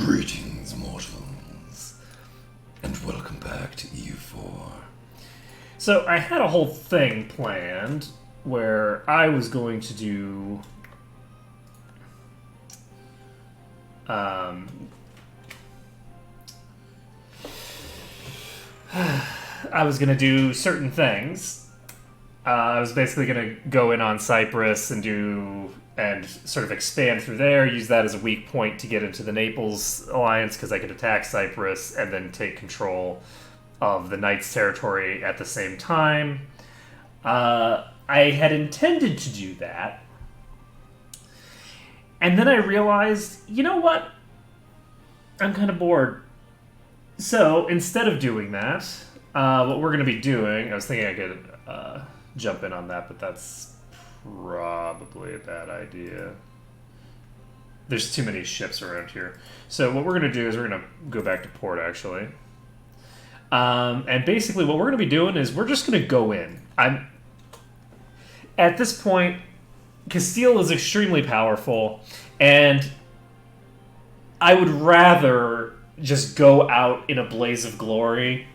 Greetings, mortals, and welcome back to EU4. So I had a whole thing planned where I was going to do I was going to do certain things. I was basically going to go in on Cyprus and sort of expand through there, use that as a weak point to get into the Naples alliance because I could attack Cyprus and then take control of the Knights' territory at the same time. I had intended to do that. And then I realized, you know what? I'm kind of bored. So instead of doing that, what we're going to be doing, I was thinking I could jump in on that, but that's probably a bad idea. There's too many ships around here. So what we're going to do is we're going to go back to port, actually. And basically what we're going to be doing is we're just going to go in. At this point, Castile is extremely powerful, and I would rather just go out in a blaze of glory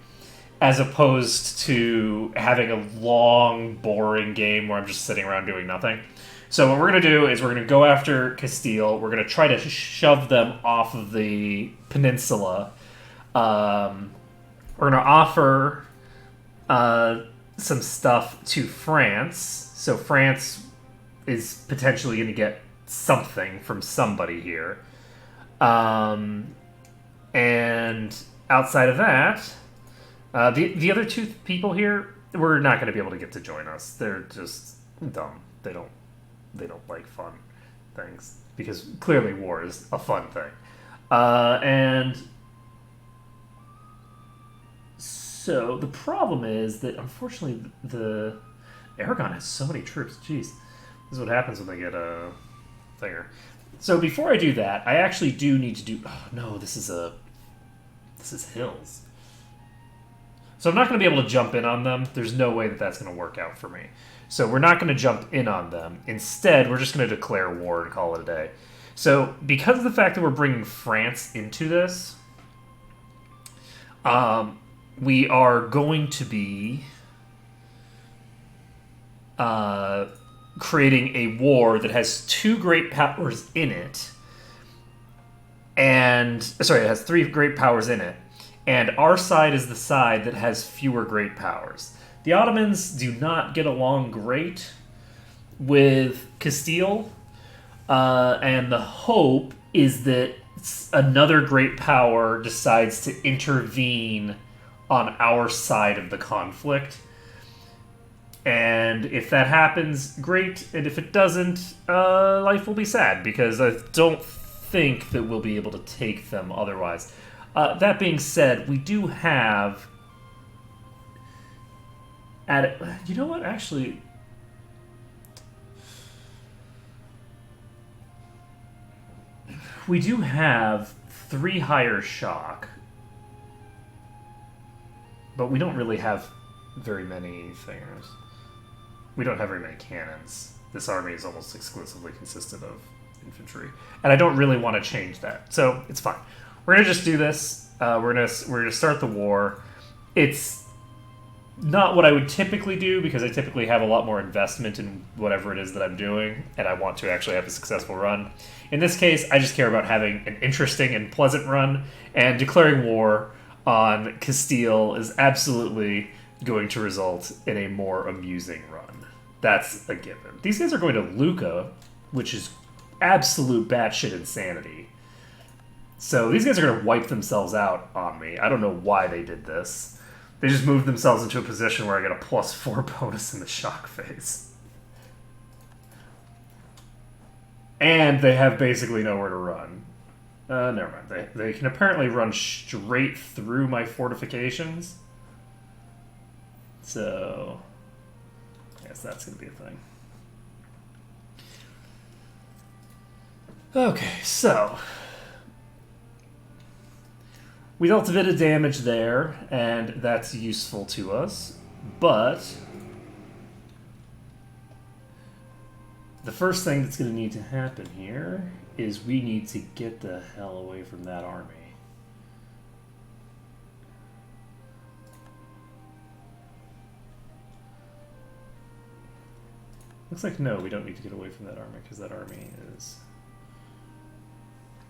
as opposed to having a long, boring game where I'm just sitting around doing nothing. So what we're going to do is we're going to go after Castile. We're going to try to shove them off of the peninsula. We're going to offer some stuff to France. So France is potentially going to get something from somebody here. And outside of that, the other two people here, we're not going to be able to get to join us. They're just dumb. They don't like fun things because clearly war is a fun thing. And so the problem is that unfortunately the Aragon has so many troops. Jeez, this is what happens when they get a thinger. So before I do that, I actually do need to do. Oh no, this is hills. So I'm not going to be able to jump in on them. There's no way that that's going to work out for me. So we're not going to jump in on them. Instead, we're just going to declare war and call it a day. So because of the fact that we're bringing France into this, we are going to be creating a war that has two great powers in it. It has three great powers in it. And our side is the side that has fewer great powers. The Ottomans do not get along great with Castile. And the hope is that another great power decides to intervene on our side of the conflict. And if that happens, great. And if it doesn't, life will be sad because I don't think that we'll be able to take them otherwise. That being said, we do have... You know what? Actually... We do have 3 higher shock. But we don't really have very many thingers. We don't have very many cannons. This army is almost exclusively consisted of infantry. And I don't really want to change that. So, it's fine. We're going to just do this. We're gonna start the war. It's not what I would typically do because I typically have a lot more investment in whatever it is that I'm doing, and I want to actually have a successful run. In this case, I just care about having an interesting and pleasant run, and declaring war on Castile is absolutely going to result in a more amusing run. That's a given. These guys are going to Lucca, which is absolute batshit insanity. So these guys are going to wipe themselves out on me. I don't know why they did this. They just moved themselves into a position where I get a +4 bonus in the shock phase. And they have basically nowhere to run. Never mind. They can apparently run straight through my fortifications. So, I guess that's going to be a thing. Okay, so... We dealt a bit of damage there, and that's useful to us, but the first thing that's going to need to happen here is we need to get the hell away from that army. Looks like no, we don't need to get away from that army because that army is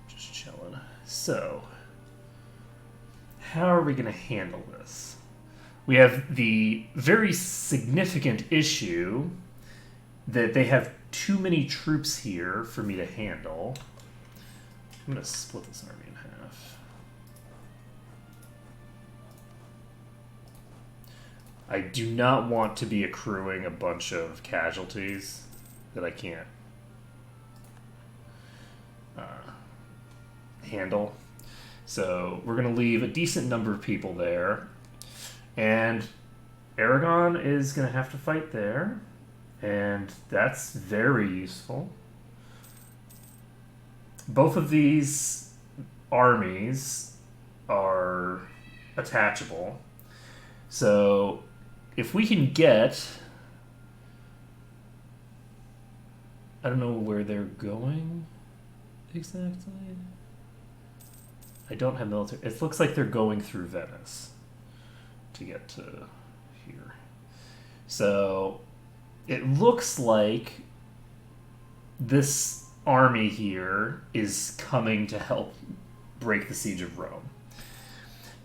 just chilling. So, how are we going to handle this? We have the very significant issue that they have too many troops here for me to handle. I'm going to split this army in half. I do not want to be accruing a bunch of casualties that I can't handle. So we're going to leave a decent number of people there. And Aragon is going to have to fight there. And that's very useful. Both of these armies are attachable. So if we can get... I don't know where they're going exactly. I don't have military... It looks like they're going through Venice to get to here. So it looks like this army here is coming to help break the siege of Rome.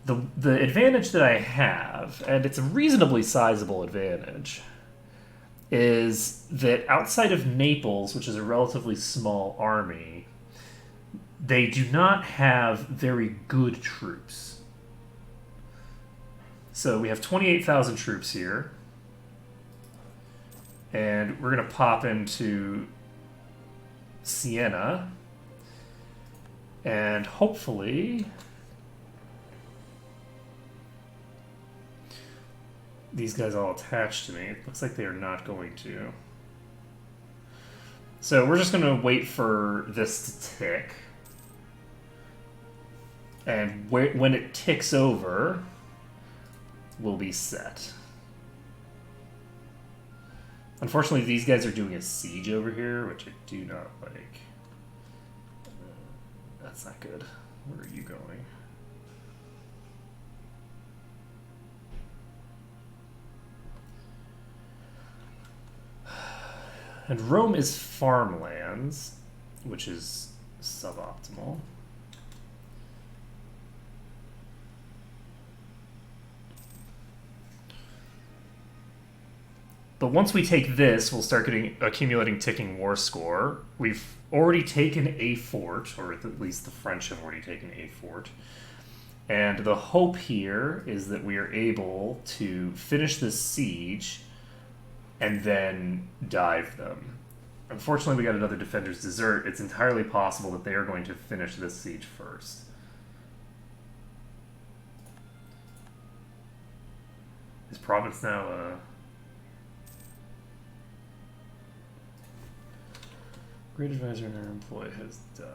The advantage that I have, and it's a reasonably sizable advantage, is that outside of Naples, which is a relatively small army, they do not have very good troops. So we have 28,000 troops here. And we're going to pop into Siena. And hopefully these guys all attach to me. It looks like they are not going to. So we're just going to wait for this to tick. And when it ticks over, we'll be set. Unfortunately, these guys are doing a siege over here, which I do not like. That's not good. Where are you going? And Rome is farmlands, which is suboptimal. But once we take this, we'll start accumulating ticking war score. We've already taken a fort, or at least the French have already taken a fort. And the hope here is that we are able to finish this siege and then dive them. Unfortunately, we got another defender's desert. It's entirely possible that they are going to finish this siege first. Is Province now... Great advisor and our employee has died.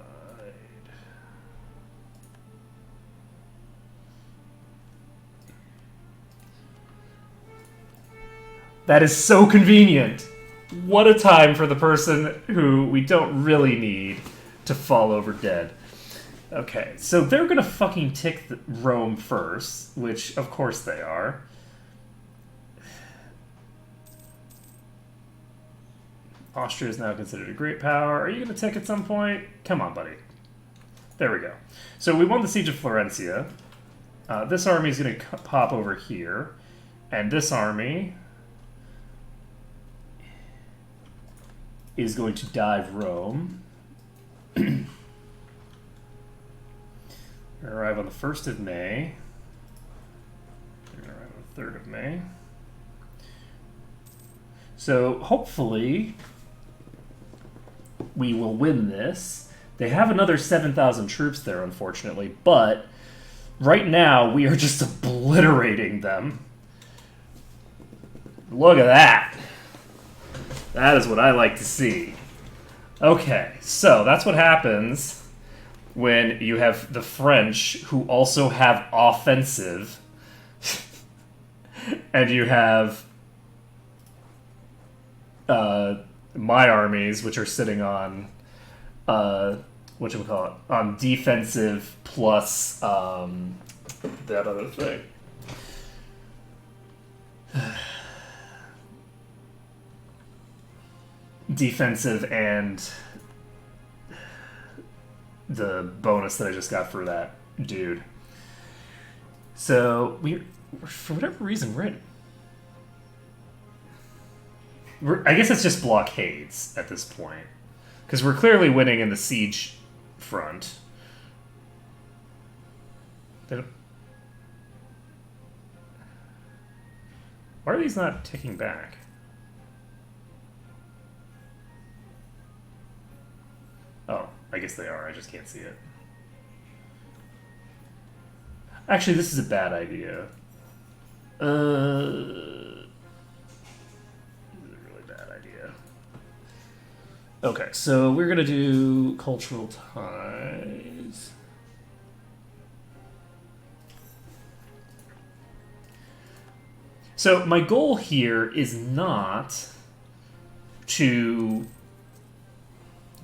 That is so convenient. What a time for the person who we don't really need to fall over dead. Okay, so they're going to fucking tick Rome first, which of course they are. Austria is now considered a great power. Are you going to tick at some point? Come on, buddy. There we go. So we won the Siege of Florencia. This army is going to pop over here. And this army is going to dive Rome. Arrive on the 1st of May. They're going to arrive on the 3rd of May. So hopefully we will win this. They have another 7,000 troops there, unfortunately, but right now we are just obliterating them. Look at that. That is what I like to see. Okay, so that's what happens when you have the French, who also have offensive, and you have my armies, which are sitting on whatchamacallit, defensive plus that other thing. Defensive and the bonus that I just got for that dude. So we're for whatever reason I guess it's just blockades at this point, because we're clearly winning in the siege front. Why are these not ticking back? Oh, I guess they are. I just can't see it. Actually, this is a bad idea. This is a really bad idea. Okay, so we're going to do cultural ties. So my goal here is not to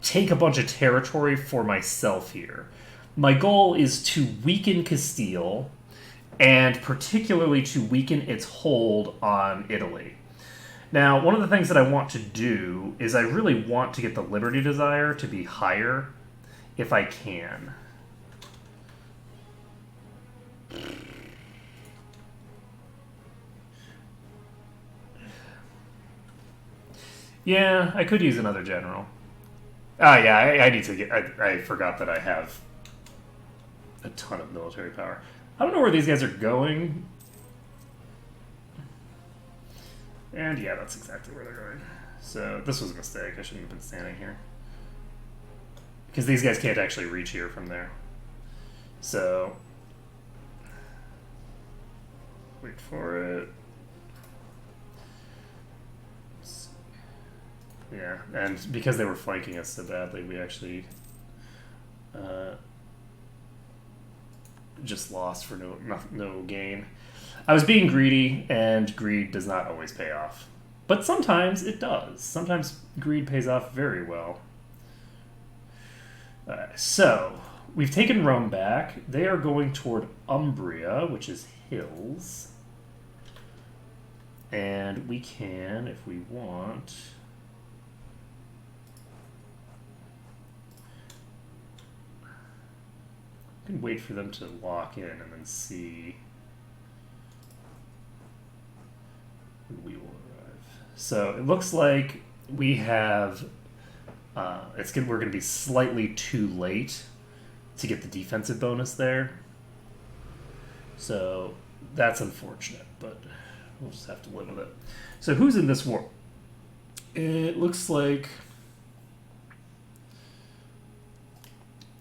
take a bunch of territory for myself here. My goal is to weaken Castile, and particularly to weaken its hold on Italy. Now, one of the things that I want to do is I really want to get the Liberty Desire to be higher if I can. Yeah, I could use another general. Ah, yeah, I need to get... I forgot that I have a ton of military power. I don't know where these guys are going. And yeah, that's exactly where they're going. So this was a mistake. I shouldn't have been standing here. Because these guys can't actually reach here from there. So... wait for it. Yeah, and because they were flanking us so badly, we actually just lost for no gain. I was being greedy, and greed does not always pay off. But sometimes it does. Sometimes greed pays off very well. So, we've taken Rome back. They are going toward Umbria, which is hills. And we can, if we want... I can wait for them to lock in and then see when we will arrive. So it looks like we have we're going to be slightly too late to get the defensive bonus there. So that's unfortunate, but we'll just have to live with it. So who's in this war? It looks like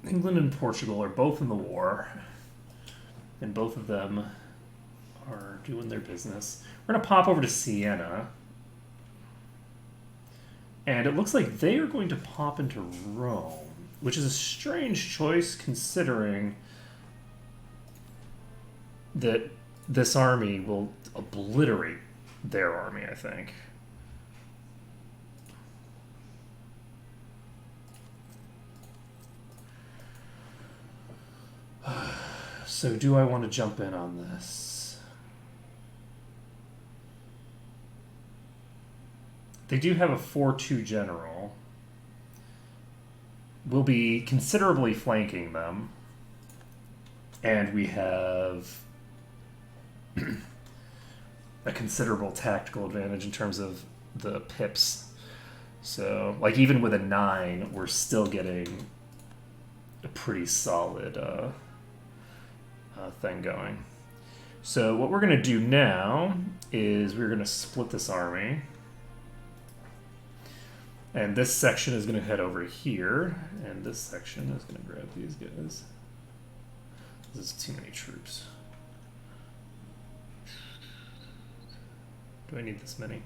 England and Portugal are both in the war, and both of them are doing their business. We're going to pop over to Siena, and it looks like they are going to pop into Rome, which is a strange choice considering that this army will obliterate their army, I think. So do I want to jump in on this? They do have a 4-2 general. We'll be considerably flanking them. And we have a considerable tactical advantage in terms of the pips. So, like, even with a 9, we're still getting a pretty solid thing going. So what we're going to do now is we're going to split this army. And this section is going to head over here. And this section is going to grab these guys. This is too many troops. Do I need this many?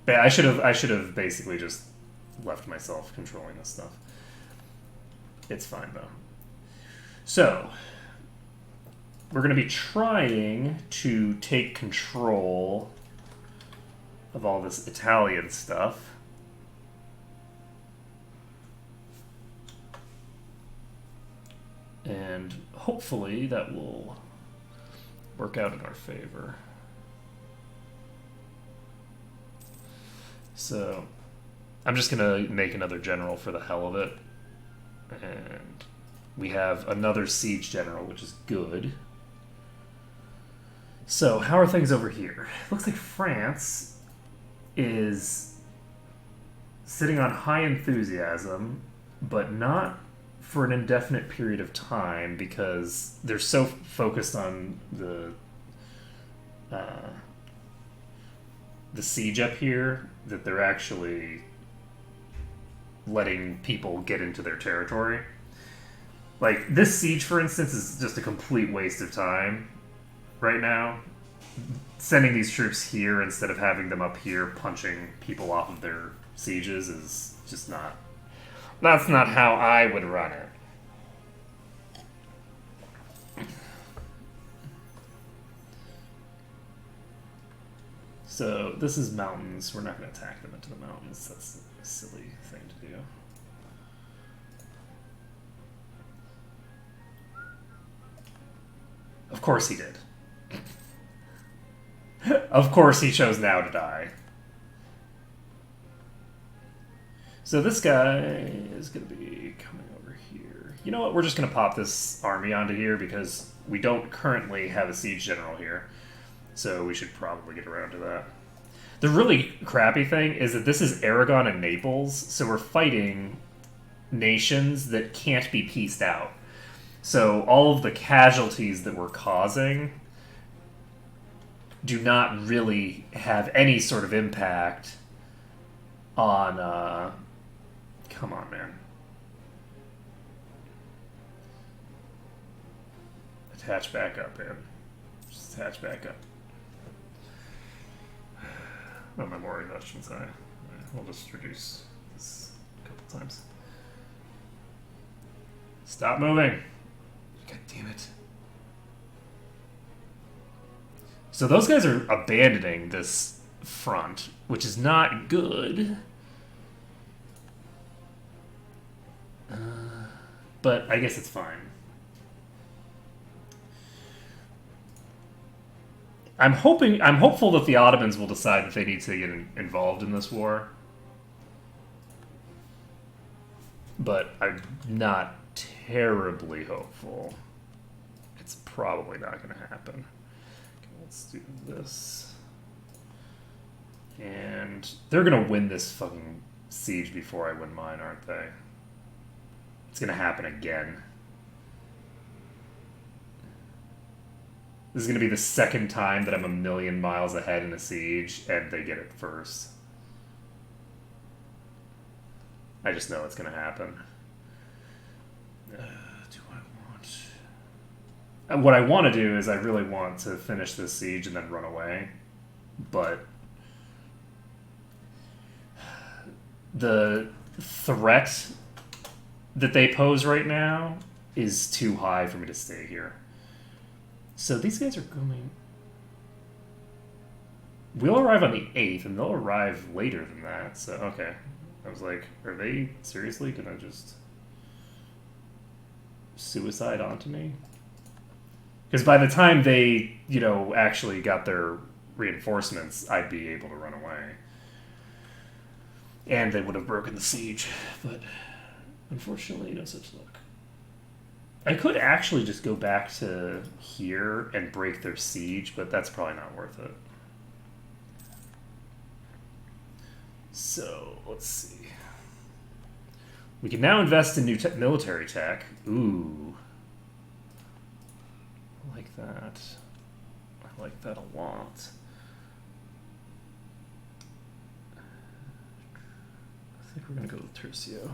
Yeah, I should have basically just left myself controlling this stuff. It's fine though. So we're going to be trying to take control of all this Italian stuff. And hopefully that will work out in our favor. So I'm just going to make another general for the hell of it. And we have another siege general, which is good. So how are things over here? Looks like France is sitting on high enthusiasm, but not for an indefinite period of time because they're so focused on the siege up here that they're actually letting people get into their territory. Like, this siege, for instance, is just a complete waste of time right now. Sending these troops here instead of having them up here punching people off of their sieges is just not... That's not how I would run it. So, this is mountains. We're not going to attack them into the mountains. That's a silly thing to do. Of course he did. Of course he chose now to die. So this guy is going to be coming over here. You know what? We're just going to pop this army onto here because we don't currently have a siege general here. So we should probably get around to that. The really crappy thing is that this is Aragon and Naples, so we're fighting nations that can't be pieced out. So all of the casualties that we're causing do not really have any sort of impact on... Come on, man. Attach back up, man. Just attach back up. Oh, memory questions, we'll just reduce this a couple times. Stop moving. God damn it. So those guys are abandoning this front, which is not good. But I guess it's fine. I'm hopeful that the Ottomans will decide that they need to get involved in this war. But I'm not terribly hopeful. It's probably not going to happen. Okay, let's do this. And they're going to win this fucking siege before I win mine, aren't they? It's going to happen again. This is going to be the second time that I'm a million miles ahead in a siege, and they get it first. I just know it's going to happen. Do I want... What I want to do is I really want to finish this siege and then run away. But the threat that they pose right now is too high for me to stay here. So these guys are going... We'll arrive on the 8th, and they'll arrive later than that. So, okay. I was like, are they seriously going to just suicide onto me? Because by the time they, actually got their reinforcements, I'd be able to run away. And they would have broken the siege. But unfortunately, no such luck. I could actually just go back to here and break their siege, but that's probably not worth it. So, let's see. We can now invest in new military tech. Ooh. I like that. I like that a lot. I think we're going to go with Tercio.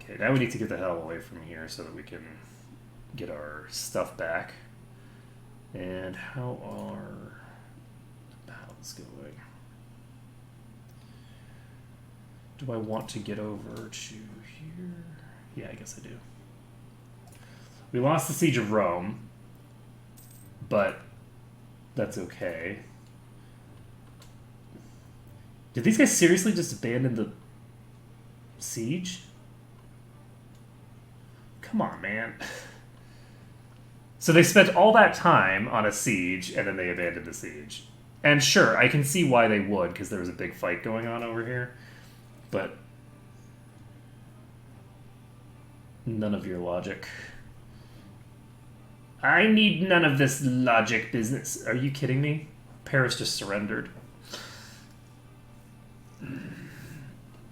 Okay, now we need to get the hell away from here so that we can get our stuff back. And how are the battles going? Do I want to get over to here? Yeah, I guess I do. We lost the Siege of Rome, but that's okay. Did these guys seriously just abandon the siege? Come on, man. So they spent all that time on a siege, and then they abandoned the siege. And sure, I can see why they would, because there was a big fight going on over here. But none of your logic. I need none of this logic business. Are you kidding me? Paris just surrendered.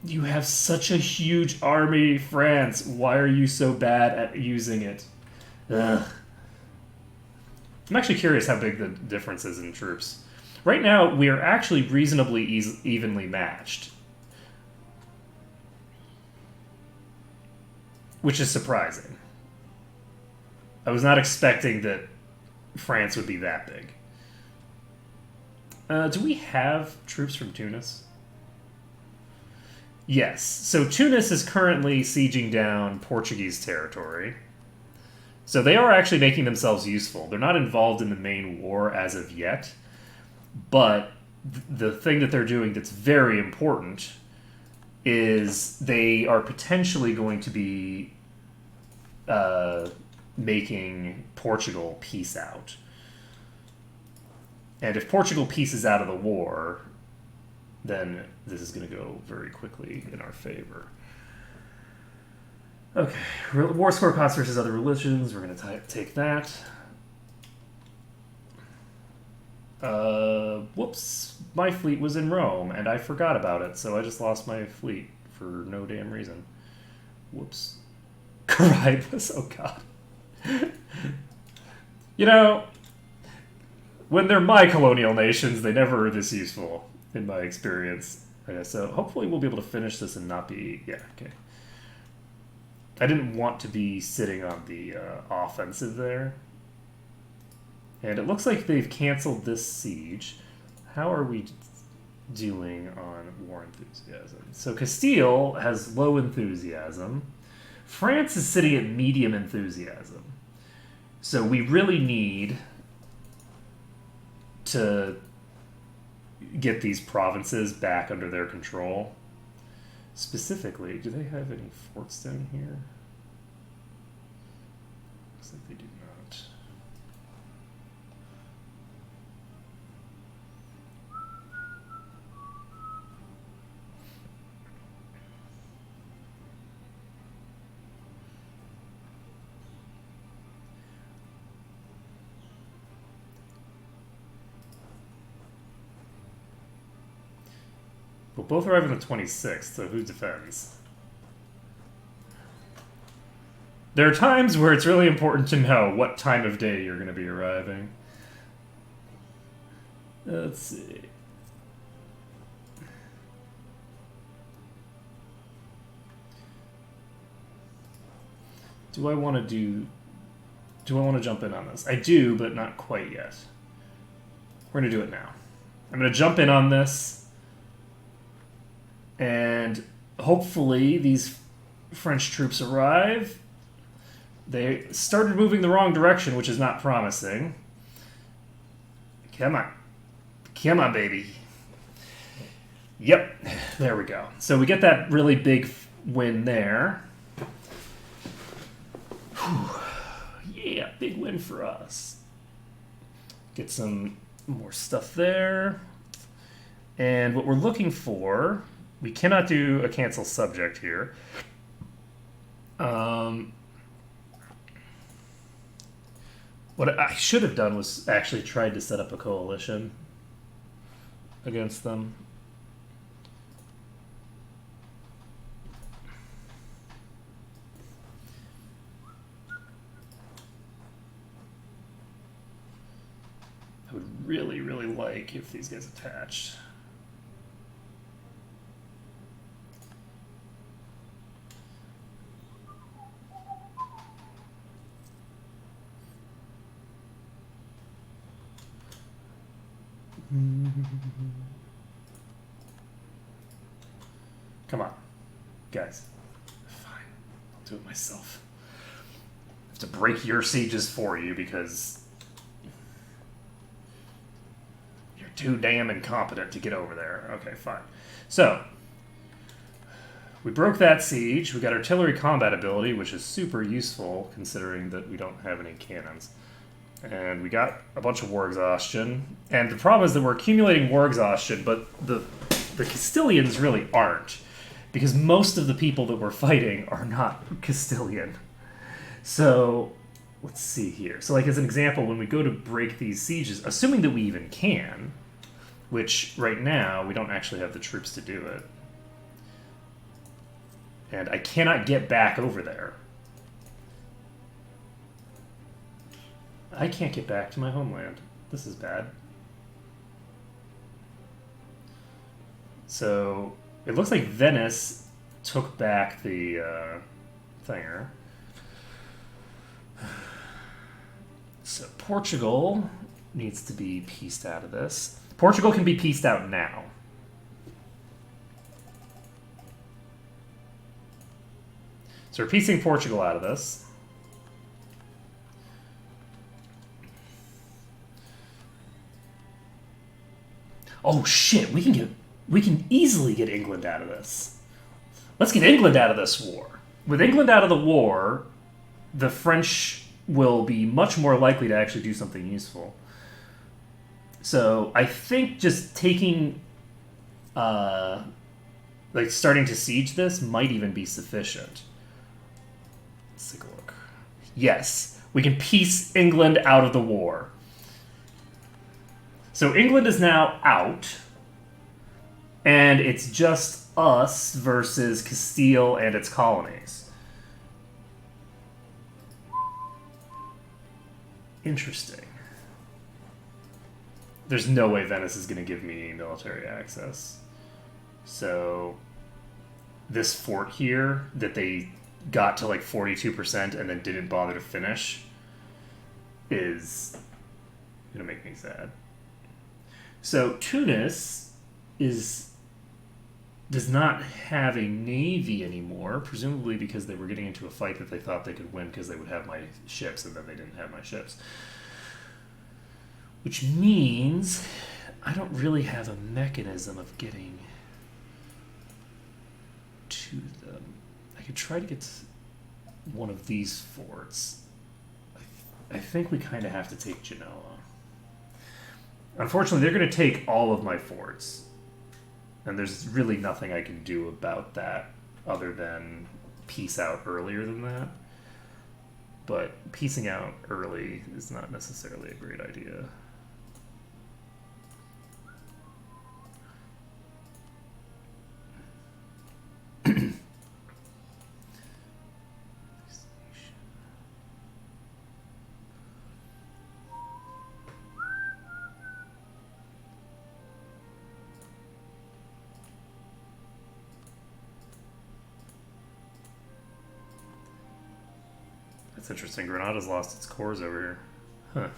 You have such a huge army, France. Why are you so bad at using it? Ugh. I'm actually curious how big the difference is in troops. Right now, we are actually reasonably evenly matched. Which is surprising. I was not expecting that France would be that big. Do we have troops from Tunis? Yes. So Tunis is currently sieging down Portuguese territory. So they are actually making themselves useful. They're not involved in the main war as of yet. But the thing that they're doing that's very important is they are potentially going to be making Portugal peace out. And if Portugal pieces out of the war, then this is going to go very quickly in our favor. Okay, war score cost versus other religions. We're going to take that. Whoops. My fleet was in Rome, and I forgot about it, so I just lost my fleet for no damn reason. Whoops. Caribus, oh god. You know, when they're my colonial nations, they never are this useful, in my experience. Okay, so hopefully we'll be able to finish this and not be... Yeah, okay. I didn't want to be sitting on the offensive there. And it looks like they've canceled this siege. How are we doing on war enthusiasm? So Castile has low enthusiasm. France is sitting at medium enthusiasm. So we really need to get these provinces back under their control. Specifically, do they have any forts down here? Looks like they do not. Well, both arrive on the 26th, so who defends? There are times where it's really important to know what time of day you're going to be arriving. Let's see. Do I want to jump in on this? I do, but not quite yet. We're going to do it now. I'm going to jump in on this. And hopefully these French troops arrive. They started moving the wrong direction, which is not promising. Come on. Come on, baby. Yep. There we go. So we get that really big win there. Whew. Yeah, big win for us. Get some more stuff there. And what we're looking for... We cannot do a cancel subject here. What I should have done was actually tried to set up a coalition against them. I would really, really like if these guys attached. Come on, guys. Fine, I'll do it myself. I have to break your sieges for you because you're too damn incompetent to get over there. Okay, fine. So, we broke that siege. We got artillery combat ability, which is super useful considering that we don't have any cannons. And we got a bunch of war exhaustion. And the problem is that we're accumulating war exhaustion, but the Castilians really aren't. Because most of the people that we're fighting are not Castilian. So, let's see here. So, like, as an example, when we go to break these sieges, assuming that we even can, which right now we don't actually have the troops to do it. And I cannot get back over there. I can't get back to my homeland. This is bad. So, it looks like Venice took back the thinger. So, Portugal needs to be pieced out of this. Portugal can be pieced out now. So we're piecing Portugal out of this. Oh shit, we can easily get England out of this. Let's get England out of this war. With England out of the war, the French will be much more likely to actually do something useful. So I think just taking, like starting to siege this might even be sufficient. Let's take a look. Yes, we can piece England out of the war. So England is now out, and it's just us versus Castile and its colonies. Interesting. There's no way Venice is going to give me military access. So this fort here that they got to like 42% and then didn't bother to finish is going to make me sad. So Tunis does not have a navy anymore, presumably because they were getting into a fight that they thought they could win because they would have my ships, and then they didn't have my ships. Which means I don't really have a mechanism of getting to them. I could try to get to one of these forts. I think we kind of have to take Genoa. Unfortunately, they're going to take all of my forts. And there's really nothing I can do about that other than piece out earlier than that. But piecing out early is not necessarily a great idea. That's interesting. Granada's lost its cores over here. Huh.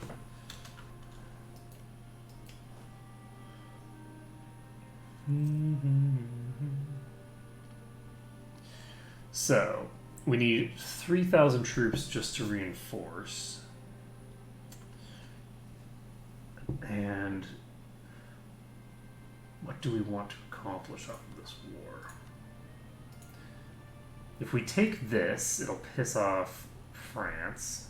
So, we need 3,000 troops just to reinforce. And what do we want to accomplish off of this war? If we take this, it'll piss off France.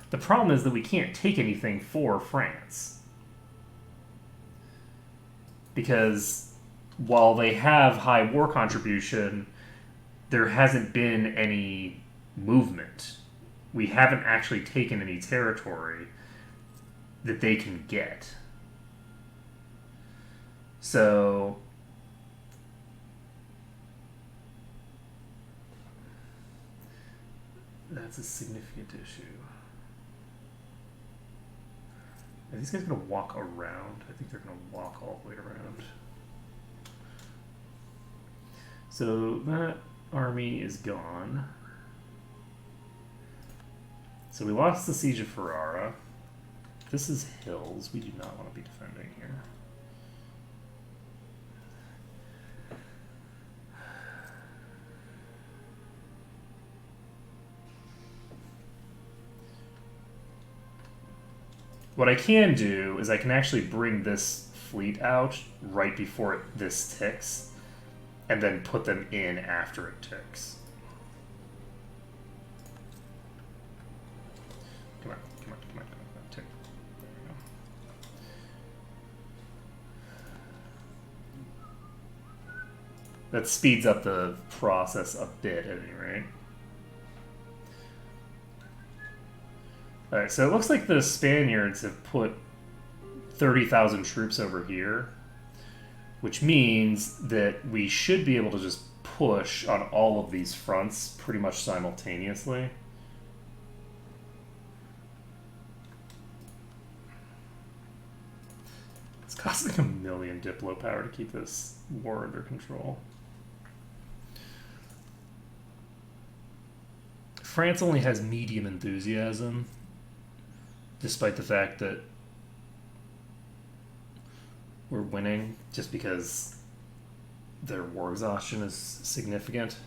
The problem is that we can't take anything for France. Because while they have high war contribution, there hasn't been any movement. We haven't actually taken any territory that they can get. So that's a significant issue. Are these guys going to walk around? I think they're going to walk all the way around. So that army is gone. So we lost the siege of Ferrara. This is hills. We do not want to be defending here. What I can do is I can actually bring this fleet out right before this ticks, and then put them in after it ticks. Come on, come on, come on, come on, tick. There we go. That speeds up the process a bit, at any rate. Alright, so it looks like the Spaniards have put 30,000 troops over here, which means that we should be able to just push on all of these fronts pretty much simultaneously. It's costing 1 million Diplo power to keep this war under control. France only has medium enthusiasm, despite the fact that we're winning, just because their war exhaustion is significant.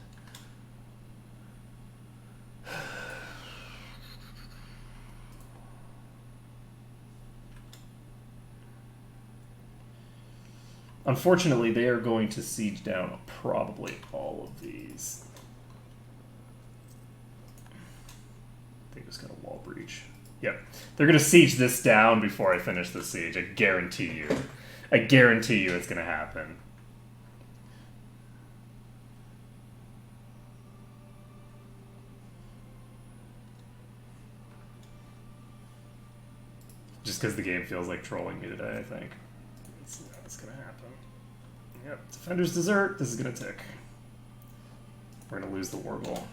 Unfortunately, they are going to siege down probably all of these. They just got a wall breach. Yep. They're going to siege this down before I finish the siege. I guarantee you. I guarantee you it's going to happen. Just because the game feels like trolling me today, I think. That's going to happen. Yep. Defender's Desert. This is going to tick. We're going to lose the war goal.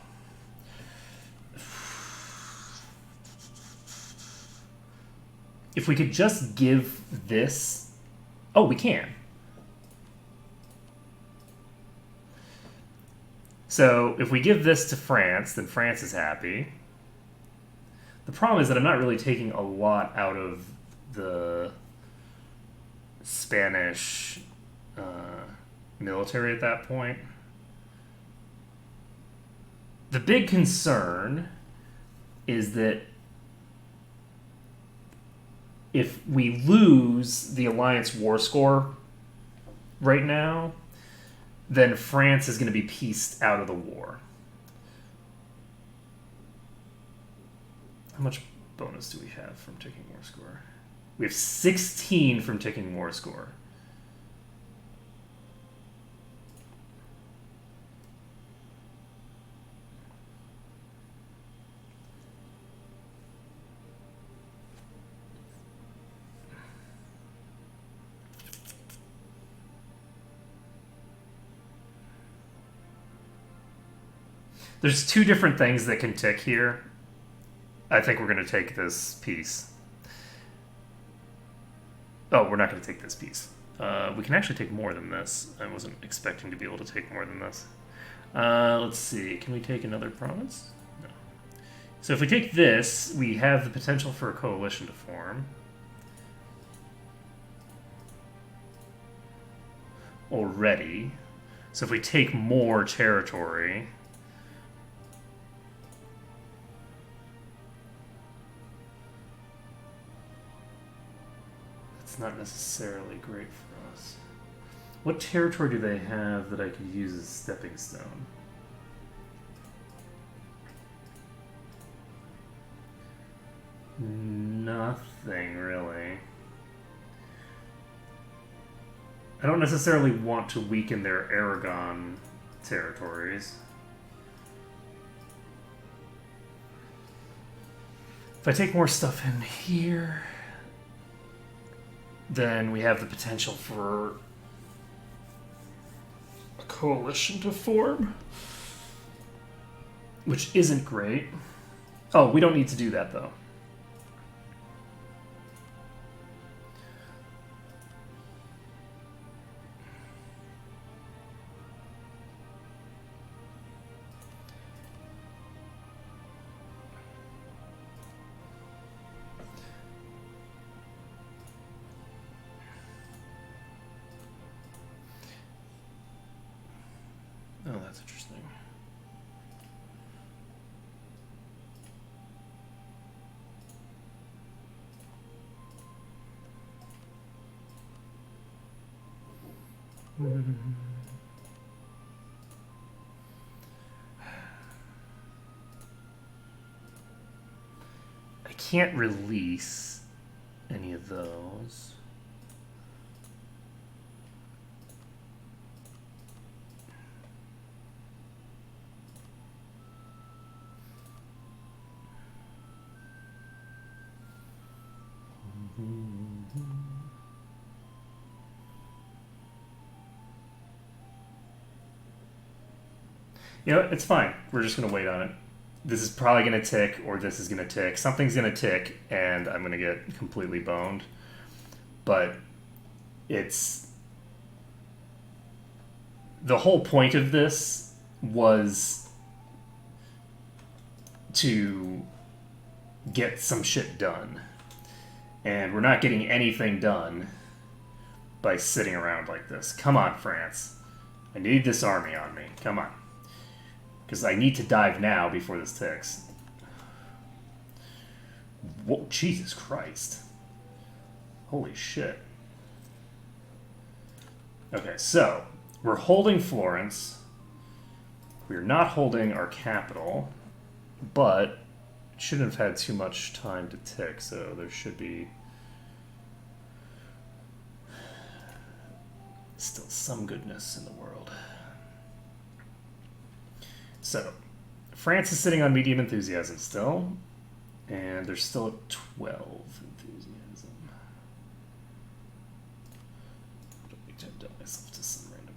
If we could just give this... Oh, we can. So if we give this to France, then France is happy. The problem is that I'm not really taking a lot out of the Spanish military at that point. The big concern is that if we lose the alliance war score right now, then France is going to be pieced out of the war. How much bonus do we have from ticking war score? We have 16 from ticking war score. There's two different things that can tick here. I think we're going to take this piece. Oh, we're not going to take this piece. We can actually take more than this. I wasn't expecting to be able to take more than this. Let's see. Can we take another province? No. So if we take this, we have the potential for a coalition to form. Already. So if we take more territory... It's not necessarily great for us. What territory do they have that I could use as stepping stone? Nothing, really. I don't necessarily want to weaken their Aragon territories. If I take more stuff in here... then we have the potential for a coalition to form, which isn't great. Oh, we don't need to do that, though. Oh, that's interesting. I can't release any of those. You know, it's fine. We're just going to wait on it. This is probably going to tick, or this is going to tick. Something's going to tick, and I'm going to get completely boned. But it's... The whole point of this was to get some shit done. And we're not getting anything done by sitting around like this. Come on, France. I need this army on me. Come on. Because I need to dive now before this ticks. Whoa, Jesus Christ. Holy shit. Okay, so we're holding Florence. We're not holding our capital, but it shouldn't have had too much time to tick, so there should be still some goodness in the world. So, France is sitting on medium enthusiasm still, and they're still at 12 enthusiasm. Don't need to adapt myself to some random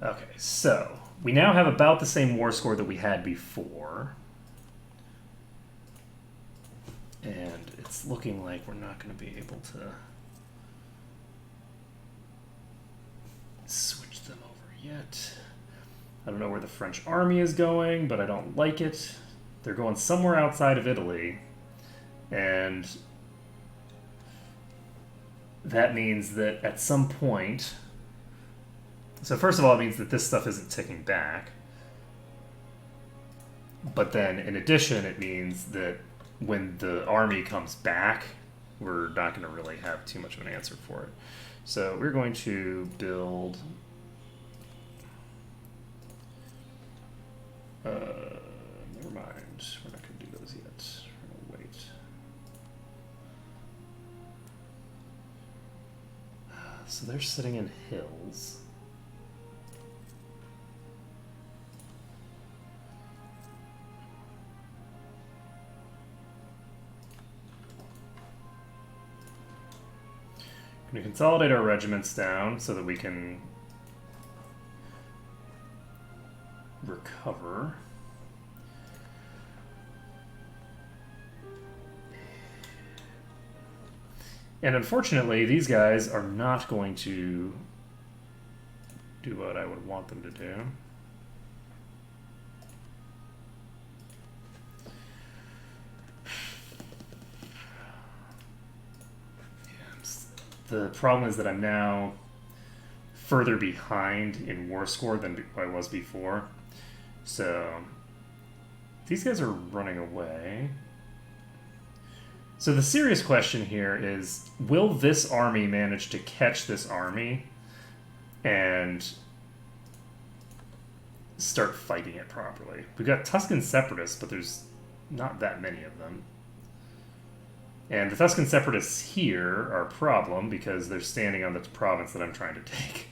family. Okay, so we now have about the same war score that we had before. And it's looking like we're not going to be able to switch them over yet. I don't know where the French army is going, but I don't like it. They're going somewhere outside of Italy. And that means that at some point... So first of all, it means that this stuff isn't ticking back. But then, in addition, it means that when the army comes back, we're not going to really have too much of an answer for it. So we're going to build... never mind. We're not going to do those yet. We're going to wait. So they're sitting in hills. Going to consolidate our regiments down so that we can recover. And unfortunately, these guys are not going to do what I would want them to do. The problem is that I'm now further behind in war score than I was before. So these guys are running away. So the serious question here is, will this army manage to catch this army and start fighting it properly? We've got Tuscan separatists, but there's not that many of them. And the Tuscan separatists here are a problem because they're standing on the province that I'm trying to take.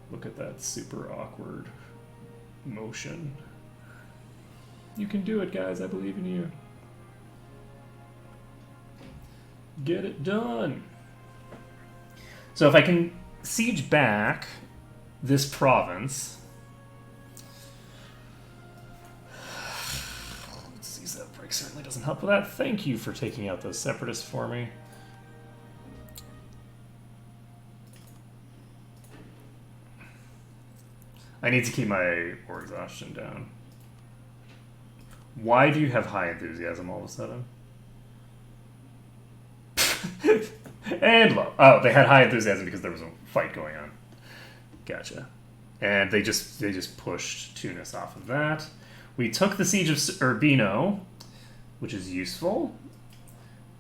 Look at that super awkward motion. You can do it, guys. I believe in you. Get it done. So if I can siege back this province... certainly doesn't help with that. Thank you for taking out those separatists for me. I need to keep my war exhaustion down. Why do you have high enthusiasm all of a sudden? And low. Oh, they had high enthusiasm because there was a fight going on. Gotcha. And they just pushed Tunis off of that. We took the siege of Urbino. which is useful.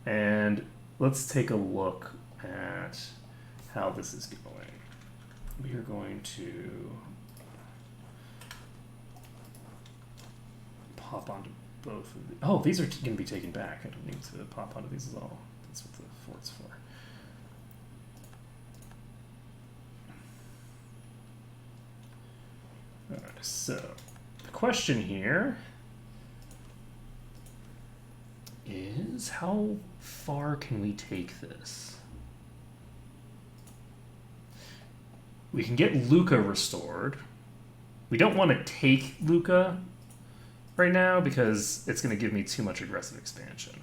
And let's take a look at how this is going. We are going to pop onto both of these. Oh, these are going to be taken back. I don't need to pop onto these at all. That's what the fort's for. Alright, so the question here is how far can we take this? We can get Luca restored. We don't want to take Luca right now because it's going to give me too much aggressive expansion.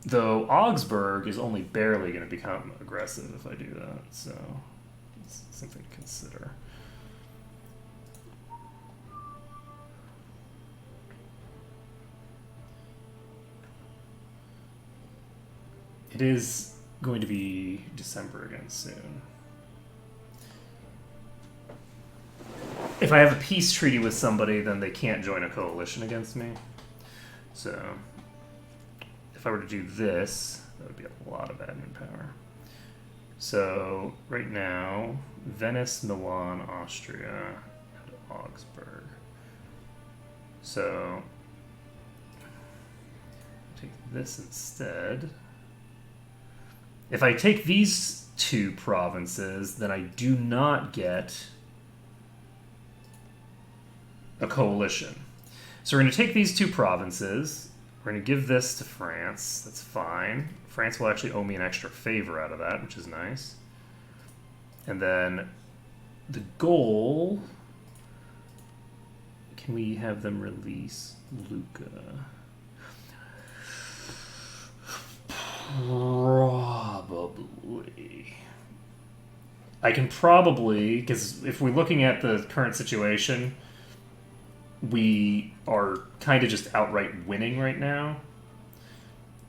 Though Augsburg is only barely going to become aggressive if I do that, so it's something to consider. It is going to be December again soon. If I have a peace treaty with somebody, then they can't join a coalition against me. So if I were to do this, that would be a lot of admin power. So right now, Venice, Milan, Austria, and Augsburg. So take this instead. If I take these two provinces, then I do not get a coalition. So we're going to take these two provinces. We're going to give this to France. That's fine. France will actually owe me an extra favor out of that, which is nice. And then the goal... Can we have them release Luca? Probably. I can probably, because if we're looking at the current situation, we are kind of just outright winning right now.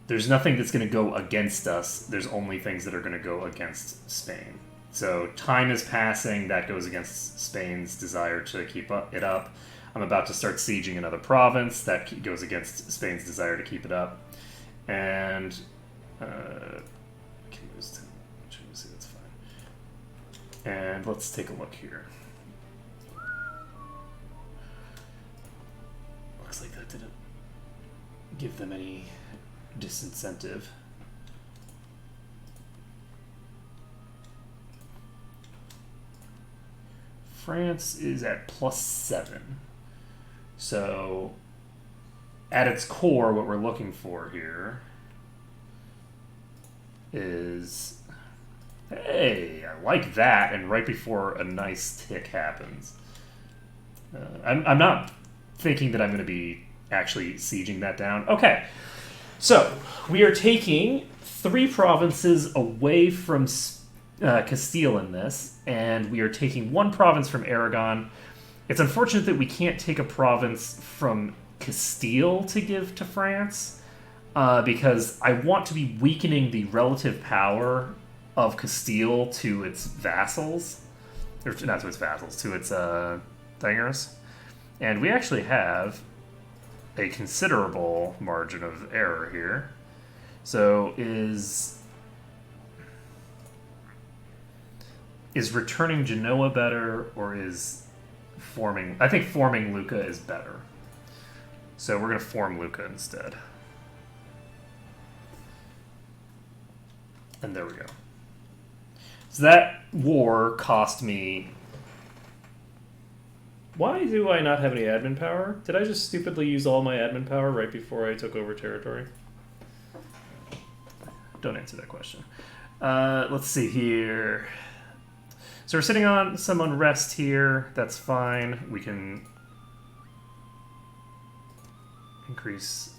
There's nothing that's going to go against us. There's only things that are going to go against Spain. So time is passing. That goes against Spain's desire to keep it up. I'm about to start sieging another province. That goes against Spain's desire to keep it up. And see, that's fine. And let's take a look here. Looks like that didn't give them any disincentive. France is at +7. So at its core, what we're looking for here is, hey, I like that, and right before a nice tick happens. I'm not thinking that I'm going to be actually sieging that down. Okay, so we are taking 3 provinces away from Castile in this, and we are taking 1 province from Aragon. It's unfortunate that we can't take a province from Castile to give to France, because I want to be weakening the relative power of Castile to its vassals. Or not to its vassals, to its thingers. And we actually have a considerable margin of error here. So is returning Genoa better, or is forming... I think forming Lucca is better. So we're going to form Lucca instead. And there we go. So that war cost me... Why do I not have any admin power? Did I just stupidly use all my admin power right before I took over territory? Don't answer that question. Let's see here. So we're sitting on some unrest here. That's fine. We can increase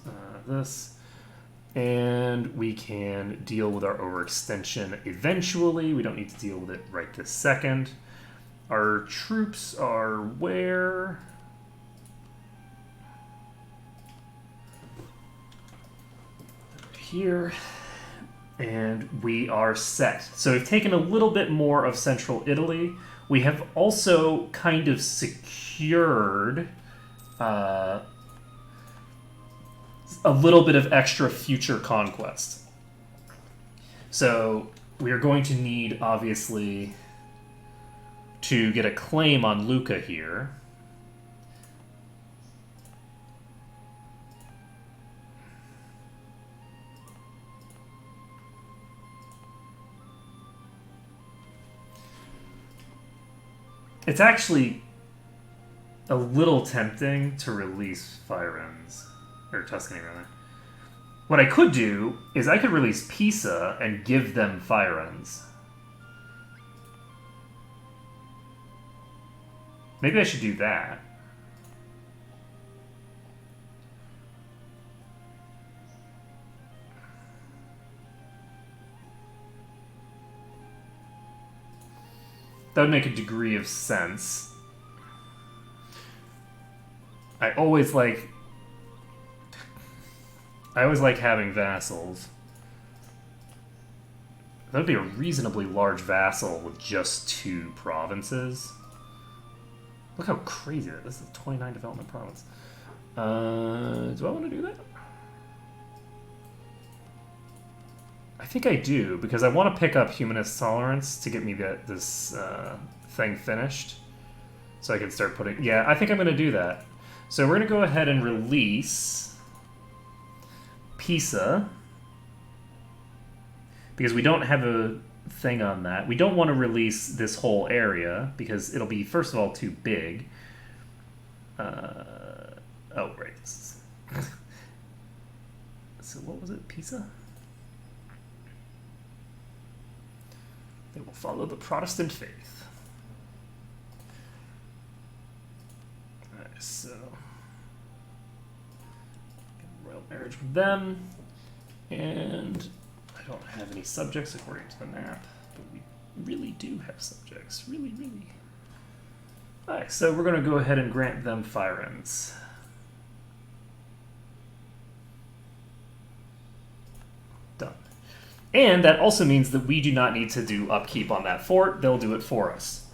this. And we can deal with our overextension eventually. We don't need to deal with it right this second. Our troops are where? Here. And we are set. So we've taken a little bit more of central Italy. We have also kind of secured a little bit of extra future conquest. So we are going to need, obviously, to get a claim on Lucca here. It's actually a little tempting to release Firenze, or Tuscany, rather. What I could do is I could release Pisa and give them Firenze. Maybe I should do that. That would make a degree of sense. I always like having vassals. That would be a reasonably large vassal with just 2 provinces. Look how crazy that is. This is a 29 development province. Do I want to do that? I think I do, because I want to pick up Humanist Tolerance to get me this thing finished. So I can start putting... Yeah, I think I'm going to do that. So we're going to go ahead and release Pisa, because we don't have a thing on that. We don't want to release this whole area, because it'll be, first of all, too big. Oh, right. So what was it? Pisa? They will follow the Protestant faith. Alright, so royal marriage with them, and I don't have any subjects according to the map, but we really do have subjects. Really, really. Alright, so we're going to go ahead and grant them Firenze. Done. And that also means that we do not need to do upkeep on that fort. They'll do it for us.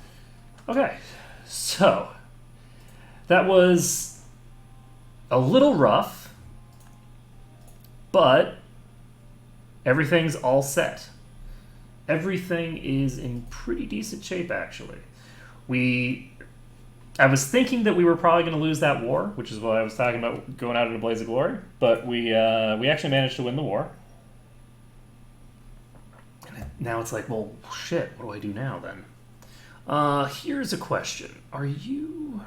Okay, so that was a little rough, but everything's all set. Everything is in pretty decent shape, actually. I was thinking that we were probably going to lose that war, which is what I was talking about going out in a blaze of glory, but we actually managed to win the war. Now it's like, well, shit, what do I do now, then? Here's a question. Are you...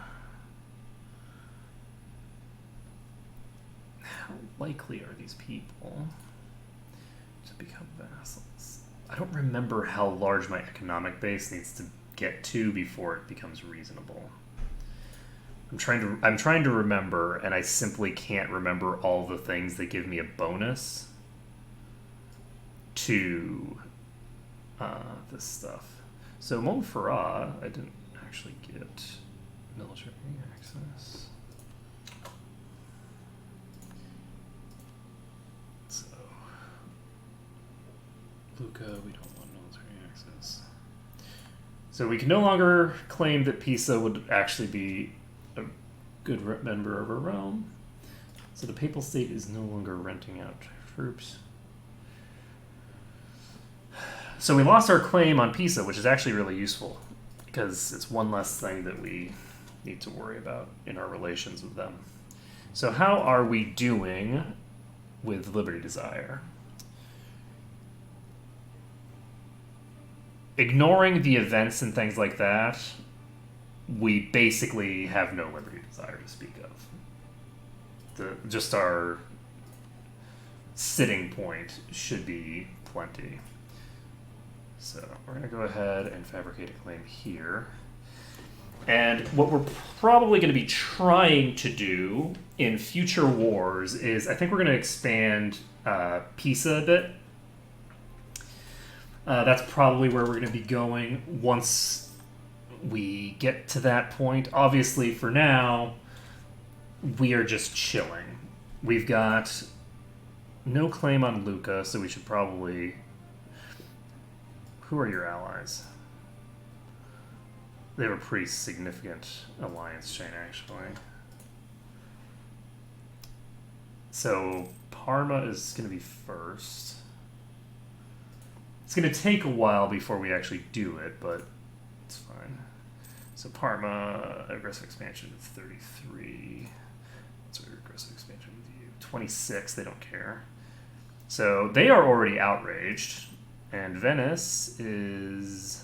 How likely are these people to become vassals? I don't remember how large my economic base needs to get to before it becomes reasonable. I'm trying to remember, and I simply can't remember all the things that give me a bonus to this stuff. So Montferrat, I didn't actually get military access. So Lucca, we don't want military access. So we can no longer claim that Pisa would actually be a good member of a realm. So the Papal State is no longer renting out troops. So we lost our claim on Pisa, which is actually really useful, because it's one less thing that we need to worry about in our relations with them. So how are we doing with Liberty Desire? Ignoring the events and things like that, we basically have no Liberty Desire to speak of. Just our sitting point should be plenty. So we're going to go ahead and fabricate a claim here. And what we're probably going to be trying to do in future wars is, I think we're going to expand Pisa a bit. That's probably where we're going to be going once we get to that point. Obviously, for now, we are just chilling. We've got no claim on Lucca, so we should probably... Who are your allies? They have a pretty significant alliance chain, actually. So Parma is going to be first. It's going to take a while before we actually do it, but it's fine. So Parma, aggressive expansion of 33. That's what aggressive expansion with you. 26, they don't care. So they are already outraged. And Venice is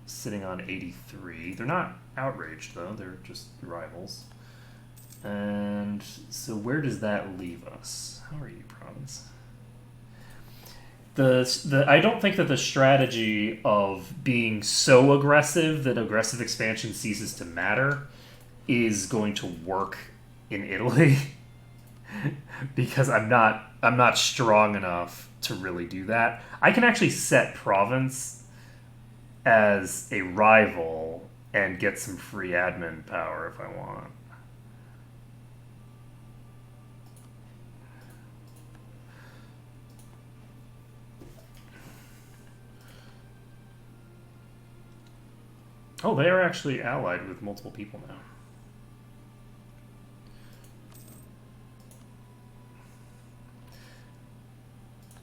sitting on 83. They're not outraged, though. They're just rivals. And so where does that leave us? How are you, province? I don't think that the strategy of being so aggressive that aggressive expansion ceases to matter is going to work in Italy. Because I'm not strong enough to really do that. I can actually set province as a rival and get some free admin power if I want. Oh, they are actually allied with multiple people now.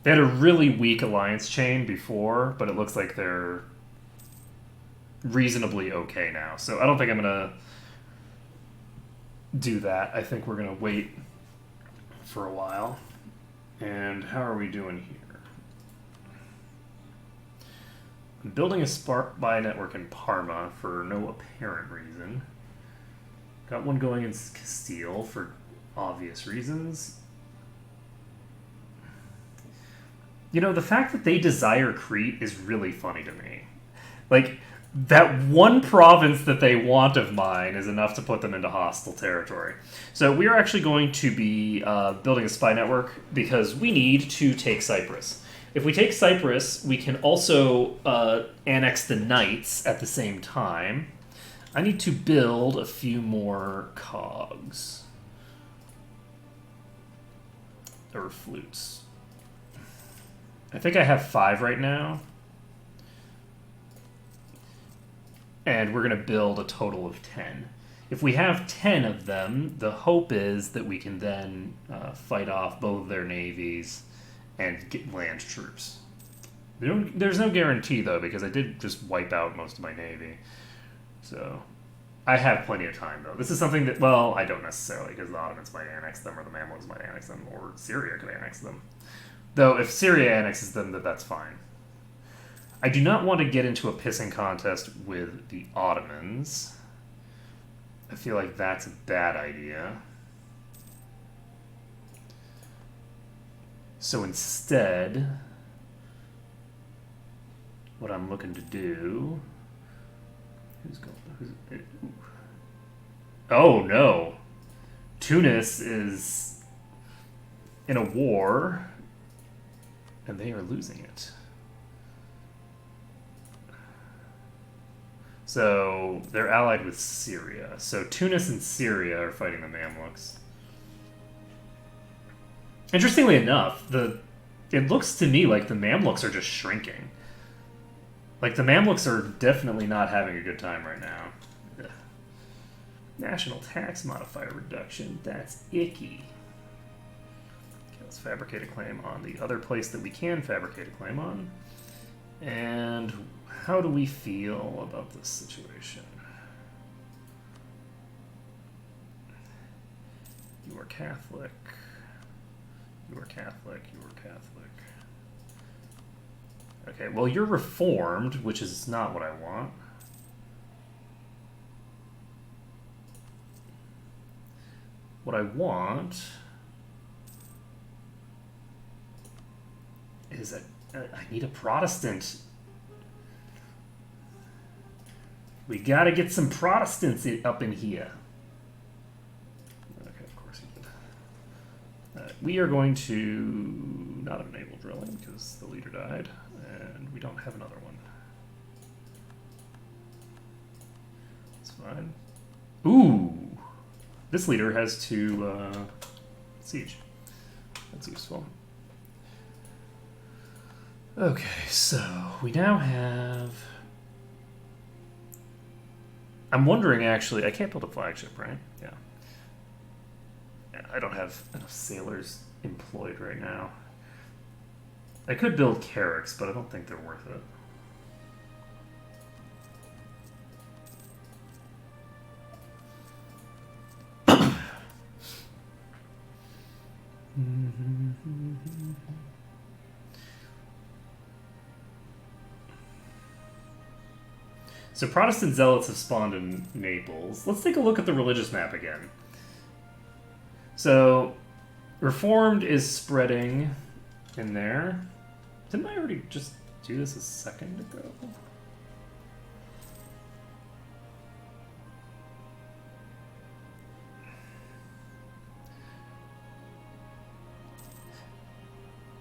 They had a really weak alliance chain before, but it looks like they're reasonably okay now. So I don't think I'm going to do that. I think we're going to wait for a while. And how are we doing here? I'm building a spy network in Parma for no apparent reason. Got one going in Castile for obvious reasons. You know, the fact that they desire Crete is really funny to me. Like, that one province that they want of mine is enough to put them into hostile territory. So we are actually going to be building a spy network because we need to take Cyprus. If we take Cyprus, we can also annex the Knights at the same time. I need to build a few more cogs. Or flutes. I think I have 5 right now. And we're going to build a total of 10. If we have 10 of them, the hope is that we can then fight off both their navies and get land troops. There's no guarantee, though, because I did just wipe out most of my navy. So I have plenty of time, though. This is something that, well, I don't necessarily, because the Ottomans might annex them, or the Mamluks might annex them, or Syria could annex them. Though, if Syria annexes them, that's fine. I do not want to get into a pissing contest with the Ottomans. I feel like that's a bad idea. So instead, what I'm looking to do... Oh, no. Tunis is in a war, and they are losing it. So they're allied with Syria. So Tunis and Syria are fighting the Mamluks. Interestingly enough, it looks to me like the Mamluks are just shrinking. Like, the Mamluks are definitely not having a good time right now. Ugh. National tax modifier reduction. That's icky. Okay, let's fabricate a claim on the other place that we can fabricate a claim on. And how do we feel about this situation? You are Catholic. You are Catholic. You are Catholic. Okay, well, you're Reformed, which is not what I want. What I want is I need a Protestant. We gotta get some Protestants up in here. Okay, of course he did. We are going to not enable drilling because the leader died, and we don't have another one. That's fine. Ooh! This leader has to siege. That's useful. Okay, so we now have... I'm wondering, actually, I can't build a flagship, right? Yeah. Yeah. I don't have enough sailors employed right now. I could build carracks, but I don't think they're worth it. So Protestant zealots have spawned in Naples. Let's take a look at the religious map again. So Reformed is spreading in there. Didn't I already just do this a second ago?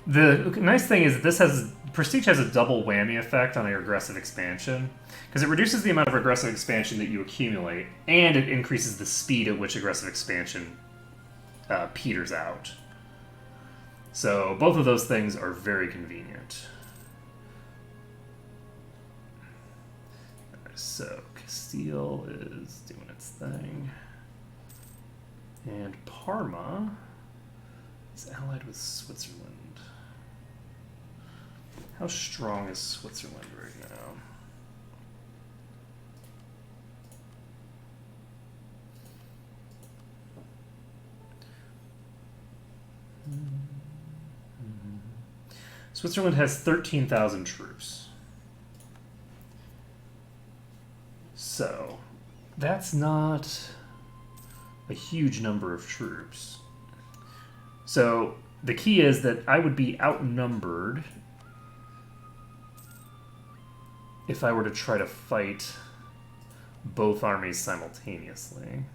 The nice thing is that this has Prestige has a double whammy effect on your aggressive expansion, because it reduces the amount of aggressive expansion that you accumulate, and it increases the speed at which aggressive expansion peters out. So both of those things are very convenient. So Castile is doing its thing, and Parma is allied with Switzerland. How strong is Switzerland right now? Switzerland has 13,000 troops. So, that's not a huge number of troops. So, the key is that I would be outnumbered if I were to try to fight both armies simultaneously.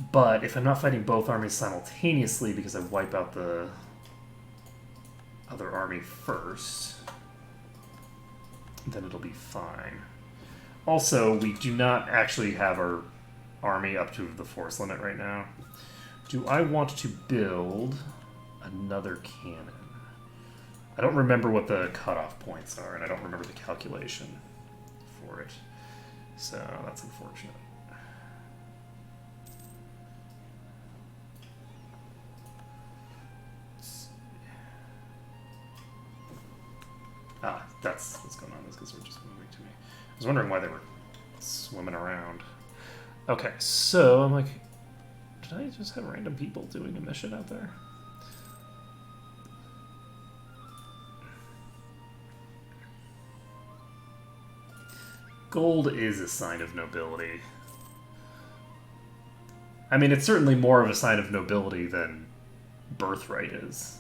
But if I'm not fighting both armies simultaneously because I wipe out the other army first, then it'll be fine. Also, we do not actually have our army up to the force limit right now. Do I want to build another cannon? I don't remember what the cutoff points are, and I don't remember the calculation for it. So that's unfortunate. Ah, that's what's going on. Is because they're just moving to me. I was wondering why they were swimming around. Okay, so I'm like, did I just have random people doing a mission out there? Gold is a sign of nobility. I mean, it's certainly more of a sign of nobility than birthright is.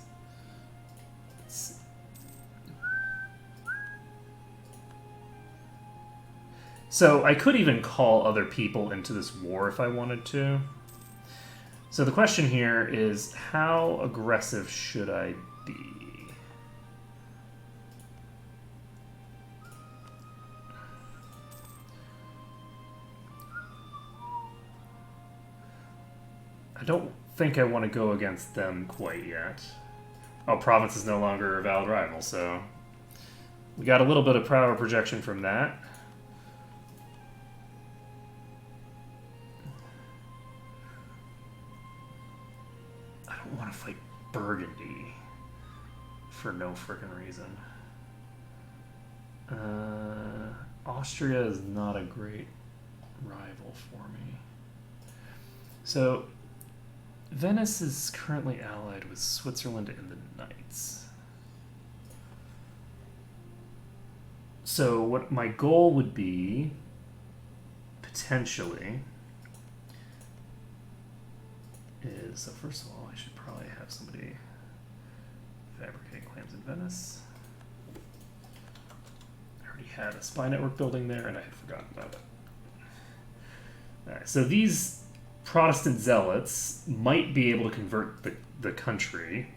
So I could even call other people into this war if I wanted to. So the question here is, how aggressive should I be? I don't think I want to go against them quite yet. Oh, province is no longer a valid rival, so we got a little bit of power projection from that. I don't want to fight Burgundy for no frickin' reason. Austria is not a great rival for me. So Venice is currently allied with Switzerland and the Knights. So what my goal would be, potentially, is, so first of all, I should probably have somebody fabricate claims in Venice. I already had a spy network building there, and I had forgotten about it. Alright, so these Protestant zealots might be able to convert the country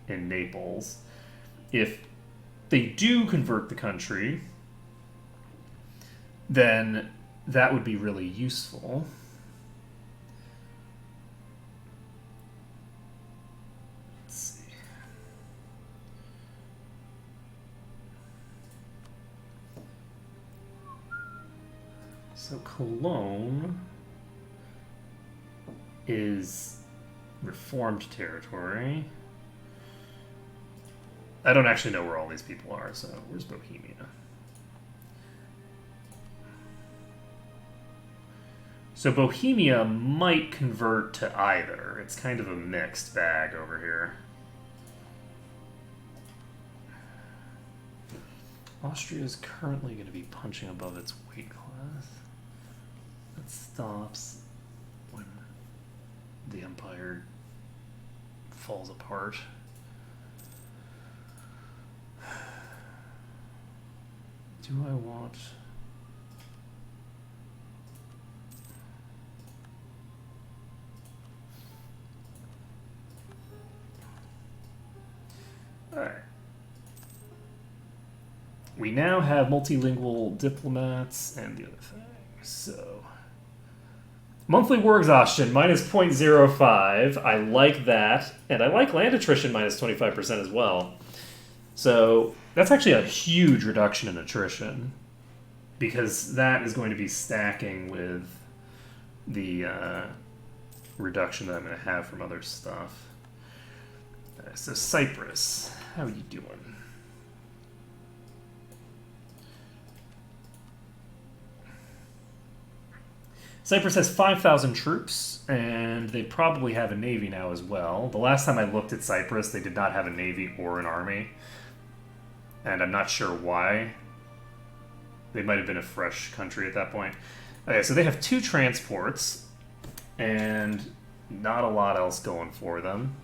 in Naples. If they do convert the country, then that would be really useful. Let's see. So Cologne is reformed territory. I don't actually know where all these people are, so where's Bohemia? So Bohemia might convert to either. It's kind of a mixed bag over here. Austria is currently going to be punching above its weight class. That stops when the empire falls apart. Do I want... Alright. We now have multilingual diplomats and the other thing. So, monthly war exhaustion minus 0.05. I like that. And I like land attrition minus 25% as well. So, that's actually a huge reduction in attrition. Because that is going to be stacking with the reduction that I'm going to have from other stuff. So, Cyprus. How are you doing? Cyprus has 5,000 troops, and they probably have a navy now as well. The last time I looked at Cyprus, they did not have a navy or an army. And I'm not sure why. They might have been a fresh country at that point. Okay, so they have 2 transports, and not a lot else going for them.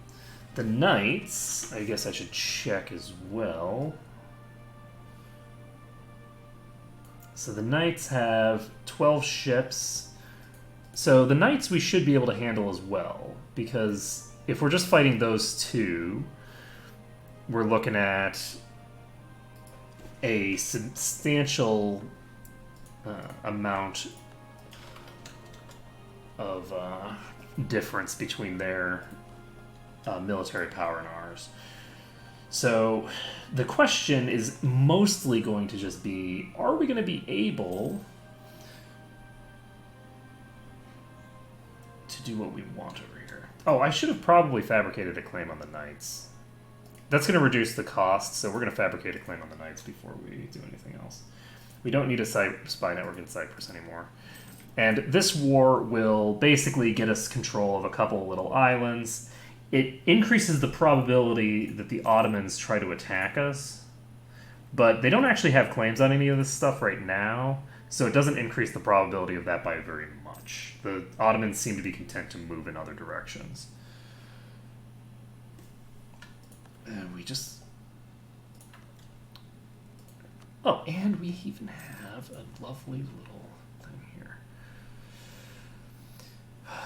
The Knights, I guess I should check as well. So the Knights have 12 ships. So the Knights we should be able to handle as well, because if we're just fighting those 2, we're looking at a substantial amount of difference between their military power and ours. So the question is mostly going to just be, are we going to be able to do what we want over here? Oh, I should have probably fabricated a claim on the Knights. That's going to reduce the cost, so we're going to fabricate a claim on the Knights before we do anything else. We don't need a spy network in Cyprus anymore. And this war will basically get us control of a couple of little islands. It increases the probability that the Ottomans try to attack us, but they don't actually have claims on any of this stuff right now, so it doesn't increase the probability of that by very much. The Ottomans seem to be content to move in other directions. And we just... Oh, and we even have a lovely little thing here.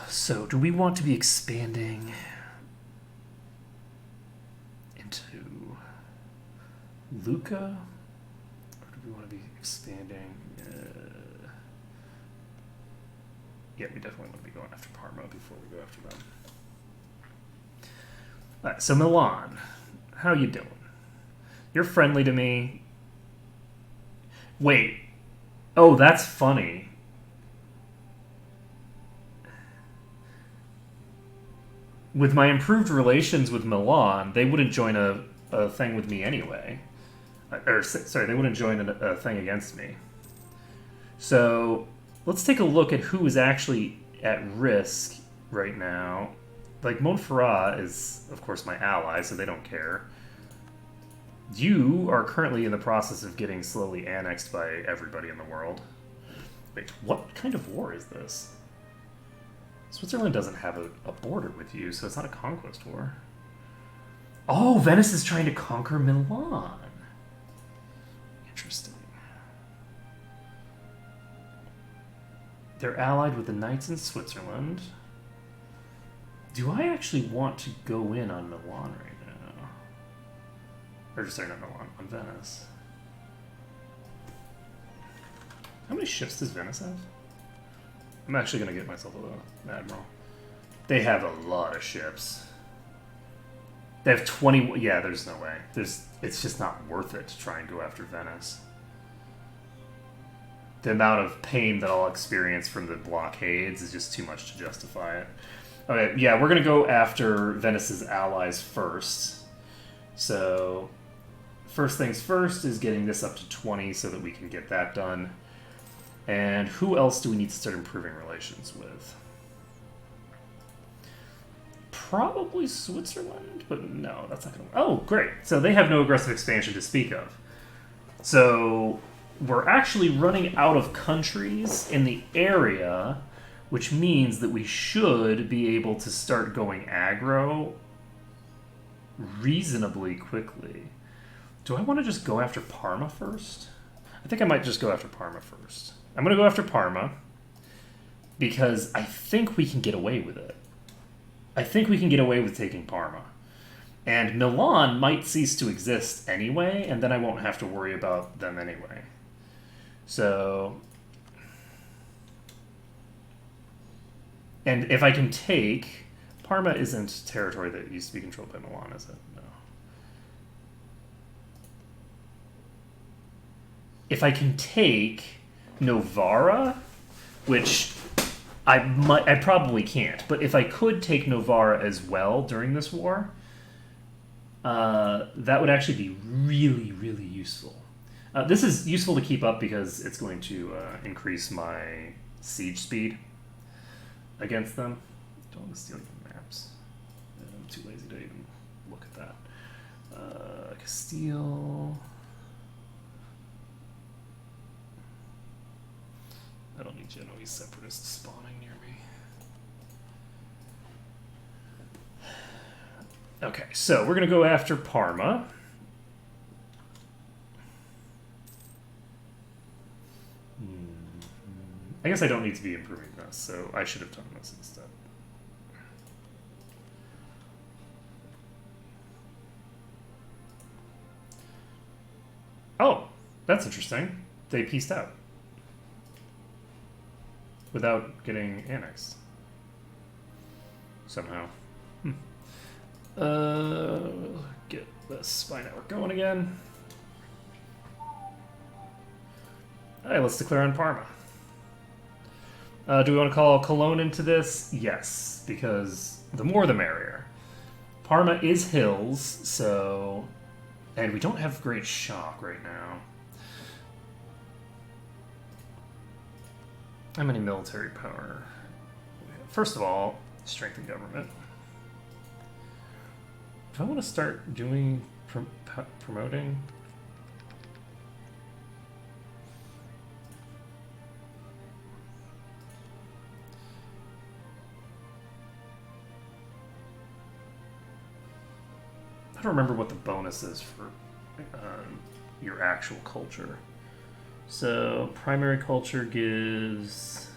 So, do we want to be expanding into Lucca? Or do we want to be expanding? Yeah, we definitely want to be going after Parma before we go after them. Alright, so Milan. How you doing? You're friendly to me. Wait. Oh, that's funny. With my improved relations with Milan, they wouldn't join a thing with me anyway. Or, sorry, they wouldn't join a thing against me. So, let's take a look at who is actually at risk right now. Like, Montferrat is, of course, my ally, so they don't care. You are currently in the process of getting slowly annexed by everybody in the world. Wait, what kind of war is this? Switzerland doesn't have a border with you, so it's not a conquest war. Oh, Venice is trying to conquer Milan. Interesting. They're allied with the Knights in Switzerland. Do I actually want to go in on Milan right now? Or sorry, not Milan, on Venice. How many ships does Venice have? I'm actually going to get myself an admiral. They have a lot of ships. They have 20... Yeah, there's no way. It's just not worth it to try and go after Venice. the amount of pain that I'll experience from the blockades is just too much to justify it. Okay, yeah, we're going to go after Venice's allies first. So, first things first is getting this up to 20 so that we can get that done. And who else do we need to start improving relations with? Probably Switzerland, but no, that's not going to... Oh, great. So they have no aggressive expansion to speak of. So we're actually running out of countries in the area, which means that we should be able to start going aggro reasonably quickly. Do I want to just go after Parma first? I think I might just go after Parma first. I'm going to go after Parma because I think we can get away with it. I think we can get away with taking Parma. And Milan might cease to exist anyway, and then I won't have to worry about them anyway. So... And if I can take... Parma isn't territory that used to be controlled by Milan, is it? No. If I can take Novara, which I probably can't, but if I could take Novara as well during this war, that would actually be really, really useful. This is useful to keep up because it's going to increase my siege speed against them. Don't want to steal your maps. I'm too lazy to even look at that. Castile. I don't need Genoese separatists spawning near me. Okay, so we're going to go after Parma. I guess I don't need to be improving this, so I should have done this instead. Oh, that's interesting. They pieced out without getting annexed somehow. Get the spy network going again. Alright, let's declare on Parma. Do we want to call Cologne into this? Yes, because the more the merrier. Parma is hills, so... And we don't have great shock right now. How many military power? First of all, strengthen government. Do I want to start doing promoting? I don't remember what the bonus is for your actual culture. So primary culture gives...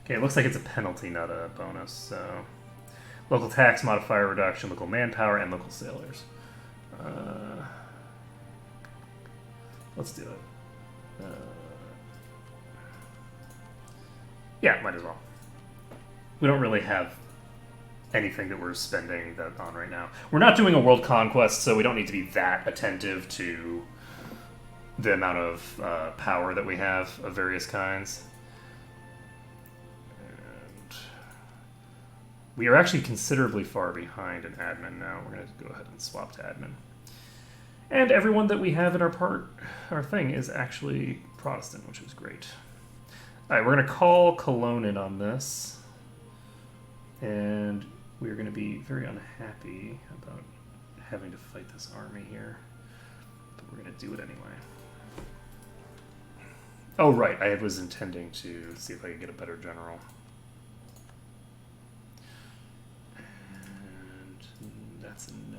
Okay, it looks like it's a penalty, not a bonus. So local tax modifier reduction, local manpower, and local sailors. Let's do it. Yeah, might as well. We don't really have anything that we're spending that on right now. We're not doing a world conquest, so we don't need to be that attentive to the amount of power that we have of various kinds. And we are actually considerably far behind in admin now. We're going to go ahead and swap to admin. And everyone that we have in our thing is actually Protestant, which is great. All right, we're going to call Cologne in on this. And we're going to be very unhappy about having to fight this army here. But we're going to do it anyway. Oh, right. I was intending to see if I could get a better general. And that's a no.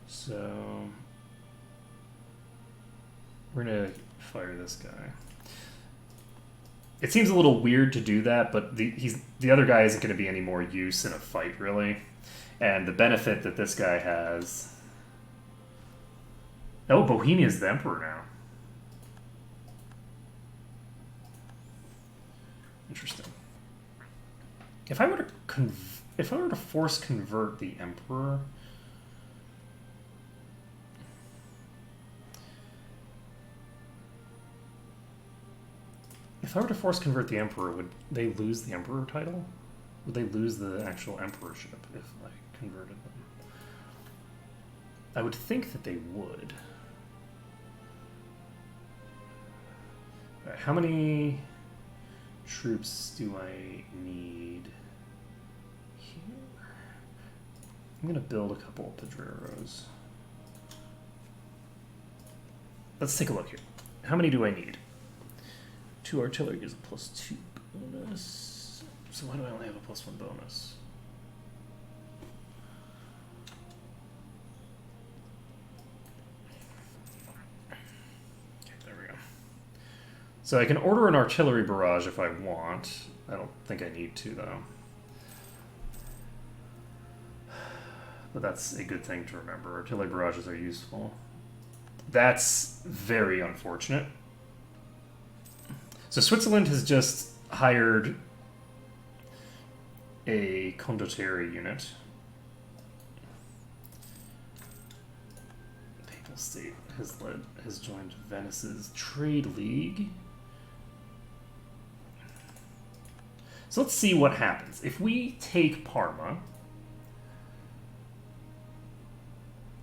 So we're going to fire this guy. It seems a little weird to do that, but the other guy isn't going to be any more use in a fight, really. And the benefit that this guy has... Oh, Bohemia's the emperor now. Interesting. If I were to force convert the emperor... If I were to force convert the Emperor, would they lose the Emperor title? Would they lose the actual Emperorship if I converted them? I would think that they would. Alright, how many troops do I need here? I'm going to build a couple of Padreros. Let's take a look here. How many do I need? 2 artillery gives a +2 bonus. So why do I only have a +1 bonus? Okay, there we go. So I can order an artillery barrage if I want. I don't think I need to, though. But that's a good thing to remember. Artillery barrages are useful. That's very unfortunate. So Switzerland has just hired a condottieri unit. Papal State has joined Venice's trade league. So let's see what happens. If we take Parma,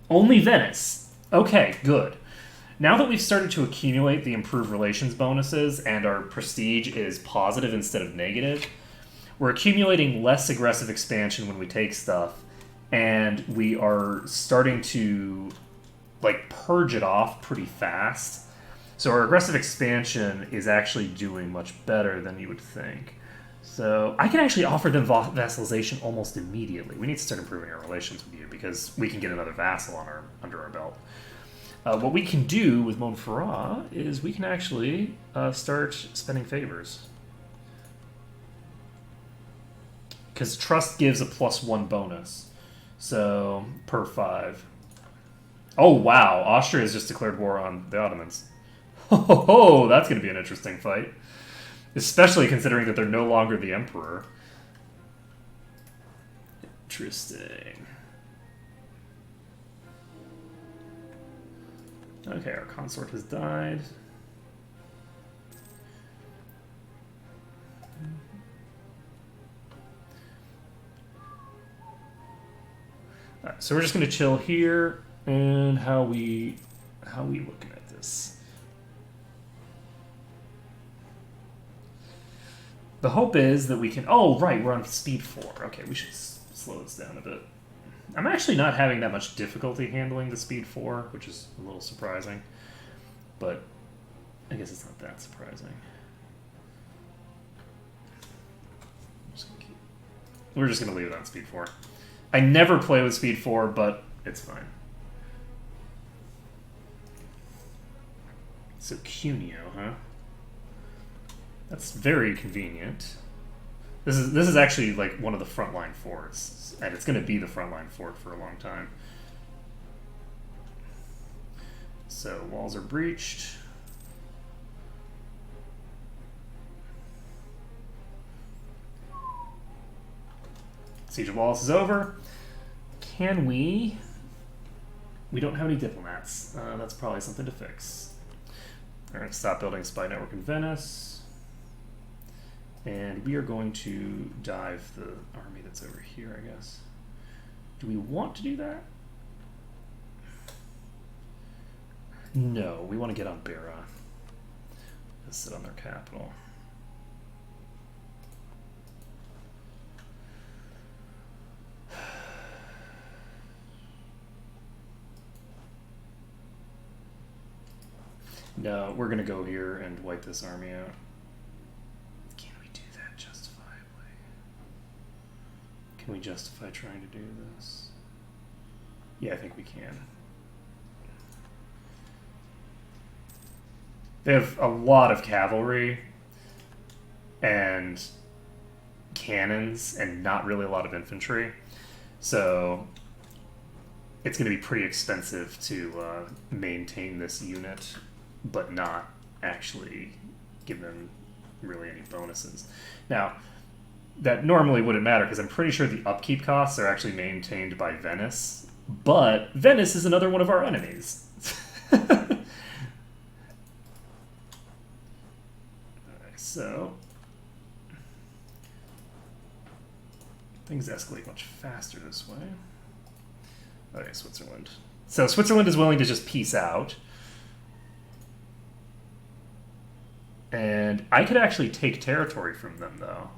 only Venice. Okay, good. Now that we've started to accumulate the improved relations bonuses and our prestige is positive instead of negative, we're accumulating less aggressive expansion when we take stuff, and we are starting to like purge it off pretty fast. So our aggressive expansion is actually doing much better than you would think. So I can actually offer them vassalization almost immediately. We need to start improving our relations with you because we can get another vassal on under our belt. What we can do with Montferrat is we can actually start spending favors. Because trust gives a +1 bonus. So, per 5. Oh, wow. Austria has just declared war on the Ottomans. Oh, that's going to be an interesting fight. Especially considering that they're no longer the emperor. Interesting. Okay, our consort has died. Alright, so we're just going to chill here, and how we looking at this? The hope is that we can... Oh, right, we're on speed 4. Okay, we should slow this down a bit. I'm actually not having that much difficulty handling the speed 4, which is a little surprising. But I guess it's not that surprising. We're just going to leave it on speed 4. I never play with speed 4, but it's fine. So Cuneo, huh? That's very convenient. This is actually like one of the frontline forts, and it's going to be the frontline fort for a long time. So walls are breached. Siege of Wallace is over. Can we... We don't have any diplomats. That's probably something to fix. Alright, stop building a spy network in Venice. And we are going to dive the army that's over here, I guess. Do we want to do that? No, we want to get on Beira. Let's sit on their capital. No, we're going to go here and wipe this army out. Can we do that justifiably? Can we justify trying to do this? Yeah, I think we can. They have a lot of cavalry and cannons and not really a lot of infantry. So it's going to be pretty expensive to maintain this unit, but not actually give them really any bonuses. Now, that normally wouldn't matter because I'm pretty sure the upkeep costs are actually maintained by Venice, but Venice is another one of our enemies. so things escalate much faster this way. Okay, Switzerland. So Switzerland is willing to just peace out. And I could actually take territory from them, though.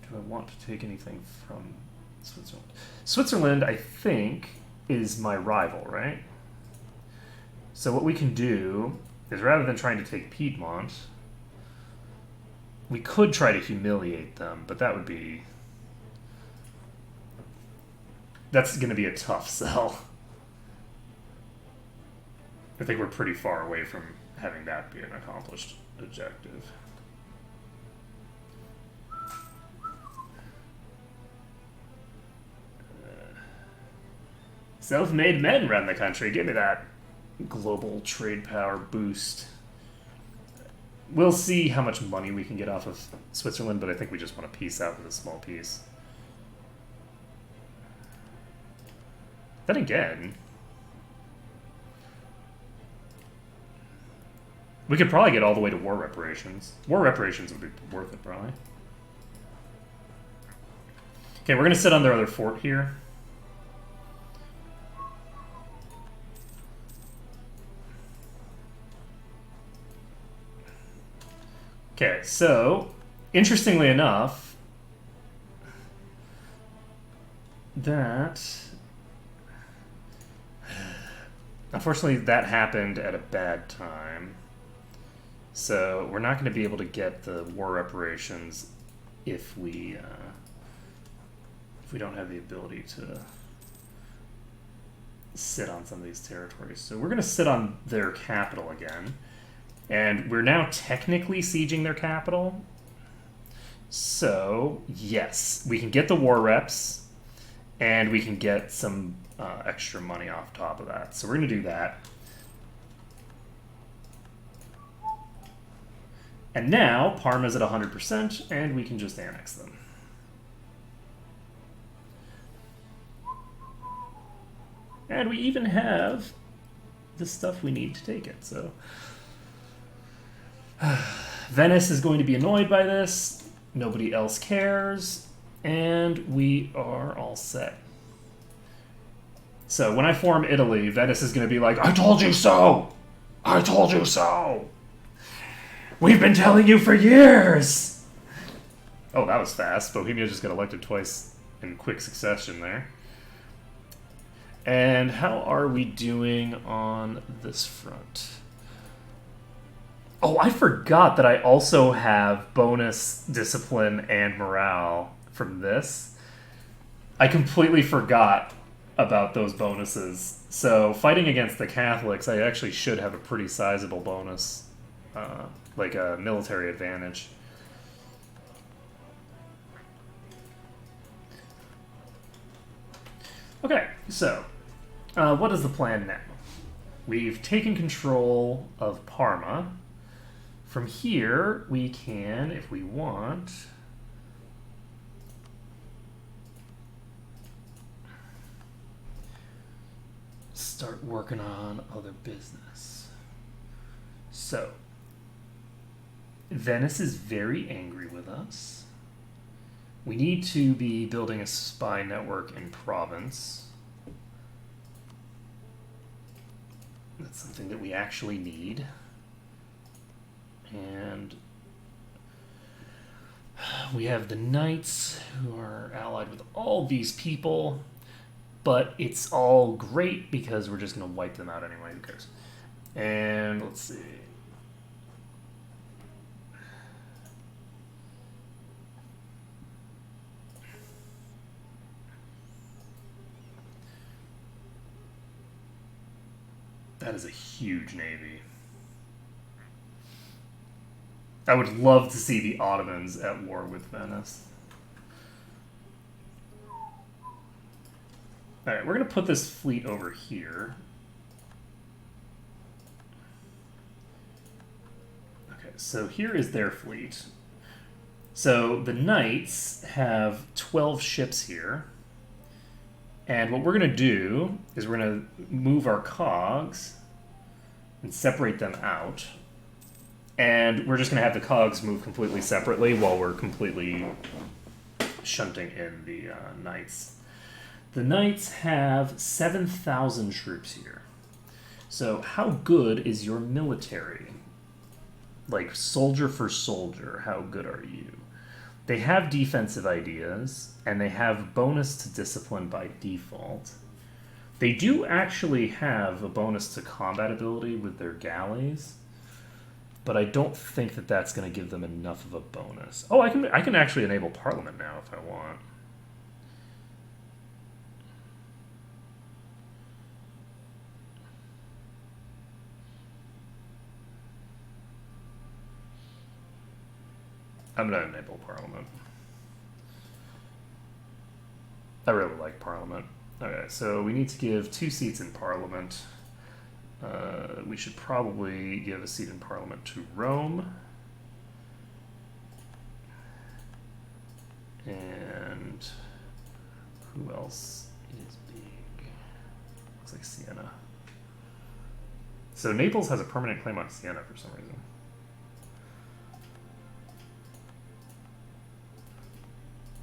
Do I want to take anything from Switzerland? Switzerland, I think, is my rival, right? So what we can do is, rather than trying to take Piedmont, we could try to humiliate them, but that would be... That's going to be a tough sell. I think we're pretty far away from having that be an accomplished objective. Self-made men run the country. Give me that global trade power boost. We'll see how much money we can get off of Switzerland, but I think we just want to piece out with a small piece. Then again, we could probably get all the way to war reparations. War reparations would be worth it, probably. Okay, we're going to sit on their other fort here. Okay, so, interestingly enough, that... Unfortunately, that happened at a bad time. So, we're not going to be able to get the war reparations if we don't have the ability to sit on some of these territories. So, we're going to sit on their capital again. And we're now technically sieging their capital. So, yes, we can get the war reps, and we can get some extra money off top of that. So we're going to do that. And now, Parma's at 100%, and we can just annex them. And we even have the stuff we need to take it, so... Venice is going to be annoyed by this. Nobody else cares. And we are all set. So when I form Italy, Venice is going to be like, I told you so! I told you so! We've been telling you for years! Oh, that was fast. Bohemia just got elected twice in quick succession there. And how are we doing on this front? Oh, I forgot that I also have bonus discipline and morale from this. I completely forgot about those bonuses. So fighting against the Catholics, I actually should have a pretty sizable bonus, like a military advantage. Okay, so what is the plan now? We've taken control of Parma. From here, we can, if we want, start working on other business. So, Venice is very angry with us. We need to be building a spy network in Provence. That's something that we actually need. And we have the Knights, who are allied with all these people, but it's all great because we're just going to wipe them out anyway. Who cares? And let's see. That is a huge navy. I would love to see the Ottomans at war with Venice. Alright, we're going to put this fleet over here. Okay, so here is their fleet. So the Knights have 12 ships here. And what we're going to do is we're going to move our cogs and separate them out. And we're just going to have the cogs move completely separately while we're completely shunting in the knights. The knights have 7,000 troops here. So how good is your military? Like, soldier for soldier, how good are you? They have defensive ideas, and they have bonus to discipline by default. They do actually have a bonus to combat ability with their galleys, but I don't think that that's going to give them enough of a bonus. Oh, I can actually enable Parliament now if I want. I'm going to enable Parliament. I really like Parliament. Okay, so we need to give 2 seats in Parliament. We should probably give a seat in Parliament to Rome. And who else is big? Looks like Siena. So Naples has a permanent claim on Siena for some reason.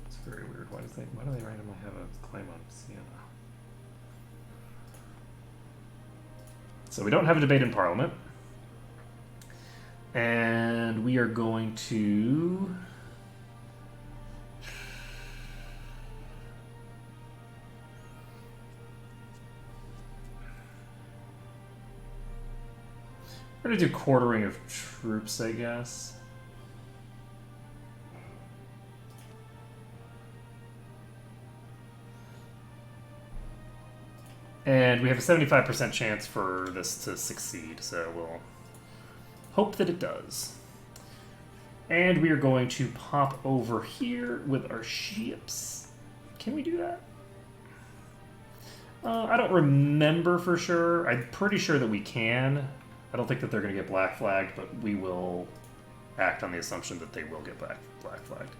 It's very weird. Why do they randomly have a claim on Siena? So we don't have a debate in Parliament. And we are going to... We're going to do quartering of troops, I guess. And we have a 75% chance for this to succeed, so we'll hope that it does. And we are going to pop over here with our ships. Can we do that? I don't remember for sure. I'm pretty sure that we can. I don't think that they're going to get black flagged, but we will act on the assumption that they will get black flagged.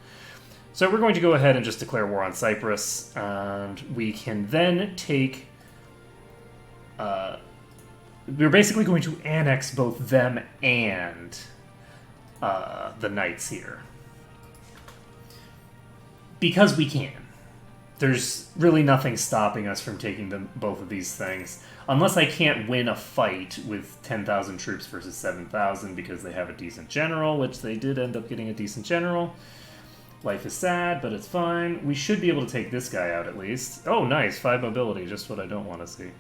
So we're going to go ahead and just declare war on Cyprus, and we can then take... we're basically going to annex both them and the knights here. Because we can. There's really nothing stopping us from taking both of these things. Unless I can't win a fight with 10,000 troops versus 7,000 because they have a decent general, which they did end up getting a decent general. Life is sad, but it's fine. We should be able to take this guy out at least. Oh, nice. 5 mobility, just what I don't want to see.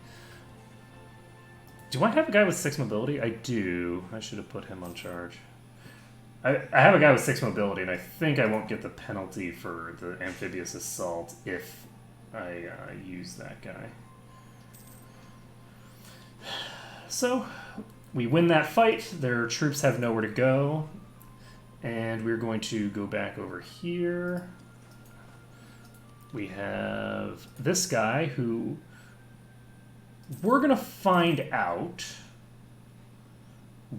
Do I have a guy with 6 mobility? I do. I should have put him on charge. I have a guy with 6 mobility, and I think I won't get the penalty for the amphibious assault if I use that guy. So, we win that fight. Their troops have nowhere to go. And we're going to go back over here. We have this guy who... We're going to find out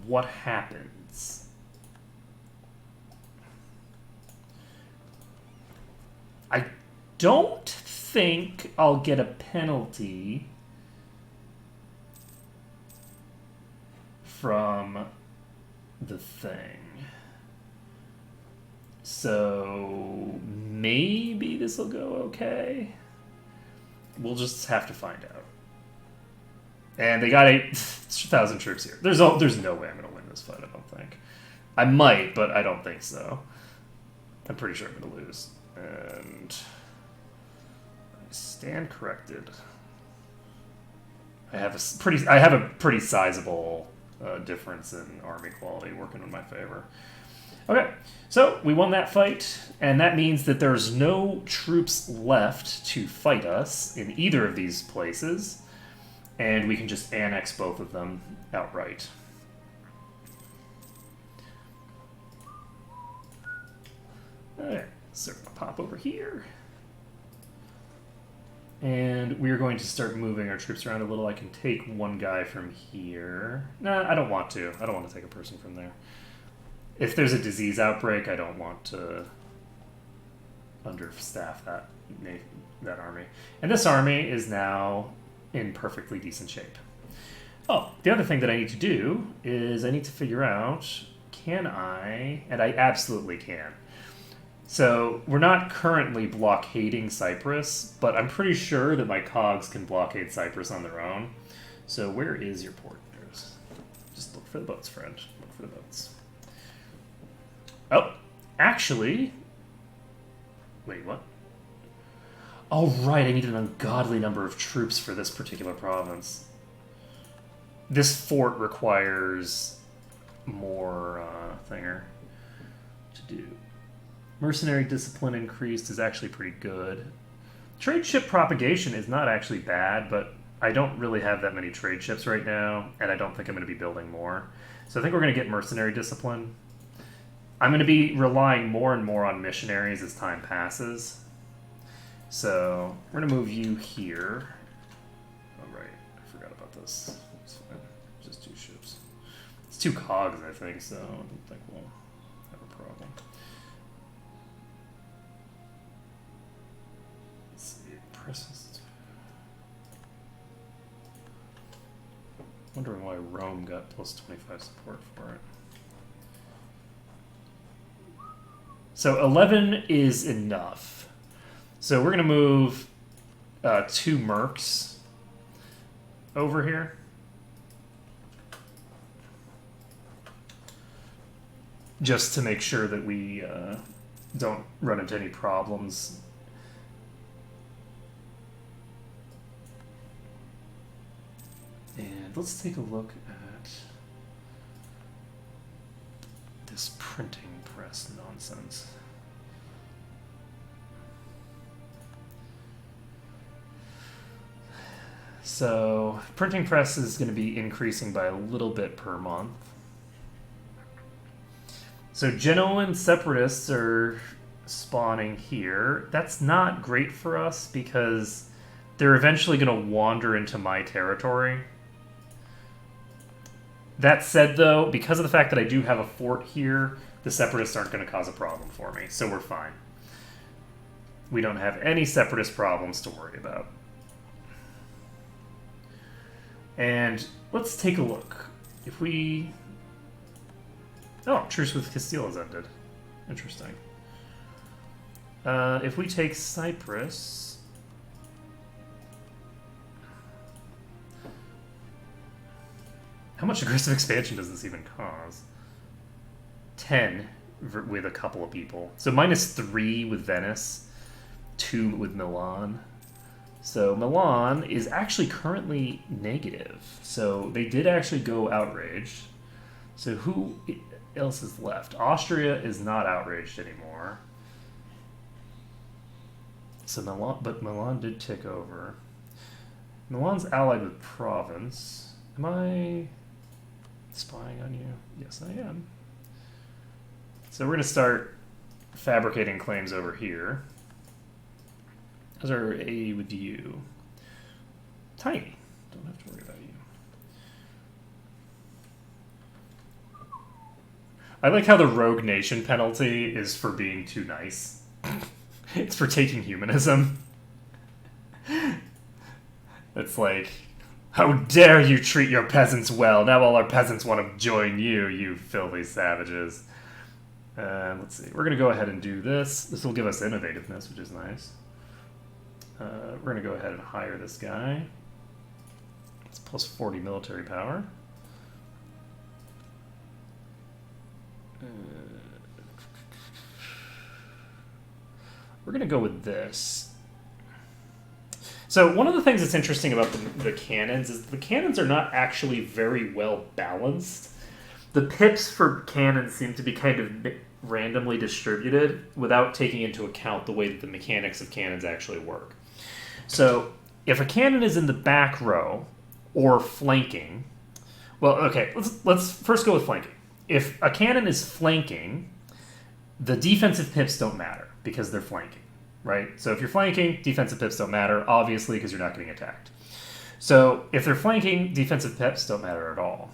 what happens. I don't think I'll get a penalty from the thing. So maybe this will go okay. We'll just have to find out. And they got 8,000 troops here. There's no way I'm going to win this fight, I don't think. I might, but I don't think so. I'm pretty sure I'm going to lose. And I stand corrected. I have a pretty sizable difference in army quality working in my favor. Okay, so we won that fight, and that means that there's no troops left to fight us in either of these places, and we can just annex both of them outright. Alright, so we're going to pop over here. And we're going to start moving our troops around a little. I can take one guy from here. Nah, I don't want to. I don't want to take a person from there. If there's a disease outbreak, I don't want to understaff that army. And this army is now in perfectly decent shape. Oh, the other thing that I need to do is I need to figure out, can I, and I absolutely can. So we're not currently blockading Cyprus, but I'm pretty sure that my cogs can blockade Cyprus on their own. So where is your port? Just look for the boats, friend. Look for the boats. Oh, actually... Wait, what? Oh, right, I need an ungodly number of troops for this particular province. This fort requires more thinger to do. Mercenary discipline increased is actually pretty good. Trade ship propagation is not actually bad, but I don't really have that many trade ships right now, and I don't think I'm going to be building more. So I think we're going to get mercenary discipline. I'm going to be relying more and more on missionaries as time passes. So we're going to move you here. Oh, right. I forgot about this. It's fine. Just 2 ships. It's 2 cogs, I think, so I don't think we'll have a problem. Let's see. Presence. Wondering why Rome got plus 25 support for it. So 11 is enough. So we're going to move 2 mercs over here. Just to make sure that we don't run into any problems. And let's take a look at this printing press nonsense. So, printing press is going to be increasing by a little bit per month. So, Genoan separatists are spawning here. That's not great for us because they're eventually going to wander into my territory. That said, though, because of the fact that I do have a fort here, the separatists aren't going to cause a problem for me, so we're fine. We don't have any separatist problems to worry about. And let's take a look. If we... Oh, truce with Castile has ended. Interesting. If we take Cyprus... How much aggressive expansion does this even cause? 10 with a couple of people. So -3 with Venice, 2 with Milan. So Milan is actually currently negative. So they did actually go outraged. So who else is left? Austria is not outraged anymore. So Milan did tick over. Milan's allied with Provence. Am I spying on you? Yes, I am. So we're going to start fabricating claims over here. How's our A with you? Tiny. Don't have to worry about you. I like how the rogue nation penalty is for being too nice. It's for taking humanism. It's like, how dare you treat your peasants well? Now all our peasants want to join you, you filthy savages. Let's see. We're going to go ahead and do this. This will give us innovativeness, which is nice. We're going to go ahead and hire this guy. It's plus 40 military power. We're going to go with this. So one of the things that's interesting about the cannons is the cannons are not actually very well balanced. The pips for cannons seem to be kind of randomly distributed without taking into account the way that the mechanics of cannons actually work. So if a cannon is in the back row or flanking, well, okay, let's first go with flanking. If a cannon is flanking, the defensive pips don't matter because they're flanking, right? So if you're flanking, defensive pips don't matter, obviously, because you're not getting attacked. So if they're flanking, defensive pips don't matter at all.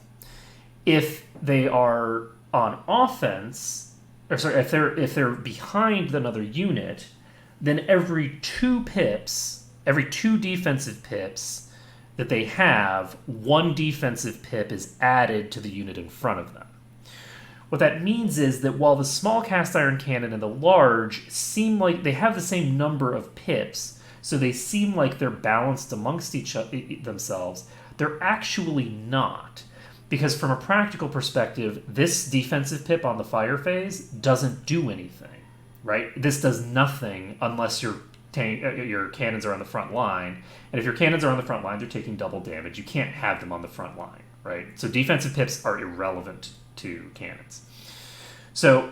If they are on offense, or sorry, if they're behind another unit, then every 2 pips, every 2 defensive pips that they have, one defensive pip is added to the unit in front of them. What that means is that while the small cast iron cannon and the large seem like they have the same number of pips, so they seem like they're balanced amongst themselves, they're actually not. Because from a practical perspective, this defensive pip on the fire phase doesn't do anything, right? This does nothing unless your cannons are on the front line. And if your cannons are on the front line, they're taking double damage. You can't have them on the front line, right? So defensive pips are irrelevant to cannons. So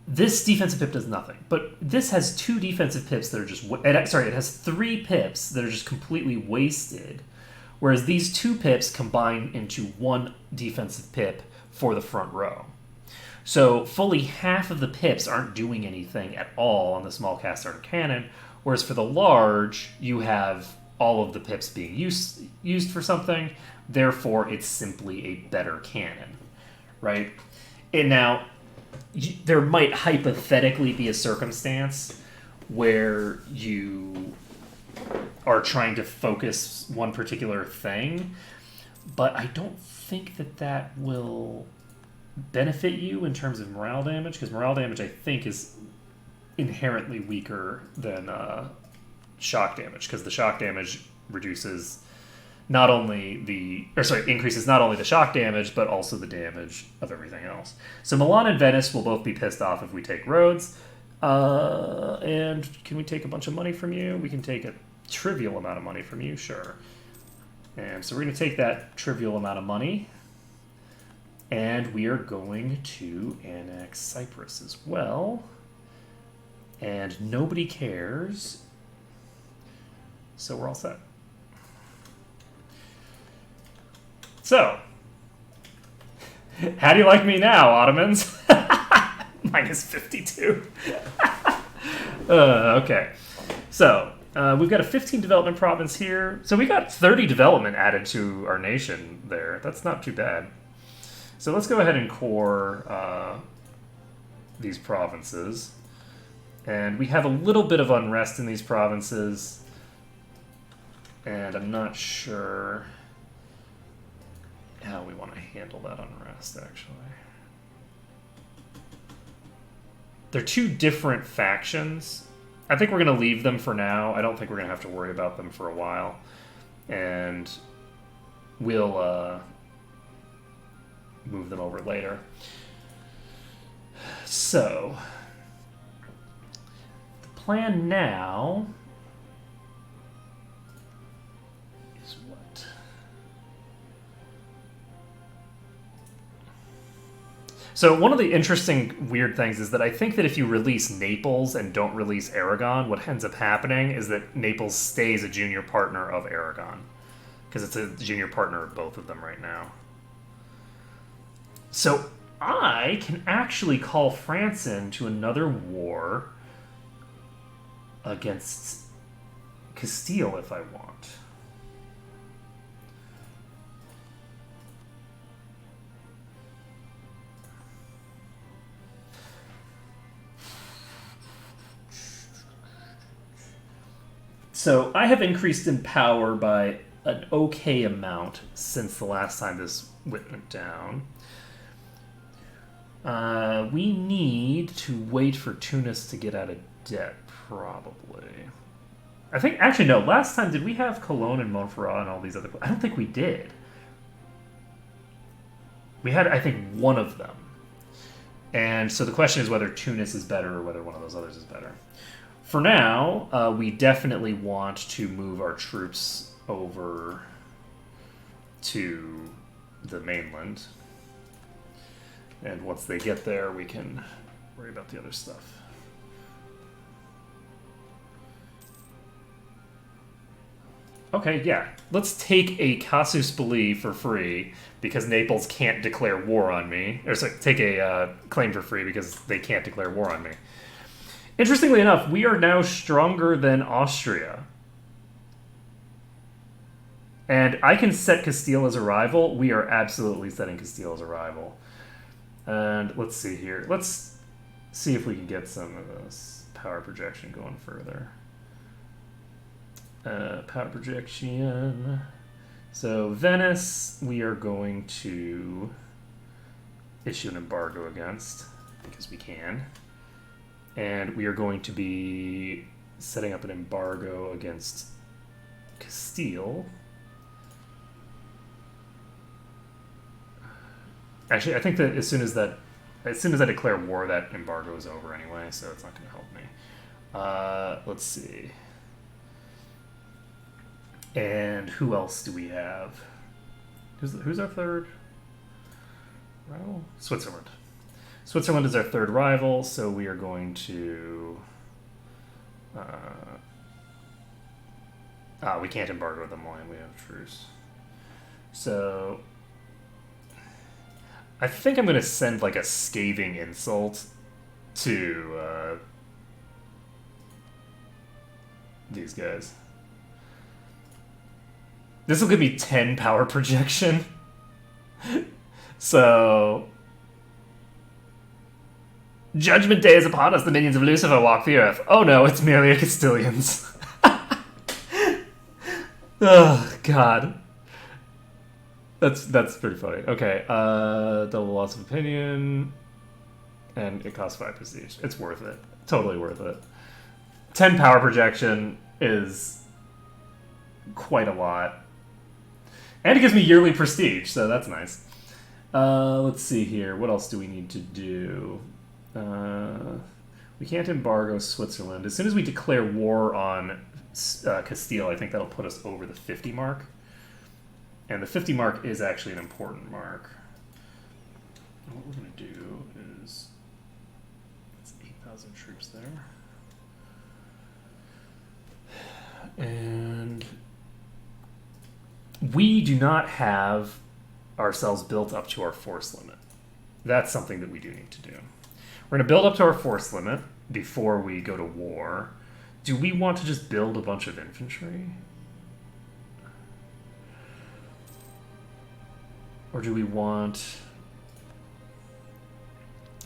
this defensive pip does nothing. But this has two defensive pips that are just... it has three pips that are just completely wasted, whereas these two pips combine into one defensive pip for the front row. So fully half of the pips aren't doing anything at all on the small cast iron cannon, whereas for the large, you have all of the pips being used for something, therefore it's simply a better cannon, right? And now, there might hypothetically be a circumstance where you are trying to focus one particular thing, but I don't think that will benefit you in terms of morale damage, because morale damage, I think, is inherently weaker than shock damage, because the shock damage reduces not only increases not only the shock damage, but also the damage of everything else. So Milan and Venice will both be pissed off if we take Rhodes. And can we take a bunch of money from you? We can take a trivial amount of money from you, sure. And so we're going to take that trivial amount of money, and we are going to annex Cyprus as well. And nobody cares, so we're all set. So, how do you like me now, Ottomans? Minus 52. Okay. So, we've got a 15 development province here. So we got 30 development added to our nation there. That's not too bad. So let's go ahead and core these provinces. And we have a little bit of unrest in these provinces. And I'm not sure how we want to handle that unrest, actually. They're two different factions. I think we're going to leave them for now. I don't think we're going to have to worry about them for a while. And we'll move them over later. So, the plan now is what? So one of the interesting weird things is that I think that if you release Naples and don't release Aragon, what ends up happening is that Naples stays a junior partner of Aragon, because it's a junior partner of both of them right now. So I can actually call France into another war against Castile if I want. So I have increased in power by an okay amount since the last time this went down. We need to wait for Tunis to get out of debt, probably. I think, actually, no. Last time, did we have Cologne and Montferrat and all these other... I don't think we did. We had, I think, one of them. And so the question is whether Tunis is better or whether one of those others is better. For now, we definitely want to move our troops over to the mainland. And once they get there, we can worry about the other stuff. Okay, yeah. Let's take a casus belli for free, because Naples can't declare war on me. Or sorry, take a claim for free because they can't declare war on me. Interestingly enough, we are now stronger than Austria. And I can set Castile as a rival. We are absolutely setting Castile as a rival. And let's see here. Let's see if we can get some of this power projection going further. Power projection. So Venice, we are going to issue an embargo against because we can. And we are going to be setting up an embargo against Castile. Actually, I think that as soon as I declare war, that embargo is over anyway, so it's not going to help me. Let's see. And who else do we have? Who's our third rival? Switzerland. Switzerland is our third rival, so we are going to... we can't embargo them while we have truce. So... I think I'm going to send, like, a scathing insult to these guys. This will give me 10 power projection. So... Judgment Day is upon us. The minions of Lucifer walk the earth. Oh no, it's merely a Castilians. Oh, God. That's pretty funny. Okay, double loss of opinion. And it costs 5 prestige. It's worth it. Totally worth it. 10 power projection is quite a lot. And it gives me yearly prestige, so that's nice. Let's see here. What else do we need to do? We can't embargo Switzerland. As soon as we declare war on Castile, I think that'll put us over the 50 mark. And the 50 mark is actually an important mark. And what we're going to do is... That's 8,000 troops there. And... we do not have ourselves built up to our force limit. That's something that we do need to do. We're going to build up to our force limit before we go to war. Do we want to just build a bunch of infantry? Or do we want...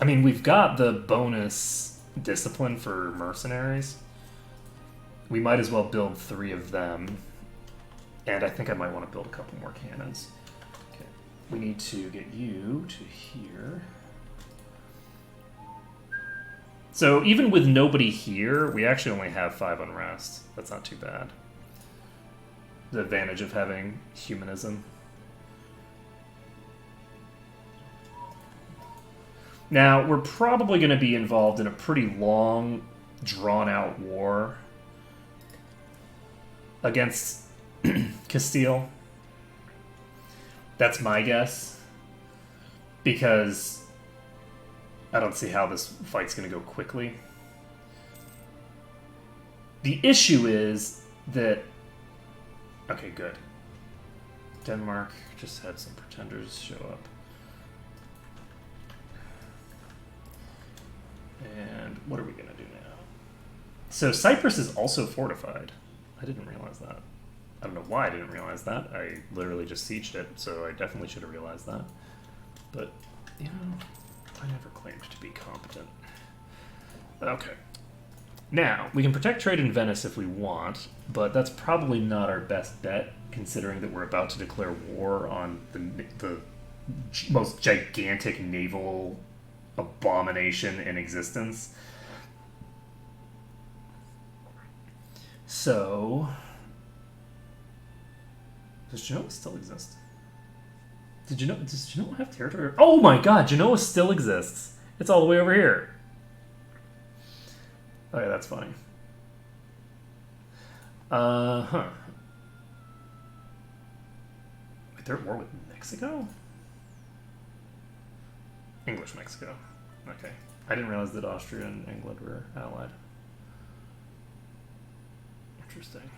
I mean, we've got the bonus discipline for mercenaries. We might as well build 3 of them. And I think I might want to build a couple more cannons. Okay, we need to get you to here. So even with nobody here, we actually only have 5 unrest. That's not too bad. The advantage of having humanism. Now, we're probably going to be involved in a pretty long, drawn-out war against Castile. That's my guess. Because I don't see how this fight's going to go quickly. The issue is that... Okay, good. Denmark just had some pretenders show up. And what are we going to do now? So Cyprus is also fortified. I didn't realize that. I don't know why I didn't realize that. I literally just sieged it, so I definitely should have realized that. But, you know, I never claimed to be competent. Okay. Now, we can protect trade in Venice if we want, but that's probably not our best bet, considering that we're about to declare war on the most gigantic naval abomination in existence. So, does Genoa still exist? Does Genoa have territory? Oh my god, Genoa still exists. It's all the way over here. Okay, that's funny. Wait, they're at war with Mexico? English Mexico. Okay. I didn't realize that Austria and England were allied. Interesting.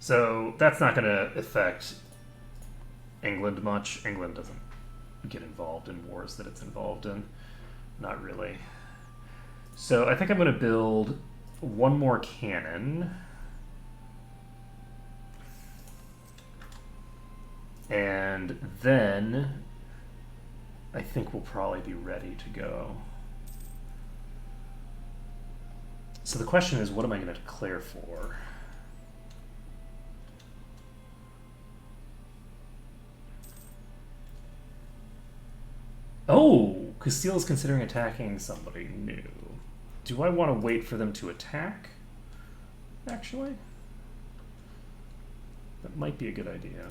So that's not going to affect England much. England doesn't get involved in wars that it's involved in. Not really. So I think I'm going to build 1 more cannon. And then I think we'll probably be ready to go. So the question is, what am I going to declare for? Oh, Castile is considering attacking somebody new. Do I want to wait for them to attack? Actually, that might be a good idea.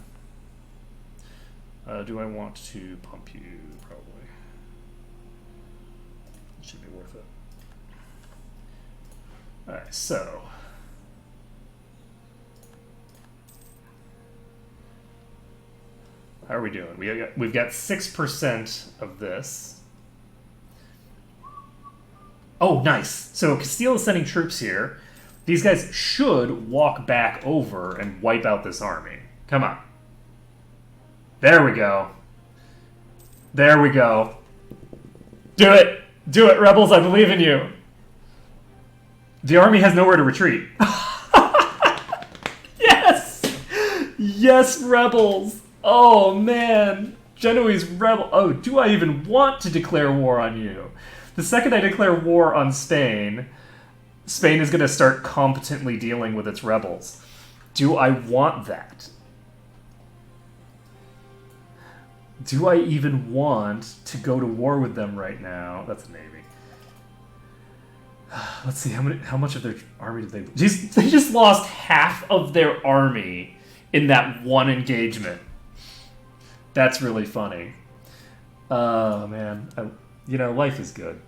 Do I want to pump you? Probably. It should be worth it. Alright, so. How are we doing? We've got 6% of this. Oh, nice. So Castile is sending troops here. These guys should walk back over and wipe out this army. Come on. There we go. There we go. Do it! Do it, rebels, I believe in you. The army has nowhere to retreat. Yes! Yes, rebels! Oh, man. Genoese rebel. Oh, do I even want to declare war on you? The second I declare war on Spain, Spain is going to start competently dealing with its rebels. Do I want that? Do I even want to go to war with them right now? That's a maybe. Let's see, how much of their army did they lose? They just lost half of their army in that one engagement. That's really funny. Oh, man. You know, life is good.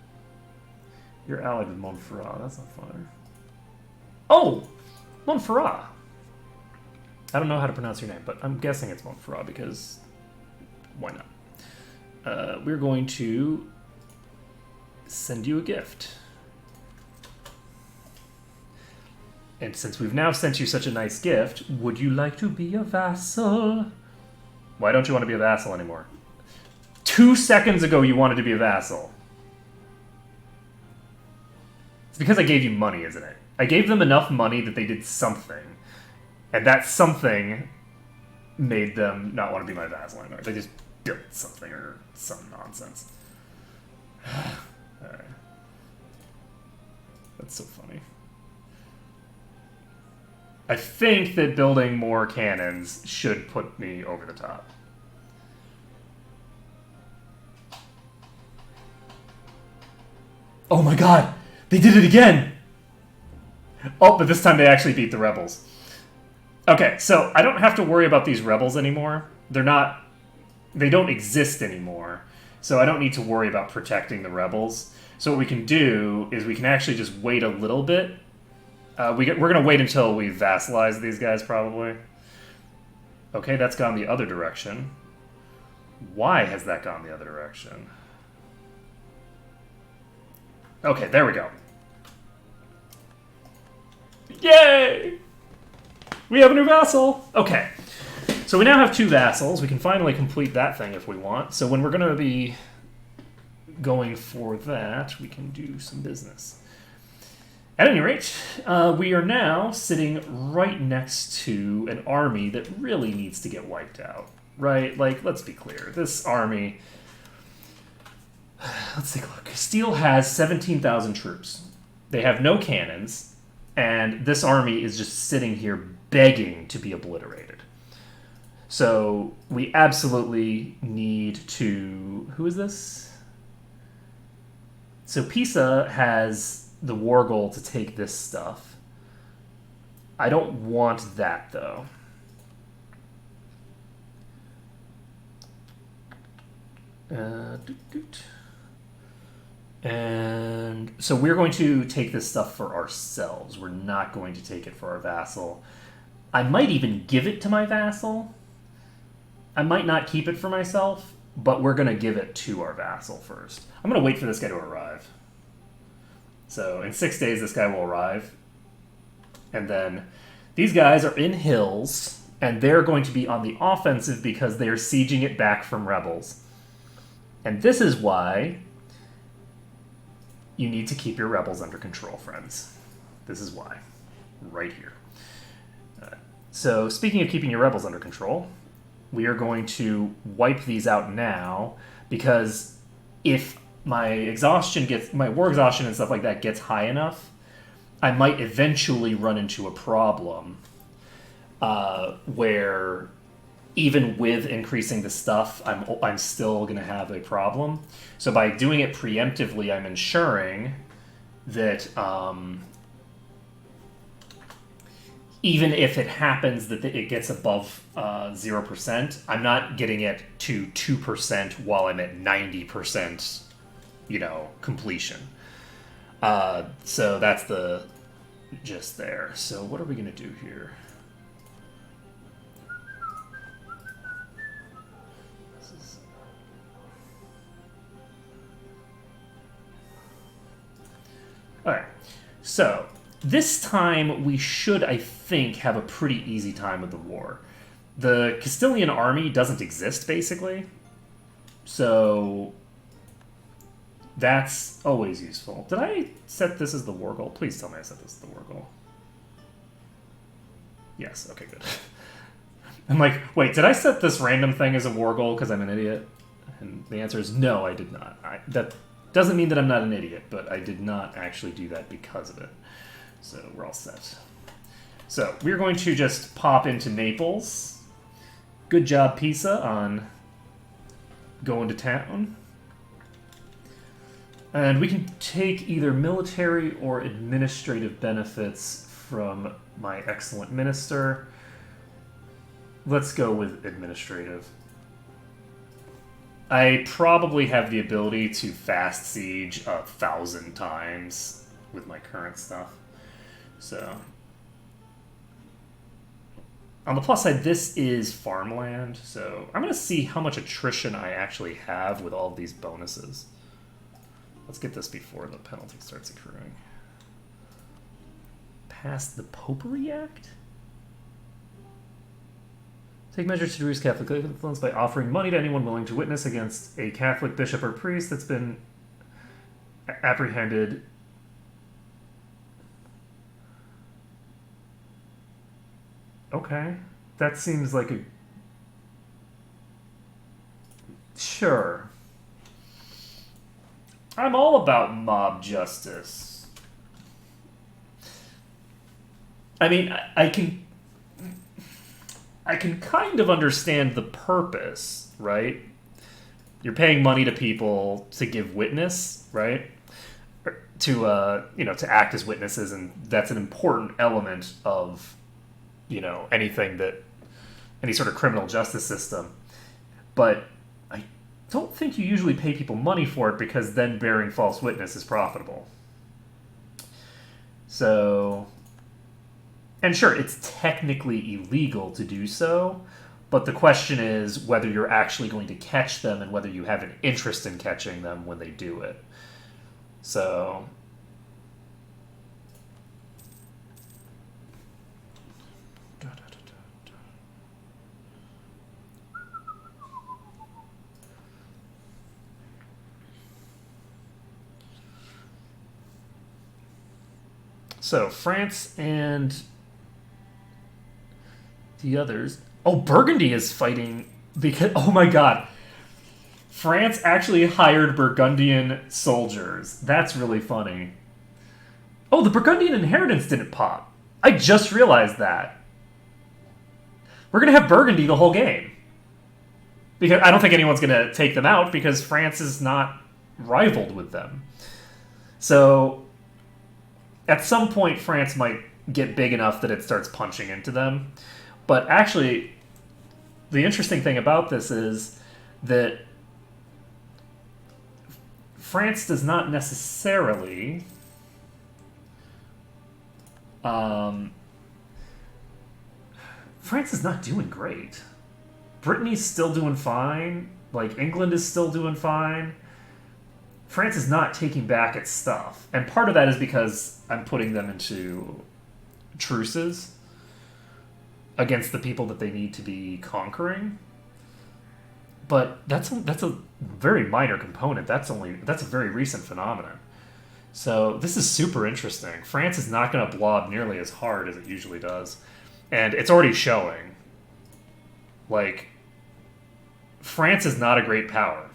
You're allied with Montferrat. That's not funny. Oh! Montferrat! I don't know how to pronounce your name, but I'm guessing it's Montferrat because why not? We're going to send you a gift. And since we've now sent you such a nice gift, would you like to be a vassal? Why don't you want to be a vassal anymore? 2 seconds ago you wanted to be a vassal. It's because I gave you money, isn't it? I gave them enough money that they did something. And that something made them not want to be my vassal anymore. They just built something or some nonsense. Alright. That's so funny. I think that building more cannons should put me over the top. Oh my god! They did it again! Oh, but this time they actually beat the rebels. Okay, so I don't have to worry about these rebels anymore. They don't exist anymore. So I don't need to worry about protecting the rebels. So what we can do is we can actually just wait a little bit. We're going to wait until we vassalize these guys, probably. Okay, that's gone the other direction. Why has that gone the other direction? Okay, there we go. Yay! We have a new vassal! Okay. So we now have 2 vassals. We can finally complete that thing if we want. So when we're going to be going for that, we can do some business. At any rate, we are now sitting right next to an army that really needs to get wiped out, right? Like, let's be clear. This army... Let's take a look. Castile has 17,000 troops. They have no cannons, and this army is just sitting here begging to be obliterated. So we absolutely need to... Who is this? So Pisa has the war goal to take this stuff. I don't want that, though. And so we're going to take this stuff for ourselves. We're not going to take it for our vassal. I might even give it to my vassal. I might not keep it for myself, but we're going to give it to our vassal first. I'm going to wait for this guy to arrive. So in 6 days, this guy will arrive. And then these guys are in hills, and they're going to be on the offensive because they're sieging it back from rebels. And this is why you need to keep your rebels under control, friends. This is why. Right here. So speaking of keeping your rebels under control, we are going to wipe these out now, because if my war exhaustion and stuff like that gets high enough, I might eventually run into a problem where even with increasing the stuff, I'm still going to have a problem. So by doing it preemptively, I'm ensuring that even if it happens that it gets above 0%, I'm not getting it to 2% while I'm at 90%, completion. So that's the gist there. So what are we going to do here? All right. So this time we should, I think, have a pretty easy time with the war. The Castilian army doesn't exist, basically. So that's always useful. Did I set this as the war goal? Please tell me I set this as the war goal. Yes, okay, good. I'm like, wait, did I set this random thing as a war goal because I'm an idiot? And the answer is no, I did not. That doesn't mean that I'm not an idiot, but I did not actually do that because of it. So we're all set. So we're going to just pop into Naples. Good job, Pisa, on going to town. And we can take either military or administrative benefits from my excellent minister. Let's go with administrative. I probably have the ability to fast siege 1,000 times with my current stuff. So, on the plus side, this is farmland, so I'm going to see how much attrition I actually have with all of these bonuses. Let's get this before the penalty starts accruing. Pass the Popery Act? Take measures to reduce Catholic influence by offering money to anyone willing to witness against a Catholic bishop or priest that's been apprehended. Okay. That seems like a... Sure. I'm all about mob justice. I mean, I can kind of understand the purpose, right? You're paying money to people to give witness, right? To act as witnesses, and that's an important element of, anything that, any sort of criminal justice system. But I don't think you usually pay people money for it because then bearing false witness is profitable. So... And sure, it's technically illegal to do so, but the question is whether you're actually going to catch them and whether you have an interest in catching them when they do it. So... So, France and the others... Oh, Burgundy is fighting because... Oh my god. France actually hired Burgundian soldiers. That's really funny. Oh, the Burgundian inheritance didn't pop. I just realized that. We're going to have Burgundy the whole game. Because I don't think anyone's going to take them out because France is not rivaled with them. So... At some point, France might get big enough that it starts punching into them. But actually, the interesting thing about this is that France does not necessarily... France is not doing great. Brittany's still doing fine. Like, England is still doing fine. France is not taking back its stuff. And part of that is because I'm putting them into truces against the people that they need to be conquering. But that's a very minor component. That's a very recent phenomenon. So this is super interesting. France is not going to blob nearly as hard as it usually does. And it's already showing. Like, France is not a great power.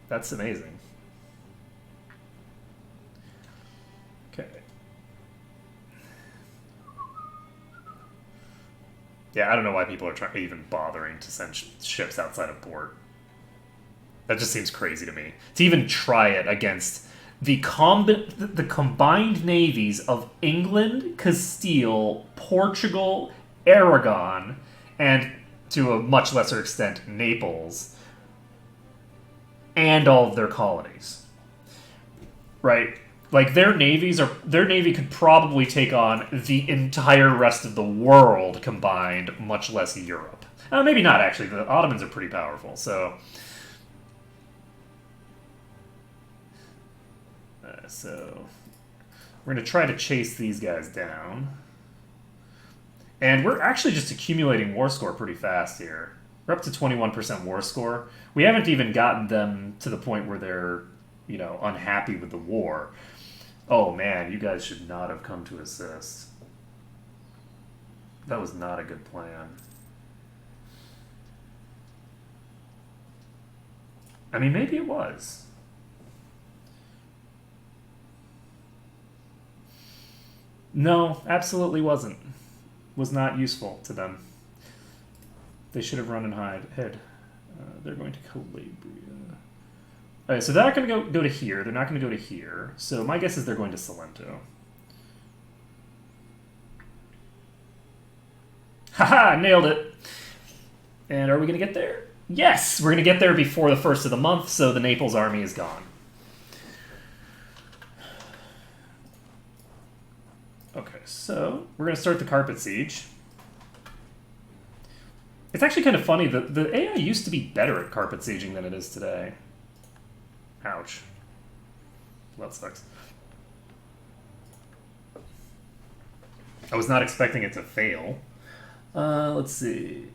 That's amazing. Yeah, I don't know why people are even bothering to send ships outside of port. That just seems crazy to me. To even try it against the combined navies of England, Castile, Portugal, Aragon, and to a much lesser extent, Naples, and all of their colonies. Right? Like their navy could probably take on the entire rest of the world combined, much less Europe. Maybe not actually. The Ottomans are pretty powerful, so. So we're going to try to chase these guys down. And we're actually just accumulating war score pretty fast here. We're up to 21% war score. We haven't even gotten them to the point where they're, unhappy with the war. Oh man, you guys should not have come to assist. That was not a good plan. I mean, maybe it was. No, absolutely wasn't. Was not useful to them. They should have run and hid. They're going to Calabria. Alright, so they're not going to go to here. They're not going to go to here. So my guess is they're going to Salento. Haha, nailed it. And are we going to get there? Yes, we're going to get there before the first of the month, so the Naples army is gone. Okay, so we're going to start the carpet siege. It's actually kind of funny that the AI used to be better at carpet sieging than it is today. Ouch. That sucks. I was not expecting it to fail. Let's see.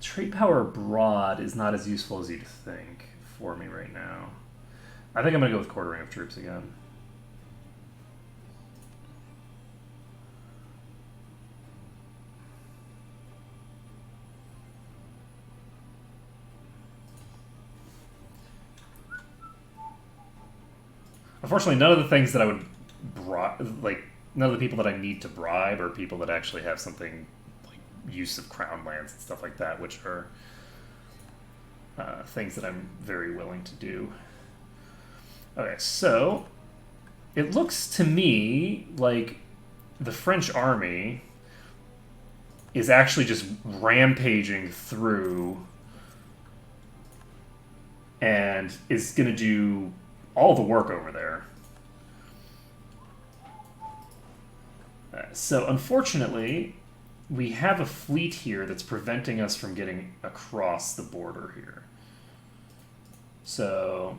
Trade power abroad is not as useful as you'd think for me right now. I think I'm going to go with quartering of troops again. Unfortunately, none of the things that I would none of the people that I need to bribe are people that actually have something like use of crown lands and stuff like that, which are things that I'm very willing to do. Okay, so it looks to me like the French army is actually just rampaging through and is going to do all the work over there. So unfortunately, we have a fleet here that's preventing us from getting across the border here. So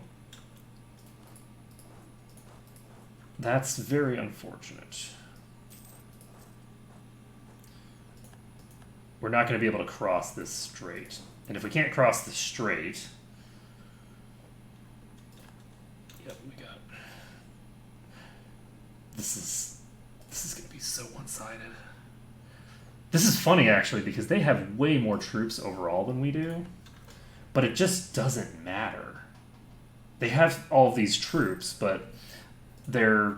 that's very unfortunate. We're not going to be able to cross this strait. And if we can't cross the strait... Yep, we got... This is going to be so one-sided. This is funny, actually, because they have way more troops overall than we do. But it just doesn't matter. They have all of these troops, but they're,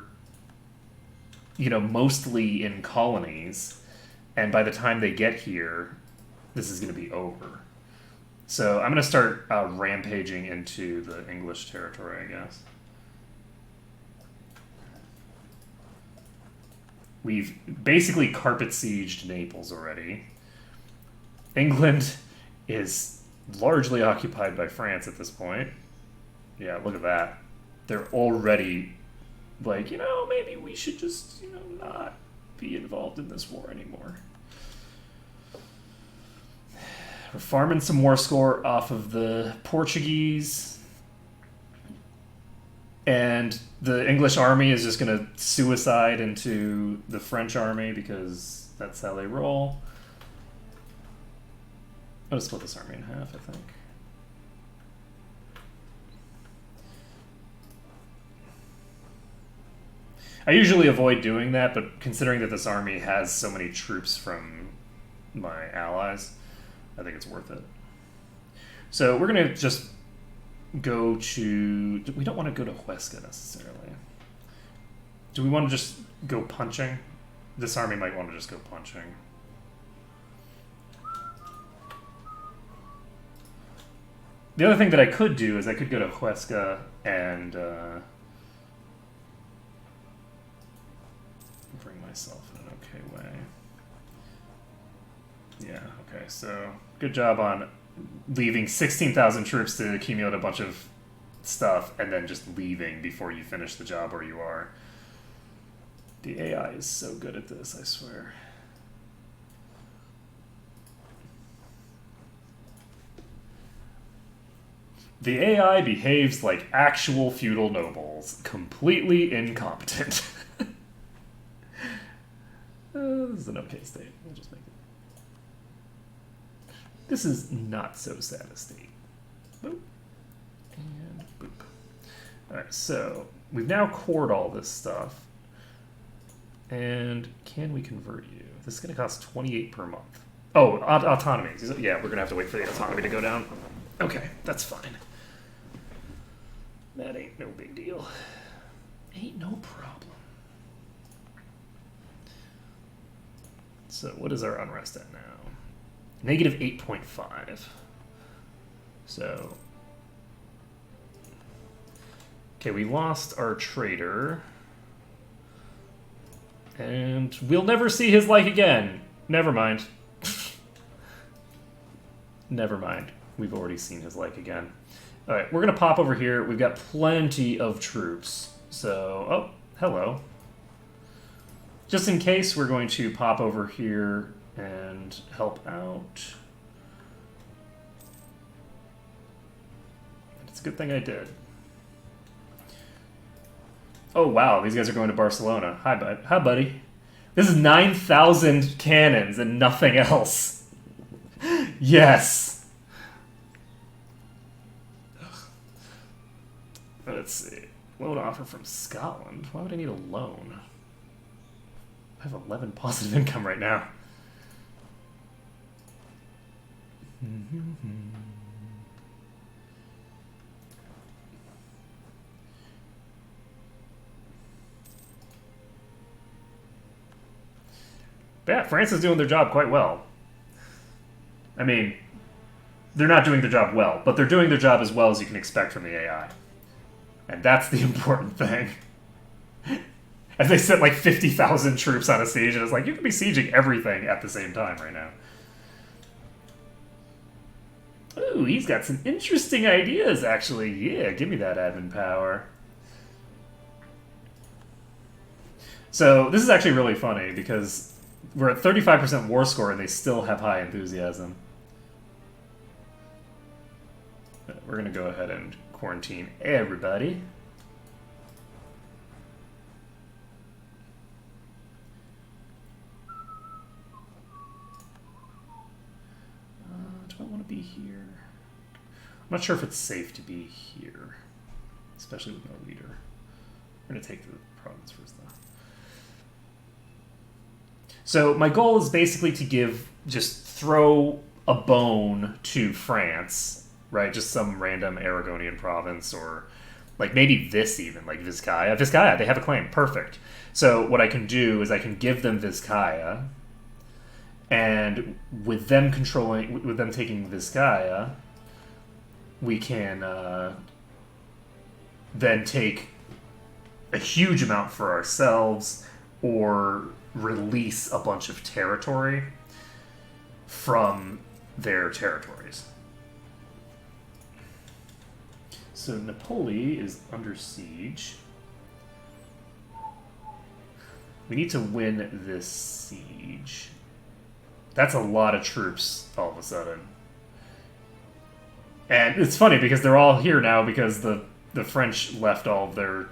mostly in colonies. And by the time they get here, this is going to be over. So I'm going to start rampaging into the English territory, I guess. We've basically carpet sieged Naples already. England is largely occupied by France at this point. Yeah, look at that. They're already like, maybe we should just, not be involved in this war anymore. We're farming some war score off of the Portuguese. And the English army is just going to suicide into the French army because that's how they roll. I'm going to split this army in half, I think. I usually avoid doing that, but considering that this army has so many troops from my allies, I think it's worth it. So we're going to just go to... We don't want to go to Huesca necessarily. Do we want to just go punching? This army might want to just go punching. The other thing that I could do is I could go to Huesca and bring myself in an okay way. Yeah, okay, so good job on leaving 16,000 troops to accumulate a bunch of stuff and then just leaving before you finish the job where you are. The AI is so good at this, I swear. The AI behaves like actual feudal nobles, completely incompetent. This is an okay state. We'll just make it. This is not so sad a state. Boop. And boop. Alright, so we've now cored all this stuff. And can we convert you? This is going to cost 28 per month. Oh, autonomy. Yeah, we're going to have to wait for the autonomy to go down. Okay, that's fine. That ain't no big deal. Ain't no problem. So what is our unrest at now? Negative 8.5. So... okay, we lost our trader. And we'll never see his like again. Never mind. Never mind. We've already seen his like again. Alright, we're going to pop over here. We've got plenty of troops. So, oh, hello. Just in case, we're going to pop over here and help out. It's a good thing I did. Oh, wow, these guys are going to Barcelona. Hi, bud. Hi, buddy. This is 9,000 cannons and nothing else. Yes! Let's see. Loan offer from Scotland. Why would I need a loan? I have 11 positive income right now. But yeah, France is doing their job quite well. I mean, they're not doing their job well, but they're doing their job as well as you can expect from the AI. And that's the important thing. As they set like 50,000 troops on a siege, and it's like, you can be sieging everything at the same time right now. Ooh, he's got some interesting ideas, actually. Yeah, give me that admin power. So, this is actually really funny, because we're at 35% war score, and they still have high enthusiasm. We're going to go ahead and quarantine everybody. Do I want to be here? I'm not sure if it's safe to be here, especially with no leader. We're going to take the province first, though. So my goal is basically to just throw a bone to France, right? Just some random Aragonian province, or like maybe this even, like Vizcaya. Vizcaya, they have a claim. Perfect. So what I can do is I can give them Vizcaya, and with them taking Vizcaya, we can then take a huge amount for ourselves, or release a bunch of territory from their territories. So Napoli is under siege. We need to win this siege. That's a lot of troops all of a sudden. And it's funny because they're all here now because the French left all of their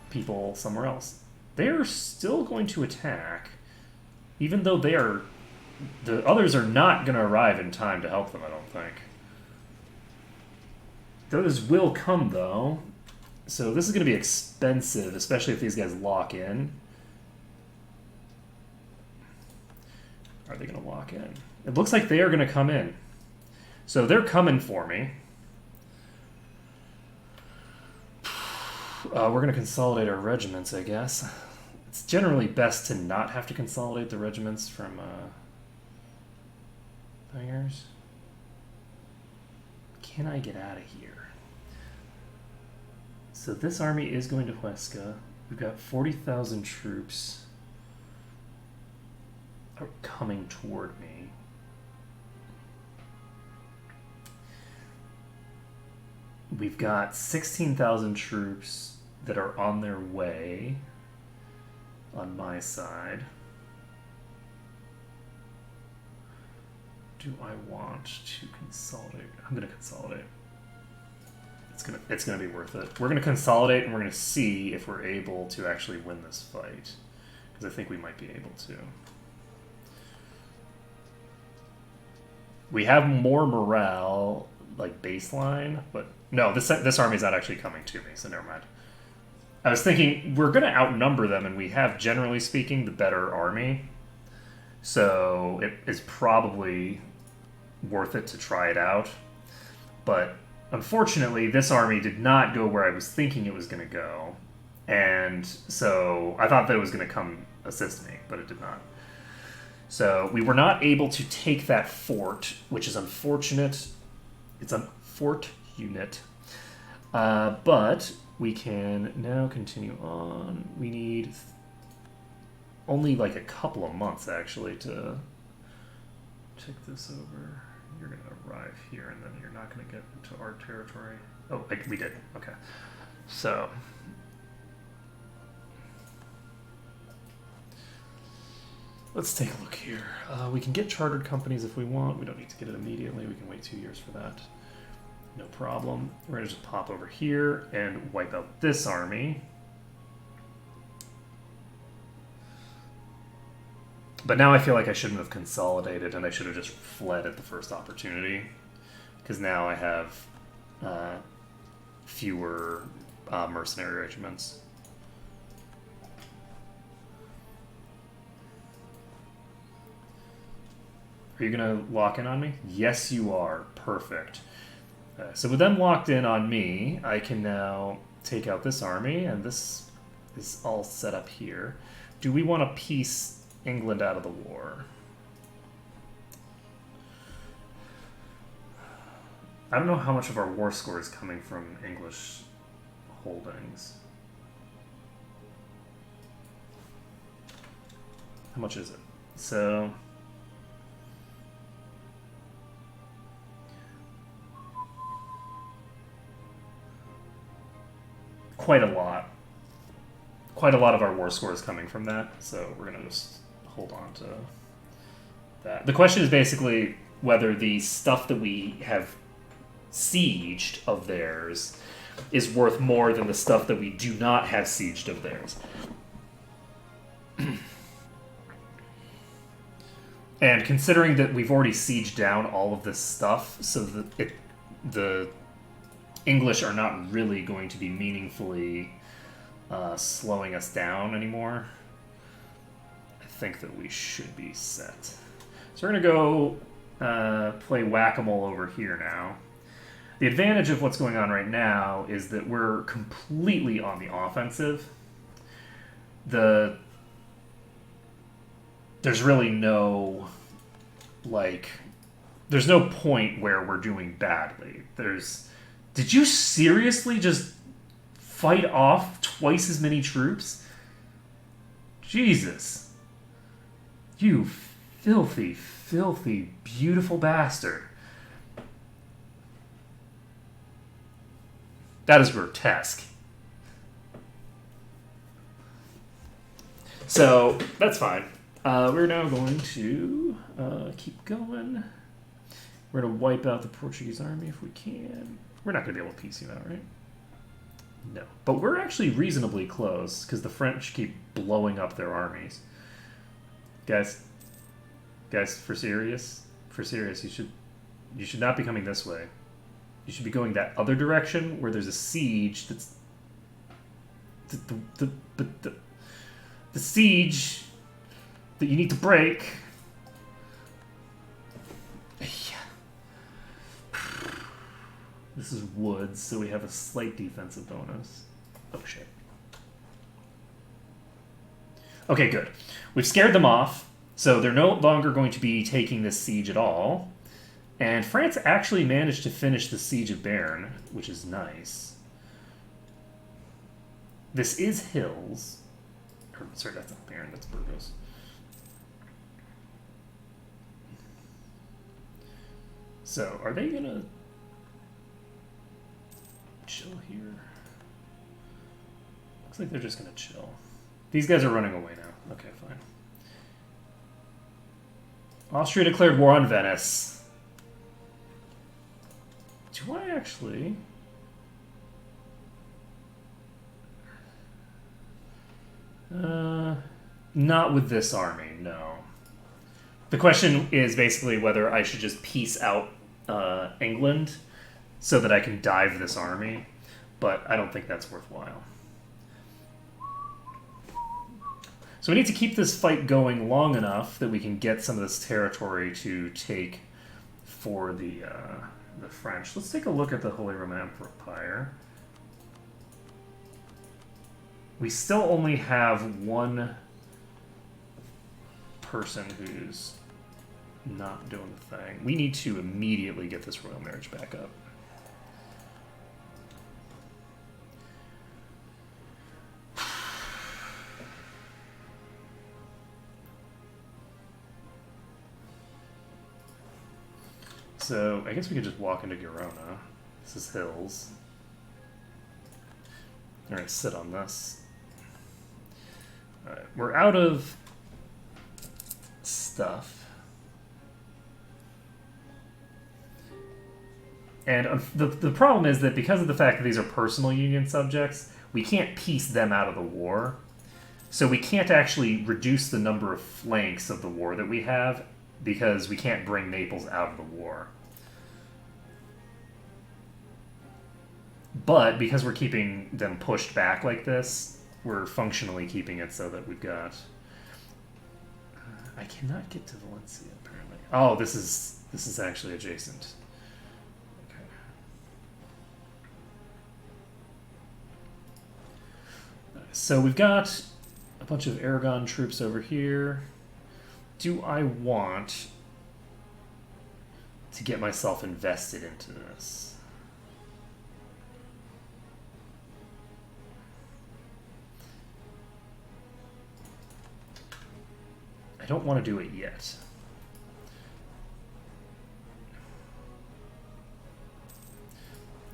people somewhere else. They're still going to attack, even though the others are not going to arrive in time to help them, I don't think. Those will come, though. So this is going to be expensive, especially if these guys lock in. Are they going to lock in? It looks like they are going to come in. So they're coming for me. We're going to consolidate our regiments, I guess. It's generally best to not have to consolidate the regiments from thingers. Can I get out of here? So this army is going to Huesca. We've got 40,000 troops are coming toward me. We've got 16,000 troops that are on their way on my side. Do I want to consolidate? I'm going to consolidate. It's gonna be worth it. We're gonna consolidate and we're gonna see if we're able to actually win this fight, because I think we might be able to. We have more morale, like baseline, but no, this army's not actually coming to me, so never mind. I was thinking we're gonna outnumber them, and we have, generally speaking, the better army, so it is probably worth it to try it out, but. Unfortunately, this army did not go where I was thinking it was going to go, and so I thought that it was going to come assist me, but it did not. So we were not able to take that fort, which is unfortunate. It's a fort unit, but we can now continue on. We need only like a couple of months, actually, to check this over. You're going to arrive here, and then you're not going to get into our territory. Oh, we did. Okay. So. Let's take a look here. We can get chartered companies if we want. We don't need to get it immediately. We can wait 2 years for that. No problem. We're going to just pop over here and wipe out this army. But now I feel like I shouldn't have consolidated, and I should have just fled at the first opportunity. Because now I have fewer mercenary regiments. Are you going to lock in on me? Yes, you are. Perfect. So with them locked in on me, I can now take out this army, and this is all set up here. Do we want to piece England out of the war? I don't know how much of our war score is coming from English holdings. How much is it? So quite a lot. Quite a lot of our war score is coming from that, so we're going to just hold on to that. The question is basically whether the stuff that we have sieged of theirs is worth more than the stuff that we do not have sieged of theirs. And considering that we've already sieged down all of this stuff, so that the English are not really going to be meaningfully slowing us down anymore, I think that we should be set. So we're going to go play whack-a-mole over here now. The advantage of what's going on right now is that we're completely on the offensive. There's really no, there's no point where we're doing badly. Did you seriously just fight off twice as many troops? Jesus. You filthy, filthy, beautiful bastard. That is grotesque. So, that's fine. We're now going to keep going. We're going to wipe out the Portuguese army if we can. We're not going to be able to piece you out, right? No. But we're actually reasonably close, because the French keep blowing up their armies. Guys, for serious, you should not be coming this way. You should be going that other direction where there's a siege that's the siege that you need to break. This is woods, so we have a slight defensive bonus. Oh, shit. Okay, good. We've scared them off, so they're no longer going to be taking this siege at all. And France actually managed to finish the siege of Bern, which is nice. This is hills. Or, sorry, that's not Bern, that's Burgos. So, are they gonna chill here? Looks like they're just gonna chill. These guys are running away now. Okay, fine. Austria declared war on Venice. Do I actually... not with this army, no. The question is basically whether I should just peace out England so that I can dive this army, but I don't think that's worthwhile. So we need to keep this fight going long enough that we can get some of this territory to take for the French. Let's take a look at the Holy Roman Empire. We still only have one person who's not doing the thing. We need to immediately get this royal marriage back up. So, I guess we could just walk into Girona. This is hills. They're gonna sit on this. Alright, we're out of stuff. And the problem is that because of the fact that these are personal union subjects, we can't piece them out of the war. So we can't actually reduce the number of flanks of the war that we have because we can't bring Naples out of the war. But because we're keeping them pushed back like this, we're functionally keeping it so that we've got... I cannot get to Valencia, apparently. Oh, this is actually adjacent. Okay. So we've got a bunch of Aragon troops over here. Do I want to get myself invested into this? I don't want to do it yet.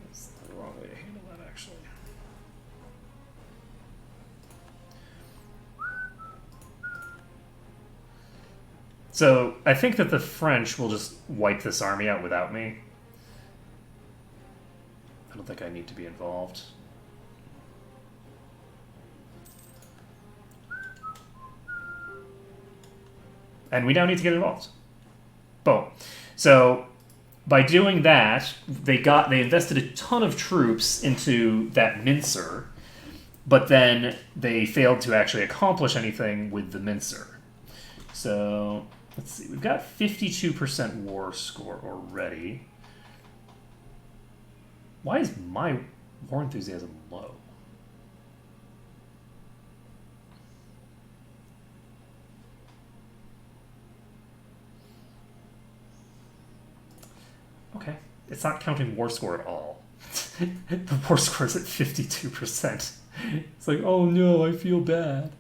That's the wrong way to handle that, actually. So, I think that the French will just wipe this army out without me. I don't think I need to be involved. And we now need to get involved. Boom. So by doing that, they invested a ton of troops into that mincer, but then they failed to actually accomplish anything with the mincer. So let's see. We've got 52% war score already. Why is my war enthusiasm low? Okay. It's not counting war score at all. The war score is at 52%. It's like, oh no, I feel bad.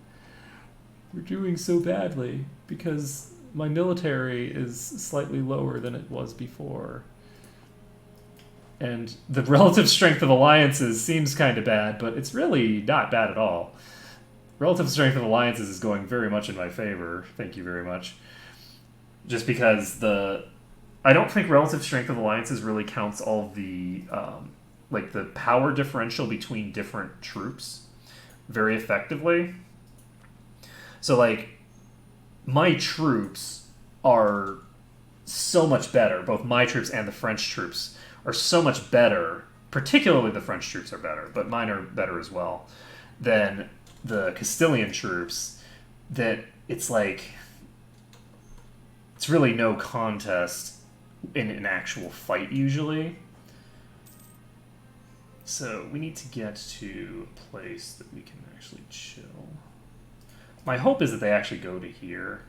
We're doing so badly because my military is slightly lower than it was before. And the relative strength of alliances seems kind of bad, but it's really not bad at all. Relative strength of alliances is going very much in my favor. Thank you very much. Just because I don't think relative strength of alliances really counts all of the like the power differential between different troops very effectively. So like my troops are so much better, both my troops and the French troops are so much better, particularly the French troops are better, but mine are better as well, than the Castilian troops, that it's like it's really no contest in an actual fight usually. So we need to get to a place that we can actually chill. My hope is that they actually go to here.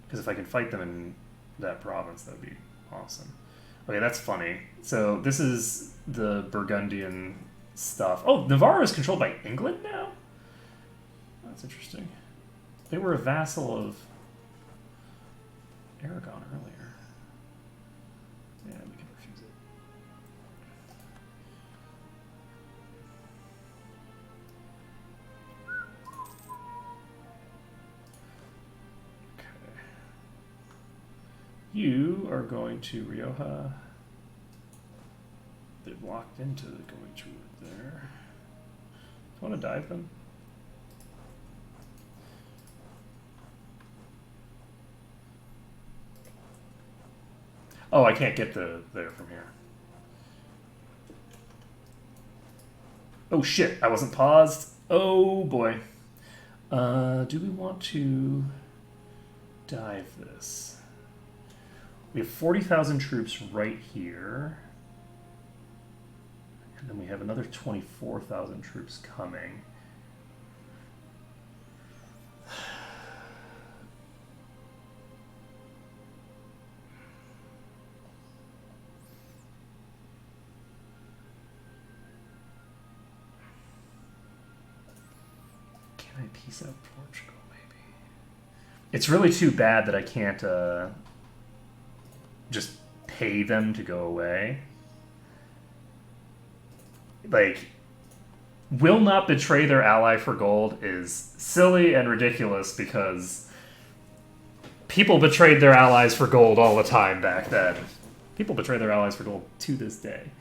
Because if I can fight them in that province, that would be awesome. Okay, that's funny. So this is the Burgundian stuff. Oh, Navarre is controlled by England now? That's interesting. They were a vassal of Aragon earlier. Yeah, we can refuse it. Okay. You are going to Rioja. They're locked into going toward there. Do you want to dive them? Oh, I can't get there from here. Oh shit, I wasn't paused. Oh boy. Do we want to dive this? We have 40,000 troops right here. And then we have another 24,000 troops coming. Can I piece out Portugal, maybe? It's really too bad that I can't just pay them to go away. Like, will not betray their ally for gold is silly and ridiculous because people betrayed their allies for gold all the time back then. People betray their allies for gold to this day.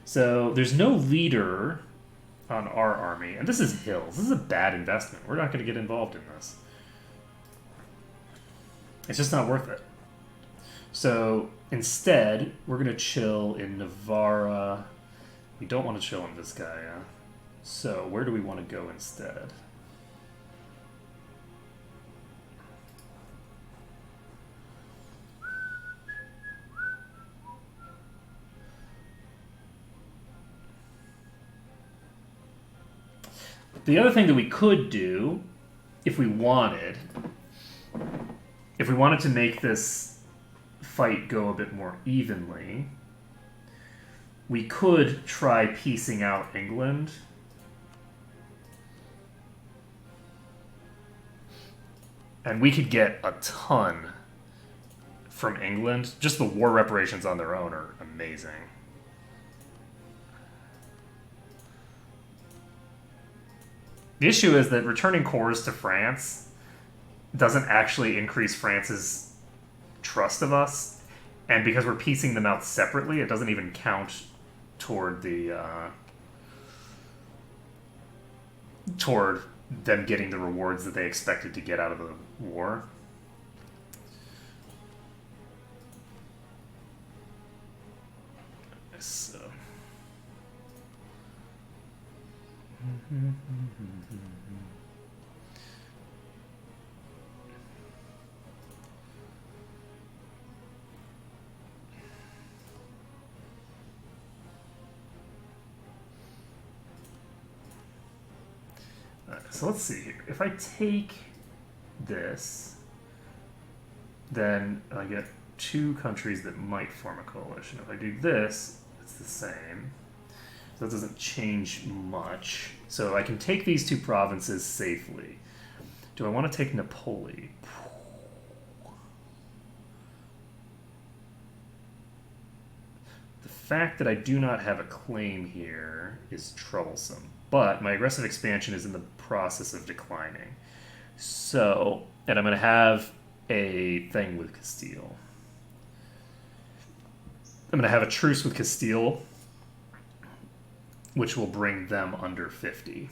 So there's no leader on our army, and this is hills. This is a bad investment. We're not going to get involved in this. It's just not worth it. So instead, we're going to chill in Navarra. We don't want to chill in Vizcaya. So where do we want to go instead? The other thing that we could do, if we wanted to make this fight go a bit more evenly, we could try piecing out England. And we could get a ton from England. Just the war reparations on their own are amazing. The issue is that returning cores to France doesn't actually increase France's trust of us. And because we're piecing them out separately, it doesn't even count toward the toward them getting the rewards that they expected to get out of the war. So. So let's see here. If I take this, then I get two countries that might form a coalition. If I do this, it's the same. So that doesn't change much. So I can take these two provinces safely. Do I want to take Napoli? The fact that I do not have a claim here is troublesome. But my aggressive expansion is in the process of declining. So, and I'm going to have a thing with Castile. I'm going to have a truce with Castile, which will bring them under 50.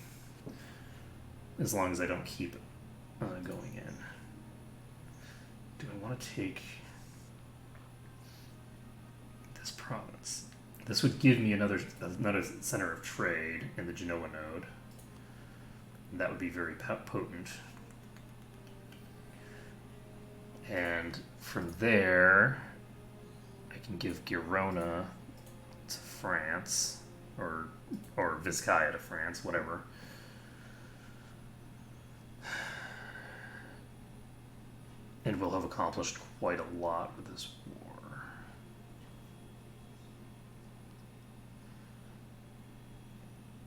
As long as I don't keep going in. Do I want to take this province? This would give me another center of trade in the Genoa node. That would be very potent. And from there, I can give Girona to France. or Vizcaya to France, whatever. And we'll have accomplished quite a lot with this war.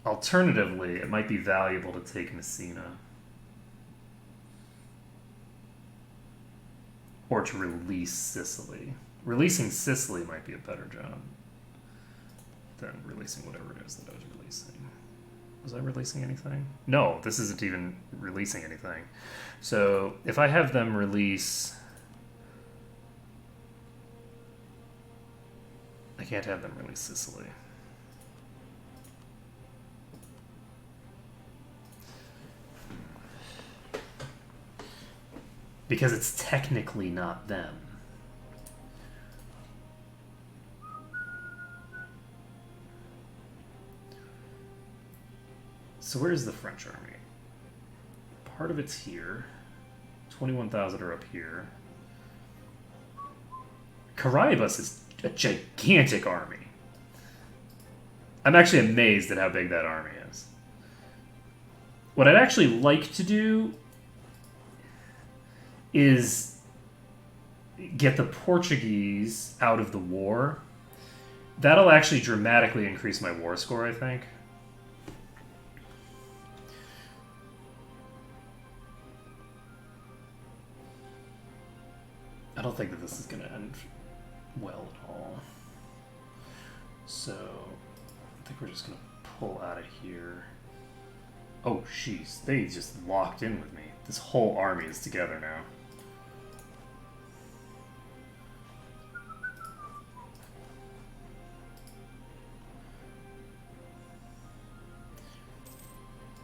Alternatively, it might be valuable to take Messina. Or to release Sicily. Releasing Sicily might be a better job than releasing whatever it is that I was releasing. Was I releasing anything? No, this isn't even releasing anything. So if I have them release... I can't have them release Sicily. Because it's technically not them. So where's the French army? Part of it's here. 21,000 are up here. Caraibus is a gigantic army. I'm actually amazed at how big that army is. What I'd actually like to do is get the Portuguese out of the war. That'll actually dramatically increase my war score, I think. I don't think that this is going to end well at all. So, I think we're just going to pull out of here. Oh, jeez. They just locked in with me. This whole army is together now.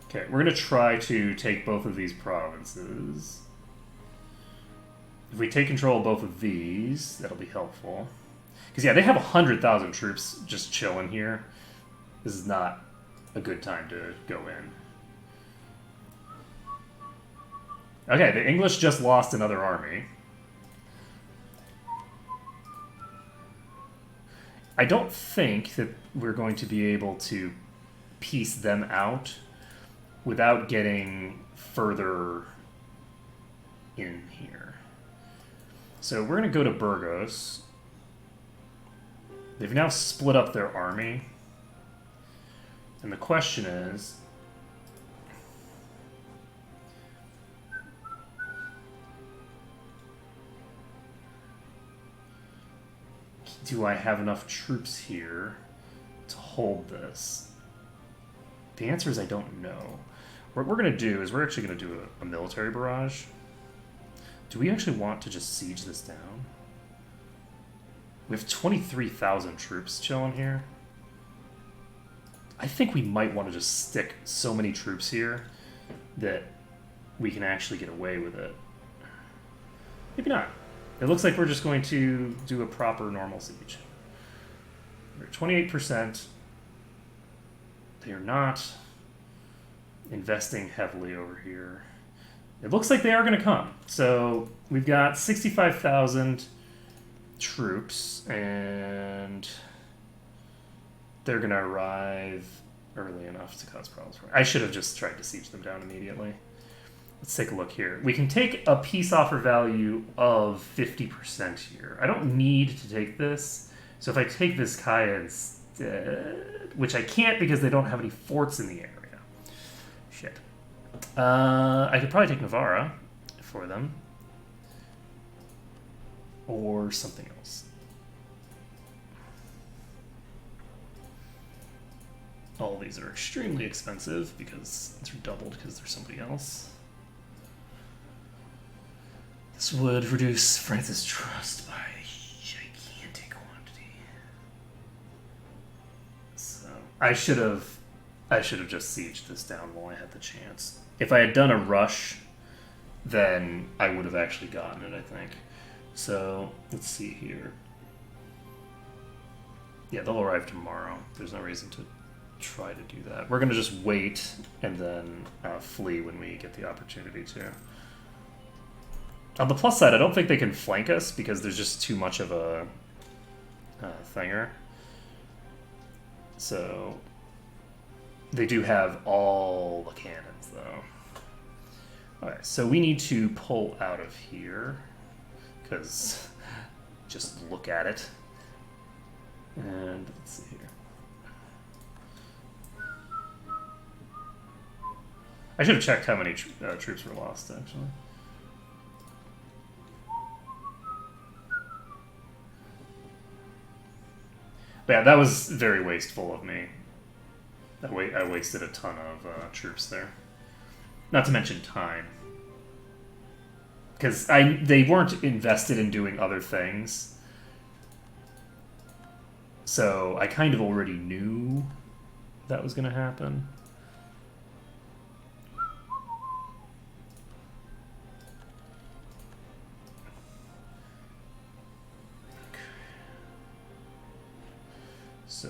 Okay, we're going to try to take both of these provinces. If we take control of both of these, that'll be helpful. Because, yeah, they have 100,000 troops just chilling here. This is not a good time to go in. Okay, the English just lost another army. I don't think that we're going to be able to piece them out without getting further in here. So we're going to go to Burgos. They've now split up their army. And the question is, do I have enough troops here to hold this? The answer is I don't know. What we're going to do is we're actually going to do a military barrage. Do we actually want to just siege this down? We have 23,000 troops chilling here. I think we might want to just stick so many troops here that we can actually get away with it. Maybe not. It looks like we're just going to do a proper normal siege. We're at 28%. They are not investing heavily over here. It looks like they are going to come. So we've got 65,000 troops, and they're going to arrive early enough to cause problems for me. I should have just tried to siege them down immediately. Let's take a look here. We can take a peace offer value of 50% here. I don't need to take this. So if I take Vizcaya instead, which I can't because they don't have any forts in the area. Shit. I could probably take Navarra for them. Or something else. All these are extremely expensive because they're doubled because there's somebody else. This would reduce France's trust by a gigantic quantity. So I should have just sieged this down while I had the chance. If I had done a rush, then I would have actually gotten it, I think. So let's see here. Yeah, they'll arrive tomorrow. There's no reason to try to do that. We're going to just wait and then flee when we get the opportunity to. On the plus side, I don't think they can flank us because there's just too much of a thinger. So They do have all the cannons, though. Alright, so we need to pull out of here, because just look at it. And let's see here. I should have checked how many troops were lost, actually. But yeah, that was very wasteful of me. I wasted a ton of troops there. Not to mention time. Because they weren't invested in doing other things. So I kind of already knew that was going to happen. So,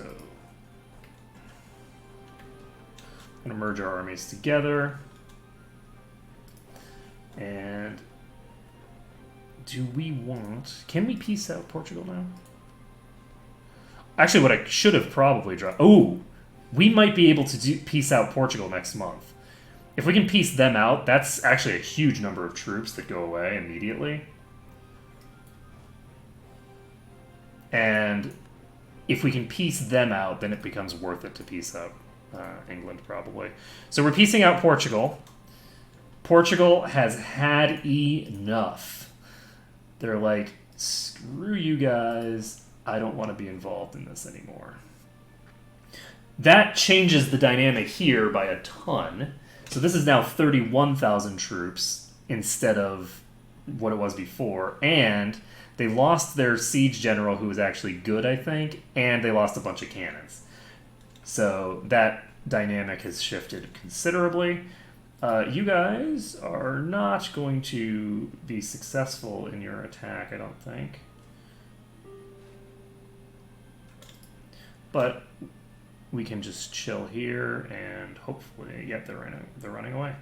I'm going to merge our armies together. And do we want... Can we peace out Portugal now? Actually, what I should have probably dropped... Oh! We might be able to peace out Portugal next month. If we can peace them out, that's actually a huge number of troops that go away immediately. And if we can piece them out, then it becomes worth it to piece out England, probably. So we're piecing out Portugal. Portugal has had enough. They're like, screw you guys. I don't want to be involved in this anymore. That changes the dynamic here by a ton. So this is now 31,000 troops instead of what it was before. And they lost their siege general, who was actually good, I think, and they lost a bunch of cannons. So that dynamic has shifted considerably. You guys are not going to be successful in your attack, I don't think. But we can just chill here and hopefully... Yeah, they're running away.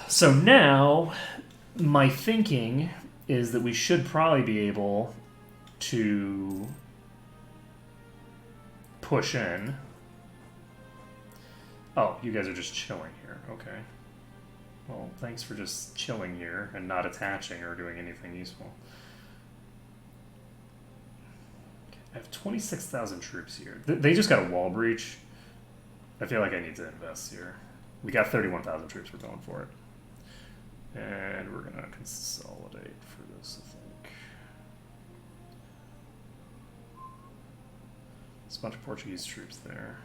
So now, my thinking is that we should probably be able to push in. Oh, you guys are just chilling here. Okay. Well, thanks for just chilling here and not attaching or doing anything useful. Okay, I have 26,000 troops here. They just got a wall breach. I feel like I need to invest here. We got 31,000 troops. We're going for it. And we're going to consolidate for this, I think. There's a bunch of Portuguese troops there.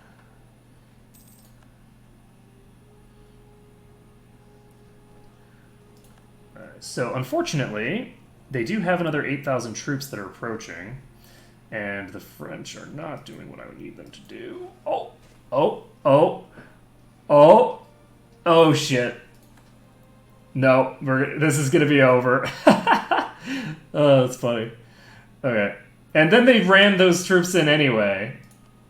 Alright, so unfortunately, they do have another 8,000 troops that are approaching. And the French are not doing what I would need them to do. Oh! Oh! Oh! Oh! Oh, shit. No, this is going to be over. Oh, that's funny. Okay. And then they ran those troops in anyway.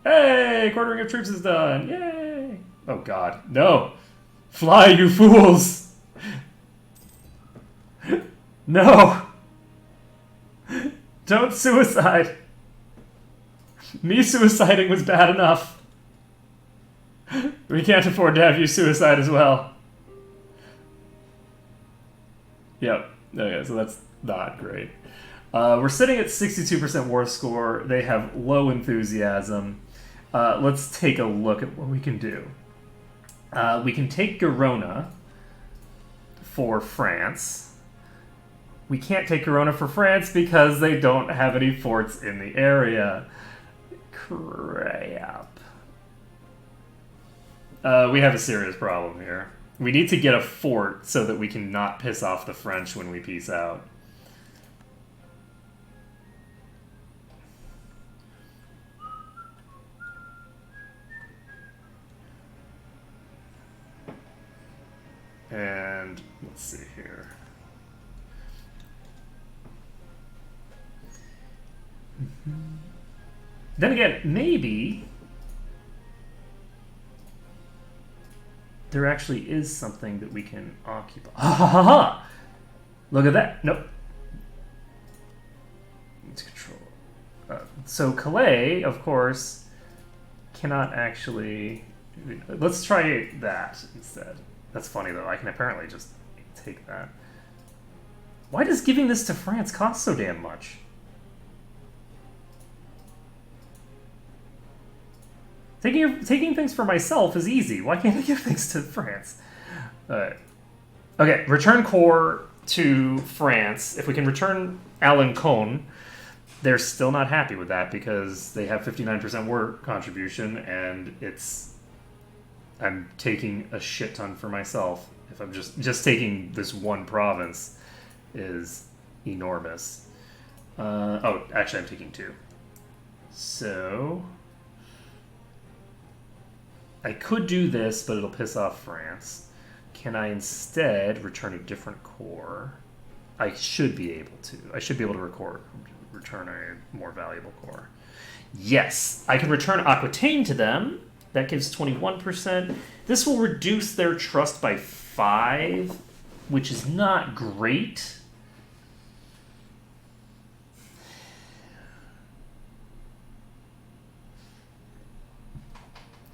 Hey, quartering of troops is done. Yay. Oh, God. No. Fly, you fools. No. Don't suicide. Me suiciding was bad enough. We can't afford to have you suicide as well. Yep. Okay, so that's not great. We're sitting at 62% war score. They have low enthusiasm. Let's take a look at what we can do. We can take Girona for France. We can't take Girona for France because they don't have any forts in the area. Crap. We have a serious problem here. We need to get a fort so that we can not piss off the French when we peace out. And let's see here. Then again, maybe there actually is something that we can occupy. Ha ha ha ha! Look at that. Nope. Let's control. So Calais, of course, cannot actually... Let's try that instead. That's funny, though. I can apparently just take that. Why does giving this to France cost so damn much? Taking things for myself is easy. Why can't I give things to France? Alright. Okay, return core to France. If we can return Alencon, they're still not happy with that because they have 59% war contribution, and I'm taking a shit ton for myself. If I'm just taking this one province is enormous. Oh, actually, I'm taking 2. So I could do this, but it'll piss off France. Can I instead return a different core? I should be able to. I should be able to return a more valuable core. Yes, I can return Aquitaine to them. That gives 21%. This will reduce their trust by 5, which is not great.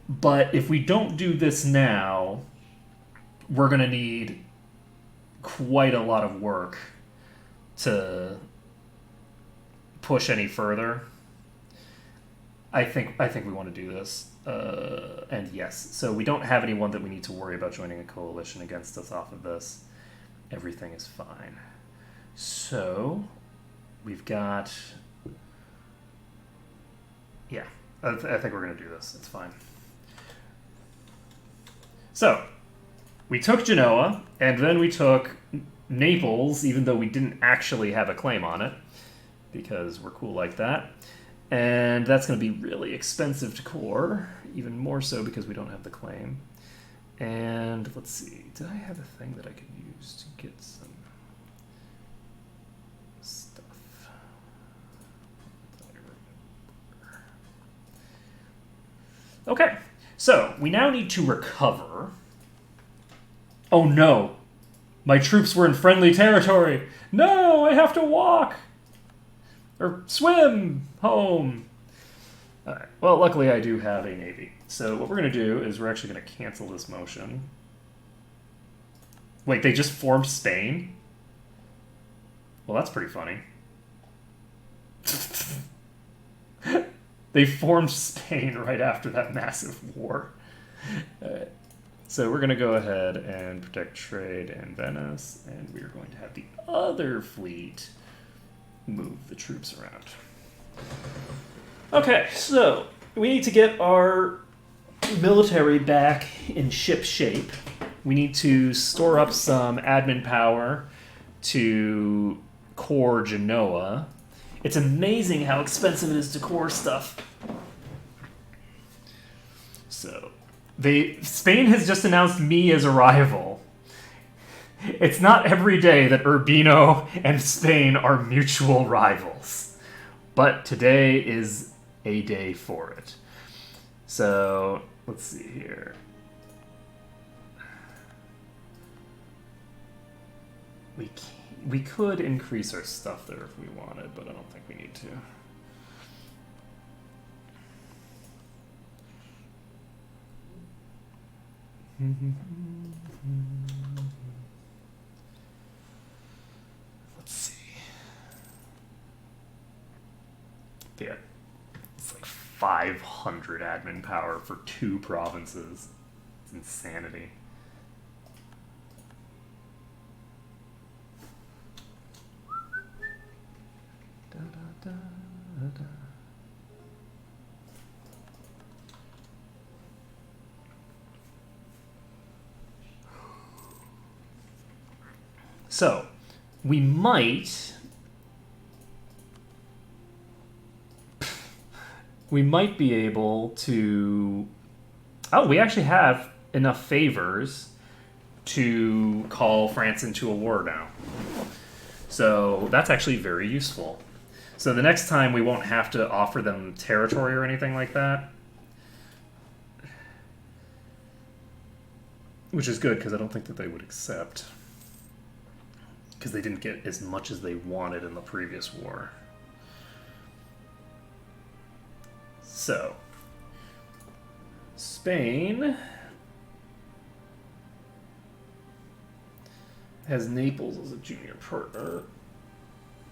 But if we don't do this now, we're going to need quite a lot of work to push any further. I think we want to do this. And yes, so we don't have anyone that we need to worry about joining a coalition against us off of this. Everything is fine. So we've got... Yeah, I think we're going to do this. It's fine. So we took Genoa, and then we took Naples, even though we didn't actually have a claim on it, because we're cool like that. And that's going to be really expensive to core, even more so because we don't have the claim. And let's see, did I have a thing that I could use to get some stuff? Okay, so we now need to recover. Oh no, my troops were in friendly territory. No, I have to walk. Or swim home. Alright, well, luckily I do have a navy. So what we're going to do is we're actually going to cancel this motion. Wait, they just formed Spain? Well, that's pretty funny. They formed Spain right after that massive war. Alright. So we're going to go ahead and protect trade in Venice, and we are going to have the other fleet move the troops around. Okay, so we need to get our military back in ship shape. We need to store up some admin power to core Genoa. It's amazing how expensive it is to core stuff. So, Spain has just announced me as a rival. It's not every day that Urbino and Spain are mutual rivals. But today is a day for it. So, let's see here. We could increase our stuff there if we wanted, but I don't think we need to. Let's see. Yeah, it's like 500 admin power for 2 provinces. It's insanity. Da, da, da, da. So, we might be able to... Oh, we actually have enough favors to call France into a war now. So that's actually very useful. So the next time we won't have to offer them territory or anything like that. Which is good, because I don't think that they would accept. Because they didn't get as much as they wanted in the previous war. So, Spain has Naples as a junior partner,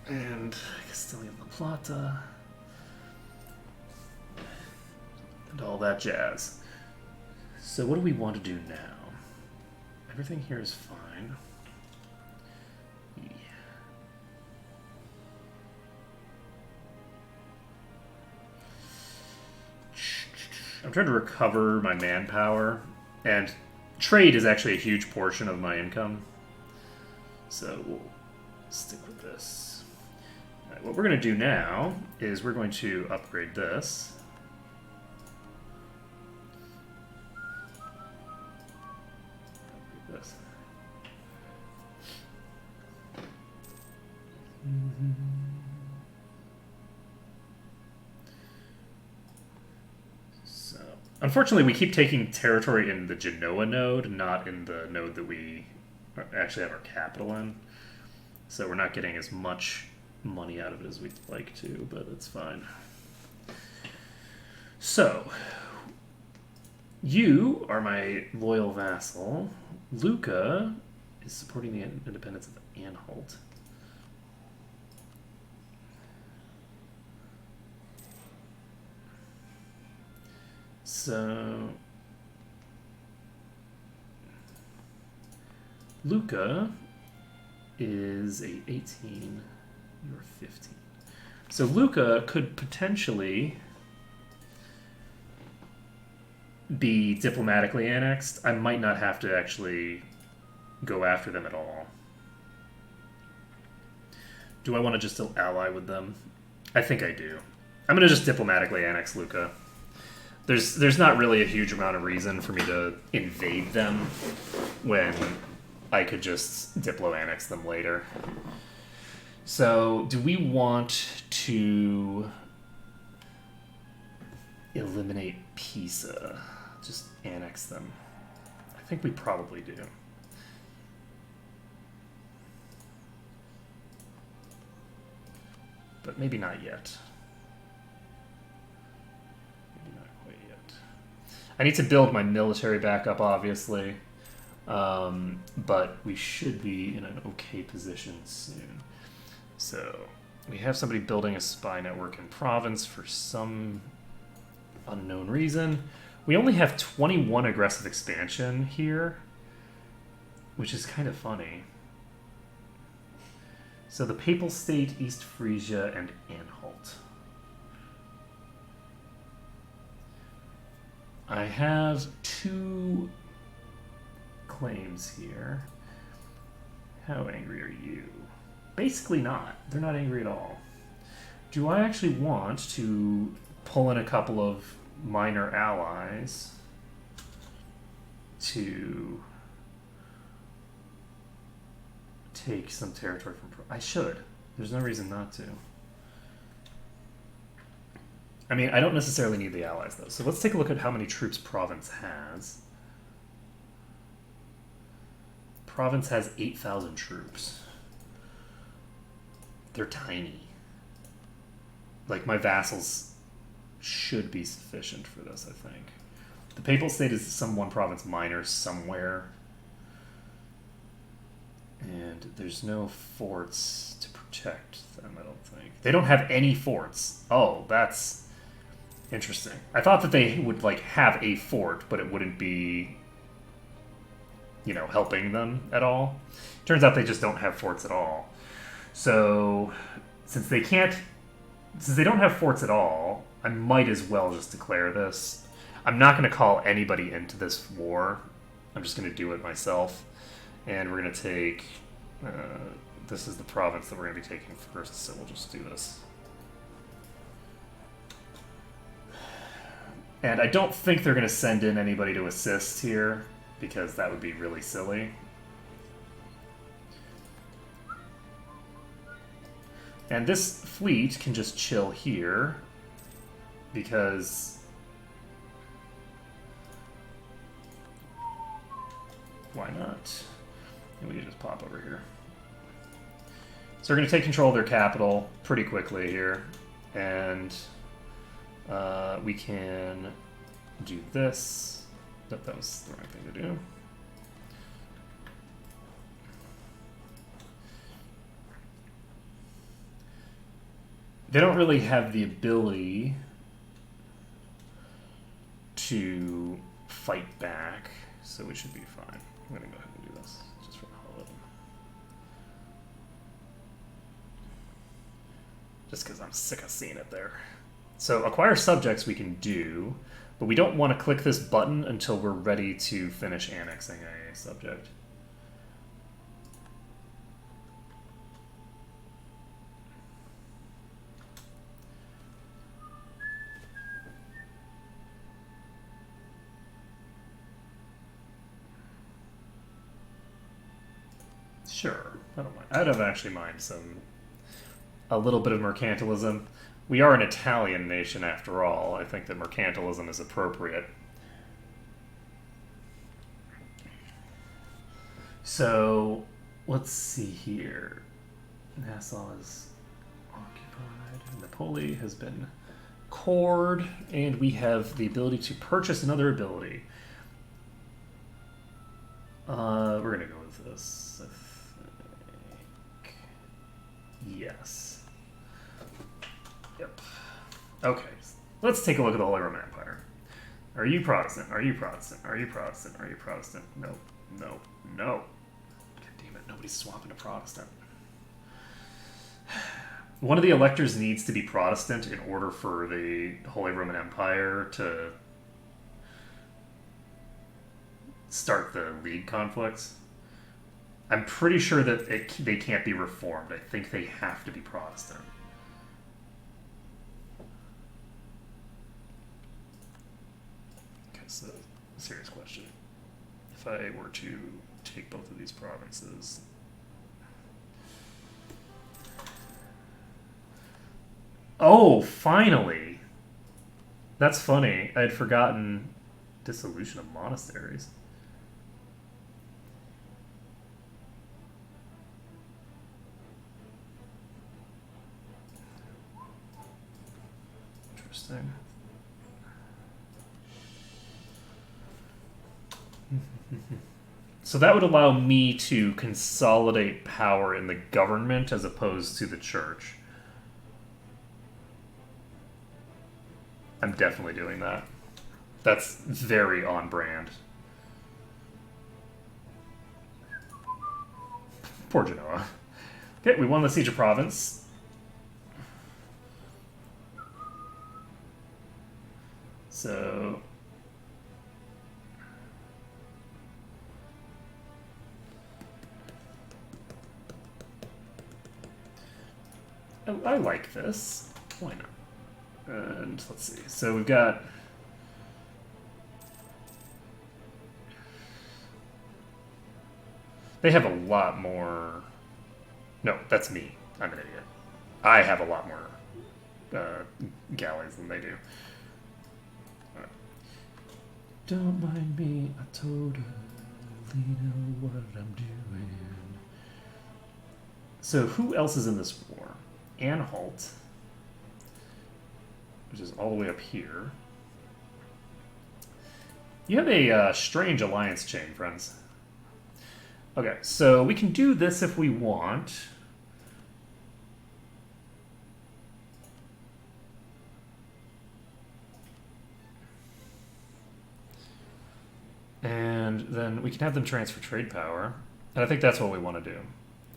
and Castilla La Plata, and all that jazz. So what do we want to do now? Everything here is fine. Yeah. I'm trying to recover my manpower, and trade is actually a huge portion of my income. So we'll stick with this. All right, what we're going to do now is we're going to upgrade this. Upgrade this. So, unfortunately, we keep taking territory in the Genoa node, not in the node that we actually have our capital in. So we're not getting as much money out of it as we'd like to, but it's fine. So, you are my loyal vassal. Luca is supporting the independence of Anhalt. So, Luca is a 18, you're 15. So Luca could potentially be diplomatically annexed. I might not have to actually go after them at all. Do I want to just ally with them? I think I do. I'm going to just diplomatically annex Luca. There's not really a huge amount of reason for me to invade them when I could just diplo-annex them later. So, do we want to eliminate Pisa? Just annex them? I think we probably do. But maybe not yet. Maybe not quite yet. I need to build my military back up, obviously. But we should be in an okay position soon. So, we have somebody building a spy network in province for some unknown reason. We only have 21 aggressive expansion here, which is kind of funny. So the Papal State, East Frisia, and Anhalt. I have 2 claims here. How angry are you? Basically not. They're not angry at all. Do I actually want to pull in a couple of minor allies to take some territory from... I should. There's no reason not to. I mean, I don't necessarily need the allies, though. So let's take a look at how many troops province has. Province has 8,000 troops. They're tiny. Like, my vassals should be sufficient for this, I think. The Papal State is some one province minor somewhere. And there's no forts to protect them, I don't think. They don't have any forts. Oh, that's interesting. I thought that they would, like, have a fort, but it wouldn't be, you know, helping them at all. Turns out they just don't have forts at all. So, since they don't have forts at all, I might as well just declare this. I'm not going to call anybody into this war. I'm just going to do it myself. And we're going to take... this is the province that we're going to be taking first, so we'll just do this. And I don't think they're going to send in anybody to assist here, because that would be really silly. And this fleet can just chill here, because... why not? And we can just pop over here. So we're going to take control of their capital pretty quickly here. And we can do this. That was the right thing to do. They don't really have the ability to fight back, so we should be fine. I'm gonna go ahead and do this just for the hell of it. Just because I'm sick of seeing it there. So acquire subjects we can do, but we don't want to click this button until we're ready to finish annexing a subject. Sure, I don't mind. I don't actually mind a little bit of mercantilism. We are an Italian nation after all. I think that mercantilism is appropriate. So, let's see here. Nassau is occupied. Napoli has been cored, and we have the ability to purchase another ability. We're going to go with this, I think. Yes. Yep. Okay. Let's take a look at the Holy Roman Empire. Are you Protestant? Are you Protestant? Are you Protestant? Are you Protestant? No. No. No. God damn it. Nobody's swapping to Protestant. One of the electors needs to be Protestant in order for the Holy Roman Empire to start the League conflicts. I'm pretty sure that they can't be reformed. I think they have to be Protestant. Okay, so serious question. If I were to take both of these provinces... Oh, finally! That's funny. I had forgotten dissolution of monasteries. Interesting. So that would allow me to consolidate power in the government as opposed to the church. I'm definitely doing that. That's very on brand. Poor Genoa. Okay, we won the Siege of Provence. So... I like this. Why not? And let's see. So we've got... They have a lot more... No, that's me. I'm an idiot. I have a lot more galleys than they do. Right. Don't mind me, I totally know what I'm doing. So who else is in this war? Anhalt, which is all the way up here. You have a strange alliance chain, friends. Okay, so we can do this if we want. And then we can have them transfer trade power. And I think that's what we want to do.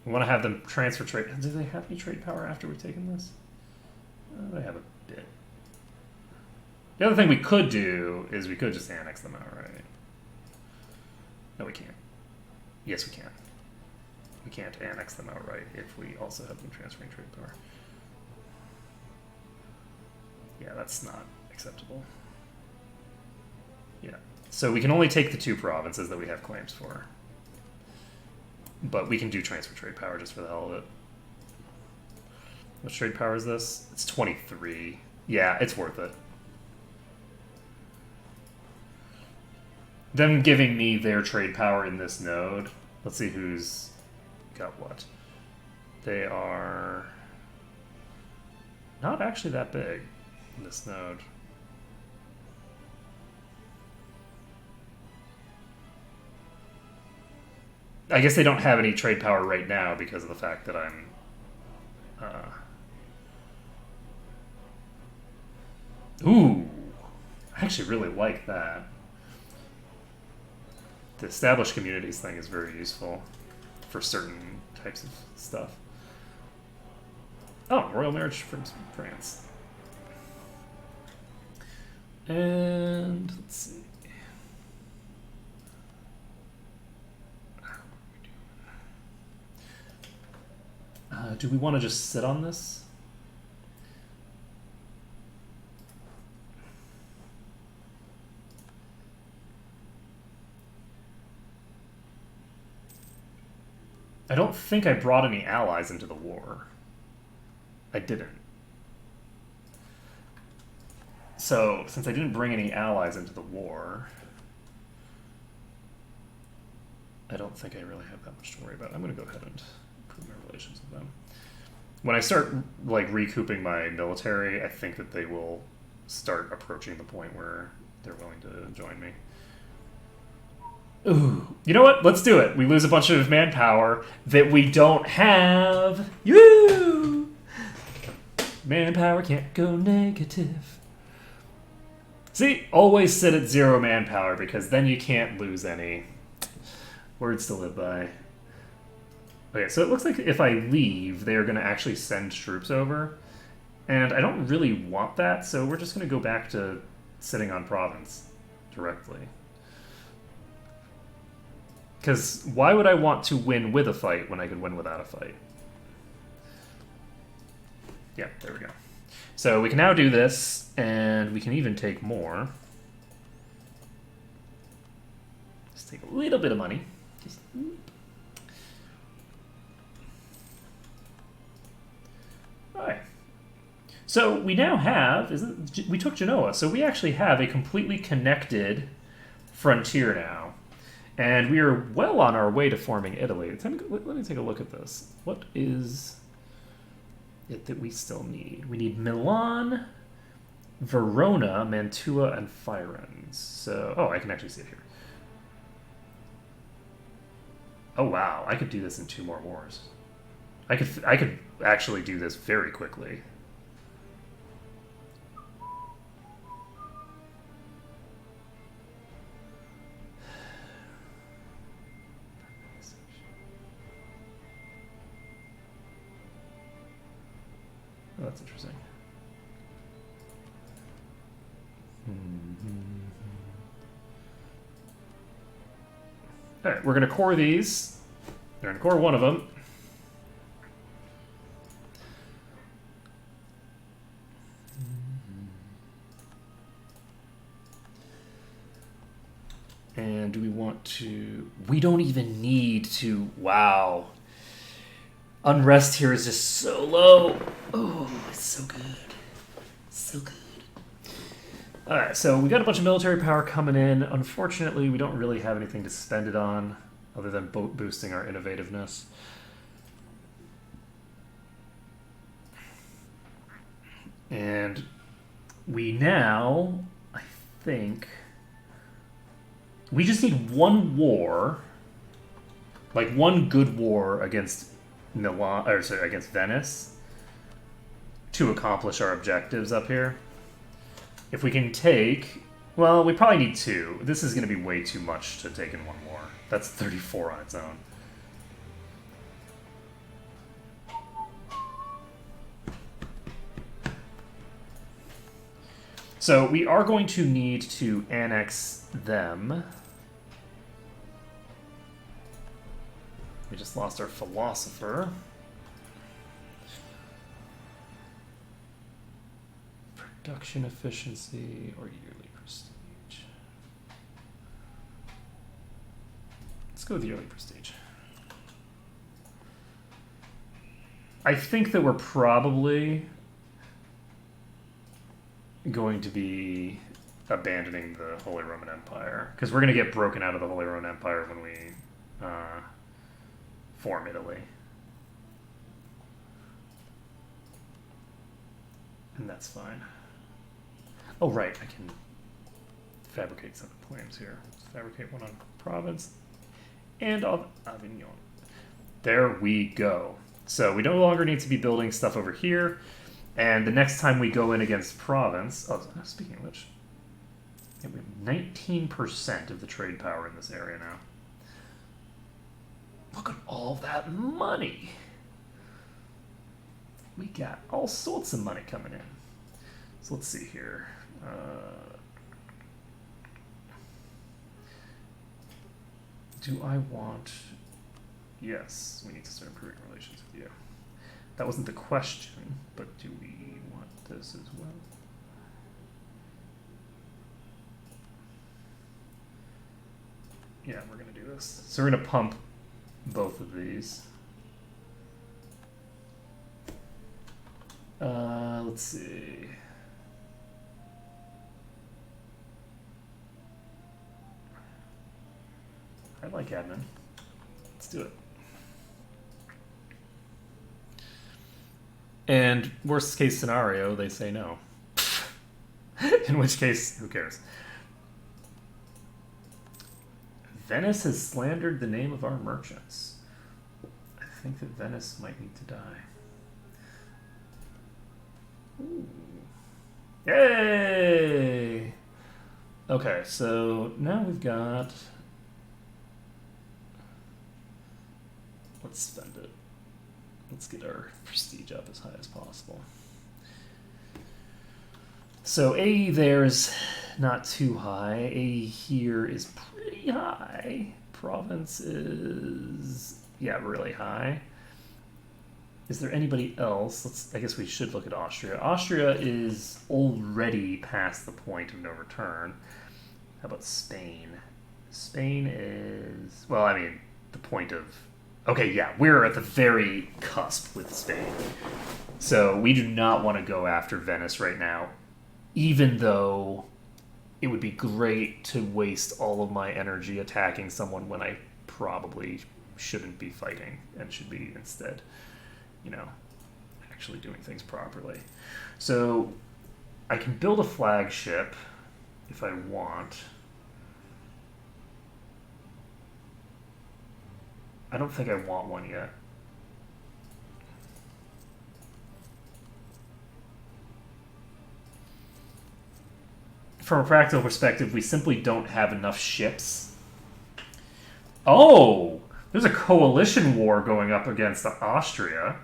We want to have them transfer trade. Do they have any trade power after we've taken this? They have a bit. The other thing we could do is we could just annex them outright. No, we can't. Yes, we can. We can't annex them outright if we also have them transferring trade power. Yeah, that's not acceptable. Yeah. So we can only take the 2 provinces that we have claims for. But we can do transfer trade power just for the hell of it. What trade power is this? It's 23. Yeah, it's worth it. Them giving me their trade power in this node. Let's see who's got what. They are not actually that big in this node. I guess they don't have any trade power right now because of the fact that I'm... Ooh! I actually really like that. The established communities thing is very useful for certain types of stuff. Oh, royal marriage from France. And let's see. Do we want to just sit on this? I don't think I brought any allies into the war. I didn't. So, since I didn't bring any allies into the war, I don't think I really have that much to worry about. I'm going to go ahead and improve my relations with them. When I start like recouping my military, I think that they will start approaching the point where they're willing to join me. Ooh, you know what? Let's do it. We lose a bunch of manpower that we don't have. Woo! Manpower can't go negative. See, always sit at 0 manpower because then you can't lose any. Words to live by. Okay, so it looks like if I leave, they are going to actually send troops over. And I don't really want that, so we're just going to go back to sitting on province directly. Because why would I want to win with a fight when I could win without a fight? Yeah, there we go. So we can now do this, and we can even take more. Just take a little bit of money. Just... Alright. So we now have, we took Genoa, so we actually have a completely connected frontier now. And we are well on our way to forming Italy. Let me take a look at this. What is it that we still need? We need Milan, Verona, Mantua, and Firenze. So, oh, I can actually see it here. Oh wow, I could do this in 2 more wars. I could actually do this very quickly. Oh, that's interesting. All right, we're going to core these. They're going to core one of them. And do we want to... We don't even need to... Wow. Unrest here is just so low. Oh, it's so good. So good. Alright, so we got a bunch of military power coming in. Unfortunately, we don't really have anything to spend it on other than boosting our innovativeness. And we now, I think... We just need one war, like one good war against Milan, or sorry, against Venice, to accomplish our objectives up here. If we can take, well, we probably need 2. This is going to be way too much to take in one war. That's 34 on its own. So we are going to need to annex them. We just lost our philosopher. Production efficiency or yearly prestige. Let's go with yearly prestige. I think that we're probably going to be abandoning the Holy Roman Empire because we're going to get broken out of the Holy Roman Empire when we form Italy. And that's fine. Oh, right, I can fabricate some plans here. Let's fabricate one on province and of Avignon. There we go. So we no longer need to be building stuff over here. And the next time we go in against Provence... Oh, speaking of which... Yeah, we have 19% of the trade power in this area now. Look at all that money! We got all sorts of money coming in. So let's see here. Do I want... Yes, we need to start improving relations with you. That wasn't the question, but do we want this as well? Yeah, we're going to do this. So we're going to pump both of these. Let's see. I like admin. Let's do it. And worst case scenario, they say no. In which case, who cares? Venice has slandered the name of our merchants. I think that Venice might need to die. Ooh. Yay! Okay, so now we've got... Let's spend it. Let's get our prestige up as high as possible. So A there is not too high. A here is pretty high. Province is, yeah, really high. Is there anybody else? I guess we should look at Austria. Austria is already past the point of no return. How about Spain? Spain is, well, I mean, the point of... Okay, yeah, we're at the very cusp with Spain. So we do not want to go after Venice right now, even though it would be great to waste all of my energy attacking someone when I probably shouldn't be fighting and should be instead, you know, actually doing things properly. So I can build a flagship if I want. I don't think I want one yet. From a practical perspective, we simply don't have enough ships. Oh! There's a coalition war going up against Austria.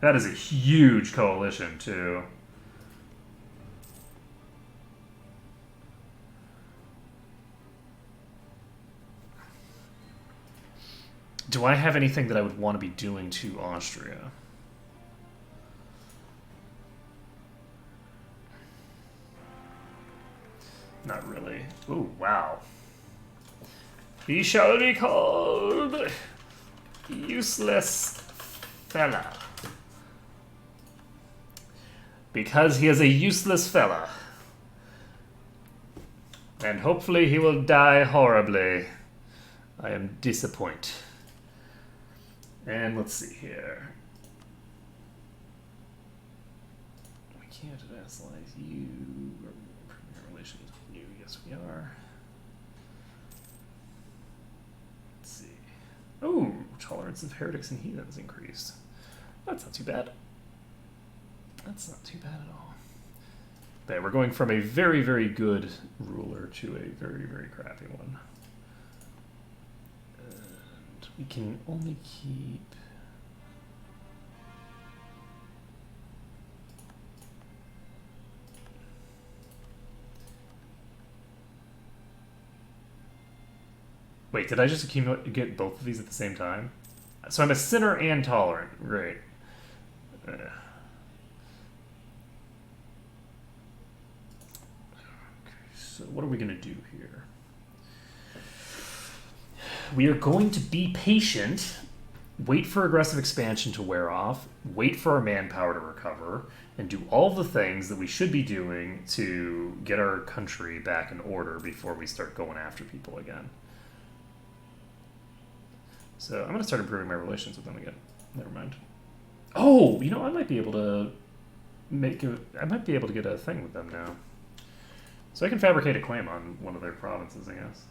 That is a huge coalition, too. Do I have anything that I would want to be doing to Austria? Not really. Ooh, wow. He shall be called useless fella. Because he is a useless fella. And hopefully he will die horribly. I am disappointed. And let's see here. We can't vassalize you. We're improving relations with you. Yes, we are. Let's see. Oh, tolerance of heretics and heathens increased. That's not too bad. That's not too bad at all. But we're going from a very, very good ruler to a very, very crappy one. We can only keep... Wait, did I just get both of these at the same time? So I'm a sinner and tolerant. Great. Okay, so what are we going to do here? We are going to be patient, wait for aggressive expansion to wear off, wait for our manpower to recover, and do all the things that we should be doing to get our country back in order before we start going after people again. So I'm going to start improving my relations with them again. Never mind. Oh, you know, I might be able to get a thing with them now. So I can fabricate a claim on one of their provinces, I guess.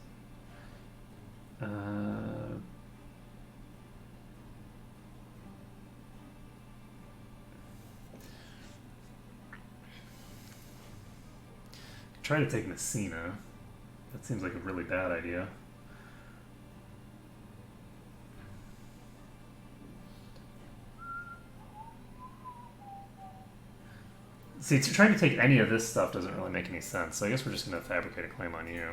Try to take Messina. That seems like a really bad idea. See, trying to take any of this stuff doesn't really make any sense, so I guess we're just going to fabricate a claim on you.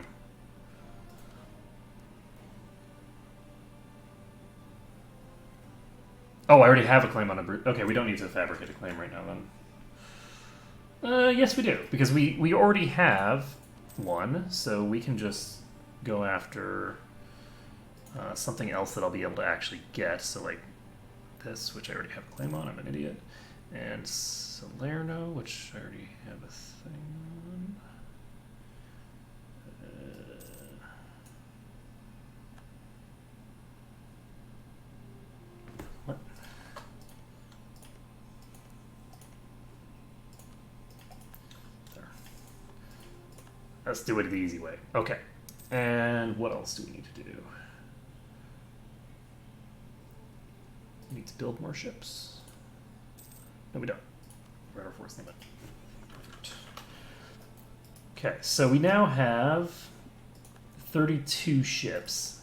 Oh, I already have a claim on a brute. Okay, we don't need to fabricate a claim right now, then. Yes, we do, because we already have one, so we can just go after something else that I'll be able to actually get. So, like this, which I already have a claim on. I'm an idiot. And Salerno, which I already have a thing on. What? There. Let's do it the easy way. Okay. And what else do we need to do? We need to build more ships. No, we don't. We're at our force limit. Okay, so we now have 32 ships.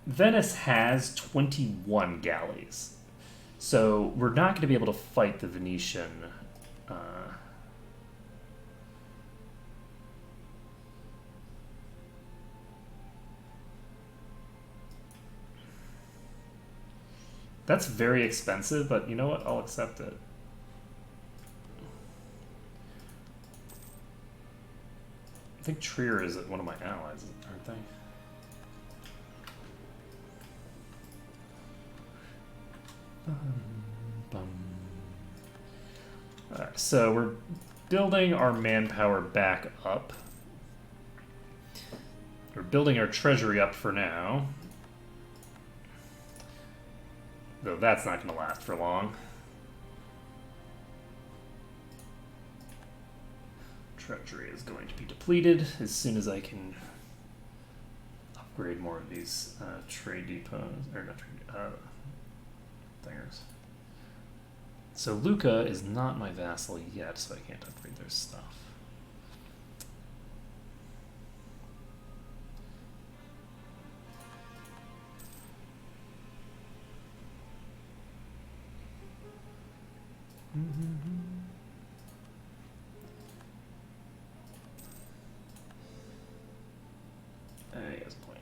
Venice has 21 galleys. So we're not going to be able to fight the Venetian. That's very expensive, but you know what? I'll accept it. I think Trier is one of my allies, aren't they? Alright, so we're building our manpower back up. We're building our treasury up for now. Though that's not going to last for long. Treasury is going to be depleted as soon as I can upgrade more of these trade depots, or not trade, thingers. So Lucca is not my vassal yet, so I can't upgrade their stuff. He has a point.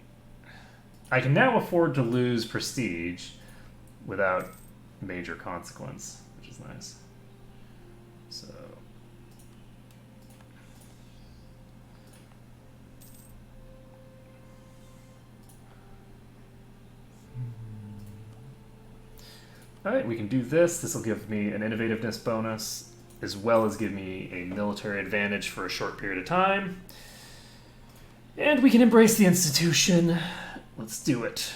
I can now afford to lose prestige without major consequence, which is nice. So alright, we can do this. This will give me an innovativeness bonus, as well as give me a military advantage for a short period of time. And we can embrace the institution. Let's do it.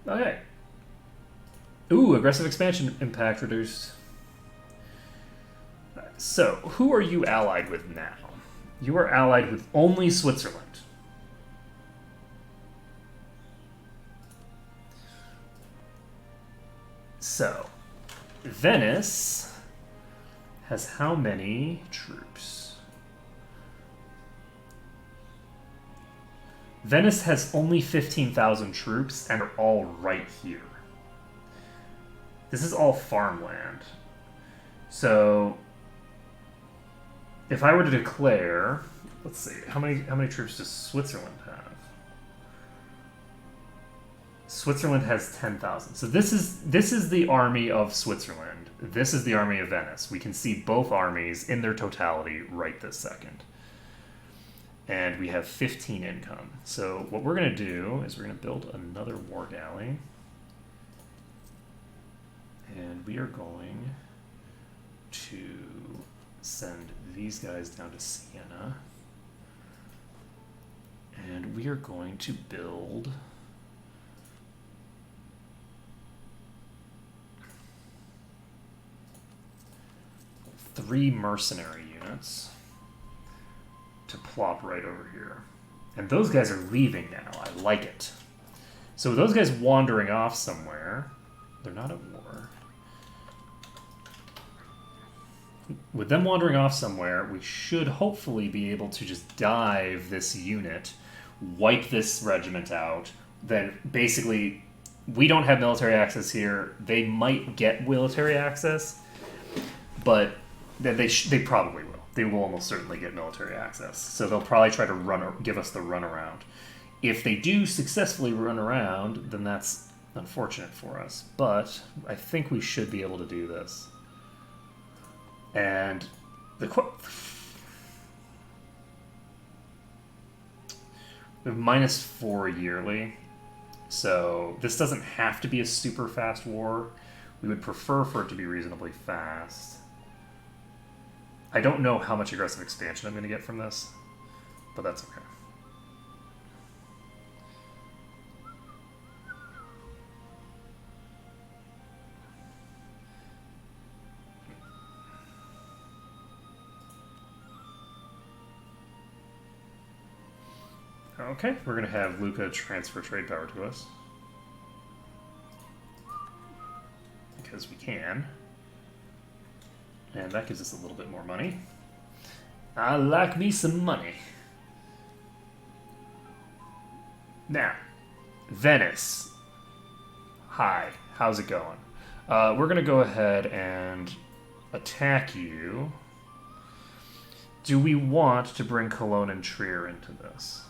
Okay. Ooh, aggressive expansion impact reduced. So, who are you allied with now? You are allied with only Switzerland. So, Venice has how many troops? Venice has only 15,000 troops and are all right here. This is all farmland. So, if I were to declare, let's see, how many troops does Switzerland have? Switzerland has 10,000. So this is the army of Switzerland. This is the army of Venice. We can see both armies in their totality right this second. And we have 15 income. So what we're going to do is we're going to build another war galley. And we are going to send these guys down to Siena. And we are going to build three mercenary units to plop right over here. And those guys are leaving now. I like it. So those guys wandering off somewhere, they're not at war. With them wandering off somewhere, we should hopefully be able to just dive this unit, wipe this regiment out, then basically we don't have military access here. They might get military access, but they probably will. They will almost certainly get military access. So they'll probably try to give us the runaround. If they do successfully run around, then that's unfortunate for us. But I think we should be able to do this. And we have -4 yearly. So this doesn't have to be a super fast war. We would prefer for it to be reasonably fast. I don't know how much aggressive expansion I'm going to get from this, but that's okay. Okay, we're going to have Luca transfer trade power to us. Because we can. And that gives us a little bit more money. I like me some money. Now, Venice. Hi, how's it going? We're going to go ahead and attack you. Do we want to bring Cologne and Trier into this?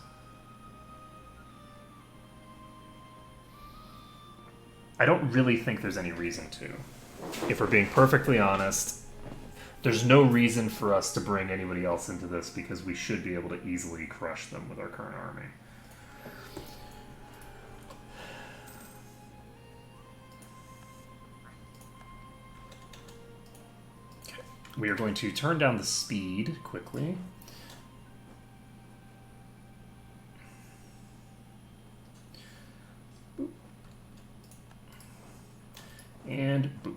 I don't really think there's any reason to. If we're being perfectly honest, there's no reason for us to bring anybody else into this because we should be able to easily crush them with our current army. Okay. We are going to turn down the speed quickly. Boop. And boop.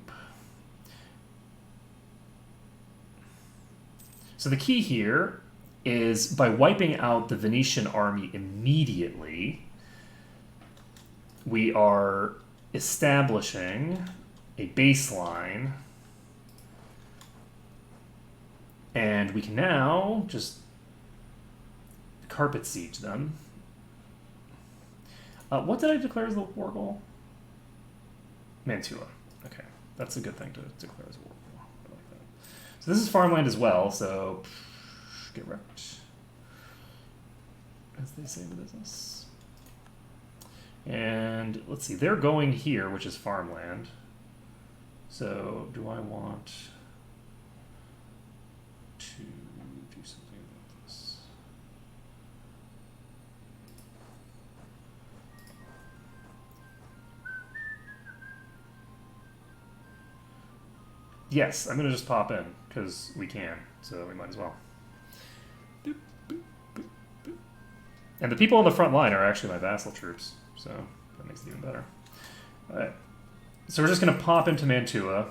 So the key here is by wiping out the Venetian army immediately, we are establishing a baseline, and we can now just carpet siege them. What did I declare as the war goal? Mantua. Okay, that's a good thing to declare as a war goal. I like that. So this is farmland as well, so get wrecked, as they say in the business. And let's see, they're going here, which is farmland. So do I want to do something about this? Yes, I'm going to just pop in, because we can, so we might as well. Boop, boop, boop, boop. And the people on the front line are actually my vassal troops, so that makes it even better. Alright, so we're just going to pop into Mantua,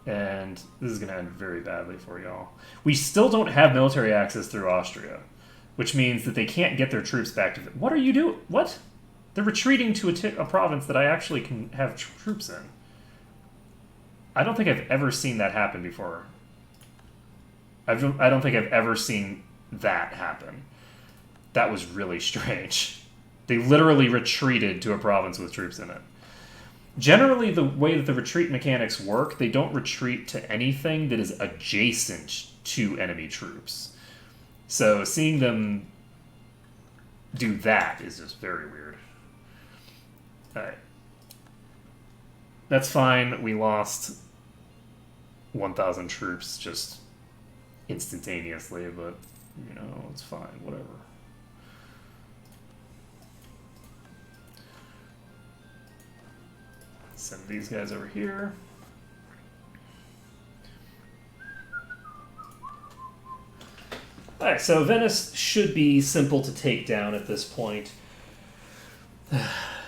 and this is going to end very badly for y'all. We still don't have military access through Austria, which means that they can't get their troops back to... What are you doing? What? They're retreating to a province that I actually can have troops in. I don't think I've ever seen that happen before. I don't think I've ever seen that happen. That was really strange. They literally retreated to a province with troops in it. Generally, the way that the retreat mechanics work, they don't retreat to anything that is adjacent to enemy troops. So seeing them do that is just very weird. Alright. That's fine. We lost 1,000 troops just instantaneously, but, you know, it's fine. Whatever. Send these guys over here. Alright, so Venice should be simple to take down at this point.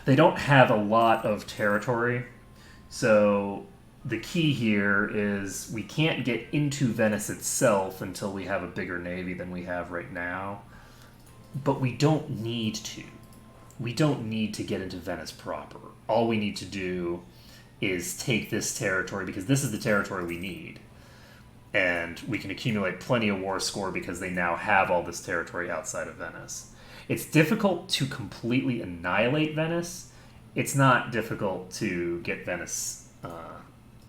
They don't have a lot of territory, so the key here is we can't get into Venice itself until we have a bigger navy than we have right now. But we don't need to. We don't need to get into Venice proper. All we need to do is take this territory, because this is the territory we need. And we can accumulate plenty of war score because they now have all this territory outside of Venice. It's difficult to completely annihilate Venice. It's not difficult to get Venice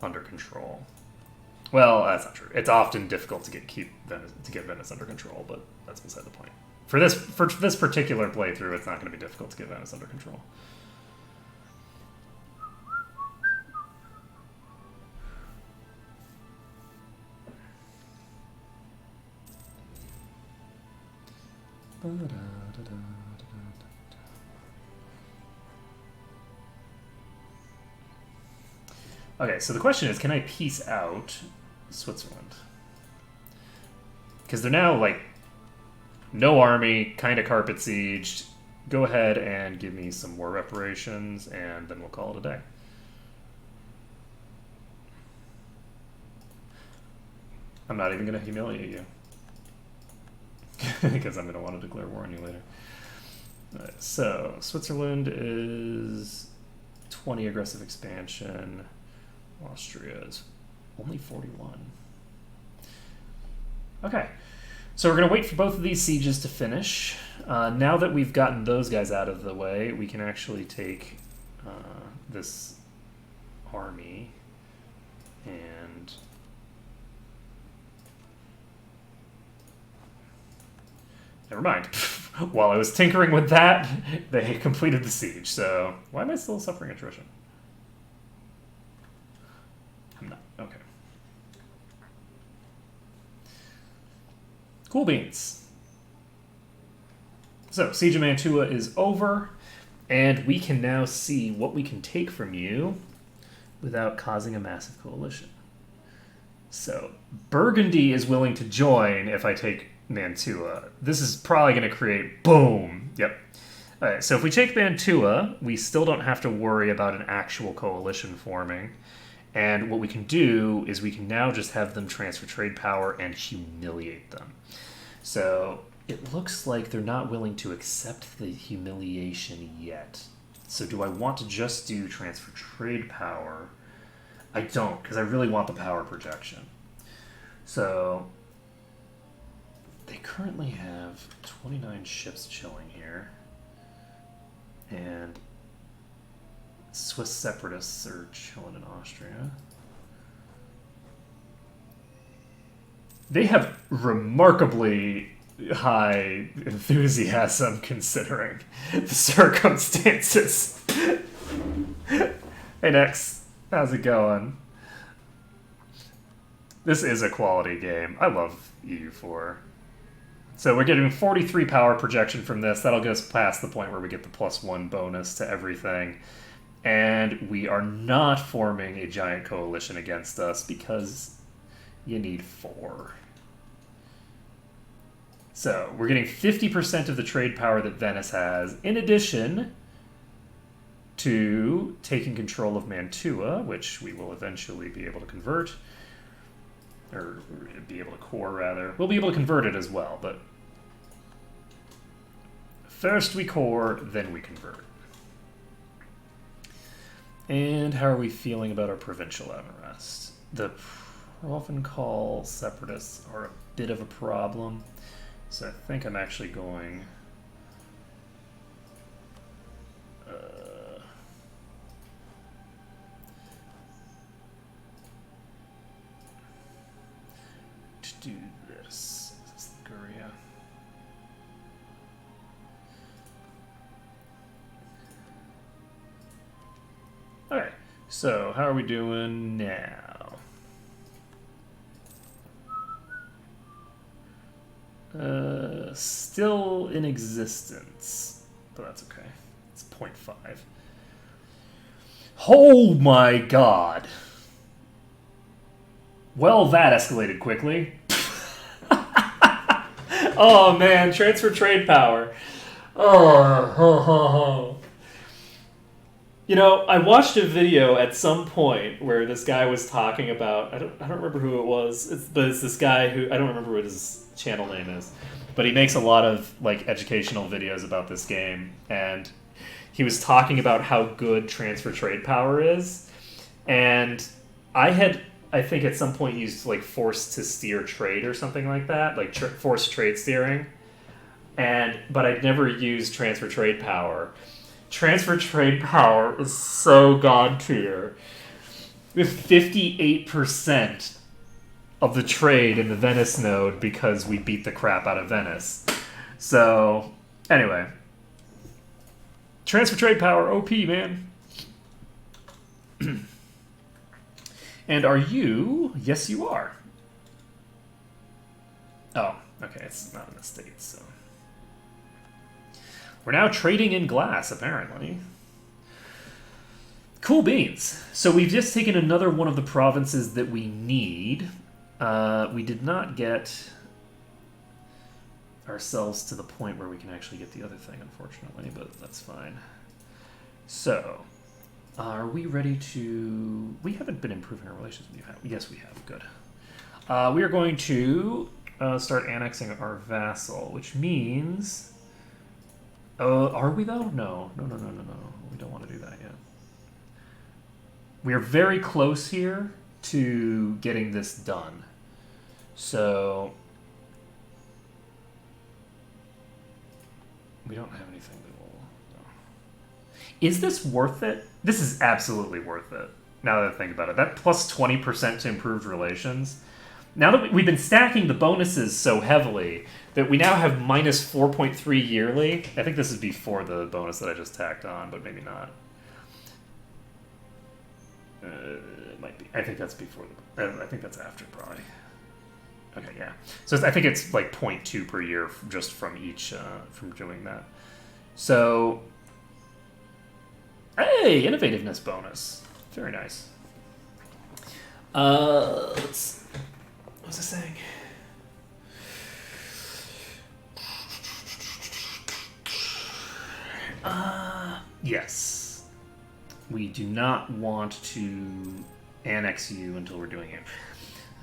under control. Well, that's not true. It's often difficult to get Venice under control, but that's beside the point. For this particular playthrough, it's not going to be difficult to get Venice under control. Okay, so the question is, can I peace out Switzerland? Because they're now, like, no army, kind of carpet sieged. Go ahead and give me some war reparations, and then we'll call it a day. I'm not even going to humiliate you. Because I'm going to want to declare war on you later. Alright, so, Switzerland is 20 aggressive expansion. Austria is only 41. Okay, so we're going to wait for both of these sieges to finish. Now that we've gotten those guys out of the way, we can actually take this army and... Never mind. While I was tinkering with that, they completed the siege, so... Why am I still suffering attrition? I'm not. Okay. Cool beans. So, Siege of Mantua is over, and we can now see what we can take from you without causing a massive coalition. So, Burgundy is willing to join if I take Mantua. This is probably going to create... Boom! Yep. Alright, so if we take Mantua, we still don't have to worry about an actual coalition forming. And what we can do is we can now just have them transfer trade power and humiliate them. So it looks like they're not willing to accept the humiliation yet. So do I want to just do transfer trade power? I don't, because I really want the power projection. So they currently have 29 ships chilling here. And Swiss separatists are chilling in Austria. They have remarkably high enthusiasm considering the circumstances. Hey Nex, how's it going? This is a quality game. I love EU4. So we're getting 43 power projection from this. That'll get us past the point where we get the +1 bonus to everything. And we are not forming a giant coalition against us because you need 4. So we're getting 50% of the trade power that Venice has, in addition to taking control of Mantua, which we will eventually be able to convert. Or be able to core, rather. We'll be able to convert it as well, but first we core, then we convert. And how are we feeling about our provincial unrest? The Provencal separatists are a bit of a problem, so I think I'm actually going... to do this. This is Liguria. Alright, so how are we doing now? Still in existence, but that's okay. It's 0.5. Oh my god! Well, that escalated quickly. Oh man, transfer trade power. Oh. You know, I watched a video at some point where this guy was talking about I don't remember who it was. But it's this guy who I don't remember what his channel name is. But he makes a lot of like educational videos about this game, and he was talking about how good transfer trade power is. And I think at some point used like forced to steer trade or something like that, like forced trade steering. But I'd never used transfer trade power. Transfer trade power is so god tier. We have 58% of the trade in the Venice node because we beat the crap out of Venice. So, anyway. Transfer trade power, OP, man. And are you? Yes, you are. Oh, okay, it's not in the States, so. We're now trading in glass, apparently. Cool beans. So we've just taken another one of the provinces that we need. We did not get ourselves to the point where we can actually get the other thing, unfortunately, but that's fine. So, are we ready to... We haven't been improving our relations with you, have we? Yes, we have. Good. We are going to start annexing our vassal, which means... are we, though? No. No. We don't want to do that yet. We are very close here to getting this done. So... We don't have anything that will... No. Is this worth it? This is absolutely worth it, now that I think about it. That plus 20% to improved relations. Now that we've been stacking the bonuses so heavily that we now have minus 4.3 yearly. I think this is before the bonus that I just tacked on, but maybe not. It might be. I think that's before the... I think that's after, probably. Okay, yeah. So I think it's like 0.2 per year just from each, from doing that. So, hey, innovativeness bonus. Very nice. Let's... What was I saying? Yes. We do not want to annex you until we're doing it.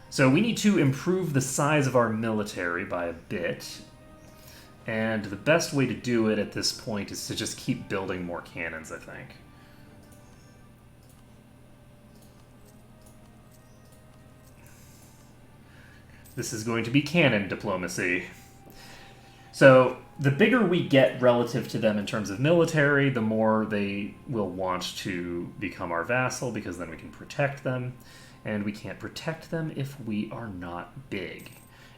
So we need to improve the size of our military by a bit. And the best way to do it at this point is to just keep building more cannons, I think. This is going to be cannon diplomacy. So the bigger we get relative to them in terms of military, the more they will want to become our vassal, because then we can protect them. And we can't protect them if we are not big.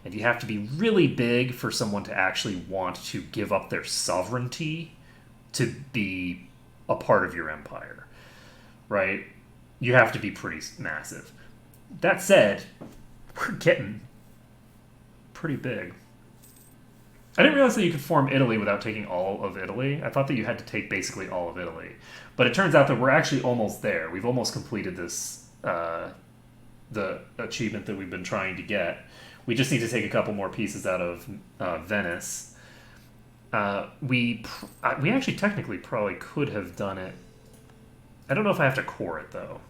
And you have to be really big for someone to actually want to give up their sovereignty to be a part of your empire, right? You have to be pretty massive. That said, we're getting pretty big. I didn't realize that you could form Italy without taking all of Italy. I thought that you had to take basically all of Italy. But it turns out that we're actually almost there. We've almost completed this, the achievement that we've been trying to get. We just need to take a couple more pieces out of Venice. We actually technically probably could have done it. I don't know if I have to core it, though.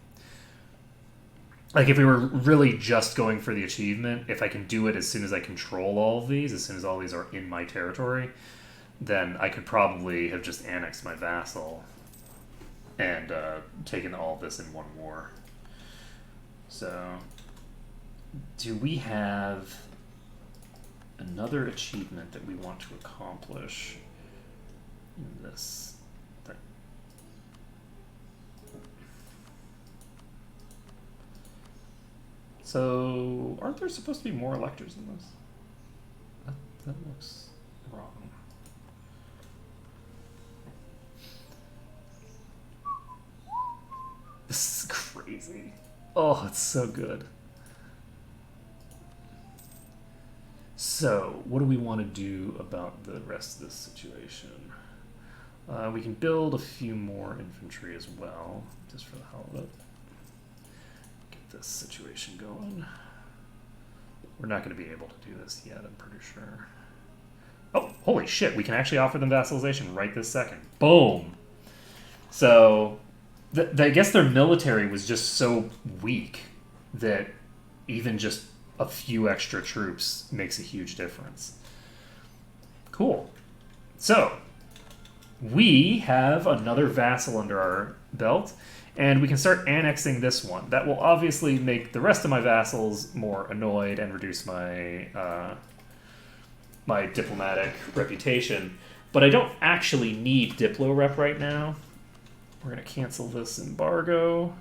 Like, if we were really just going for the achievement, if I can do it as soon as I control all of these, as soon as all these are in my territory, then I could probably have just annexed my vassal and taken all of this in one war. So, do we have another achievement that we want to accomplish in this thing? So, aren't there supposed to be more electors in this? That looks wrong. This is crazy. Oh, it's so good. So, what do we want to do about the rest of this situation? We can build a few more infantry as well, just for the hell of it. Get this situation going. We're not going to be able to do this yet, I'm pretty sure. Oh, holy shit, we can actually offer them vassalization right this second. Boom! So, I guess their military was just so weak that even just a few extra troops makes a huge difference. Cool. So, we have another vassal under our belt, and we can start annexing this one. That will obviously make the rest of my vassals more annoyed and reduce my my diplomatic reputation. But I don't actually need Diplo Rep right now. We're going to cancel this embargo.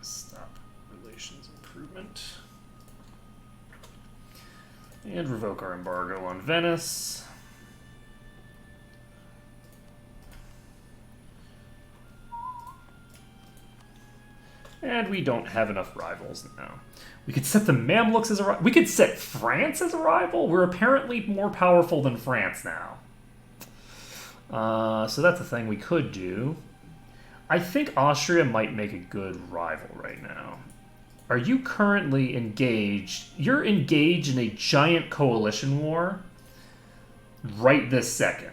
Stop relations improvement. And revoke our embargo on Venice. And we don't have enough rivals now. We could set the Mamluks as a rival. We could set France as a rival. We're apparently more powerful than France now. So that's a thing we could do. I think Austria might make a good rival right now. Are you currently engaged? You're engaged in a giant coalition war right this second.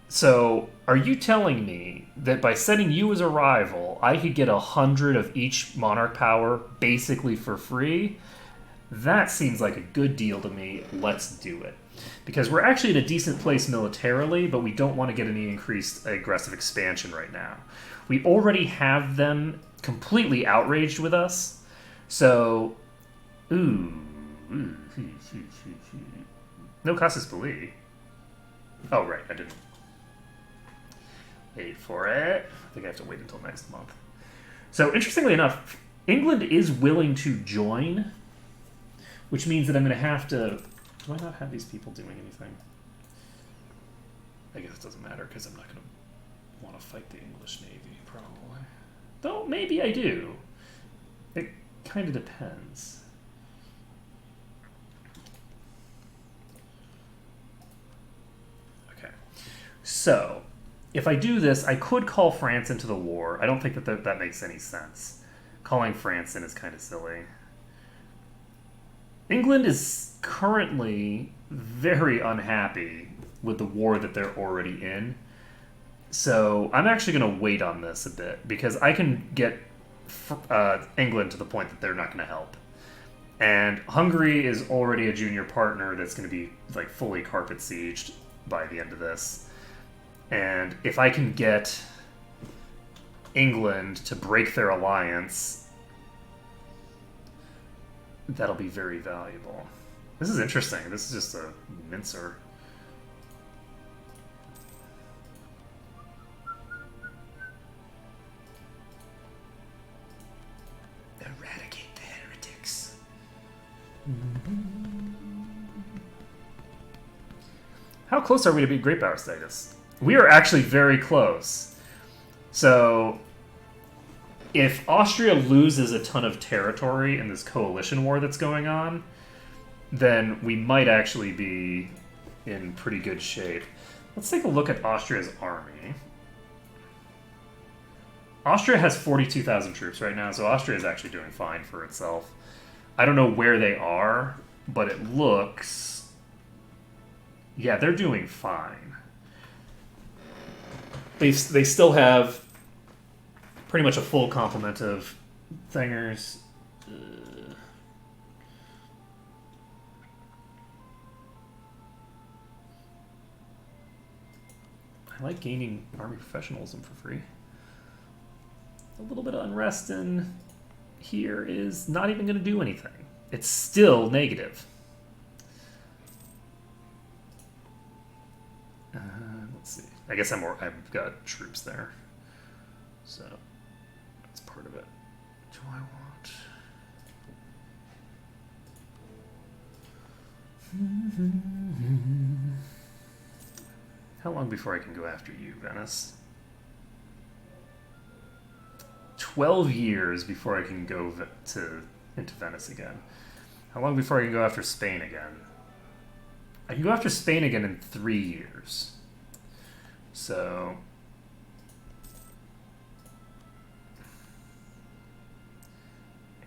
So, are you telling me that by setting you as a rival, I could get 100 of each monarch power basically for free? That seems like a good deal to me. Let's do it. Because we're actually in a decent place militarily, but we don't want to get any increased aggressive expansion right now. We already have them completely outraged with us. So, no casus belli. Oh, right, I didn't. Wait for it. I think I have to wait until next month. So, interestingly enough, England is willing to join, which means that I'm going to have to... Do I not have these people doing anything? I guess it doesn't matter, because I'm not going to want to fight the English Navy, probably. Though, maybe I do. It kind of depends. Okay. So... if I do this, I could call France into the war. I don't think that that makes any sense. Calling France in is kind of silly. England is currently very unhappy with the war that they're already in. So I'm actually going to wait on this a bit, because I can get England to the point that they're not going to help. And Hungary is already a junior partner that's going to be like fully carpet sieged by the end of this. And if I can get England to break their alliance, that'll be very valuable. This is interesting. This is just a mincer. Eradicate the heretics. How close are we to be great power status? We are actually very close. So, if Austria loses a ton of territory in this coalition war that's going on, then we might actually be in pretty good shape. Let's take a look at Austria's army. Austria has 42,000 troops right now, so Austria is actually doing fine for itself. I don't know where they are, but it looks... yeah, they're doing fine. They still have pretty much a full complement of thingers. I like gaining army professionalism for free. A little bit of unrest in here is not even going to do anything. It's still negative. Let's see. I guess I've got troops there, so that's part of it. Do I want? How long before I can go after you, Venice? 12 years before I can go into Venice again. How long before I can go after Spain again? I can go after Spain again in 3 years. So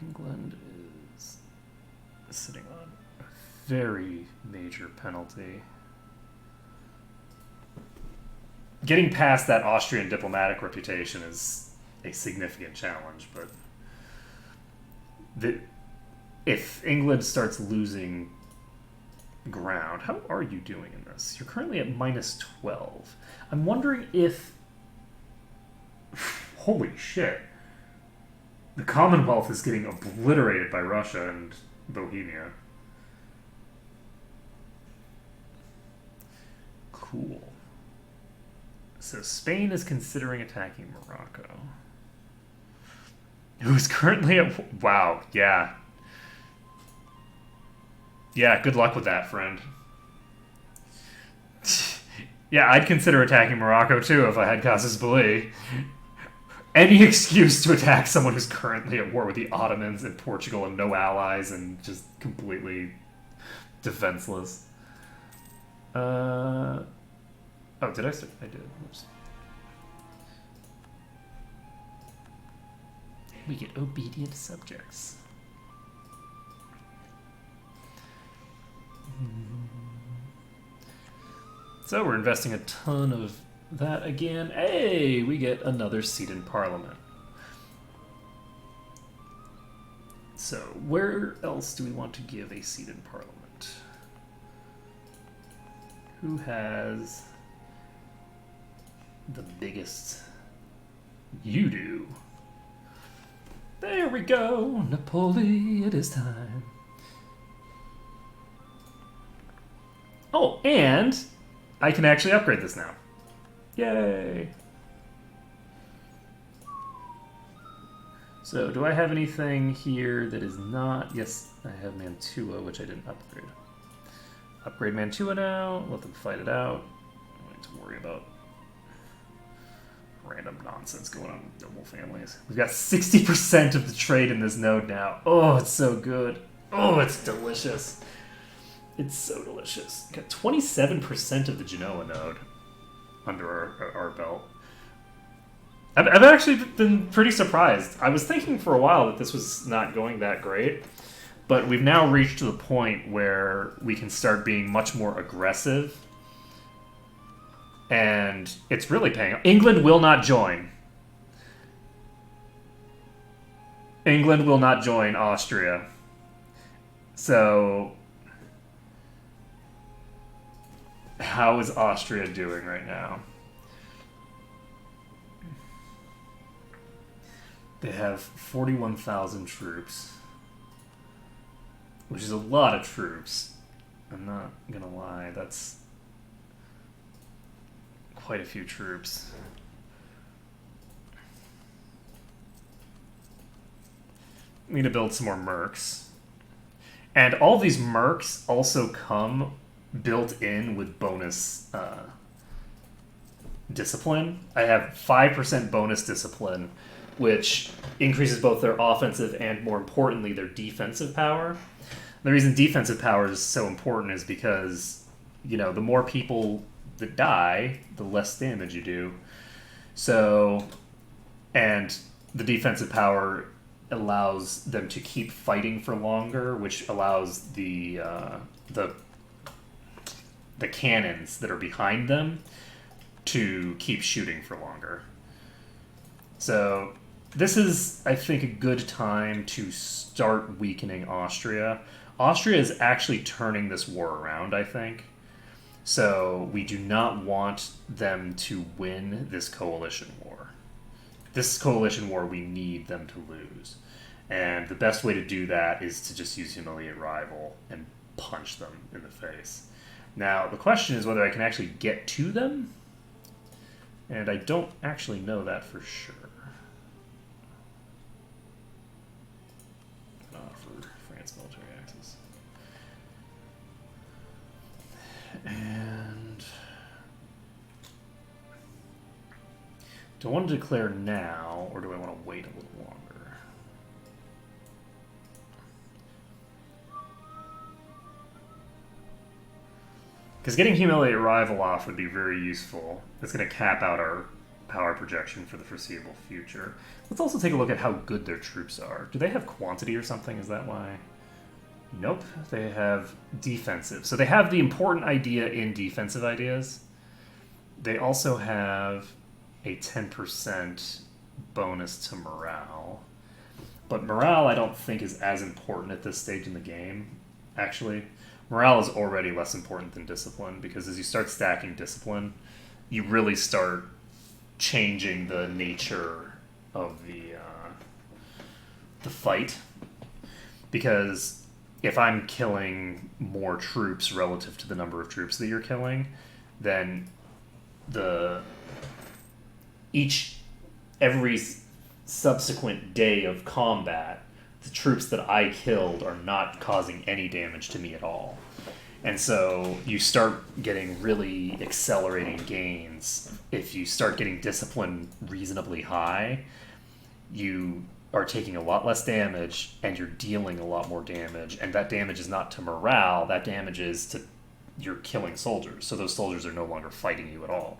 England is sitting on a very major penalty. Getting past that Austrian diplomatic reputation is a significant challenge, but if England starts losing ground, how are you doing in this? You're currently at -12. I'm wondering if... Holy shit. The Commonwealth is getting obliterated by Russia and Bohemia. Cool. So Spain is considering attacking Morocco. Who's currently at... Wow, yeah. Yeah, good luck with that, friend. Yeah, I'd consider attacking Morocco too if I had casus belli. Any excuse to attack someone who's currently at war with the Ottomans and Portugal and no allies and just completely defenseless. Oh, did I start? I did. Oops. We get obedient subjects. So we're investing a ton of that again. Hey, we get another seat in Parliament. So where else do we want to give a seat in Parliament? Who has the biggest? You do. There we go. Napoli, it is time. Oh, and I can actually upgrade this now. Yay! So, do I have anything here that is not... Yes, I have Mantua, which I didn't upgrade. Upgrade Mantua now. Let them fight it out. I don't need to worry about random nonsense going on with noble families. We've got 60% of the trade in this node now. Oh, it's so good. Oh, it's delicious. It's so delicious. We've got 27% of the Genoa node under our belt. I've actually been pretty surprised. I was thinking for a while that this was not going that great, but we've now reached to the point where we can start being much more aggressive, and it's really paying off. England will not join. England will not join Austria. So, how is Austria doing right now? They have 41,000 troops, which is a lot of troops. I'm not gonna lie, that's quite a few troops. We need to build some more mercs. And all these mercs also come built in with bonus discipline. I have 5% bonus discipline, which increases both their offensive and, more importantly, their defensive power. The reason defensive power is so important is because, you know, the more people that die, the less damage you do. So, and the defensive power allows them to keep fighting for longer, which allows the cannons that are behind them to keep shooting for longer. So this is, I think, a good time to start weakening Austria. Austria is actually turning this war around, I think. So we do not want them to win this coalition war. This coalition war, we need them to lose. And the best way to do that is to just use Humiliate Rival and punch them in the face. Now, the question is whether I can actually get to them. And I don't actually know that for sure. For France military access. And do I want to declare now, or do I want to wait a little longer? Because getting Humiliate Rival off would be very useful. It's going to cap out our power projection for the foreseeable future. Let's also take a look at how good their troops are. Do they have quantity or something? Is that why? Nope. They have defensive. So they have the important idea in defensive ideas. They also have a 10% bonus to morale. But morale, I don't think, is as important at this stage in the game, actually. Morale is already less important than discipline, because as you start stacking discipline, you really start changing the nature of the fight. Because if I'm killing more troops relative to the number of troops that you're killing, then every subsequent day of combat, the troops that I killed are not causing any damage to me at all. And so you start getting really accelerating gains. If you start getting discipline reasonably high, you are taking a lot less damage and you're dealing a lot more damage. And that damage is not to morale, that damage is to you're killing soldiers. So those soldiers are no longer fighting you at all.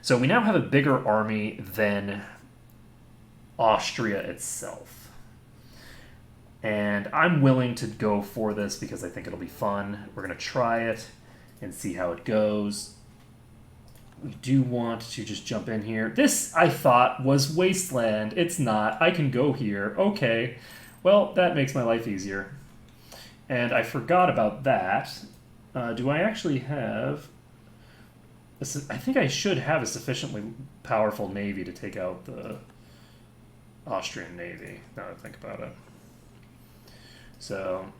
So we now have a bigger army than Austria itself. And I'm willing to go for this because I think it'll be fun. We're going to try it and see how it goes. We do want to just jump in here. This, I thought, was Wasteland. It's not. I can go here. Okay. Well, that makes my life easier. And I forgot about that. Do I actually have... I think I should have a sufficiently powerful navy to take out the Austrian navy, now that I think about it. So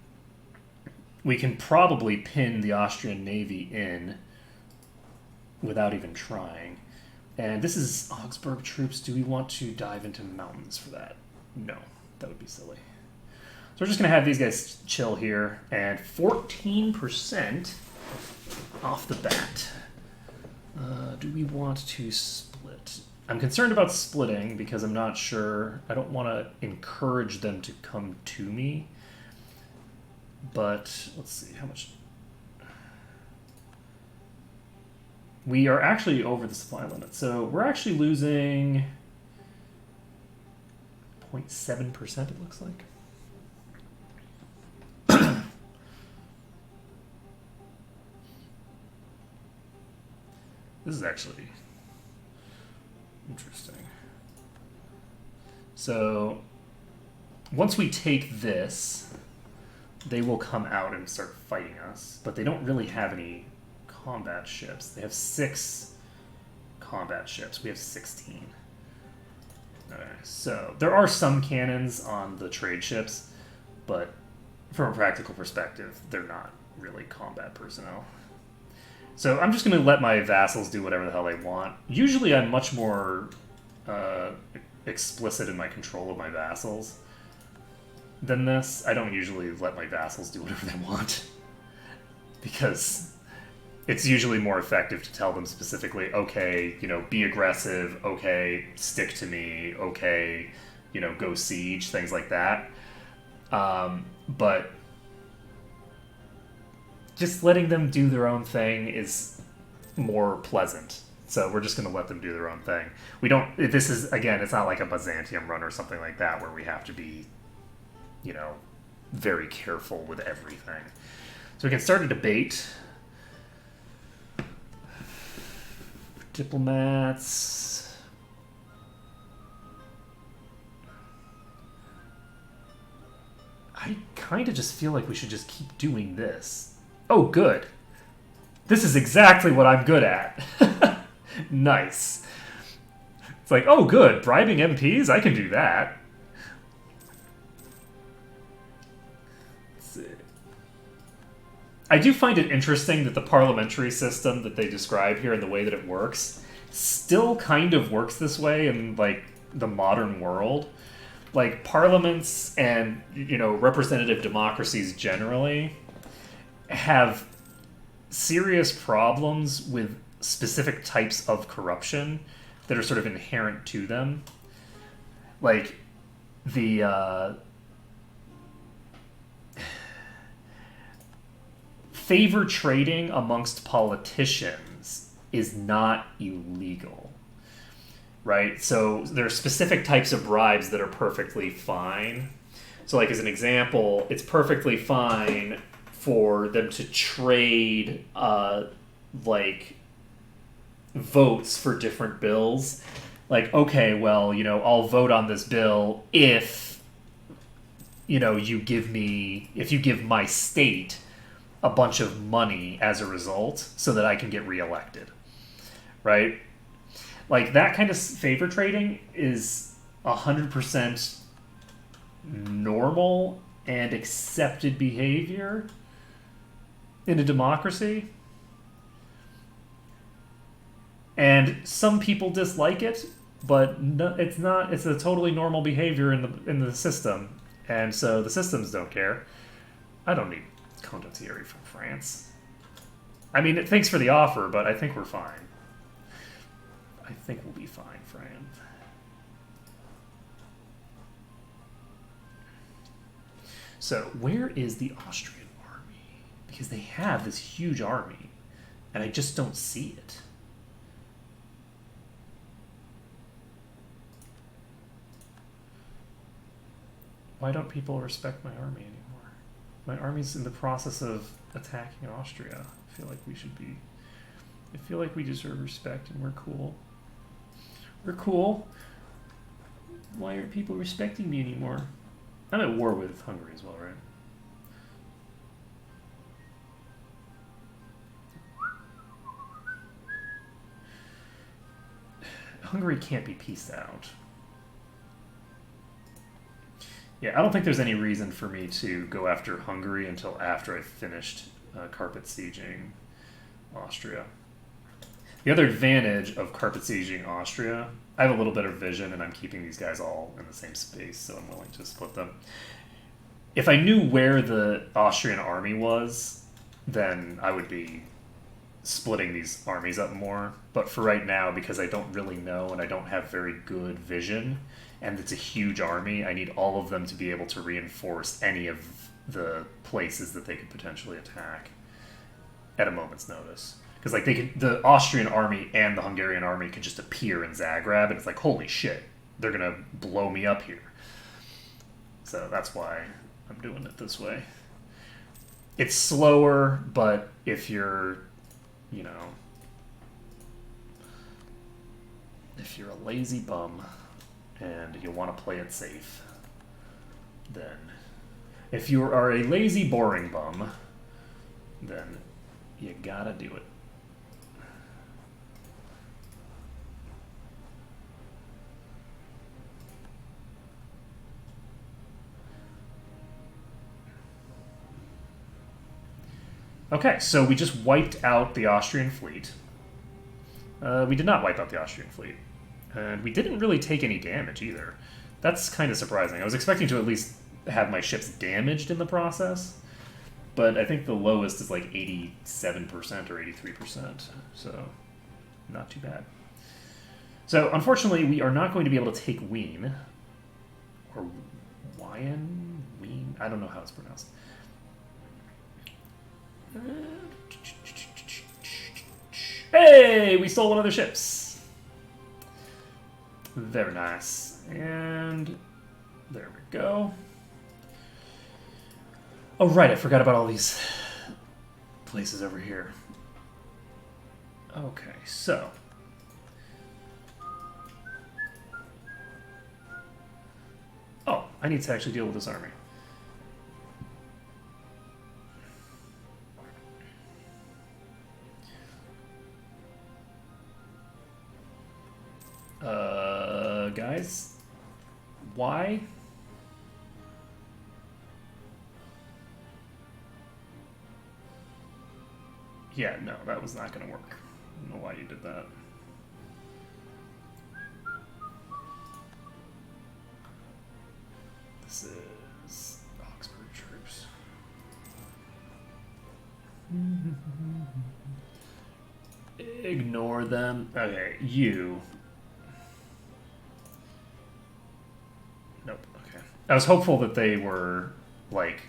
we can probably pin the Austrian navy in without even trying. And this is Augsburg troops. Do we want to dive into mountains for that? No, that would be silly. So we're just going to have these guys chill here. And 14% off the bat. Do we want to split? I'm concerned about splitting because I'm not sure. I don't want to encourage them to come to me. But let's see how much. We are actually over the supply limit. So we're actually losing 0.7%, it looks like. This is actually interesting. So once we take this, they will come out and start fighting us, but they don't really have any combat ships. They have 6 combat ships. We have 16. Okay, so there are some cannons on the trade ships, but from a practical perspective, they're not really combat personnel. So I'm just going to let my vassals do whatever the hell they want. Usually I'm much more explicit in my control of my vassals than this. I don't usually let my vassals do whatever they want. Because it's usually more effective to tell them specifically, okay, be aggressive, okay, stick to me, okay, go siege, things like that. But just letting them do their own thing is more pleasant. So we're just going to let them do their own thing. We don't... This is, again, it's not like a Byzantium run or something like that where we have to be, very careful with everything. So we can start a debate. Diplomats... I kind of just feel like we should just keep doing this. Oh, good. This is exactly what I'm good at. Nice. It's like, oh, good. Bribing MPs? I can do that. Let's see. I do find it interesting that the parliamentary system that they describe here and the way that it works still kind of works this way in, the modern world. Parliaments and, representative democracies generally have serious problems with specific types of corruption that are sort of inherent to them. The favor trading amongst politicians is not illegal. right? So there are specific types of bribes that are perfectly fine. So, like, as an example, it's perfectly fine for them to trade, like, votes for different bills. Like, okay, well, I'll vote on this bill if, if you give my state a bunch of money as a result so that I can get reelected, right? Like, that kind of favor trading is 100% normal and accepted behavior in a democracy. And some people dislike it, but no, it's not. It's a totally normal behavior in the system, and so the systems don't care. I don't need condottieri from France. I mean, thanks for the offer, but I think we're fine. I think we'll be fine, Fran. So, where is the Austrian army? Because they have this huge army, and I just don't see it. Why don't people respect my army anymore? My army's in the process of attacking Austria. I feel like we should be... I feel like we deserve respect and we're cool. We're cool. Why aren't people respecting me anymore? I'm at war with Hungary as well, right? Hungary can't be pieced out. Yeah, I don't think there's any reason for me to go after Hungary until after I've finished carpet sieging Austria. The other advantage of carpet sieging Austria, I have a little bit of vision and I'm keeping these guys all in the same space, so I'm willing to split them. If I knew where the Austrian army was, then I would be splitting these armies up more. But for right now, because I don't really know and I don't have very good vision, and it's a huge army, I need all of them to be able to reinforce any of the places that they could potentially attack at a moment's notice. Because like the Austrian army and the Hungarian army could just appear in Zagreb, and it's like, holy shit, they're gonna blow me up here. So that's why I'm doing it this way. It's slower, but if you're, if you're a lazy bum and you want to play it safe, then if you are a lazy, boring bum, then you gotta do it. Okay, so we just wiped out the Austrian fleet. We did not wipe out the Austrian fleet. And we didn't really take any damage either. That's kind of surprising. I was expecting to at least have my ships damaged in the process, but I think the lowest is like 87% or 83%, so not too bad. So unfortunately, we are not going to be able to take Wien, or Wien? I don't know how it's pronounced. Hey, we stole one of their ships. Very nice. And there we go. Oh, right, I forgot about all these places over here. Okay, so. Oh, I need to actually deal with this army. Guys, why? Yeah, no, that was not going to work. I don't know why you did that. This is Oxford troops. Ignore them. Okay, you. Nope, okay. I was hopeful that they were, like,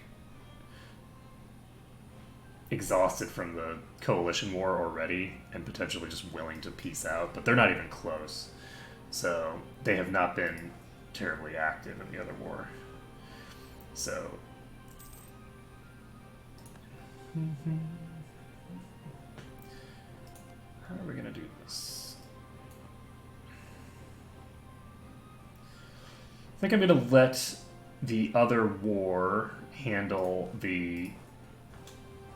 exhausted from the coalition war already and potentially just willing to peace out, but they're not even close. So they have not been terribly active in the other war. So how are we going to do this? I think I'm going to let the other war handle the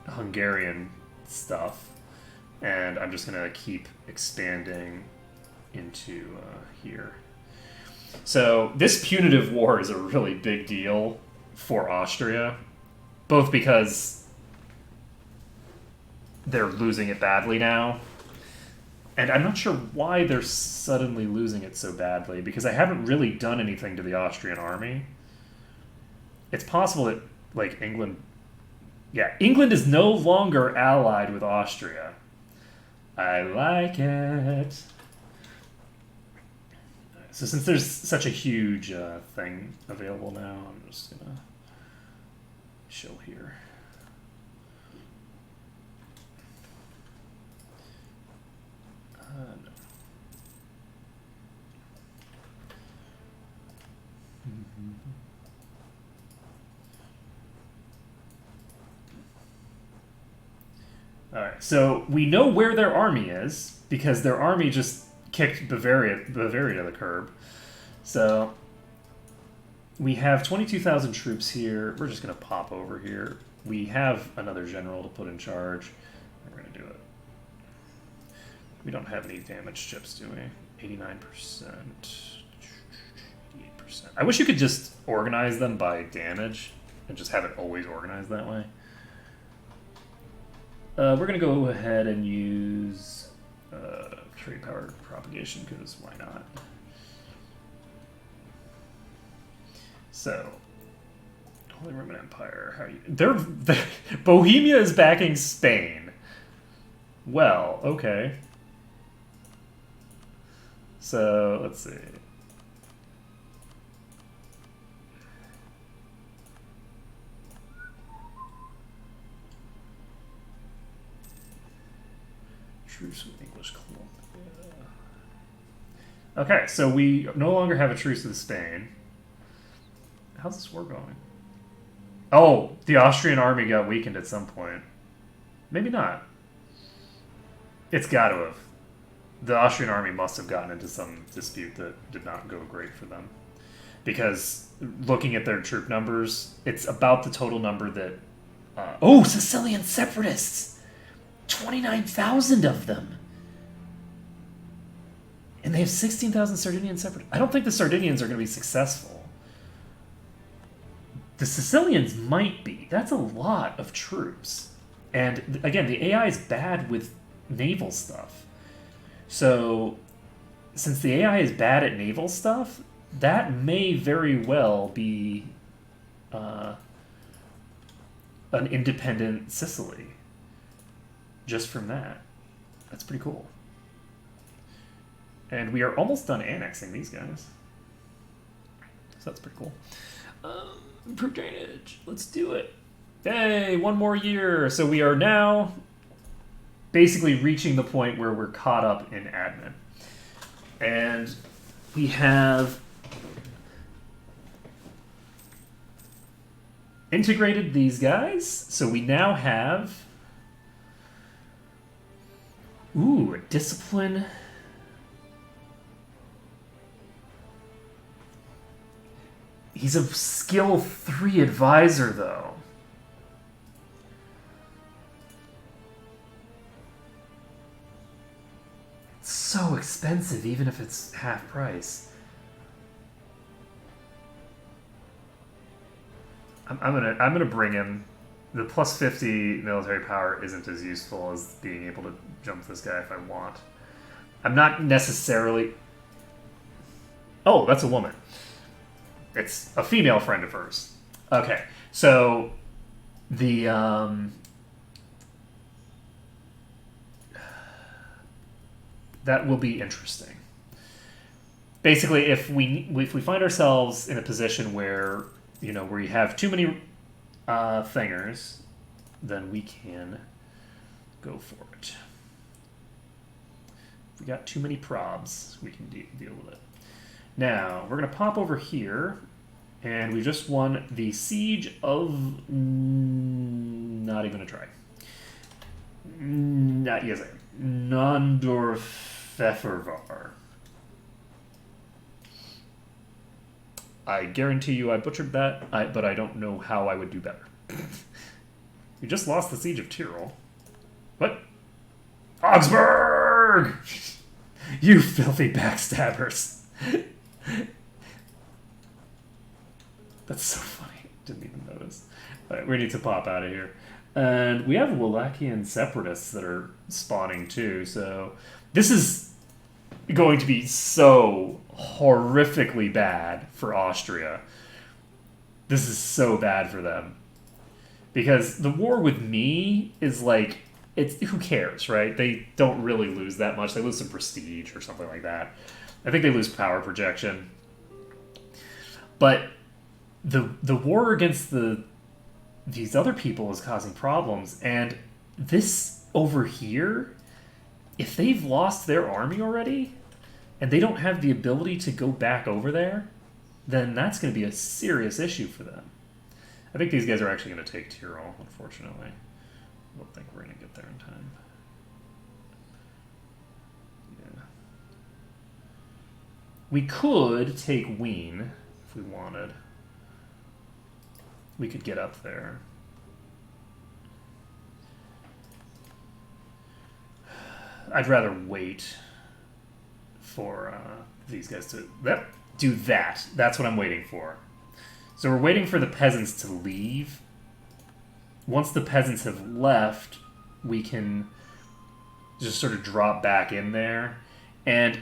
Hungarian stuff, and I'm just going to keep expanding into here. So this punitive war is a really big deal for Austria, both because they're losing it badly now, and I'm not sure why they're suddenly losing it so badly, because I haven't really done anything to the Austrian army. It's possible that, like, England... Yeah, England is no longer allied with Austria. I like it. So since there's such a huge thing available now, I'm just going to show here. No. Alright, so we know where their army is, because their army just kicked Bavaria to the curb. So we have 22,000 troops here. We're just going to pop over here. We have another general to put in charge. We're going to do it. We don't have any damage chips, do we? 89%. 88%. I wish you could just organize them by damage and just have it always organized that way. We're going to go ahead and use trade power propagation, because why not? So, Holy Roman Empire, how you... Bohemia is backing Spain. Well, okay. So, let's see. Truce with English Columbia. Okay, so we no longer have a truce with Spain. How's this war going? Oh, the Austrian army got weakened at some point. Maybe not. It's got to have. The Austrian army must have gotten into some dispute that did not go great for them. Because looking at their troop numbers, it's about the total number that... oh, Sicilian separatists! 29,000 of them! And they have 16,000 Sardinian separatists. I don't think the Sardinians are going to be successful. The Sicilians might be. That's a lot of troops. And again, the AI is bad with naval stuff. So, since the AI is bad at naval stuff, that may very well be an independent Sicily. Just from that. That's pretty cool. And we are almost done annexing these guys. So that's pretty cool. Improved drainage. Let's do it. Hey, one more year. So we are now basically reaching the point where we're caught up in admin. And we have integrated these guys. So we now have... Ooh, a discipline. He's a skill 3 advisor, though. It's so expensive, even if it's half price. I'm gonna bring him. The plus 50 military power isn't as useful as being able to jump this guy if I want. I'm not necessarily... Oh, that's a woman. It's a female friend of hers. Okay, so the... that will be interesting. Basically, if we find ourselves in a position where, you know, where you have too many thingers, then we can go for it. we got too many probs, we can deal with it. Now, we're going to pop over here, and we just won the Siege of... not even a try. Not yes, Nondorfefervar. I guarantee you I butchered that, but I don't know how I would do better. We just lost the Siege of Tyrol. What? Augsburg! You filthy backstabbers. That's so funny. Didn't even notice. Alright, we need to pop out of here. And we have Wallachian separatists that are spawning too, so this is going to be so horrifically bad for Austria. This is so bad for them. Because the war with me is like, it's who cares, right? They don't really lose that much. They lose some prestige or something like that. I think they lose power projection. But the war against these other people is causing problems, and this over here, if they've lost their army already, and they don't have the ability to go back over there, then that's going to be a serious issue for them. I think these guys are actually going to take Tyrol, unfortunately. I don't think we're going to get there in time. Yeah. We could take Wien if we wanted. We could get up there. I'd rather wait for these guys to do that. That's what I'm waiting for. So we're waiting for the peasants to leave. Once the peasants have left, we can just sort of drop back in there. And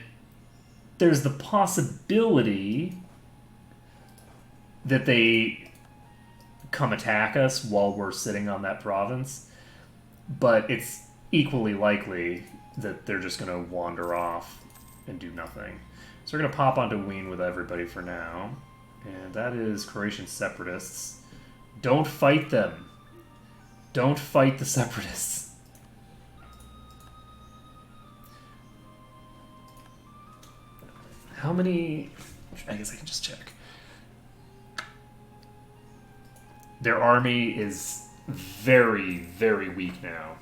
there's the possibility that they come attack us while we're sitting on that province. But it's equally likely that they're just going to wander off and do nothing. So we're going to pop onto Wien with everybody for now. And that is Croatian separatists. Don't fight them. Don't fight the separatists. How many... I guess I can just check. Their army is very, very weak now.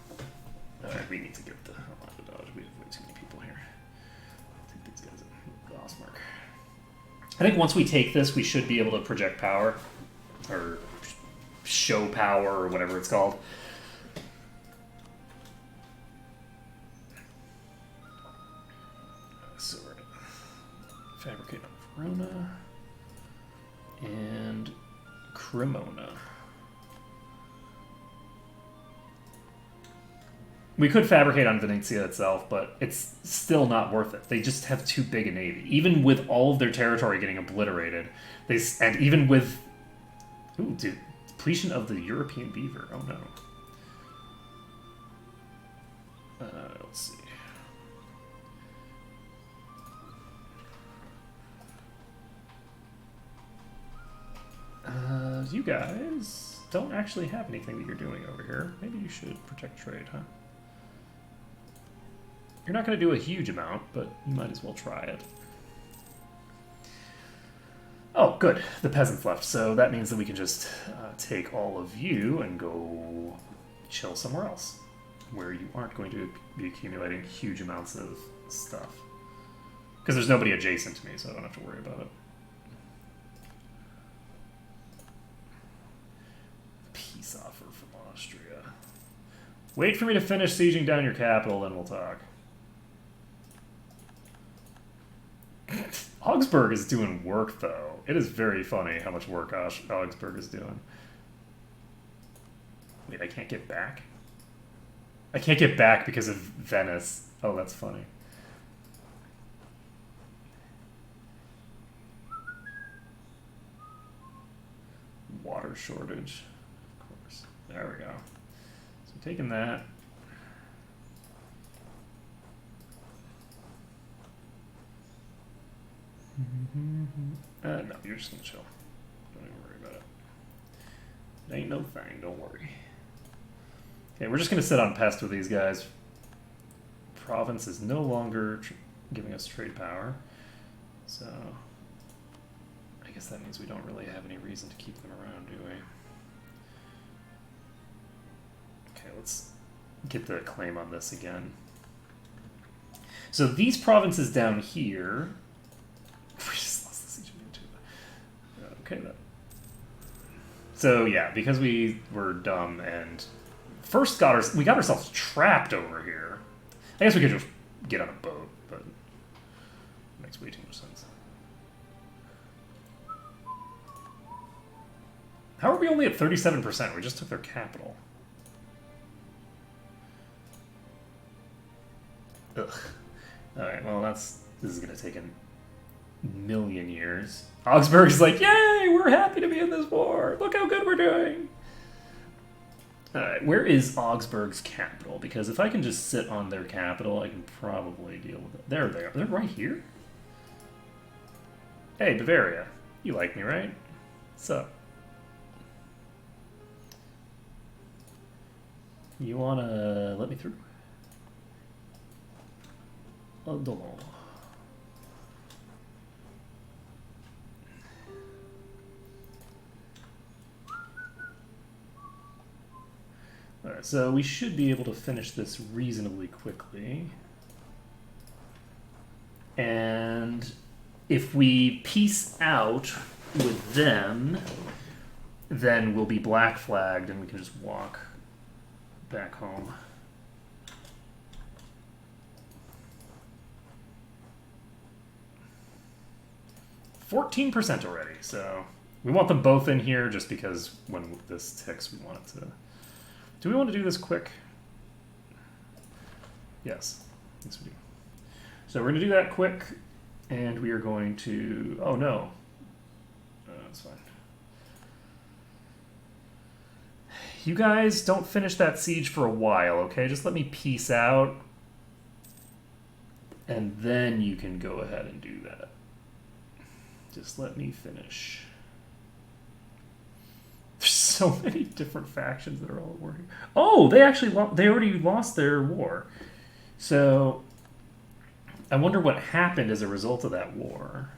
Alright, we need to get the hell out of Dodge. We have way too many people here. Take these guys in. Osmark. I think once we take this, we should be able to project power. Or show power, or whatever it's called. So we're going to fabricate on Verona. And Cremona. We could fabricate on Venetia itself, but it's still not worth it. They just have too big a navy. Even with all of their territory getting obliterated, and even with... Ooh, dude. Depletion of the European beaver. Oh, no. Let's see. You guys don't actually have anything that you're doing over here. Maybe you should protect trade, huh? You're not going to do a huge amount, but you might as well try it. Oh, good. The peasants left, so that means that we can just take all of you and go chill somewhere else, where you aren't going to be accumulating huge amounts of stuff. Because there's nobody adjacent to me, so I don't have to worry about it. Peace offer from Austria. Wait for me to finish sieging down your capital, then we'll talk. Augsburg is doing work, though. It is very funny how much work Augsburg is doing. Wait, I can't get back? I can't get back because of Venice. Oh, that's funny. Water shortage. Of course. There we go. So taking that. No, you're just gonna chill. Don't even worry about it. It ain't no thing, don't worry. Okay, we're just gonna sit on pest with these guys province is no longer giving us trade power. So I guess that means we don't really have any reason to keep them around, do we? Okay, let's get the claim on this again. So these provinces down here... We just lost the siege of Mantua. Okay, then. So yeah, because we were dumb and first we got ourselves trapped over here. I guess we could just get on a boat, but it makes way too much sense. How are we only at 37%? We just took their capital. Ugh. Alright, well this is gonna take a million years. Augsburg's like, yay, we're happy to be in this war. Look how good we're doing. Alright, where is Augsburg's capital? Because if I can just sit on their capital, I can probably deal with it. There they are. They're right here? Hey, Bavaria. You like me, right? What's up? You wanna let me through? Oh, don't know. Alright, so we should be able to finish this reasonably quickly. And if we peace out with them, then we'll be black flagged and we can just walk back home. %14 already, so we want them both in here just because when this ticks, we want it to... Do we want to do this quick? Yes. Yes, we do. So we're going to do that quick, and we are going to... Oh, no. That's fine. You guys don't finish that siege for a while, okay? Just let me peace out, and then you can go ahead and do that. Just let me finish. There's so many different factions that are all at war here. Oh, they actually they already lost their war. So I wonder what happened as a result of that war.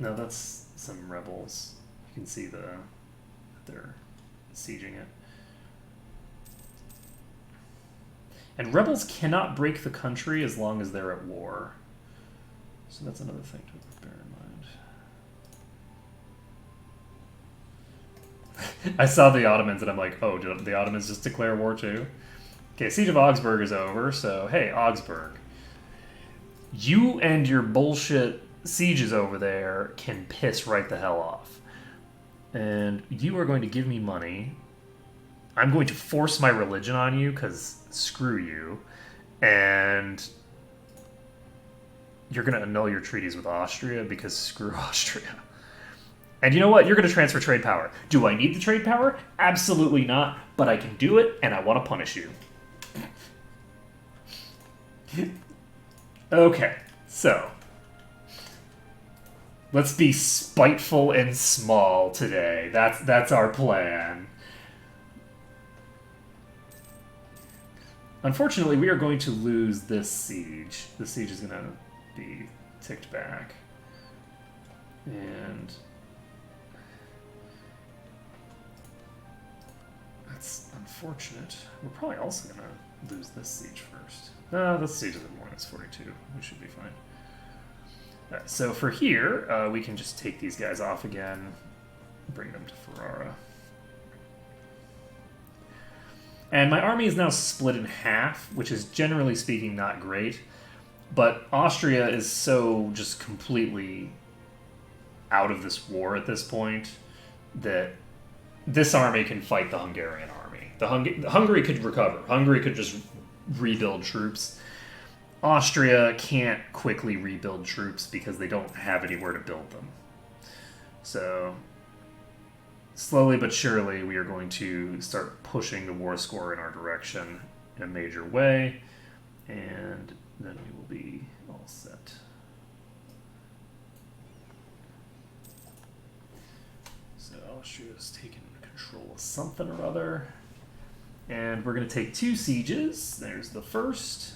No, that's some rebels. You can see they're sieging it. And rebels cannot break the country as long as they're at war. So that's another thing to bear in mind. I saw the Ottomans and I'm like, oh, did the Ottomans just declare war too? Okay, Siege of Augsburg is over, so hey, Augsburg. You and your bullshit sieges over there can piss right the hell off. And you are going to give me money. I'm going to force my religion on you, because screw you. And you're going to annul your treaties with Austria, because screw Austria. And you know what? You're going to transfer trade power. Do I need the trade power? Absolutely not. But I can do it, and I want to punish you. Okay, so... let's be spiteful and small today. That's our plan. Unfortunately, we are going to lose this siege. This siege is going to be ticked back. And that's unfortunate. We're probably also going to lose this siege first. No, this siege isn't more than 42. We should be fine. Alright, so for here, we can just take these guys off again, bring them to Ferrara. And my army is now split in half, which is generally speaking not great, but Austria is so just completely out of this war at this point that this army can fight the Hungarian army. Hungary could recover. Hungary could just rebuild troops. Austria can't quickly rebuild troops because they don't have anywhere to build them. So, slowly but surely, we are going to start pushing the war score in our direction in a major way, and then we will be all set. So, Austria's taken control of something or other. And we're going to take 2 sieges. There's the first.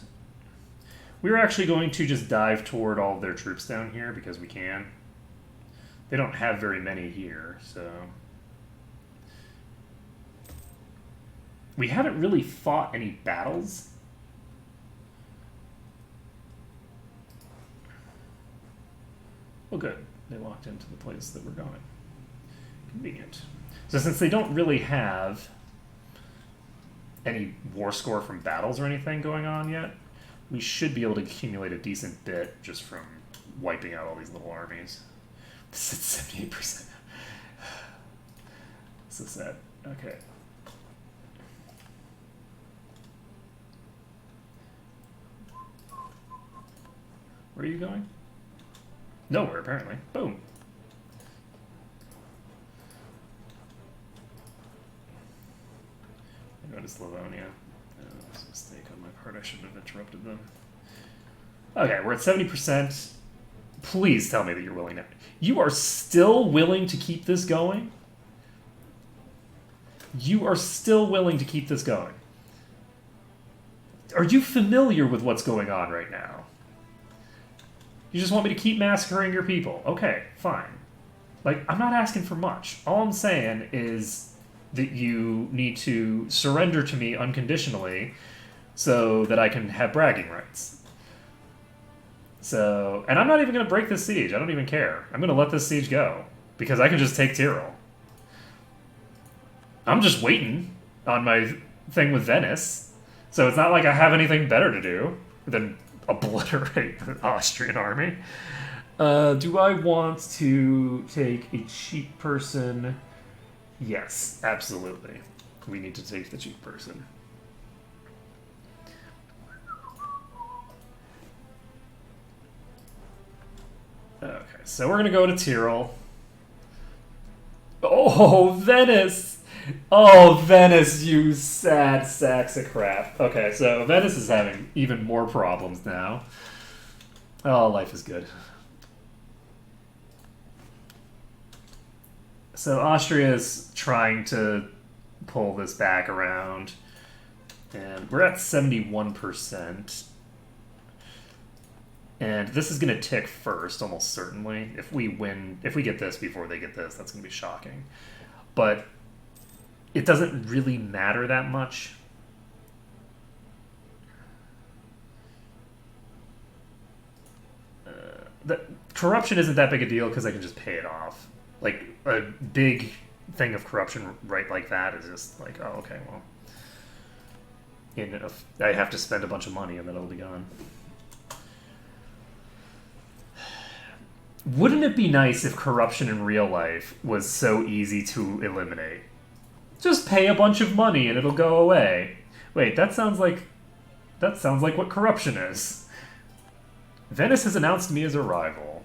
We're actually going to just dive toward all of their troops down here because we can. They don't have very many here, so... We haven't really fought any battles. Oh, good. They walked into the place that we're going. Convenient. So since they don't really have any war score from battles or anything going on yet, we should be able to accumulate a decent bit just from wiping out all these little armies. This is 78%. So sad. Okay. Where are you going? Nowhere, apparently. Boom. I go to Slavonia. That was a mistake on my part. I shouldn't have interrupted them. Okay, we're at 70%. Please tell me that you're willing to... You are still willing to keep this going? You are still willing to keep this going? Are you familiar with what's going on right now? You just want me to keep massacring your people. Okay, fine. Like, I'm not asking for much. All I'm saying is that you need to surrender to me unconditionally so that I can have bragging rights. So, and I'm not even going to break this siege. I don't even care. I'm going to let this siege go because I can just take Tyrol. I'm just waiting on my thing with Venice. So it's not like I have anything better to do than obliterate the Austrian army. Do I want to take a cheap person? Yes, absolutely. We need to take the cheap person. Okay, so we're going to go to Tyrol. Oh, Venice! Oh, Venice, you sad sacks of crap. Okay, so Venice is having even more problems now. Oh, life is good. So Austria is trying to pull this back around. And we're at 71%. And this is going to tick first, almost certainly. If we win, if we get this before they get this, that's going to be shocking. But it doesn't really matter that much. The corruption isn't that big a deal because I can just pay it off. Like, a big thing of corruption right like that is just like, oh, okay, well, I have to spend a bunch of money and then it'll be gone. Wouldn't it be nice if corruption in real life was so easy to eliminate? Just pay a bunch of money and it'll go away. Wait, that sounds like what corruption is. Venice has announced me as a rival.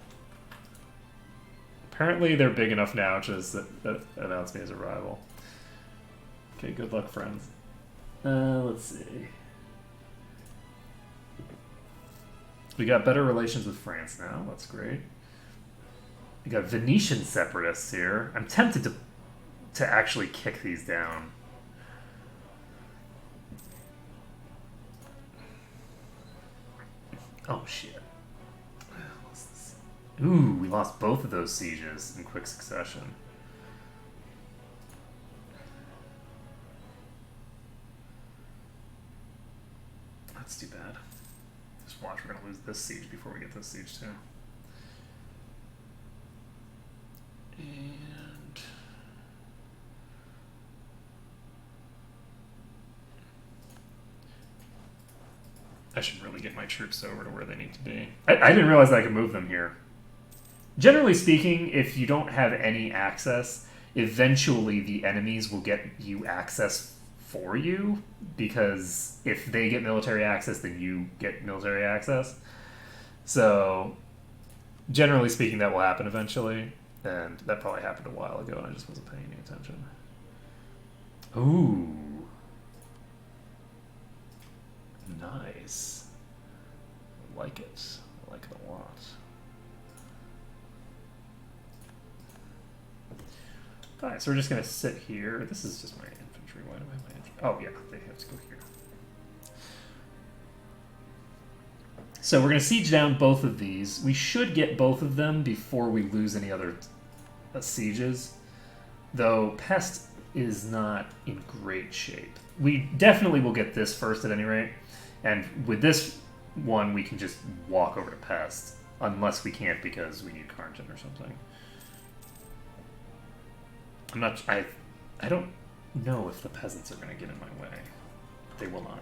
Apparently they're big enough now to announce me as a rival. Okay, good luck, friends. Let's see. We got better relations with France now. That's great. We got Venetian separatists here. I'm tempted to actually kick these down. Oh, shit. What's this? Ooh, we lost both of those sieges in quick succession. That's too bad. Just watch, we're gonna lose this siege before we get this siege too. And I should really get my troops over to where they need to be. I didn't realize that I could move them here. Generally speaking, if you don't have any access, eventually the enemies will get you access for you, because if they get military access, then you get military access. So, generally speaking, that will happen eventually, and that probably happened a while ago, and I just wasn't paying any attention. Ooh. Nice. I like it. I like it a lot. Alright, so we're just going to sit here. This is just my infantry. Why do I have my infantry? Oh, yeah, they have to go here. So we're going to siege down both of these. We should get both of them before we lose any other sieges. Though Pest is not in great shape. We definitely will get this first at any rate. And with this one, we can just walk over to Pest. Unless we can't because we need Carnton or something. I'm not... I don't know if the peasants are going to get in my way. They will not.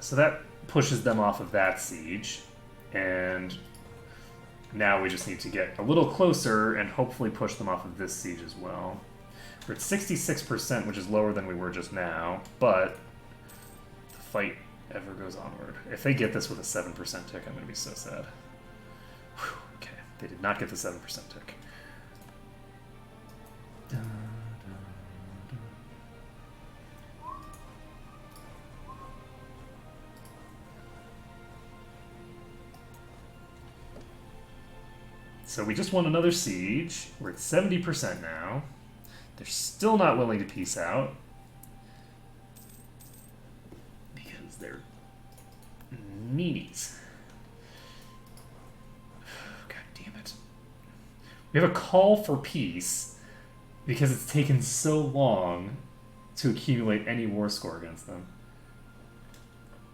So that pushes them off of that siege, and now we just need to get a little closer and hopefully push them off of this siege as well. We're at 66%, which is lower than we were just now, but the fight ever goes onward. If they get this with a 7% tick, I'm going to be so sad. Whew, okay, they did not get the 7% tick. So we just won another siege. We're at 70% now. They're still not willing to peace out. Because they're meanies. God damn it. We have a call for peace because it's taken so long to accumulate any war score against them.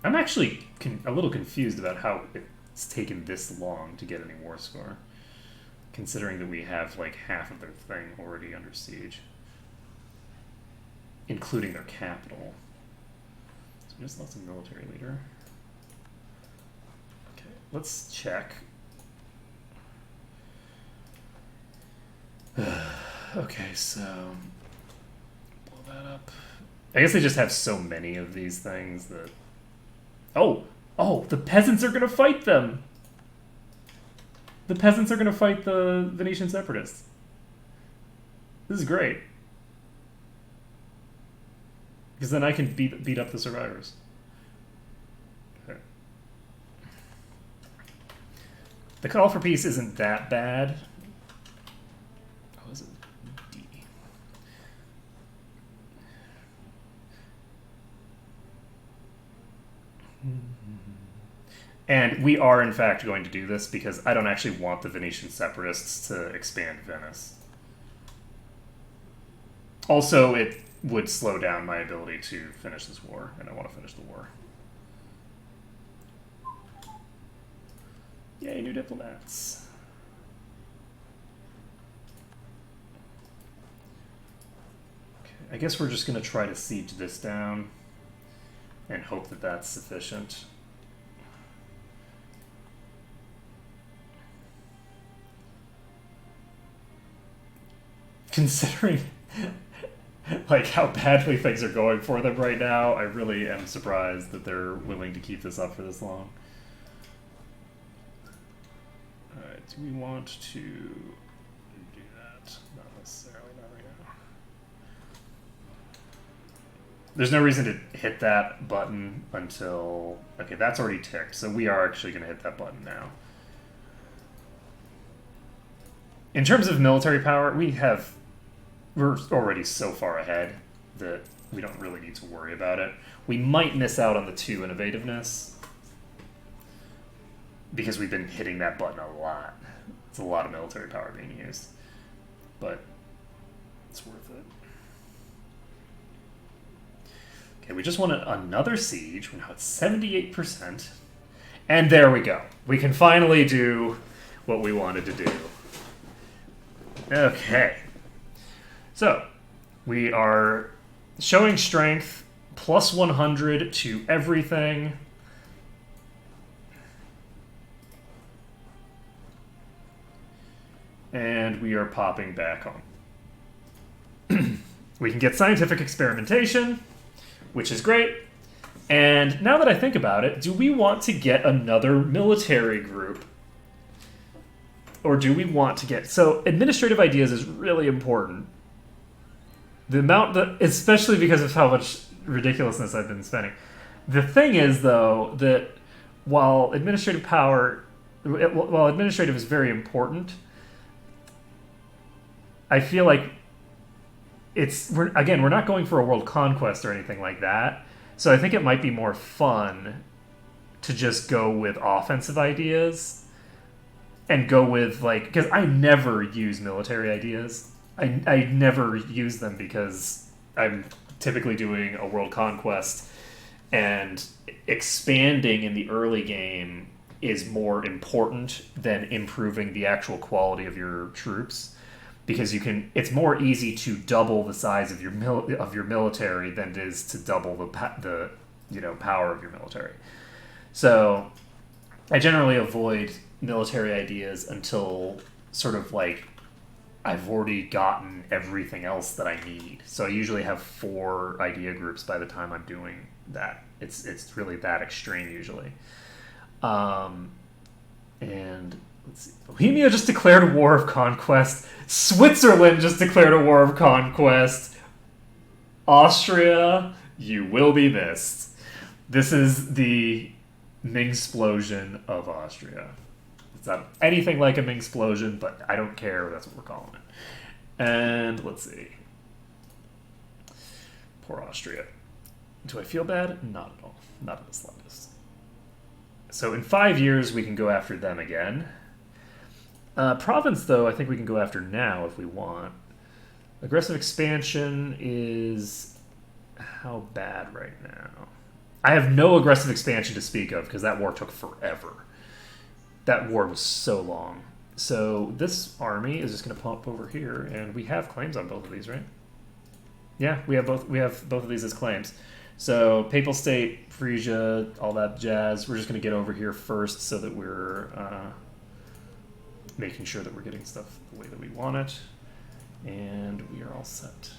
I'm actually a little confused about how it's taken this long to get any war score. Considering that we have like half of their thing already under siege. Including their capital. So we just lost a military leader. Okay, let's check. Okay, so blow that up. I guess they just have so many of these things that... Oh, the peasants are gonna fight them! The peasants are going to fight the Venetian separatists. This is great. Because then I can beat up the survivors. Okay. The call for peace isn't that bad. Oh, is it D? And we are, in fact, going to do this because I don't actually want the Venetian separatists to expand Venice. Also, it would slow down my ability to finish this war, and I want to finish the war. Yay, new diplomats. Okay, I guess we're just going to try to siege this down and hope that that's sufficient. Considering like how badly things are going for them right now, I really am surprised that they're willing to keep this up for this long. Alright, do we want to do that? Not necessarily, not right now. There's no reason to hit that button until... Okay, that's already ticked, so we are actually going to hit that button now. In terms of military power, we're already so far ahead that we don't really need to worry about it. We might miss out on the 2 innovativeness because we've been hitting that button a lot. It's a lot of military power being used, but it's worth it. Okay, we just won another siege. We're now at 78%. And there we go. We can finally do what we wanted to do. Okay. So, we are showing strength, plus 100 to everything. And we are popping back on. We can get scientific experimentation, which is great. And now that I think about it, do we want to get another military group? Or do we want to get... So, administrative ideas is really important. The amount that... Especially because of how much ridiculousness I've been spending. The thing is, though, that while administrative power... While administrative is very important, I feel like we're not going for a world conquest or anything like that. So I think it might be more fun to just go with offensive ideas and go with, like, because I never use military ideas. I never use them because I'm typically doing a world conquest, and expanding in the early game is more important than improving the actual quality of your troops. Because it's more easy to double the size of your military than it is to double the power of your military. So I generally avoid military ideas until sort of like I've already gotten everything else that I need. So I usually have 4 idea groups by the time I'm doing that. It's really that extreme usually. And let's see. Bohemia just declared a war of conquest. Switzerland just declared a war of conquest. Austria, you will be missed. This is the Ming-splosion of Austria. It's not anything like a Ming-splosion, but I don't care. That's what we're calling it. And let's see. Poor Austria. Do I feel bad? Not at all. Not in the slightest. So in 5 years, we can go after them again. Province, though, I think we can go after now if we want. Aggressive expansion is how bad right now? I have no aggressive expansion to speak of because that war took forever. That war was so long. So this army is just going to pop over here, and we have claims on both of these, right? Yeah, we have both of these as claims. So Papal State, Frisia, all that jazz. We're just going to get over here first so that we're making sure that we're getting stuff the way that we want it. And we are all set.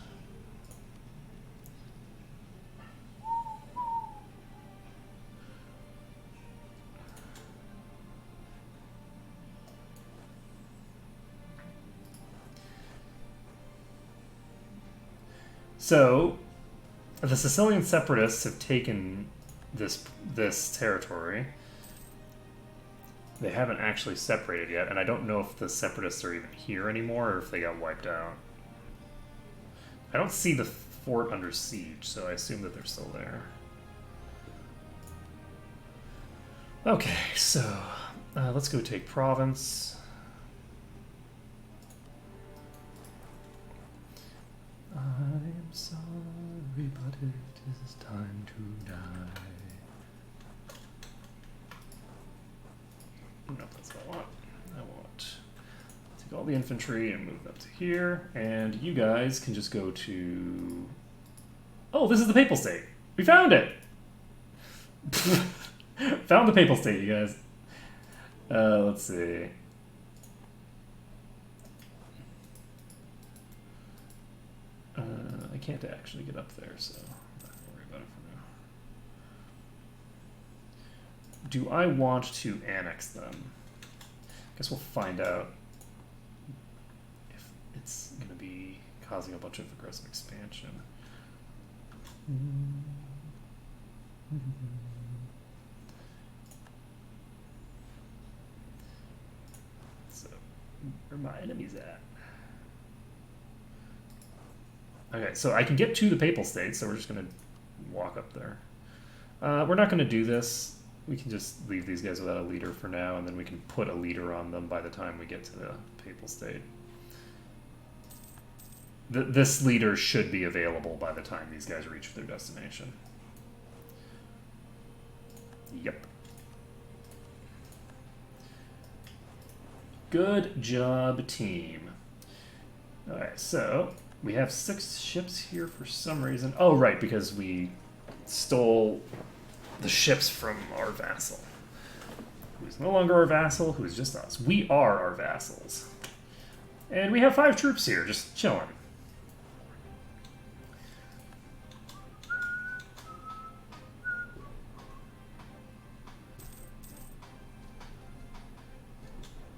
So, the Sicilian separatists have taken this territory. They haven't actually separated yet, and I don't know if the separatists are even here anymore or if they got wiped out. I don't see the fort under siege, so I assume that they're still there. Okay, so let's go take province. I am sorry, but it is time to die. No, that's what I want. I want to take all the infantry and move them to here, and you guys can just go to... Oh, this is the Papal State! We found it! Found the Papal State, you guys. Let's see. I can't actually get up there, so I'm not going to worry about it for now. Do I want to annex them? I guess we'll find out if it's going to be causing a bunch of aggressive expansion. So, where are my enemies at? Okay, so I can get to the Papal State, so we're just going to walk up there. We're not going to do this. We can just leave these guys without a leader for now, and then we can put a leader on them by the time we get to the Papal State. This leader should be available by the time these guys reach their destination. Yep. Good job, team. Alright, so we have 6 ships here for some reason. Oh, right, because we stole the ships from our vassal, who's no longer our vassal, who's just us. We are our vassals. And we have 5 troops here, just chilling.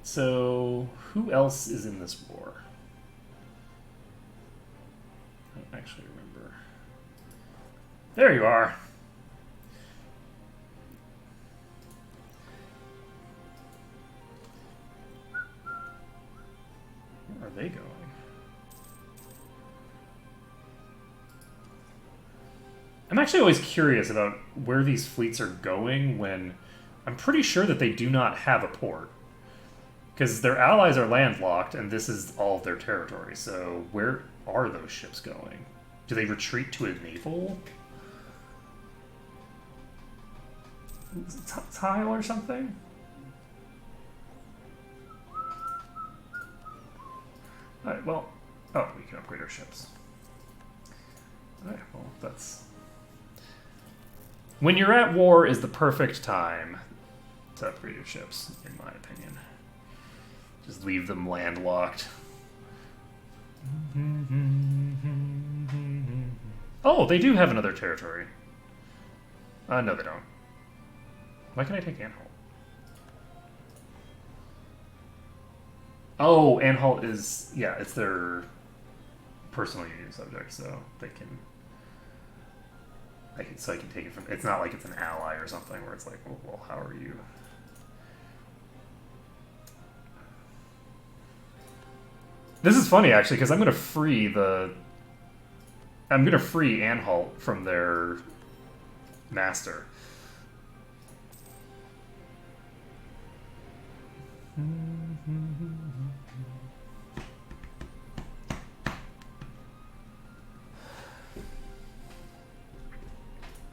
So, who else is in this war? I don't actually remember. There you are. Where are they going? I'm actually always curious about where these fleets are going when I'm pretty sure that they do not have a port. Because their allies are landlocked, and this is all of their territory. So where are those ships going? Do they retreat to a naval tile or something? Alright, well... Oh, we can upgrade our ships. Alright, well, that's... When you're at war is the perfect time to upgrade your ships, in my opinion. Just leave them landlocked. Oh, they do have another territory. No, they don't. Why can I take Anhalt? Oh, Anhalt is... Yeah, it's their personal union subject, so they can... So I can take it from... It's not like it's an ally or something where it's like, well, how are you... This is funny, actually, because I'm going to free the... I'm going to free Anhalt from their master.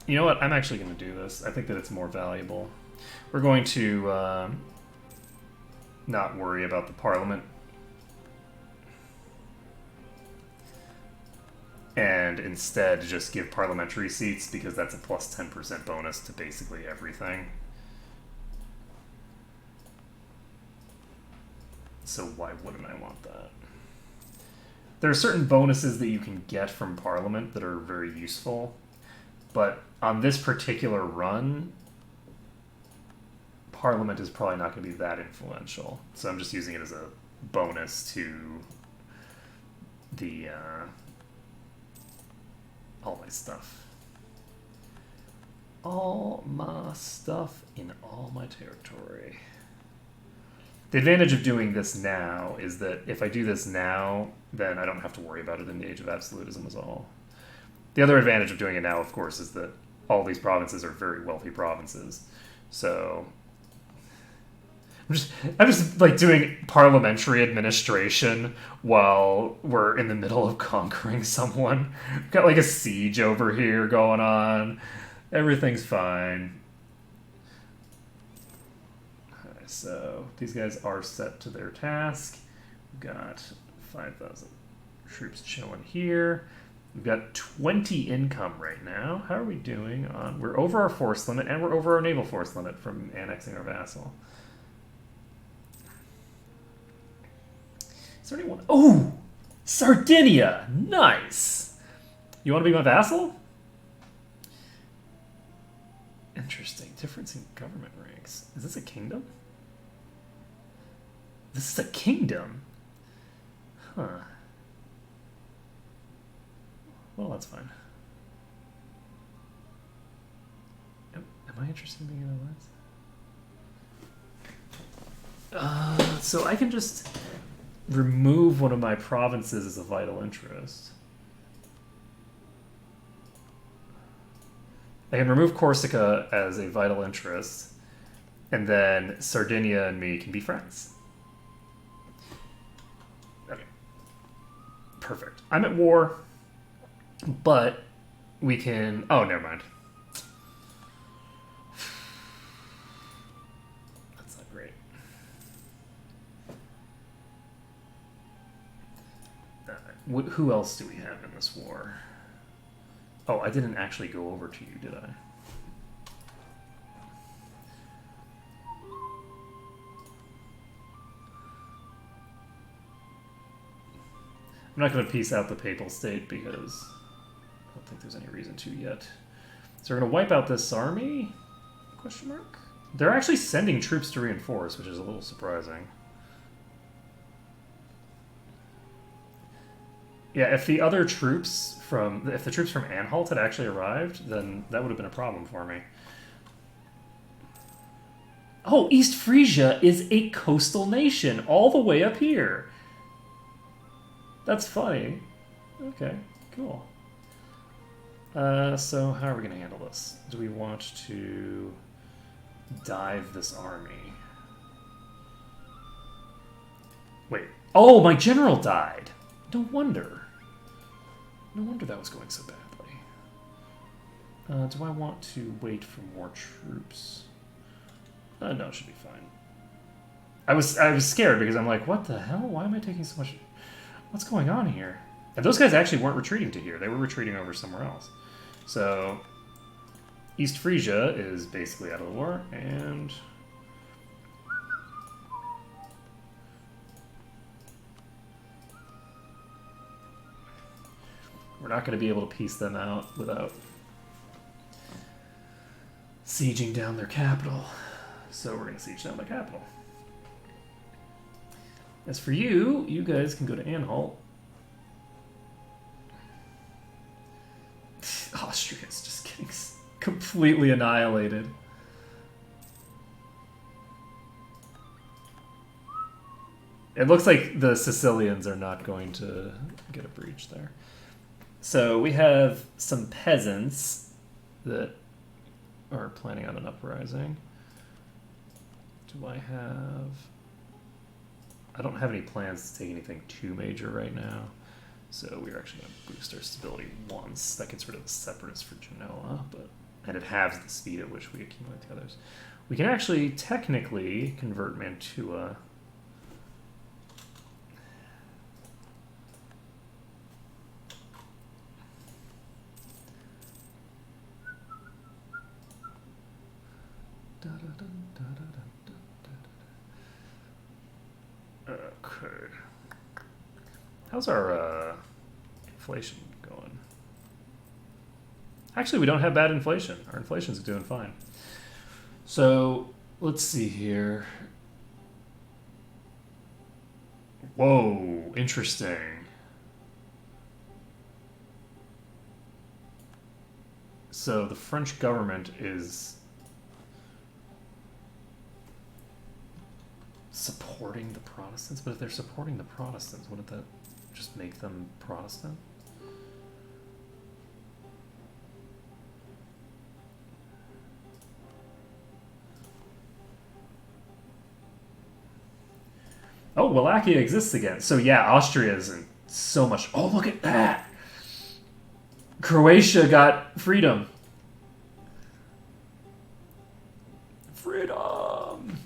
You know what? I'm actually going to do this. I think that it's more valuable. We're going to not worry about the parliament. And instead just give parliamentary seats, because that's a plus 10% bonus to basically everything. So why wouldn't I want that? There are certain bonuses that you can get from Parliament that are very useful, but on this particular run, Parliament is probably not going to be that influential. So I'm just using it as a bonus to the... all my stuff. All my stuff in all my territory. The advantage of doing this now is that if I do this now, then I don't have to worry about it in the Age of Absolutism as all. The other advantage of doing it now, of course, is that all these provinces are very wealthy provinces. So I'm just like doing parliamentary administration while we're in the middle of conquering someone. We've got like a siege over here going on. Everything's fine. Okay, so these guys are set to their task. We've got 5,000 troops chilling here. We've got 20 income right now. How are we doing on... We're over our force limit, and we're over our naval force limit from annexing our vassal. Is there anyone... Oh! Sardinia! Nice! You want to be my vassal? Interesting. Difference in government ranks. Is this a kingdom? This is a kingdom? Huh. Well, that's fine. Am I interested in being in alliance? So I can just remove one of my provinces as a vital interest. I can remove Corsica as a vital interest, and then Sardinia and me can be friends. Okay. Perfect. I'm at war, but we can... Oh, never mind. That's not great. Who else do we have in this war? Oh, I didn't actually go over to you, did I? I'm not going to piece out the Papal State because I don't think there's any reason to yet. So we're going to wipe out this army? Question mark? They're actually sending troops to reinforce, which is a little surprising. Yeah, if the troops from Anhalt had actually arrived, then that would have been a problem for me. Oh, East Frisia is a coastal nation all the way up here. That's funny. Okay, cool. So how are we going to handle this? Do we want to dive this army? Wait. Oh, my general died. No wonder. No wonder that was going so badly. Do I want to wait for more troops? No, it should be fine. I was scared because I'm like, what the hell? Why am I taking so much? What's going on here? And those guys actually weren't retreating to here. They were retreating over somewhere else. So, East Frisia is basically out of the war, and we're not going to be able to piece them out without sieging down their capital. So we're going to siege down the capital. As for you, you guys can go to Anhalt. Austria's just getting completely annihilated. It looks like the Sicilians are not going to get a breach there. So we have some peasants that are planning on an uprising. Do I have... I don't have any plans to take anything too major right now. So we're actually going to boost our stability once. That gets rid of the separatists for Genoa, and it halves the speed at which we accumulate the others. We can actually technically convert Mantua. Okay. How's our inflation going? Actually, we don't have bad inflation. Our inflation's doing fine. So, let's see here. Whoa, interesting. So, the French government is supporting the Protestants, but if they're supporting the Protestants, wouldn't that just make them Protestant? Oh, Wallachia exists again. So yeah, Austria isn't so much. Oh, look at that! Croatia got freedom. Freedom!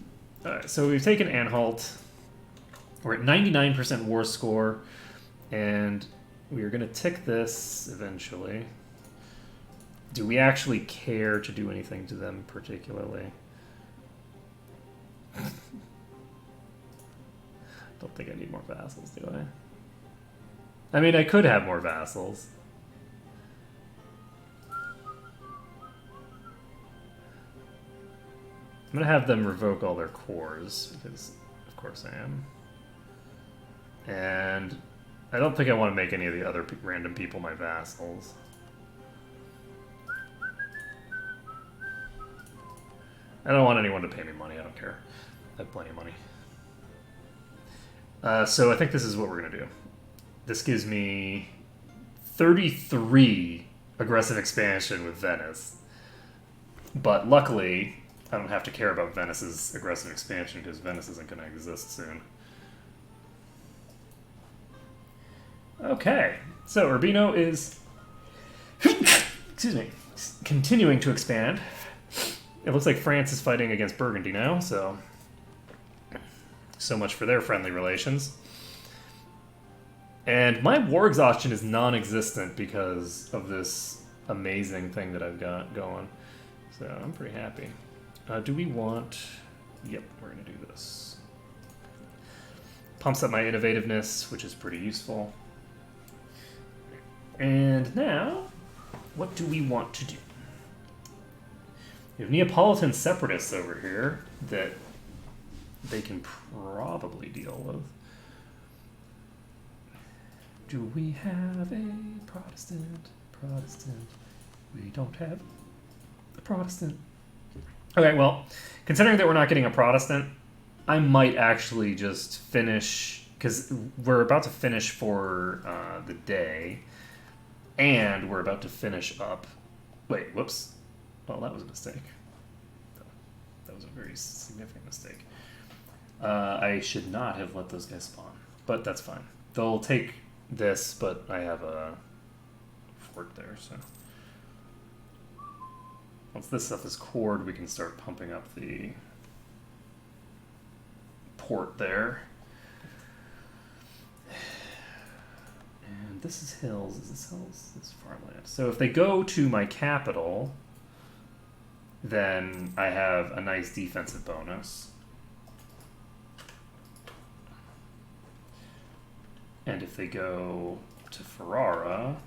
Alright, so we've taken Anhalt. We're at 99% war score. And we are going to tick this eventually. Do we actually care to do anything to them particularly? Don't think I need more vassals, do I? I mean, I could have more vassals. I'm going to have them revoke all their cores, because of course I am. And I don't think I want to make any of the other random people my vassals. I don't want anyone to pay me money, I don't care. I have plenty of money. So I think this is what we're going to do. This gives me 33 aggressive expansion with Venice. But luckily, I don't have to care about Venice's aggressive expansion because Venice isn't going to exist soon. Okay, so Urbino is excuse me, continuing to expand. It looks like France is fighting against Burgundy now, so much for their friendly relations. And my war exhaustion is non-existent because of this amazing thing that I've got going. So I'm pretty happy. Do we want... Yep, we're going to do this. Pumps up my innovativeness, which is pretty useful. And now, what do we want to do? We have Neapolitan separatists over here that they can probably deal with. Do we have a Protestant? Protestant. We don't have a Protestant. Okay, well, considering that we're not getting a Protestant, I might actually just finish, because we're about to finish for the day, and we're about to finish up. Wait, whoops. Well, that was a mistake. That was a very significant mistake. I should not have let those guys spawn, but that's fine. They'll take this, but I have a fort there, so once this stuff is cored, we can start pumping up the port there. And this is hills. Is this hills? This is farmland. So if they go to my capital, then I have a nice defensive bonus. And if they go to Ferrara,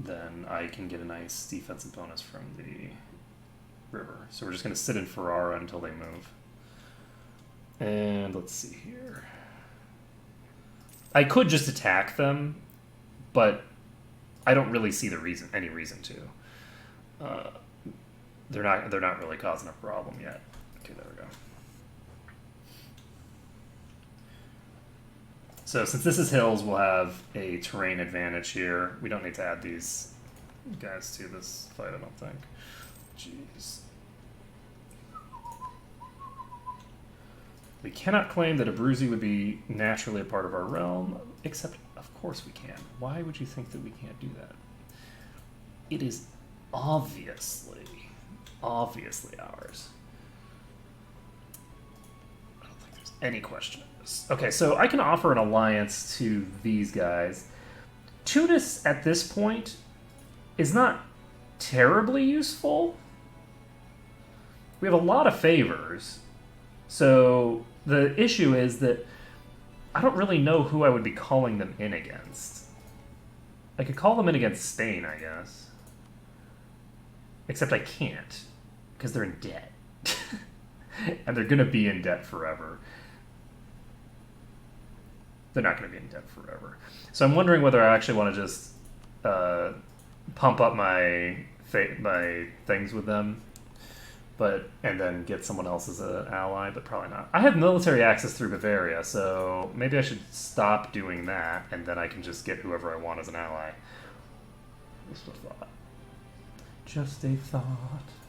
then I can get a nice defensive bonus from the river. So we're just going to sit in Ferrara until they move. And let's see here. I could just attack them, but I don't really see any reason to. They're not really causing a problem yet. Okay, there we go. So since this is hills, we'll have a terrain advantage here. We don't need to add these guys to this fight, I don't think. Jeez. We cannot claim that Abruzzi would be naturally a part of our realm, except, of course we can. Why would you think that we can't do that? It is obviously ours. I don't think there's any question. Okay, so I can offer an alliance to these guys. Tunis, at this point, is not terribly useful. We have a lot of favors. So the issue is that I don't really know who I would be calling them in against. I could call them in against Spain, I guess. Except I can't, because they're in debt. And they're going to be in debt forever. They're not going to be in debt forever. So I'm wondering whether I actually want to just pump up my things with them, and then get someone else as an ally, but probably not. I have military access through Bavaria, so maybe I should stop doing that, and then I can just get whoever I want as an ally. Just a thought. Just a thought.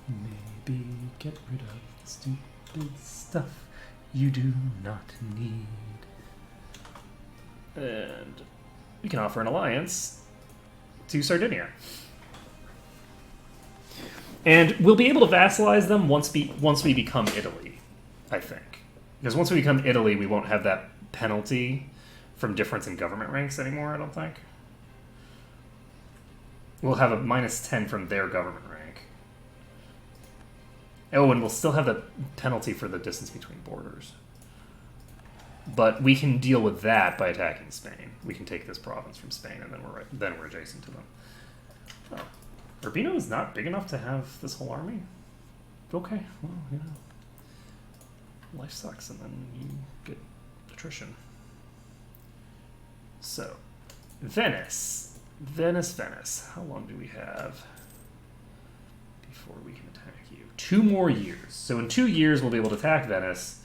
Maybe get rid of the stupid stuff you do not need. And we can offer an alliance to Sardinia. And we'll be able to vassalize them once we become Italy, I think. Because once we become Italy, we won't have that penalty from difference in government ranks anymore, I don't think. We'll have a -10 from their government rank. Oh, and we'll still have the penalty for the distance between borders. But we can deal with that by attacking Spain. We can take this province from Spain, and then we're adjacent to them. Oh. Urbino is not big enough to have this whole army? Okay, well, you know. Life sucks, and then you get attrition. So, Venice. Venice. How long do we have before we can attack you? 2 more years. So in 2 years, we'll be able to attack Venice.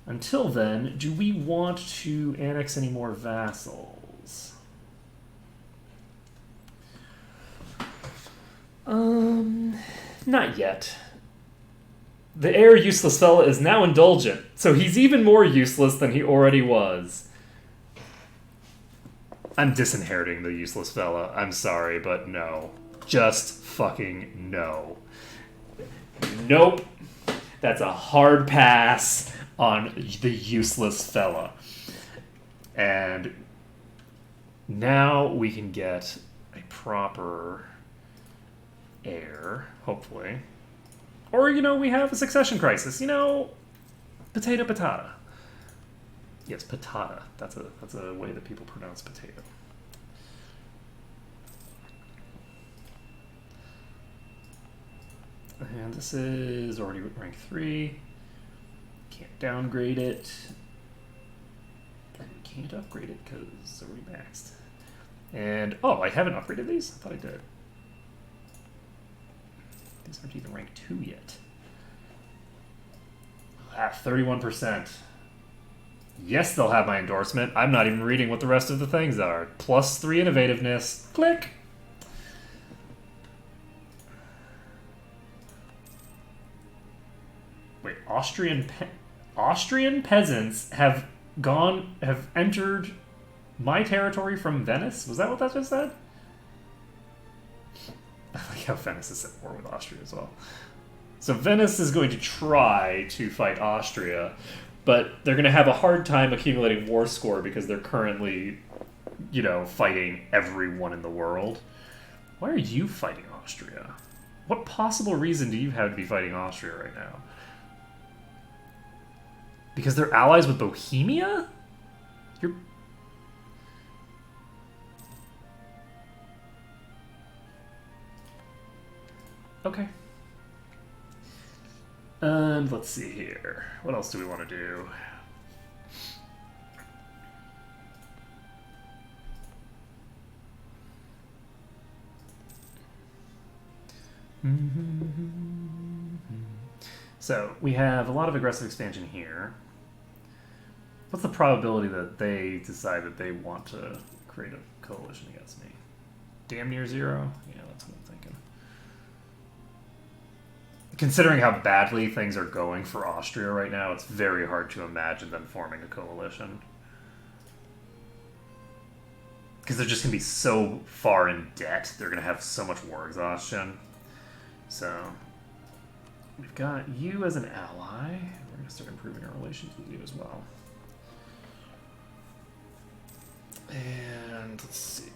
Until then, do we want to annex any more vassals? Not yet. The heir useless fella is now indulgent, so he's even more useless than he already was. I'm disinheriting the useless fella. I'm sorry, but no. Just fucking no. Nope. That's a hard pass on the useless fella. And now we can get a proper heir, hopefully. Or, we have a succession crisis. Potato patata. Yes, patata. That's a way that people pronounce potato. And this is already rank 3. Can't downgrade it. And can't upgrade it because it's already maxed. And, oh, I haven't upgraded these? I thought I did. These aren't even rank 2 yet. Ah, 31%. Yes, they'll have my endorsement. I'm not even reading what the rest of the things are. +3 innovativeness. Click! Wait, Austrian peasants have entered my territory from Venice? Was that what that just said? I like how Venice is at war with Austria as well. So Venice is going to try to fight Austria, but they're going to have a hard time accumulating war score because they're currently, you know, fighting everyone in the world. Why are you fighting Austria? What possible reason do you have to be fighting Austria right now? Because they're allies with Bohemia? You're... Okay. And let's see here. What else do we want to do? So we have a lot of aggressive expansion here. What's the probability that they decide that they want to create a coalition against me? Damn near 0? Yeah, that's what I'm thinking. Considering how badly things are going for Austria right now, it's very hard to imagine them forming a coalition. Because they're just going to be so far in debt, they're going to have so much war exhaustion. So, we've got you as an ally. We're going to start improving our relations with you as well. And let's see.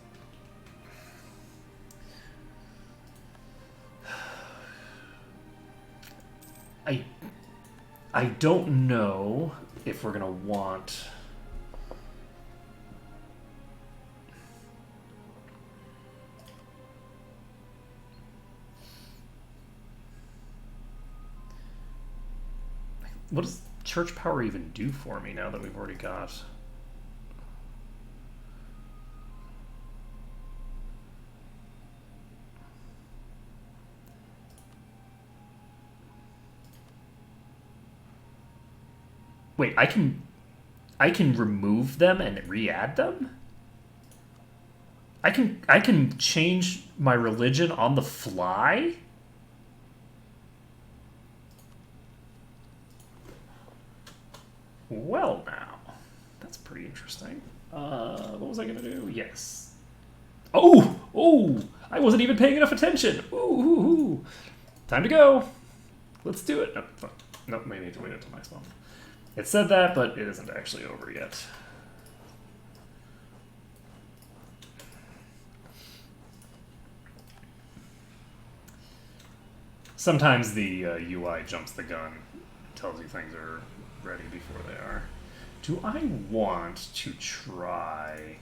I don't know if we're gonna want what does church power even do for me now that we've already got Wait, I can remove them and re-add them? I can change my religion on the fly? Well now. That's pretty interesting. What was I gonna do? Yes. Oh! Oh! I wasn't even paying enough attention! Ooh, ooh, ooh. Time to go! Let's do it. Nope, we need to wait until next month. It said that, but it isn't actually over yet. Sometimes the UI jumps the gun, tells you things are ready before they are. Do I want to try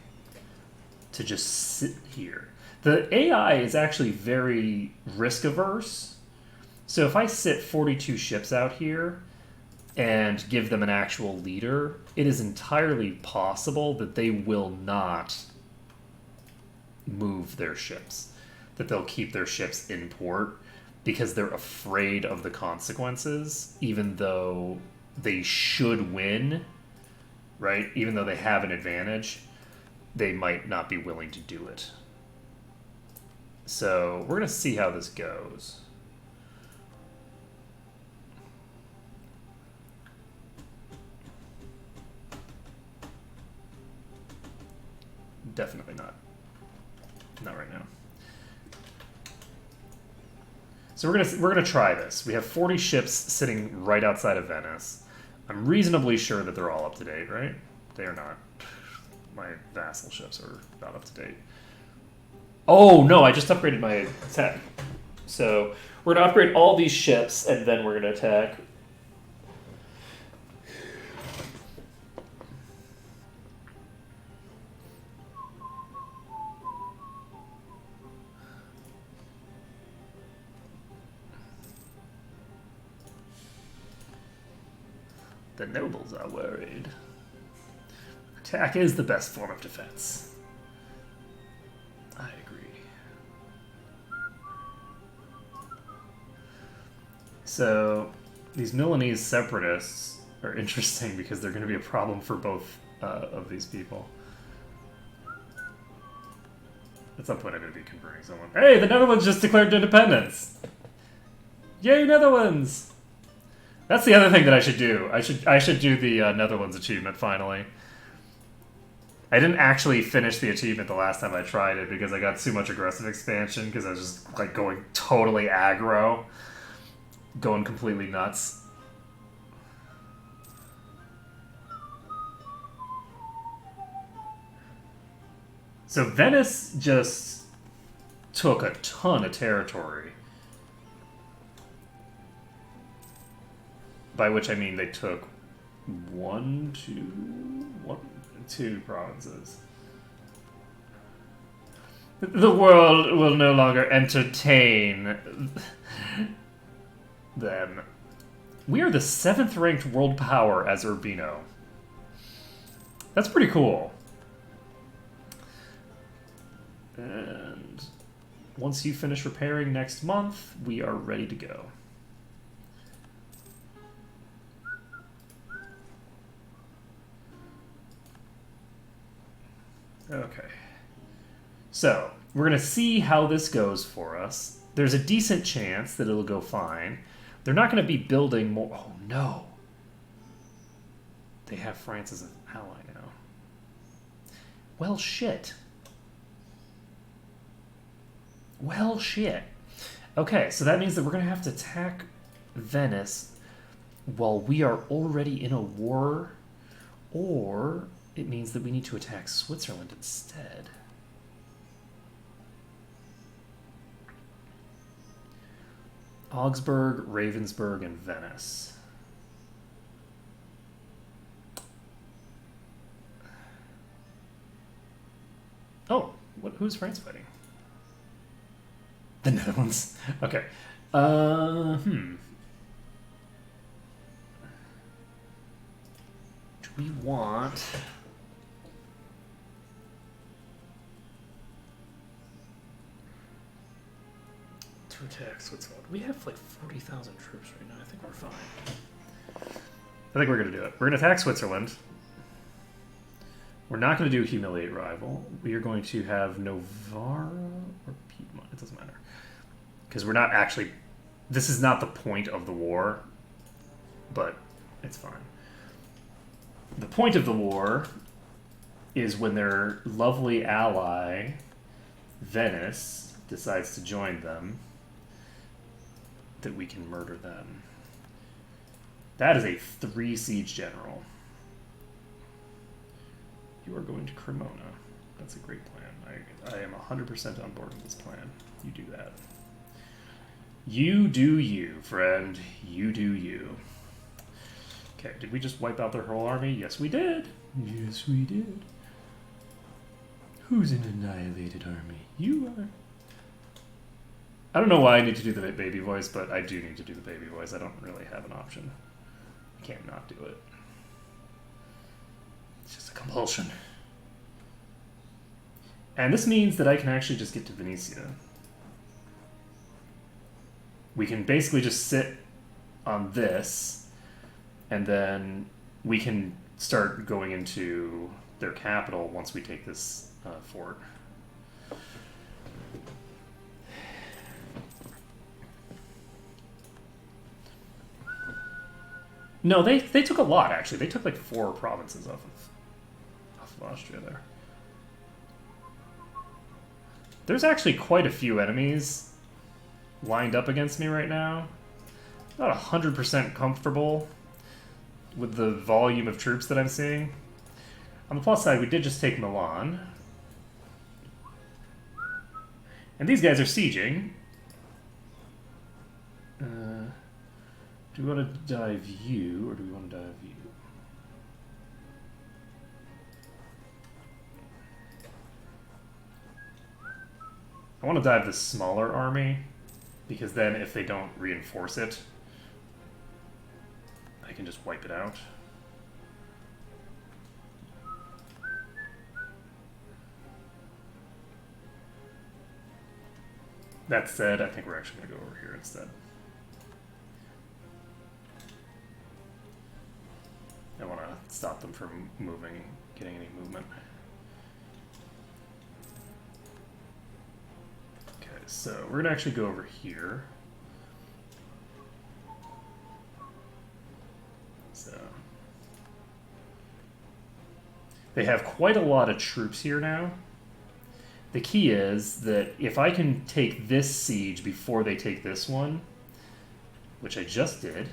to just sit here? The AI is actually very risk averse. So if I sit 42 ships out here and give them an actual leader, it is entirely possible that they will not move their ships, that they'll keep their ships in port because they're afraid of the consequences, even though they should win, right? Even though they have an advantage, they might not be willing to do it. So we're going to see how this goes. Definitely not. Not right now. So we're gonna try this. We have 40 ships sitting right outside of Venice. I'm reasonably sure that they're all up to date, right? They are not. My vassal ships are not up to date. Oh no! I just upgraded my attack. So we're gonna upgrade all these ships, and then we're gonna attack. The nobles are worried. Attack is the best form of defense. I agree. So, these Milanese separatists are interesting because they're going to be a problem for both of these people. At some point I'm going to be converting someone. Hey, the Netherlands just declared independence! Yay, Netherlands! That's the other thing that I should do. I should do the Netherlands achievement finally. I didn't actually finish the achievement the last time I tried it because I got too much aggressive expansion because I was just like going totally aggro. Going completely nuts. So Venice just took a ton of territory. By which I mean they took two provinces. The world will no longer entertain them. We are the 7th ranked world power as Urbino. That's pretty cool. And once you finish repairing next month, we are ready to go. Okay. So, we're going to see how this goes for us. There's a decent chance that it'll go fine. They're not going to be building more... Oh, no. They have France as an ally now. Well, shit. Well, shit. Okay, so that means that we're going to have to attack Venice while we are already in a war, or it means that we need to attack Switzerland instead. Augsburg, Ravensburg, and Venice. Oh, who's France fighting? The Netherlands. Okay. Do we want... to attack Switzerland? We have like 40,000 troops right now. I think we're fine. I think we're going to do it. We're going to attack Switzerland. We're not going to do Humiliate Rival. We are going to have Novara or Piedmont. It doesn't matter. Because we're not actually... This is not the point of the war, but it's fine. The point of the war is when their lovely ally, Venice, decides to join them, that we can murder them. That is a 3 siege general. You are going to Cremona. That's a great plan. I am 100% on board with this plan. You do that. You do you, friend. You do you. Okay, did we just wipe out their whole army? Yes, we did. Yes, we did. Who's an annihilated army? You are. I don't know why I need to do the baby voice, but I do need to do the baby voice. I don't really have an option. I can't not do it. It's just a compulsion. And this means that I can actually just get to Venetia. We can basically just sit on this, and then we can start going into their capital once we take this fort. No, they took a lot, actually. They took like 4 provinces off of Austria there. There's actually quite a few enemies lined up against me right now. Not 100% comfortable with the volume of troops that I'm seeing. On the plus side, we did just take Milan. And these guys are sieging. Do we want to dive you, or do we want to dive you? I want to dive the smaller army, because then if they don't reinforce it, I can just wipe it out. That said, I think we're actually going to go over here instead. I want to stop them from moving, getting any movement. Okay, so we're going to actually go over here. So they have quite a lot of troops here now. The key is that if I can take this siege before they take this one, which I just did,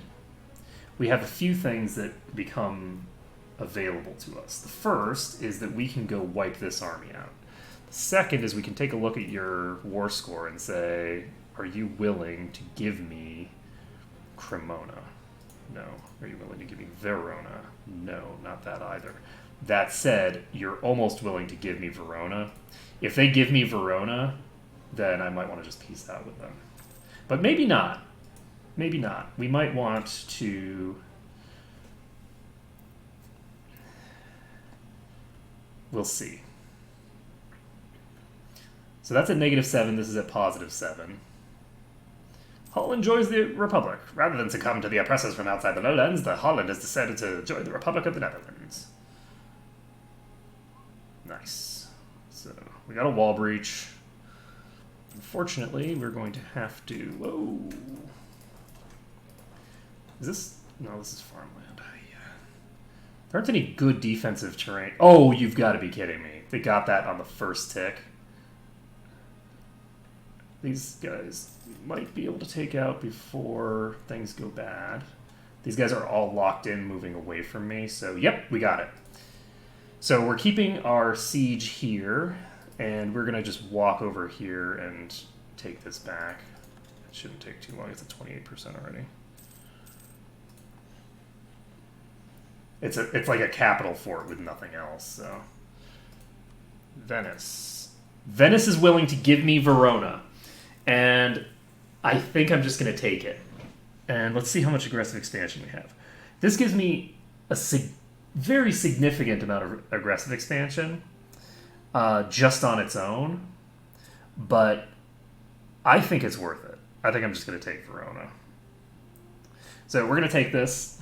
we have a few things that become available to us. The first is that we can go wipe this army out. The second is we can take a look at your war score and say, are you willing to give me Cremona? No. Are you willing to give me Verona? No, not that either. That said, you're almost willing to give me Verona. If they give me Verona, then I might want to just peace out with them. But maybe not. Maybe not. We might want to... We'll see. So that's at -7. This is at +7. Hull enjoys the Republic. Rather than succumb to the oppressors from outside the lowlands, the Holland has decided to join the Republic of the Netherlands. Nice. So we got a wall breach. Unfortunately, we're going to have to... Whoa. Is this... No, this is farmland. There aren't any good defensive terrain. Oh, you've got to be kidding me. They got that on the first tick. These guys might be able to take out before things go bad. These guys are all locked in, moving away from me. So, yep, we got it. So we're keeping our siege here, and we're going to just walk over here and take this back. It shouldn't take too long. It's at 28% already. It's like a capital fort with nothing else, so... Venice. Venice is willing to give me Verona. And I think I'm just going to take it. And let's see how much aggressive expansion we have. This gives me a very significant amount of aggressive expansion just on its own. But I think it's worth it. I think I'm just going to take Verona. So we're going to take this.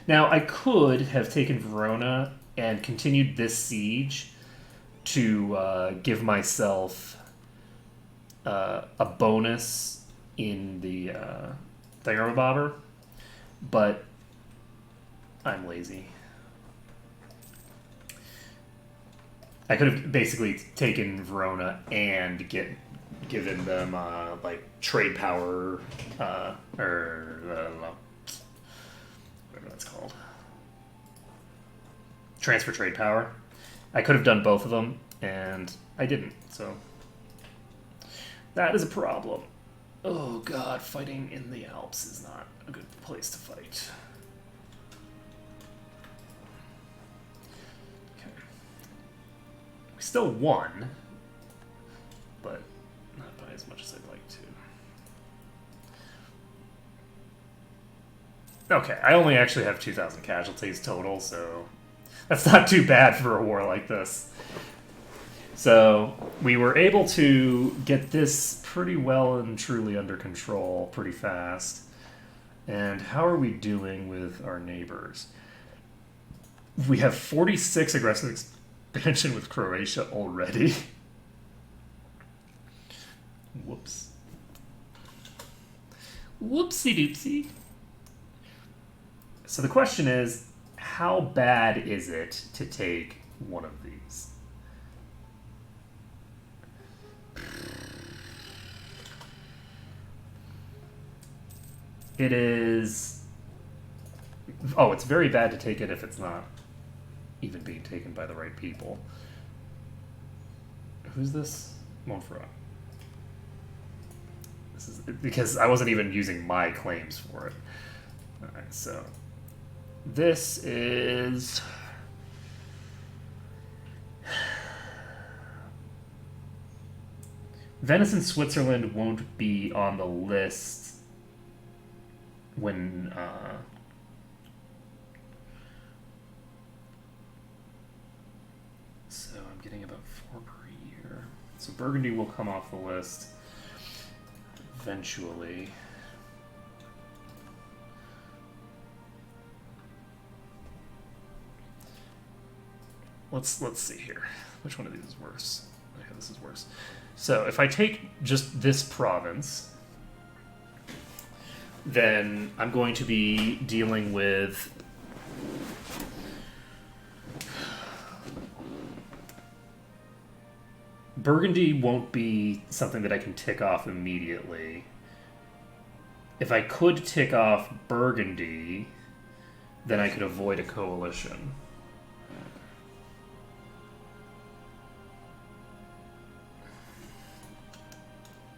Now, I could have taken Verona and continued this siege to give myself a bonus in the Thingamabobber, but I'm lazy. I could have basically taken Verona and given them like trade power or whatever that's called, transfer trade power. I could have done both of them, and I didn't. So that is a problem. Oh god, fighting in the Alps is not a good place to fight. Okay. We still won, but not by as much as I'd like to. Okay, I only actually have 2,000 casualties total, so that's not too bad for a war like this. So we were able to get this pretty well and truly under control pretty fast. And how are we doing with our neighbors? We have 46 aggressive expansion with Croatia already. Whoops. Whoopsie doopsie. So the question is, how bad is it to take one of these? It is... Oh, it's very bad to take it if it's not even being taken by the right people. Who's this? Montferrat. This is because I wasn't even using my claims for it. Alright, so... This is... Venice and Switzerland won't be on the list when so I'm getting about 4 per year. So Burgundy will come off the list. eventually. Let's see here. Which one of these is worse? Okay, this is worse. So if I take just this province, then I'm going to be dealing with Burgundy won't be something that I can tick off immediately. If I could tick off Burgundy, then I could avoid a coalition.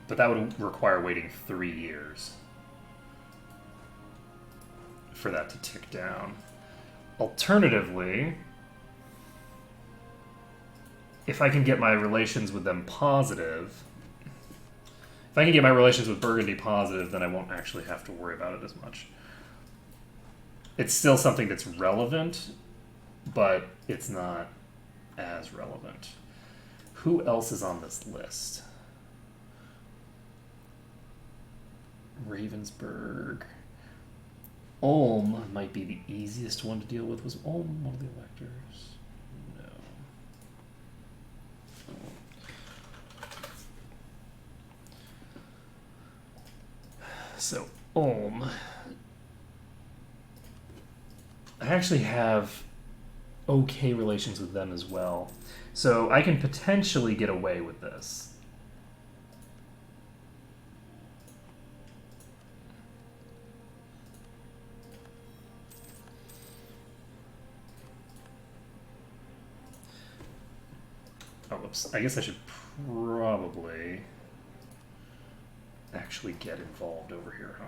But that would require waiting 3 years for that to tick down. Alternatively, if I can get my relations with them positive, if I can get my relations with Burgundy positive, then I won't actually have to worry about it as much. It's still something that's relevant, but it's not as relevant. Who else is on this list? Ravensburg. Ulm might be the easiest one to deal with. Was Ulm one of the electors? No. So, Ulm. I actually have okay relations with them as well. So I can potentially get away with this. Oh, whoops. I guess I should probably actually get involved over here, huh?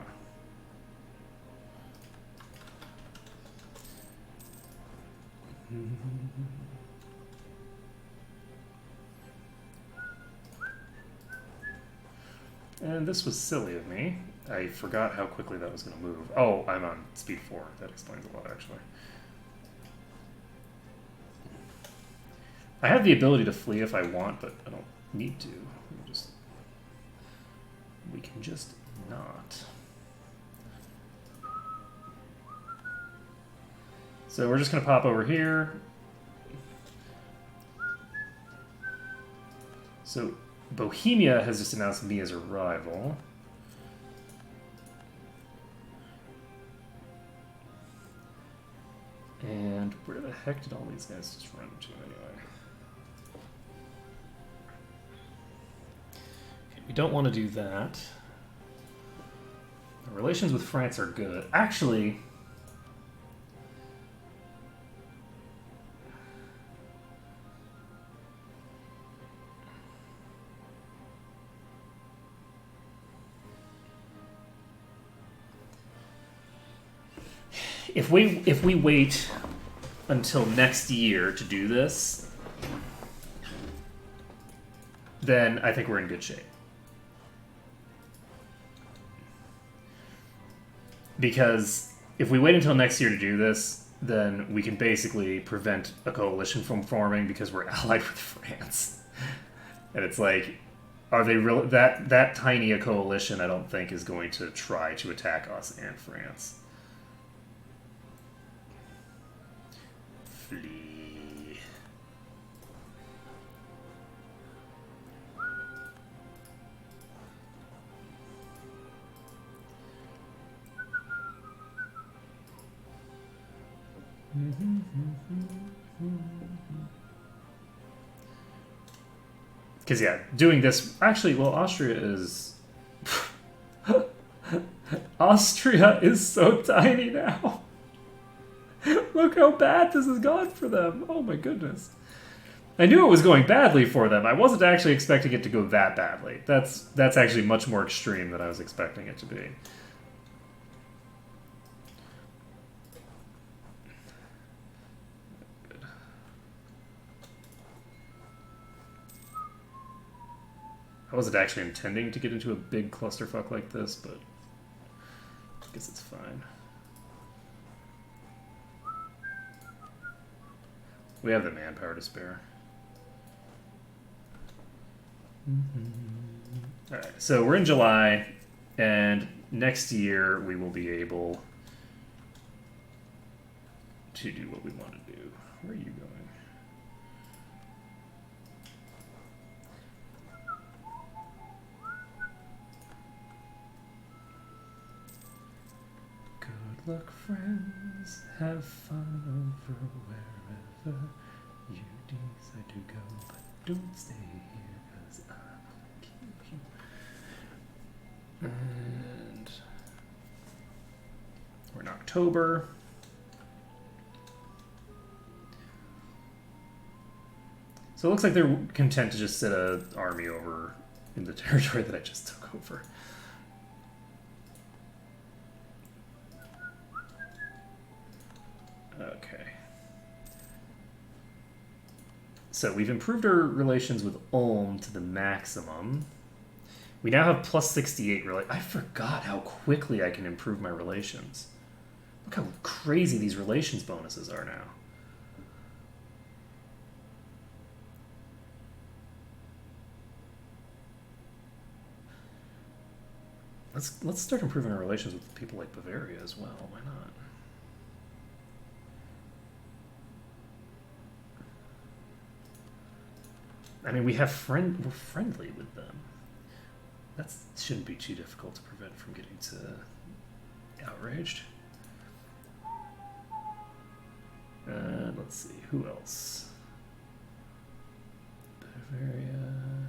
And this was silly of me. I forgot how quickly that was going to move. Oh, I'm on speed 4. That explains a lot, actually. I have the ability to flee if I want, but I don't need to. We can just not. So we're just going to pop over here. So Bohemia has just announced me as a rival. And where the heck did all these guys just run to anyway? Okay, we don't want to do that. Our relations with France are good. Actually, if we wait until next year to do this, then I think we're in good shape. Because if we wait until next year to do this, then we can basically prevent a coalition from forming because we're allied with France. And it's like, are they real? That tiny a coalition, I don't think, is going to try to attack us and France. Flee. Because, yeah, doing this... Actually, well, Austria is... Austria is so tiny now. Look how bad this has gone for them. Oh, my goodness. I knew it was going badly for them. I wasn't actually expecting it to go that badly. That's actually much more extreme than I was expecting it to be. I wasn't actually intending to get into a big clusterfuck like this, but I guess it's fine. We have the manpower to spare. Alright, so we're in July. And next year we will be able to do what we want to do. Where are you going? Good luck, friends. Have fun over wherever you decide to go, but don't stay here, 'cause I will keep you. And we're in October. So it looks like they're content to just sit an army over in the territory that I just took over. Okay. So we've improved our relations with Ulm to the maximum. We now have plus 68 I forgot how quickly I can improve my relations. Look how crazy these relations bonuses are now. Let's start improving our relations with people like Bavaria as well. Why not? I mean, we're friendly with them. That shouldn't be too difficult to prevent from getting to outraged. Let's see, who else? Bavaria.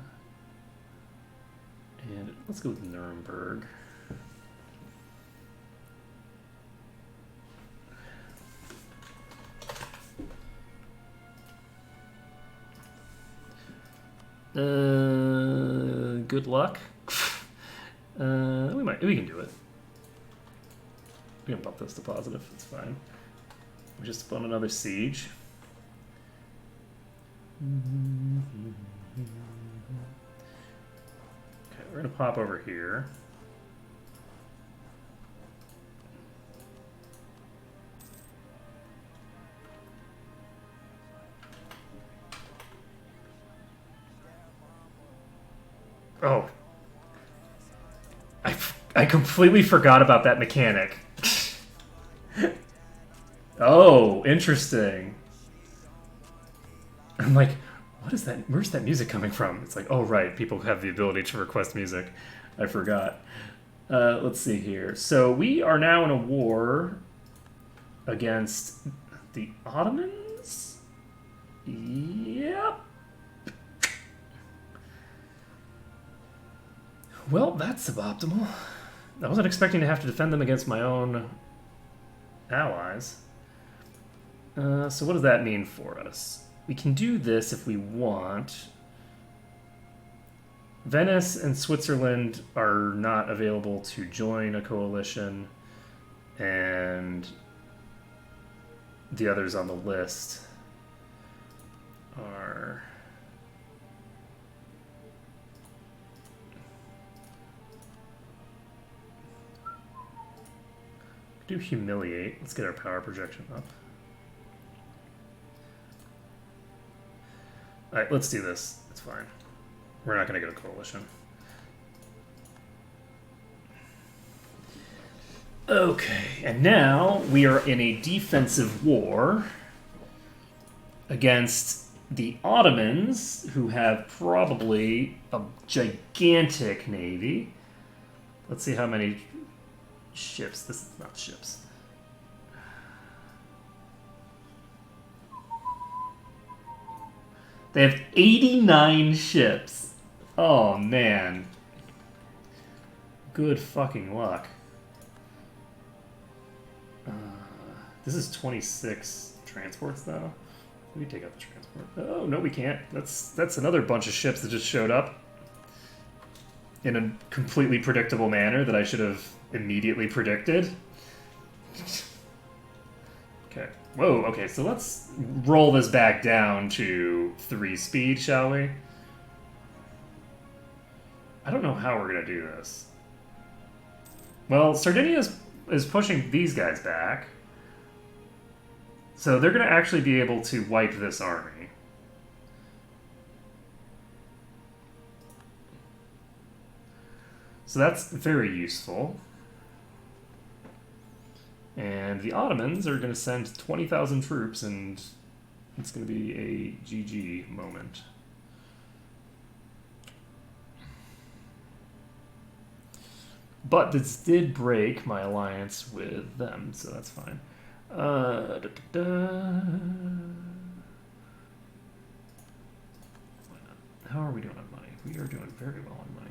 And let's go with Nuremberg. Good luck. We can do it. We can bump this to positive. It's fine. We just spun another siege. Okay, we're gonna pop over here. Oh. I completely forgot about that mechanic. Oh, interesting. I'm like, what is that? Where's that music coming from? It's like, oh, right. People have the ability to request music. I forgot. Let's see here. So we are now in a war against the Ottomans? Yep. Well, that's suboptimal. I wasn't expecting to have to defend them against my own allies. So what does that mean for us? We can do this if we want. Venice and Switzerland are not available to join a coalition, and the others on the list are... Do humiliate. Let's get our power projection up. Alright, let's do this. It's fine. We're not going to get a coalition. Okay, and now we are in a defensive war against the Ottomans, who have probably a gigantic navy. Let's see how many ships. This is not ships. They have 89 ships. Oh, man. Good fucking luck. This is 26 transports, though. We take out the transport. Oh, no, we can't. That's another bunch of ships that just showed up in a completely predictable manner that I should have immediately predicted. Okay. Whoa, okay, so let's roll this back down to 3 speed, shall we? I don't know how we're going to do this. Well, Sardinia is pushing these guys back. So they're going to actually be able to wipe this army. So that's very useful. And the Ottomans are going to send 20,000 troops, and it's going to be a GG moment. But this did break my alliance with them, so that's fine. How are we doing on money? We are doing very well on money.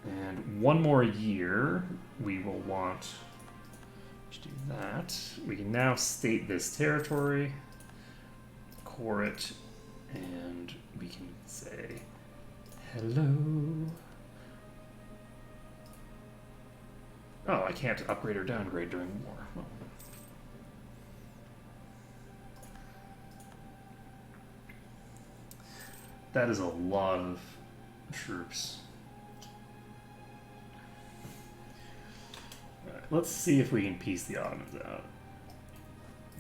And one more year, we will want to do that. We can now state this territory, core it, and we can say hello. Oh, I can't upgrade or downgrade during war. Well. That is a lot of troops. All right, let's see if we can piece the Ottomans out.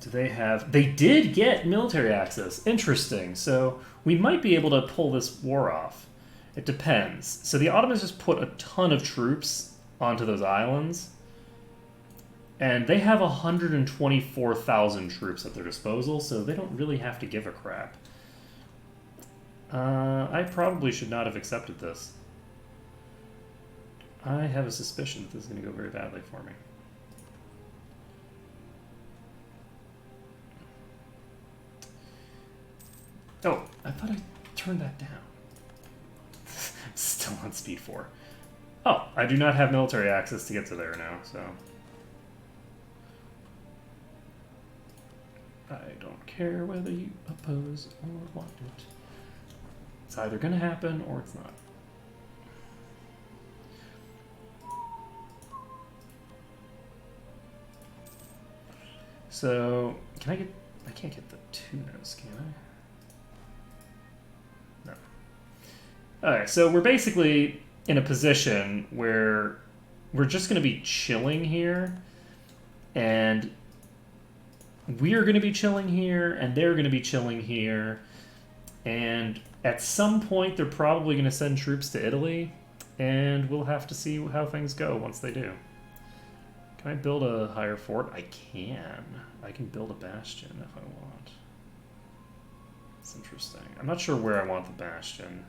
Do they have... They did get military access. Interesting. So we might be able to pull this war off. It depends. So the Ottomans just put a ton of troops onto those islands, and they have 124,000 troops at their disposal, so they don't really have to give a crap. I probably should not have accepted this. I have a suspicion that this is going to go very badly for me. Oh, I thought I turned that down. Still on speed 4. Oh, I do not have military access to get to there now, so... I don't care whether you oppose or want it. It's either going to happen or it's not. So, can I get... I can't get the tunas, can I? No. Alright, so we're basically in a position where we're just going to be chilling here, and we're going to be chilling here, and they're going to be chilling here, and at some point they're probably going to send troops to Italy, and we'll have to see how things go once they do. Can I build a higher fort? I can. I can build a bastion if I want. It's interesting. I'm not sure where I want the bastion.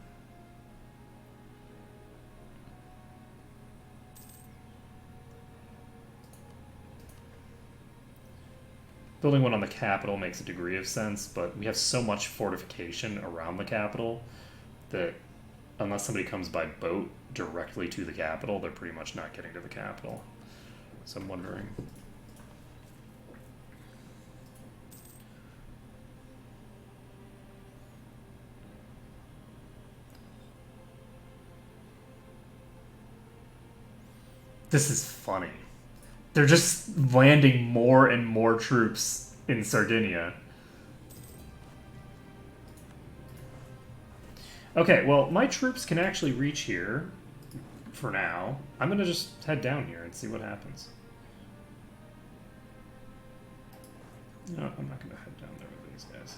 Building one on the capital makes a degree of sense, but we have so much fortification around the capital that unless somebody comes by boat directly to the capital, they're pretty much not getting to the capital. So I'm wondering. This is funny. They're just landing more and more troops in Sardinia. Okay, well, my troops can actually reach here for now. I'm going to just head down here and see what happens. No, I'm not going to head down there with these guys.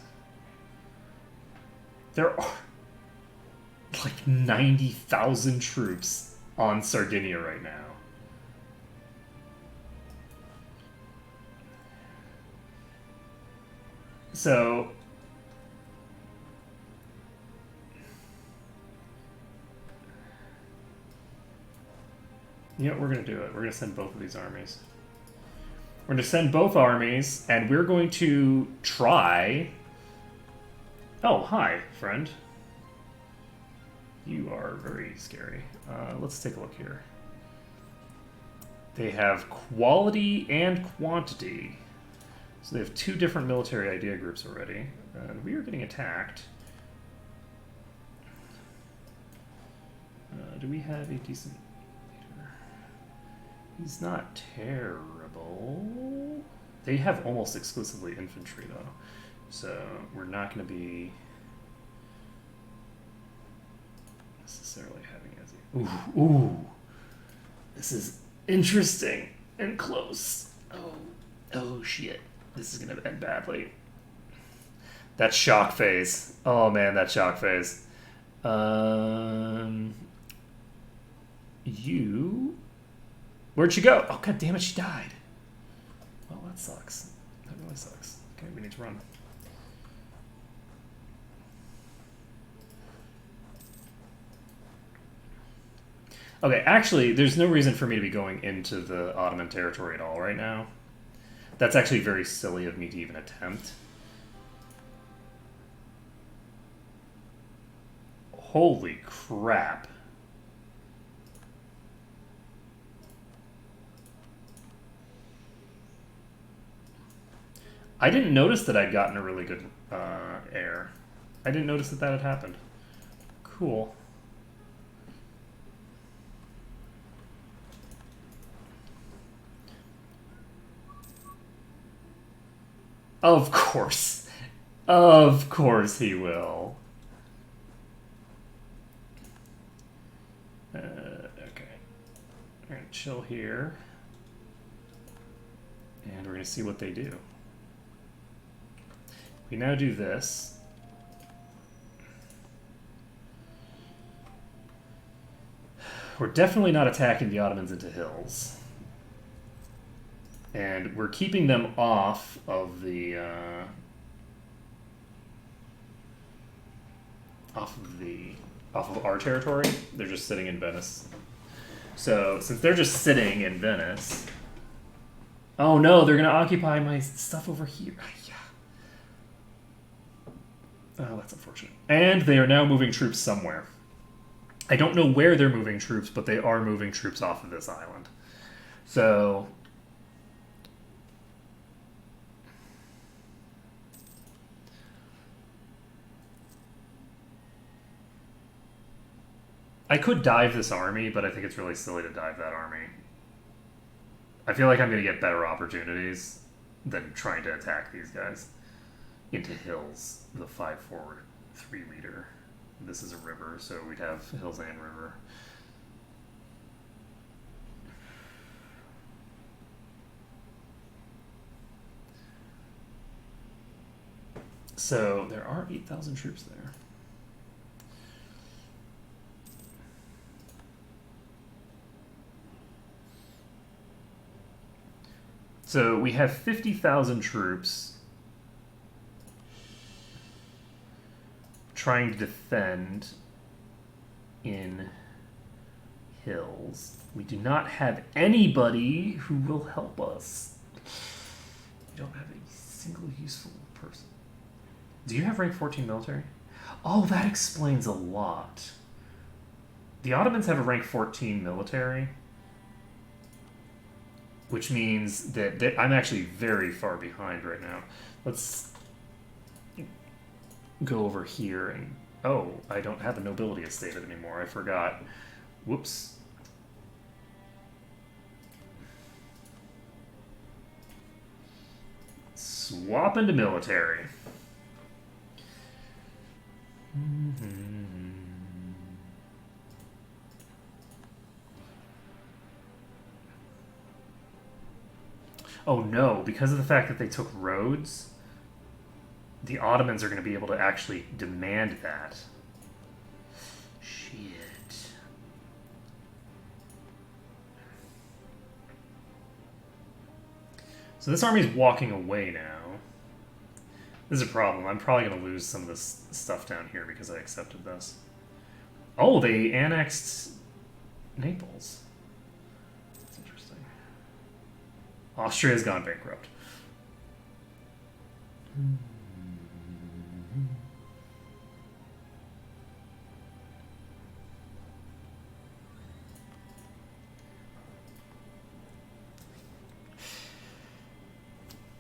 There are like 90,000 troops on Sardinia right now. So, you know what, we're going to do it. We're going to send both of these armies. We're going to send both armies, and we're going to try... Oh, hi, friend. You are very scary. Let's take a look here. They have quality and quantity. So they have two different military idea groups already, and we are getting attacked. Do we have a decent leader? He's not terrible. They have almost exclusively infantry, though, so we're not going to be necessarily having as a... Ooh, this is interesting and close. Oh shit. This is going to end badly. That shock phase. Oh man, that shock phase. You... Where'd she go? Oh, god damn it, she died. Well, that sucks. That really sucks. Okay, we need to run. Okay, actually, there's no reason for me to be going into the Ottoman territory at all right now. That's actually very silly of me to even attempt. Holy crap. I didn't notice that I'd gotten a really good air. I didn't notice that that had happened. Cool. Of course. Of course he will. Okay. We're going to chill here. And we're going to see what they do. We now do this. We're definitely not attacking the Ottomans into hills. And we're keeping them off of the off of our territory. They're just sitting in Venice. So since they're just sitting in Venice, oh no, they're gonna occupy my stuff over here. Yeah. Oh, that's unfortunate. And they are now moving troops somewhere. I don't know where they're moving troops, but they are moving troops off of this island. So I could dive this army, but I think it's really silly to dive that army. I feel like I'm going to get better opportunities than trying to attack these guys. Into hills, the 5 forward, 3 leader. This is a river, so we'd have hills and river. So there are 8,000 troops there. So we have 50,000 troops trying to defend in hills. We do not have anybody who will help us. We don't have a single useful person. Do you have rank 14 military? Oh, that explains a lot. The Ottomans have a rank 14 military, which means that I'm actually very far behind right now. Let's go over here and... Oh, I don't have a nobility estate anymore. I forgot. Whoops. Swap into military. Oh no, because of the fact that they took roads, the Ottomans are going to be able to actually demand that. Shit. So this army is walking away now. This is a problem. I'm probably going to lose some of this stuff down here because I accepted this. Oh, they annexed Naples. That's interesting. Austria's gone bankrupt.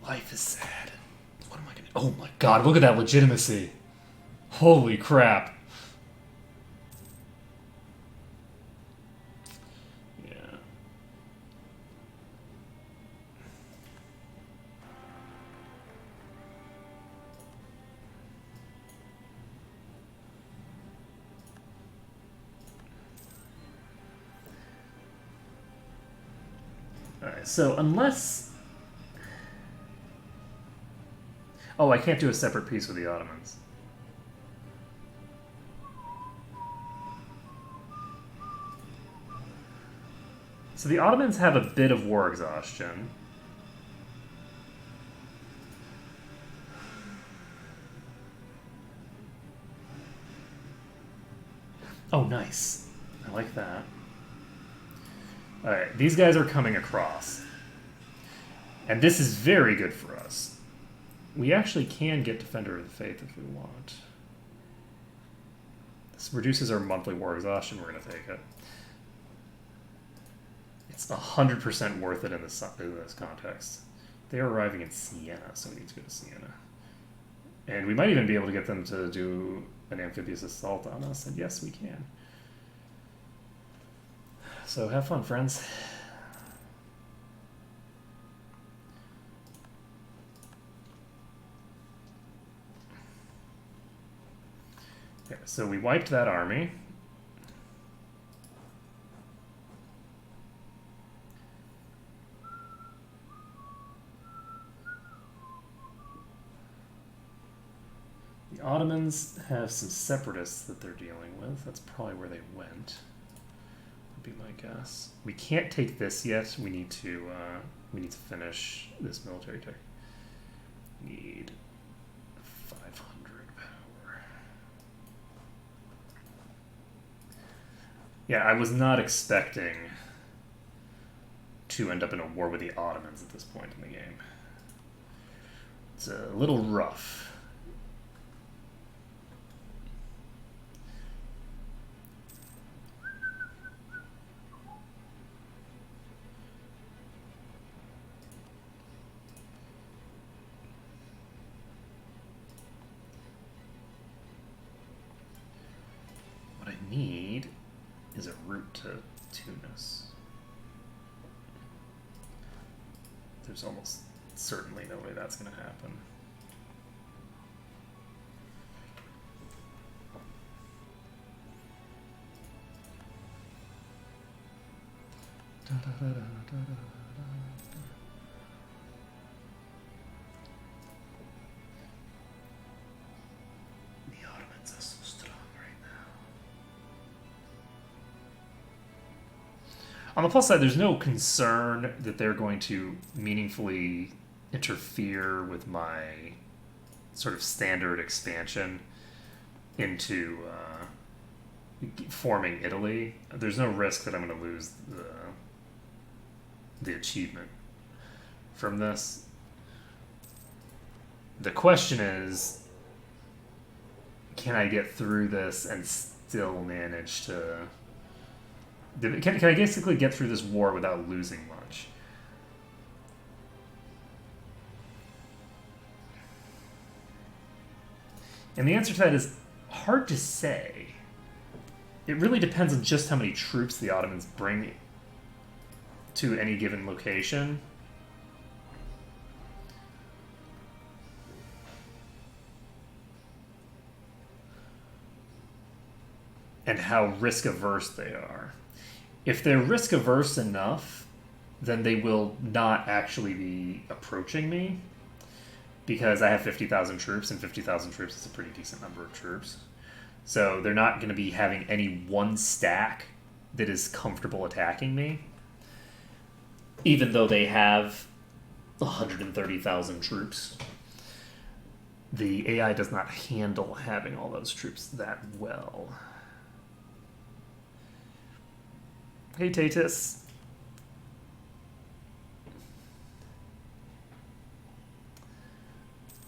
Life is sad. What am I gonna... Oh my god, look at that legitimacy. Holy crap. Yeah. Alright, so unless... Oh, I can't do a separate peace with the Ottomans. So the Ottomans have a bit of war exhaustion. Oh, nice. I like that. Alright, these guys are coming across. And this is very good for us. We actually can get Defender of the Faith if we want. This reduces our monthly war exhaustion. We're going to take it. It's 100% worth it in this context. They are arriving in Siena, so we need to go to Siena. And we might even be able to get them to do an amphibious assault on us, and yes, we can. So have fun, friends. Okay, so we wiped that army. The Ottomans have some separatists that they're dealing with. That's probably where they went. Would be my guess. We can't take this yet. We need to finish this military tech. Need 500 power. Yeah, I was not expecting to end up in a war with the Ottomans at this point in the game. It's a little rough. Need is a route to Tunis. There's almost certainly no way that's going to happen. The Ottomans are so strong right now. On the plus side, there's no concern that they're going to meaningfully interfere with my sort of standard expansion into forming Italy. There's no risk that I'm going to lose the achievement from this. The question is, can I get through this and still manage to... Can I basically get through this war without losing much? And the answer to that is hard to say. It really depends on just how many troops the Ottomans bring to any given location. And how risk-averse they are. If they're risk-averse enough, then they will not actually be approaching me, because I have 50,000 troops, and 50,000 troops is a pretty decent number of troops. So they're not going to be having any one stack that is comfortable attacking me, even though they have 130,000 troops. The AI does not handle having all those troops that well. Hey, Tatus.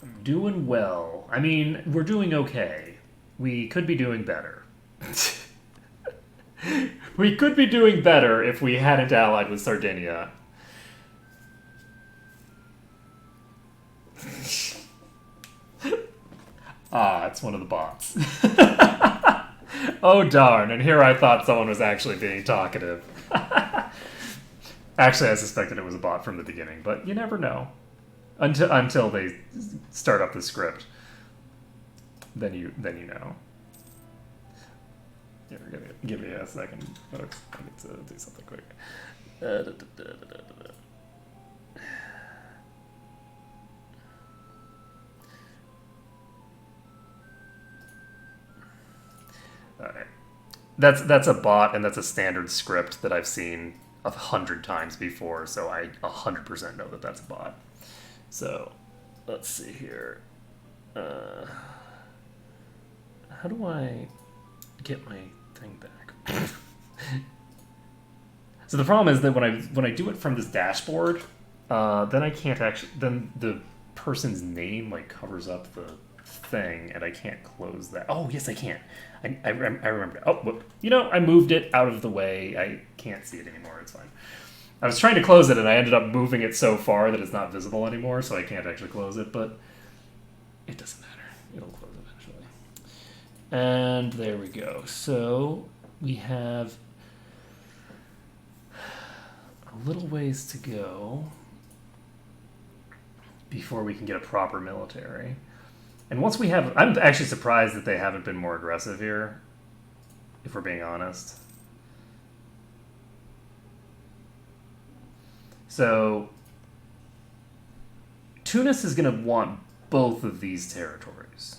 I'm doing well. I mean, we're doing okay. We could be doing better. We could be doing better if we hadn't allied with Sardinia. Ah, it's one of the bots. Oh darn, and here I thought someone was actually being talkative. Actually, I suspected it was a bot from the beginning, but you never know. Until they start up the script. Then you know. Here, give me a second, folks. I need to do something quick. Alright. That's a bot, and that's a standard script that I've seen 100 times before, so I 100% know that that's a bot. So, let's see here. How do I get my thing back? So the problem is that when I do it from this dashboard, then I can't actually. Then the person's name like covers up the thing, and I can't close that. Oh yes, I can. I remember. Oh, whoop. I moved it out of the way. I can't see it anymore. It's fine. I was trying to close it, and I ended up moving it so far that it's not visible anymore, so I can't actually close it. But it doesn't matter. It'll close eventually. And there we go. So we have a little ways to go before we can get a proper military. And once we have... I'm actually surprised that they haven't been more aggressive here, if we're being honest. So, Tunis is going to want both of these territories,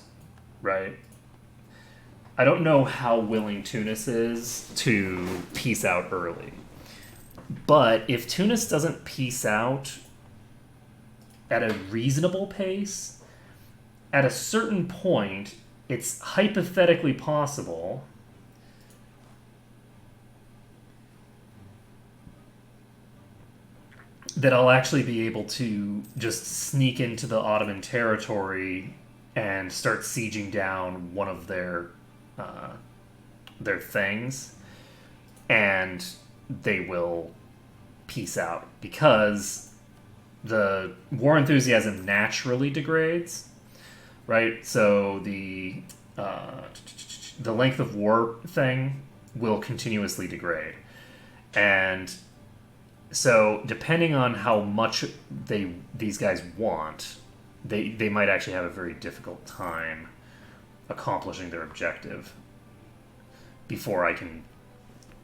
right? I don't know how willing Tunis is to peace out early. But if Tunis doesn't peace out at a reasonable pace, at a certain point, it's hypothetically possible that I'll actually be able to just sneak into the Ottoman territory and start sieging down one of their things, and they will peace out because the war enthusiasm naturally degrades, right? So the length of war thing will continuously degrade, and so depending on how much these guys want, they might actually have a very difficult time accomplishing their objective before I can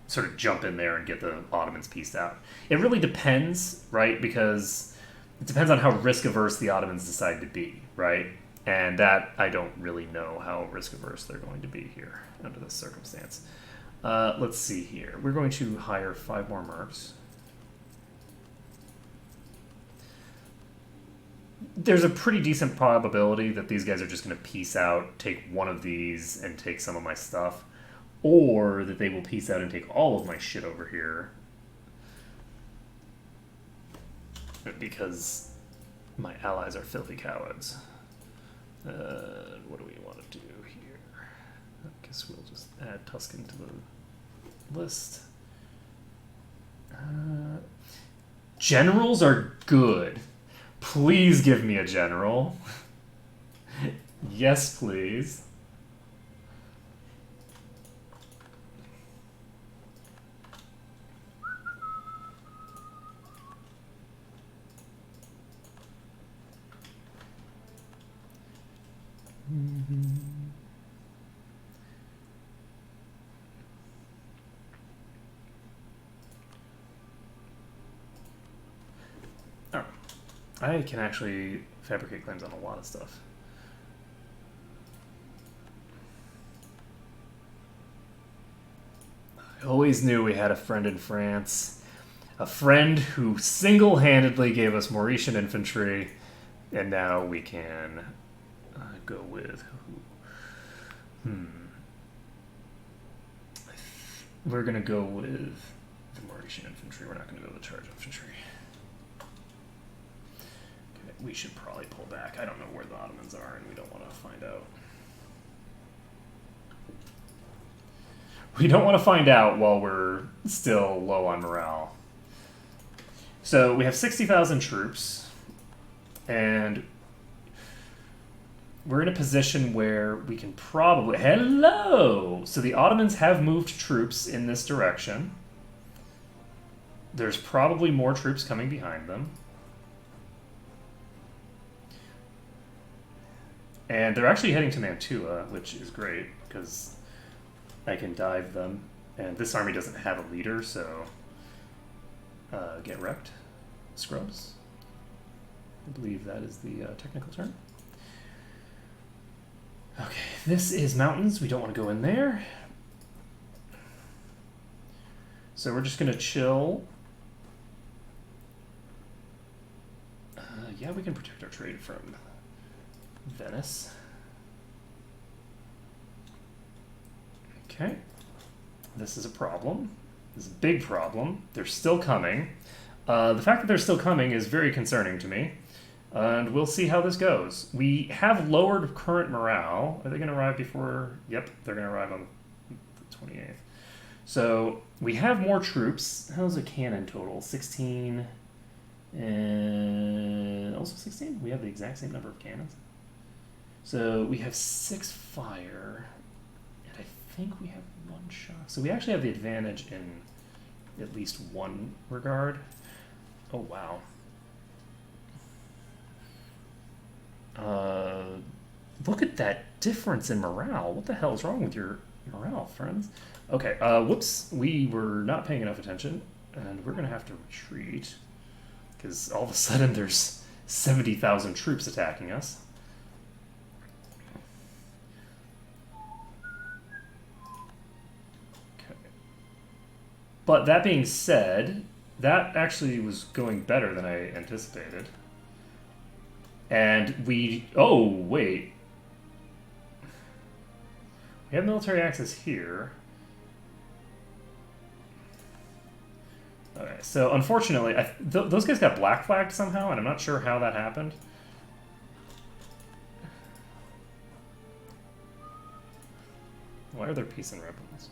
sort of jump in there and get the Ottomans pieced out. It really depends, right? Because it depends on how risk averse the Ottomans decide to be, right? And that I don't really know how risk averse they're going to be here under this circumstance. Let's see here. We're going to hire 5 more mercs. There's a pretty decent probability that these guys are just going to peace out, take one of these, and take some of my stuff. Or that they will peace out and take all of my shit over here. Because my allies are filthy cowards. What do we want to do here? I guess we'll just add Tuscan to the list. Generals are good. Please give me a general. Yes, please. Oh, I can actually fabricate claims on a lot of stuff. I always knew we had a friend in France. A friend who single-handedly gave us Mauritian infantry, and now we can go with we're gonna go with the Mauritian infantry. We're not gonna go with the charge infantry. Okay, we should probably pull back. I don't know where the Ottomans are, and we don't want to find out. We don't want to find out while we're still low on morale. So we have 60,000 troops, and we're in a position where we can probably... Hello! So the Ottomans have moved troops in this direction. There's probably more troops coming behind them. And they're actually heading to Mantua, which is great, because I can dive them. And this army doesn't have a leader, so... get wrecked. Scrubs. I believe that is the technical term. Okay, this is mountains. We don't want to go in there. So we're just going to chill can protect our trade from Venice. Okay. This is a problem. This is a big problem. They're still coming. The fact that they're still coming is very concerning to me. And we'll see how this goes. We have lowered current morale. Are they going to arrive before? Yep, they're going to arrive on the 28th. So we have more troops. How's a cannon total? 16 and also 16? We have the exact same number of cannons. So we have 6 fire. And I think we have 1 shock. So we actually have the advantage in at least one regard. Oh, wow. Look at that difference in morale. What the hell is wrong with your morale, friends? Okay, whoops. We were not paying enough attention, and we're going to have to retreat, because all of a sudden there's 70,000 troops attacking us. Okay. But that being said, that actually was going better than I anticipated. And we... Oh, wait. We have military access here. Okay, so unfortunately, those guys got black flagged somehow, and I'm not sure how that happened. Why are there peace and rebels?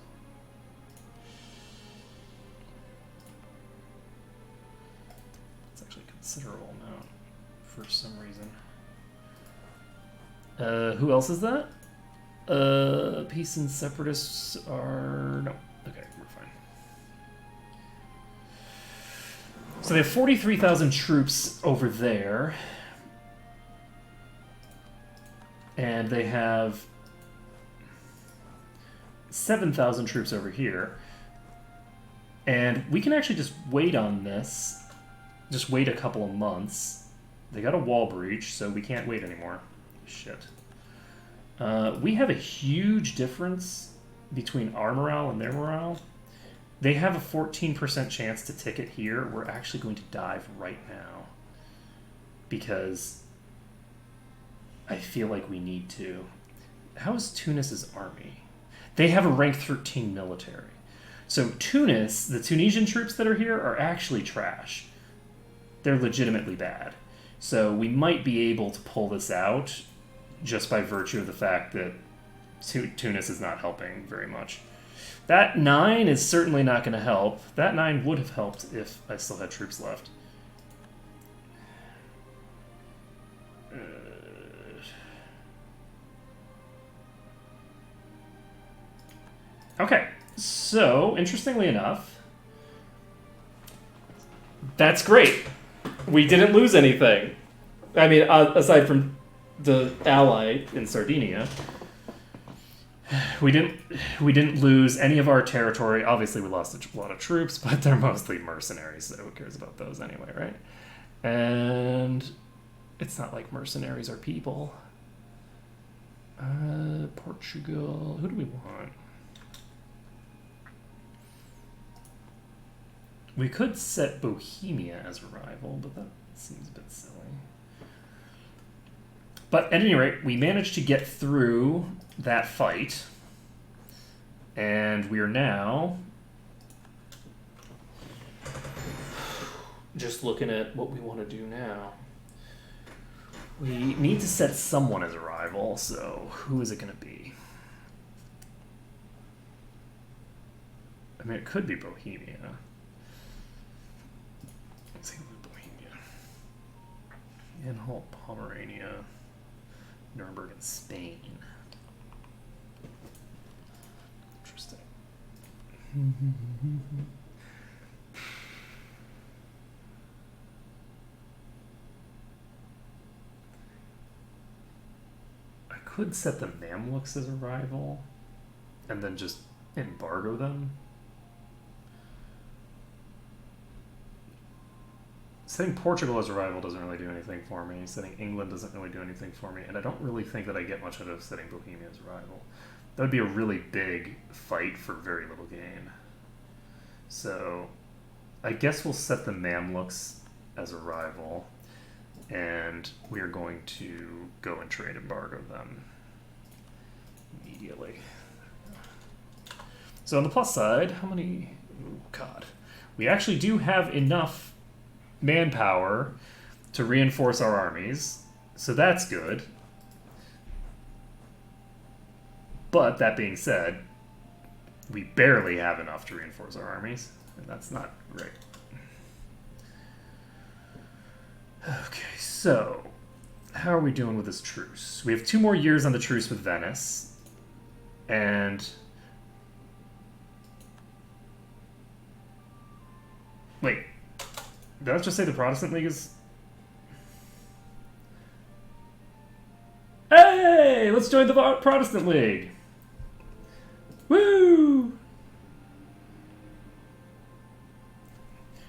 It's actually a considerable amount for some reason. Who else is that? Peace and separatists are... No. Okay, we're fine. So they have 43,000 troops over there. And they have 7,000 troops over here. And we can actually just wait on this. Just wait a couple of months. They got a wall breach, so we can't wait anymore. Shit. We have a huge difference between our morale and their morale. They have a 14% chance to ticket here. We're actually going to dive right now because I feel like we need to. How is Tunis's army? They have a rank 13 military. So Tunis, the Tunisian troops that are here are actually trash. They're legitimately bad. So we might be able to pull this out just by virtue of the fact that Tunis is not helping very much. That 9 is certainly not going to help. That 9 would have helped if I still had troops left. Okay, so interestingly enough, that's great. We didn't lose anything. I mean, aside from the ally in Sardinia, we didn't lose any of our territory. Obviously, we lost a lot of troops, but they're mostly mercenaries, so who cares about those anyway, right? And it's not like mercenaries are people. Portugal. Who do we want? We could set Bohemia as a rival, but that seems a bit silly. But at any rate, we managed to get through that fight, and we are now just looking at what we want to do now. We need to set someone as a rival, so who is it going to be? I mean, it could be Bohemia. Let's see, Bohemia. Anhalt, Pomerania, Nuremberg, and Spain. Interesting. I could set the Mamluks as a rival and then just embargo them. Setting Portugal as a rival doesn't really do anything for me. Setting England doesn't really do anything for me. And I don't really think that I get much out of setting Bohemia as a rival. That would be a really big fight for very little gain. So I guess we'll set the Mamluks as a rival. and we are going to go and trade embargo them immediately. So on the plus side, how many... Oh, God. We actually do have enough manpower to reinforce our armies, so that's good. But that being said, we barely have enough to reinforce our armies, and that's not great. Okay, so how are we doing with this truce? We have 2 more years on the truce with Venice, and... Wait, did I just say the Protestant League is... Hey, let's join the Protestant League! Woo!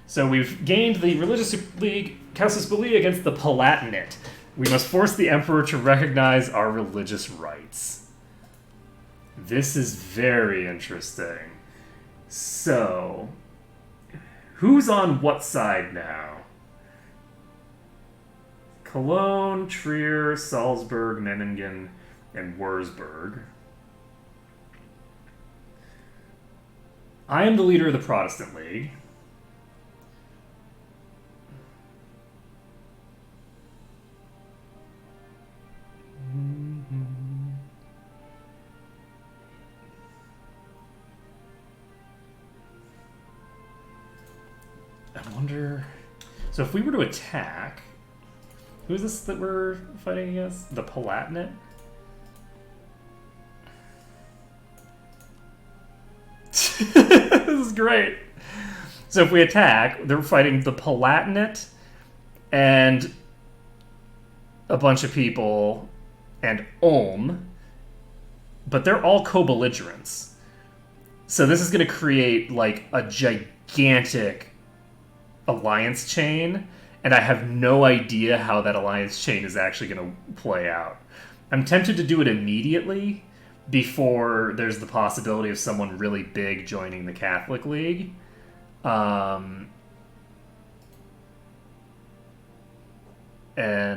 So we've gained the Religious League Casus Belli against the Palatinate. We must force the Emperor to recognize our religious rights. This is very interesting. So, who's on what side now? Cologne, Trier, Salzburg, Memmingen, and Würzburg. I am the leader of the Protestant League. I wonder... So if we were to attack... Who is this that we're fighting against? The Palatinate? This is great. So if we attack, they're fighting the Palatinate and a bunch of people and Ulm, but they're all co-belligerents. So this is going to create like a gigantic alliance chain, and I have no idea how that alliance chain is actually going to play out. I'm tempted to do it immediately before there's the possibility of someone really big joining the Catholic League. And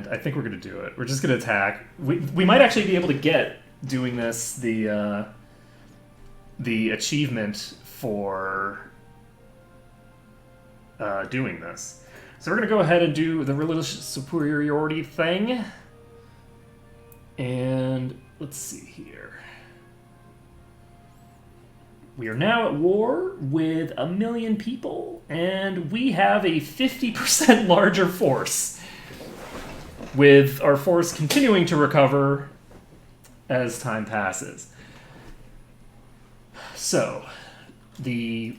I think we're going to do it. We're just going to attack. We might actually be able to get, doing this, the achievement for doing this. So we're going to go ahead and do the religious superiority thing. And let's see here. We are now at war with 1 million people, and we have a 50% larger force, with our force continuing to recover as time passes. So, the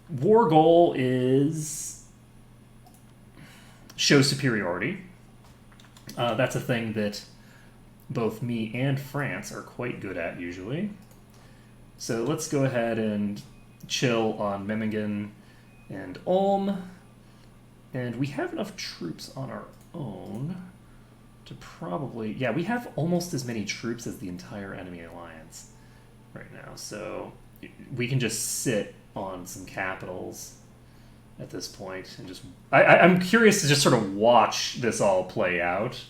war goal is show superiority. That's a thing that both me and France are quite good at usually. So let's go ahead and chill on Memmingen and Ulm. And we have enough troops on our own to probably... Yeah, we have almost as many troops as the entire enemy alliance right now. So we can just sit on some capitals at this point and just... I'm curious to just sort of watch this all play out.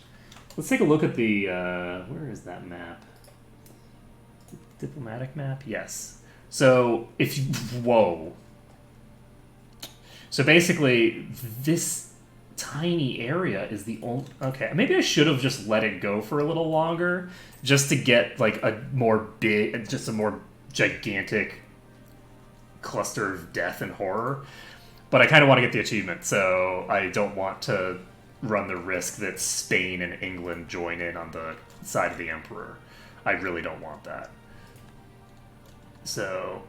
Let's take a look at the... where is that map? Diplomatic map? Yes. So, if you... Whoa. So basically, this tiny area is the only... Okay, maybe I should have just let it go for a little longer, just to get, like, a more big... Just a more gigantic cluster of death and horror. But I kind of want to get the achievement, so I don't want to run the risk that Spain and England join in on the side of the Emperor. I really don't want that. So...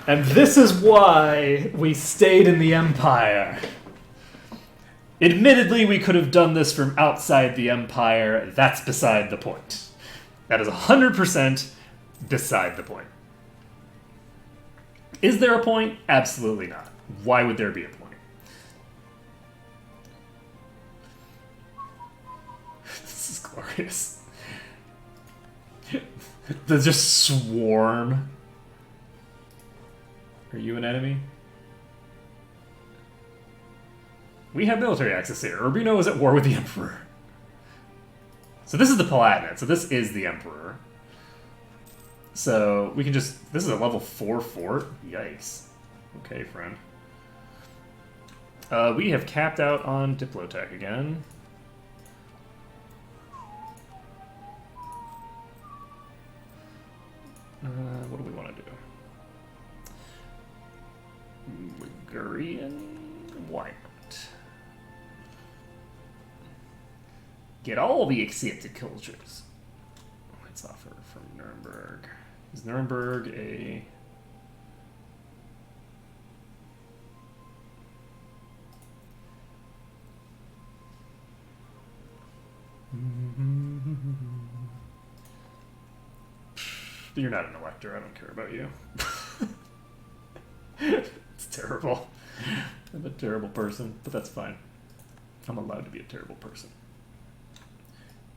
And this is why we stayed in the Empire. Admittedly, we could have done this from outside the Empire. That's beside the point. That is 100% beside the point. Is there a point? Absolutely not. Why would there be a point? This is glorious. They just swarm. Are you an enemy? We have military access here. Urbino is at war with the Emperor. So this is the Palatinate, so this is the Emperor. So we can just... This is a level 4 fort? Yikes. Okay, friend. We have capped out on Diplotech again. What do we want to do? Ligurian? Why not? Get all the accepted cultures. Let's offer from Nuremberg. Is Nuremberg a... You're not an elector, I don't care about you. It's terrible. I'm a terrible person, but that's fine. I'm allowed to be a terrible person.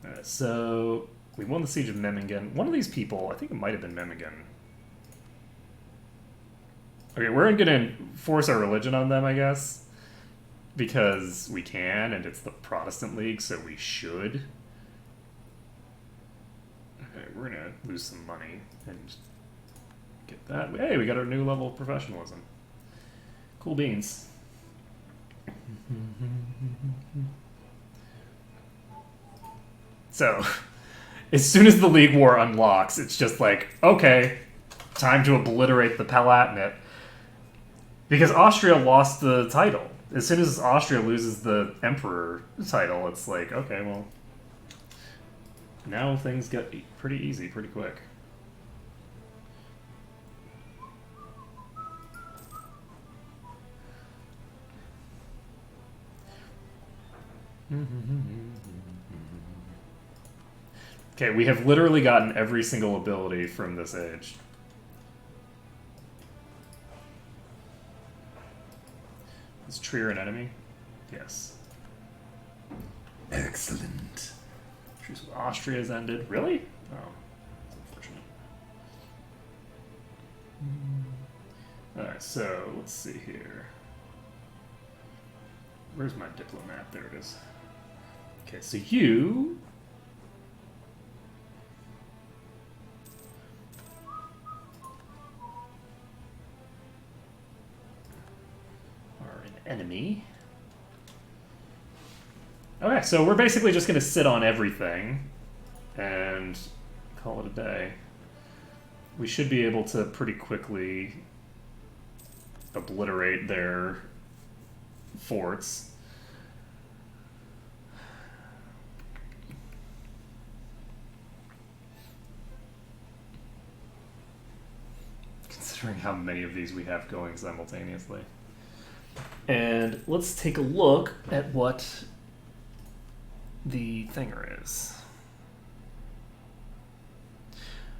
Alright, so we won the Siege of Memmingen. One of these people, I think it might have been Memmingen. Okay, we're gonna force our religion on them, I guess. Because we can, and it's the Protestant League, so we should. Okay, we're gonna lose some money and get that. Hey, we got our new level of professionalism. Cool beans. So, as soon as the League War unlocks, it's just like, okay, time to obliterate the Palatinate. Because Austria lost the title. As soon as Austria loses the Emperor title, it's like, okay, well, now things get pretty easy, pretty quick. Okay, we have literally gotten every single ability from this age. Is Trier an enemy? Yes. Excellent. Truce with Austria has ended. Really? Oh, that's unfortunate. Alright, so let's see here. Where's my diplomat? There it is. Okay, so you... are an enemy. Okay, so we're basically just going to sit on everything and call it a day. We should be able to pretty quickly obliterate their forts. Considering how many of these we have going simultaneously. And let's take a look at what the thinger is.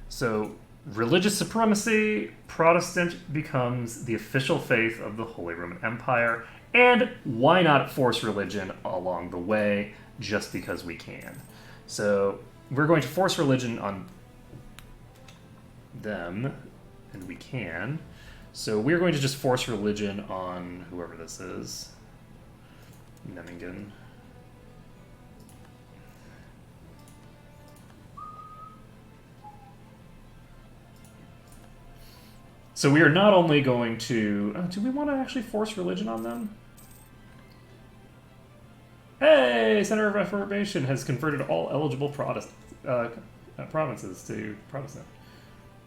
So, religious supremacy, Protestant becomes the official faith of the Holy Roman Empire, and why not force religion along the way just because we can? So, we're going to force religion on them, and we can. So we're going to just force religion on whoever this is. Memmingen. So we are not only going to... do we want to actually force religion on them? Hey! Center of Reformation has converted all eligible provinces to Protestant.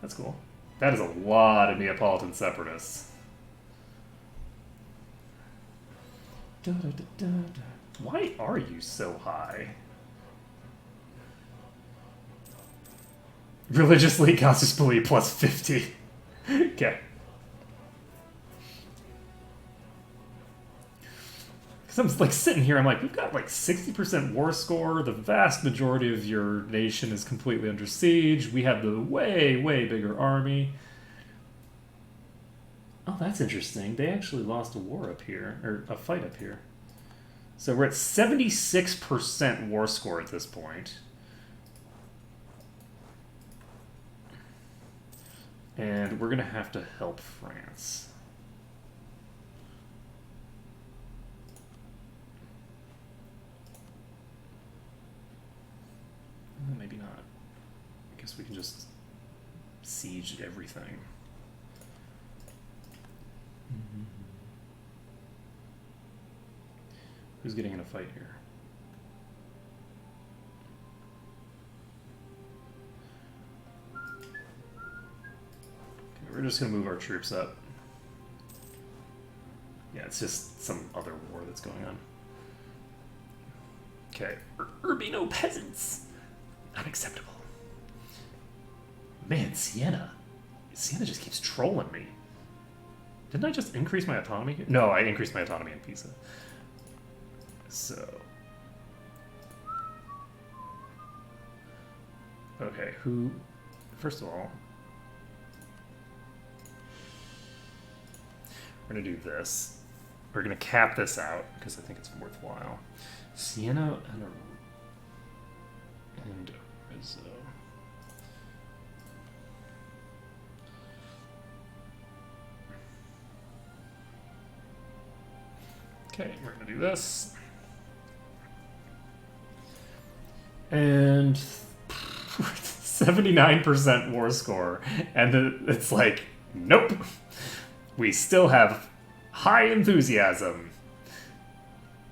That's cool. That is a lot of Neapolitan separatists. Why are you so high? Religiously, Casus Belli plus 50. Okay. Because I'm like sitting here, I'm like, we've got like 60% war score. The vast majority of your nation is completely under siege. We have the way, way bigger army. Oh, that's interesting. They actually lost a war up here, or a fight up here. So we're at 76% war score at this point. And we're going to have to help France. Maybe not. I guess we can just siege everything. Mm-hmm. Who's getting in a fight here? Okay, we're just going to move our troops up. Yeah, it's just some other war that's going on. Okay. Urbino peasants! Unacceptable. Man, Siena. Siena just keeps trolling me. Didn't I just increase my autonomy here? No, I increased my autonomy in Pisa. So. Okay, who. First of all. We're going to do this. We're going to cap this out because I think it's worthwhile. Siena and Rizzo. Okay, we're going to do this. And 79% war score. And it's like, nope. We still have high enthusiasm.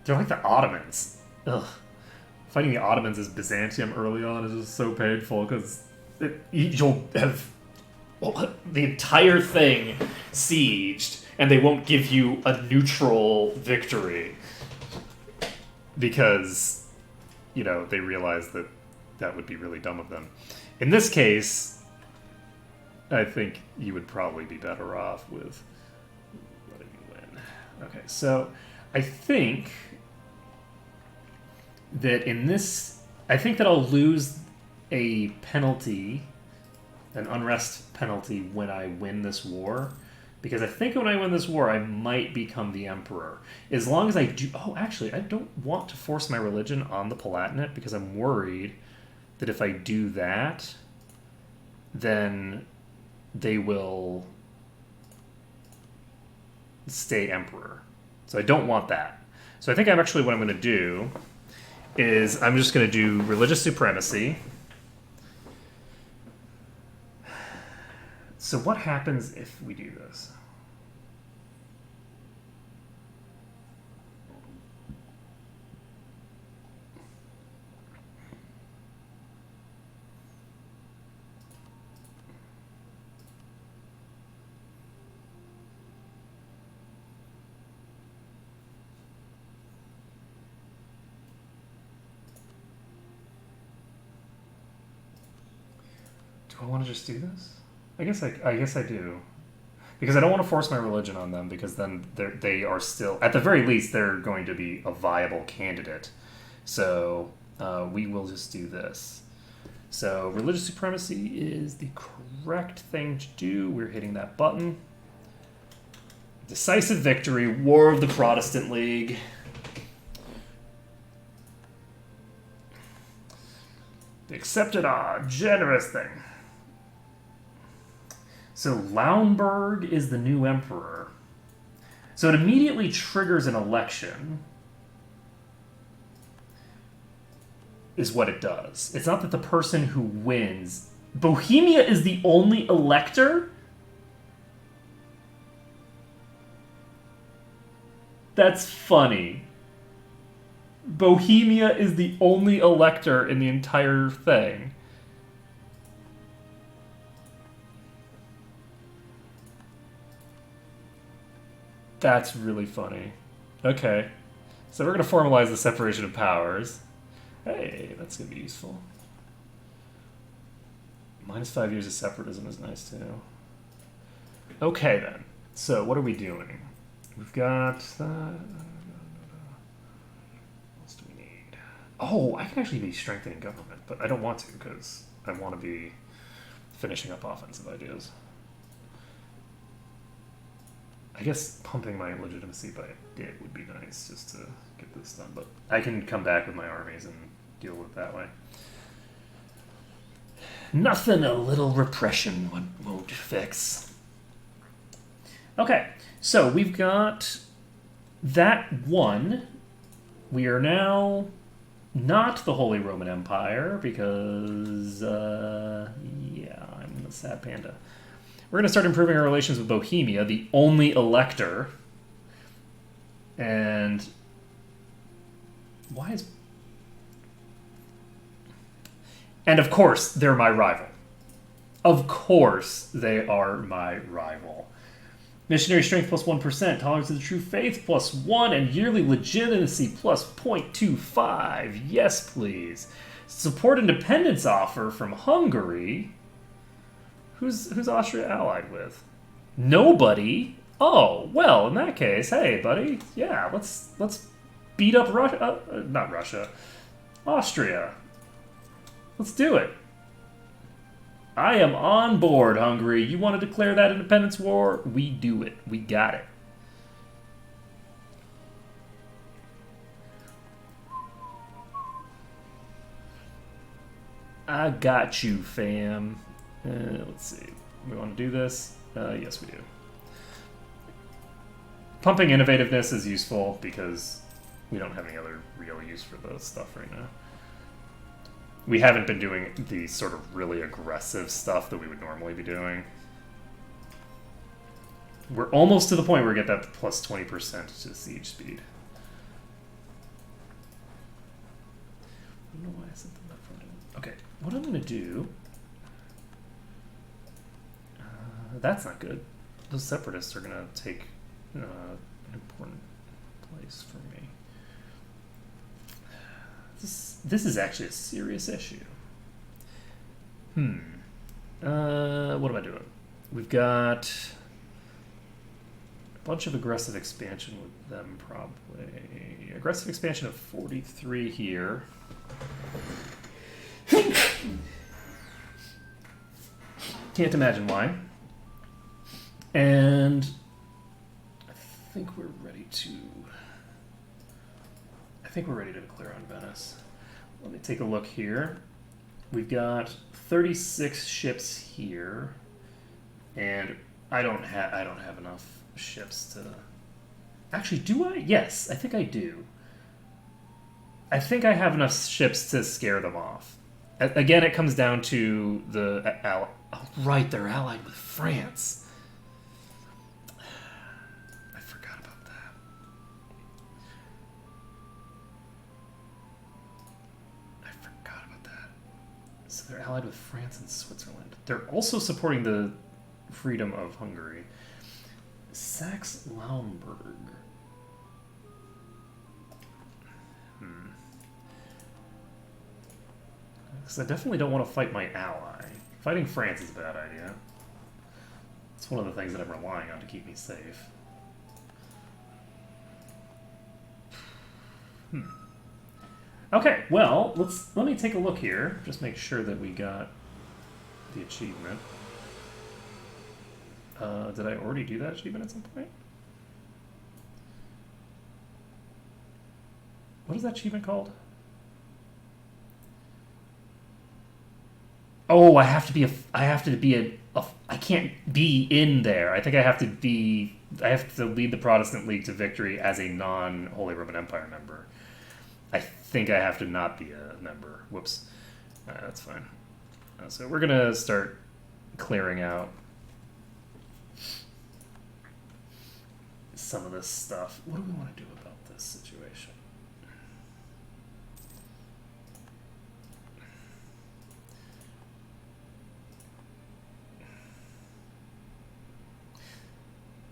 They're like the Ottomans. Ugh. Fighting the Ottomans as Byzantium early on is just so painful because you'll have the entire thing sieged and they won't give you a neutral victory because, you know, they realize that that would be really dumb of them. In this case, I think you would probably be better off with letting you win. Okay, so I think that in this, I think that I'll lose a penalty, an unrest penalty, when I win this war. Because I think when I win this war, I might become the emperor. As long as I do... Oh, actually, I don't want to force my religion on the Palatinate because I'm worried that if I do that, then they will stay emperor. So I don't want that. So I think what I'm going to do is I'm just going to do religious supremacy. So what happens if we do this? Do I want to just do this? I guess I do, because I don't want to force my religion on them, because then they are still, at the very least, they're going to be a viable candidate. So we will just do this. So religious supremacy is the correct thing to do. We're hitting that button. Decisive victory, War of the Protestant League. They accepted our generous thing. So Lauenburg is the new emperor. So it immediately triggers an election, is what it does. It's not that the person who wins... Bohemia is the only elector? That's funny. Bohemia is the only elector in the entire thing. That's really funny. Okay. So we're going to formalize the separation of powers. Hey, that's going to be useful. Minus 5 years of separatism is nice, too. Okay, then. So what are we doing? We've got... what else do we need? Oh, I can actually be strengthening government, but I don't want to because I want to be finishing up offensive ideas. I guess pumping my legitimacy by a bit would be nice just to get this done, but I can come back with my armies and deal with it that way. Nothing a little repression won't fix. Okay, so we've got that one. We are now not the Holy Roman Empire because, yeah, I'm the sad panda. We're going to start improving our relations with Bohemia, the only elector. And why is... And of course, they're my rival. Of course, they are my rival. Missionary strength plus 1%, tolerance to the true faith plus 1, and yearly legitimacy plus 0.25. Yes, please. Support independence offer from Hungary. Who's Austria allied with? Nobody. Oh, well, in that case, hey, buddy, yeah, let's beat up Russia. Not Russia. Austria. Let's do it. I am on board, Hungary. You want to declare that independence war? We do it. We got it. I got you, fam. Let's see. We want to do this? Yes, we do. Pumping innovativeness is useful because we don't have any other real use for those stuff right now. We haven't been doing the sort of really aggressive stuff that we would normally be doing. We're almost to the point where we get that plus 20% to siege speed. I don't know why I sent them that front end. Okay, what I'm going to do... that's not good. Those separatists are going to take an important place for me. This is actually a serious issue. What am I doing? We've got a bunch of aggressive expansion with them, probably. Aggressive expansion of 43 here. Can't imagine why. And I think we're ready to declare on Venice. Let me take a look here. We've got 36 ships here, and I don't have enough ships to... Actually, do I? Yes, I think I do. I think I have enough ships to scare them off. Again, it comes down to the... Oh, right, they're allied with France. I forgot about that. So they're allied with France and Switzerland. They're also supporting the freedom of Hungary. Saxe-Lauenburg. Because I definitely don't want to fight my ally. Fighting France is a bad idea. It's one of the things that I'm relying on to keep me safe. Okay, well, let me take a look here. Just make sure that we got the achievement. Did I already do that achievement at some point? What is that achievement called? Oh, I can't be in there. I think I have to lead the Protestant League to victory as a non-Holy Roman Empire member. I think I have to not be a member. Whoops. That's fine. So we're going to start clearing out some of this stuff. What do we want to do about this situation?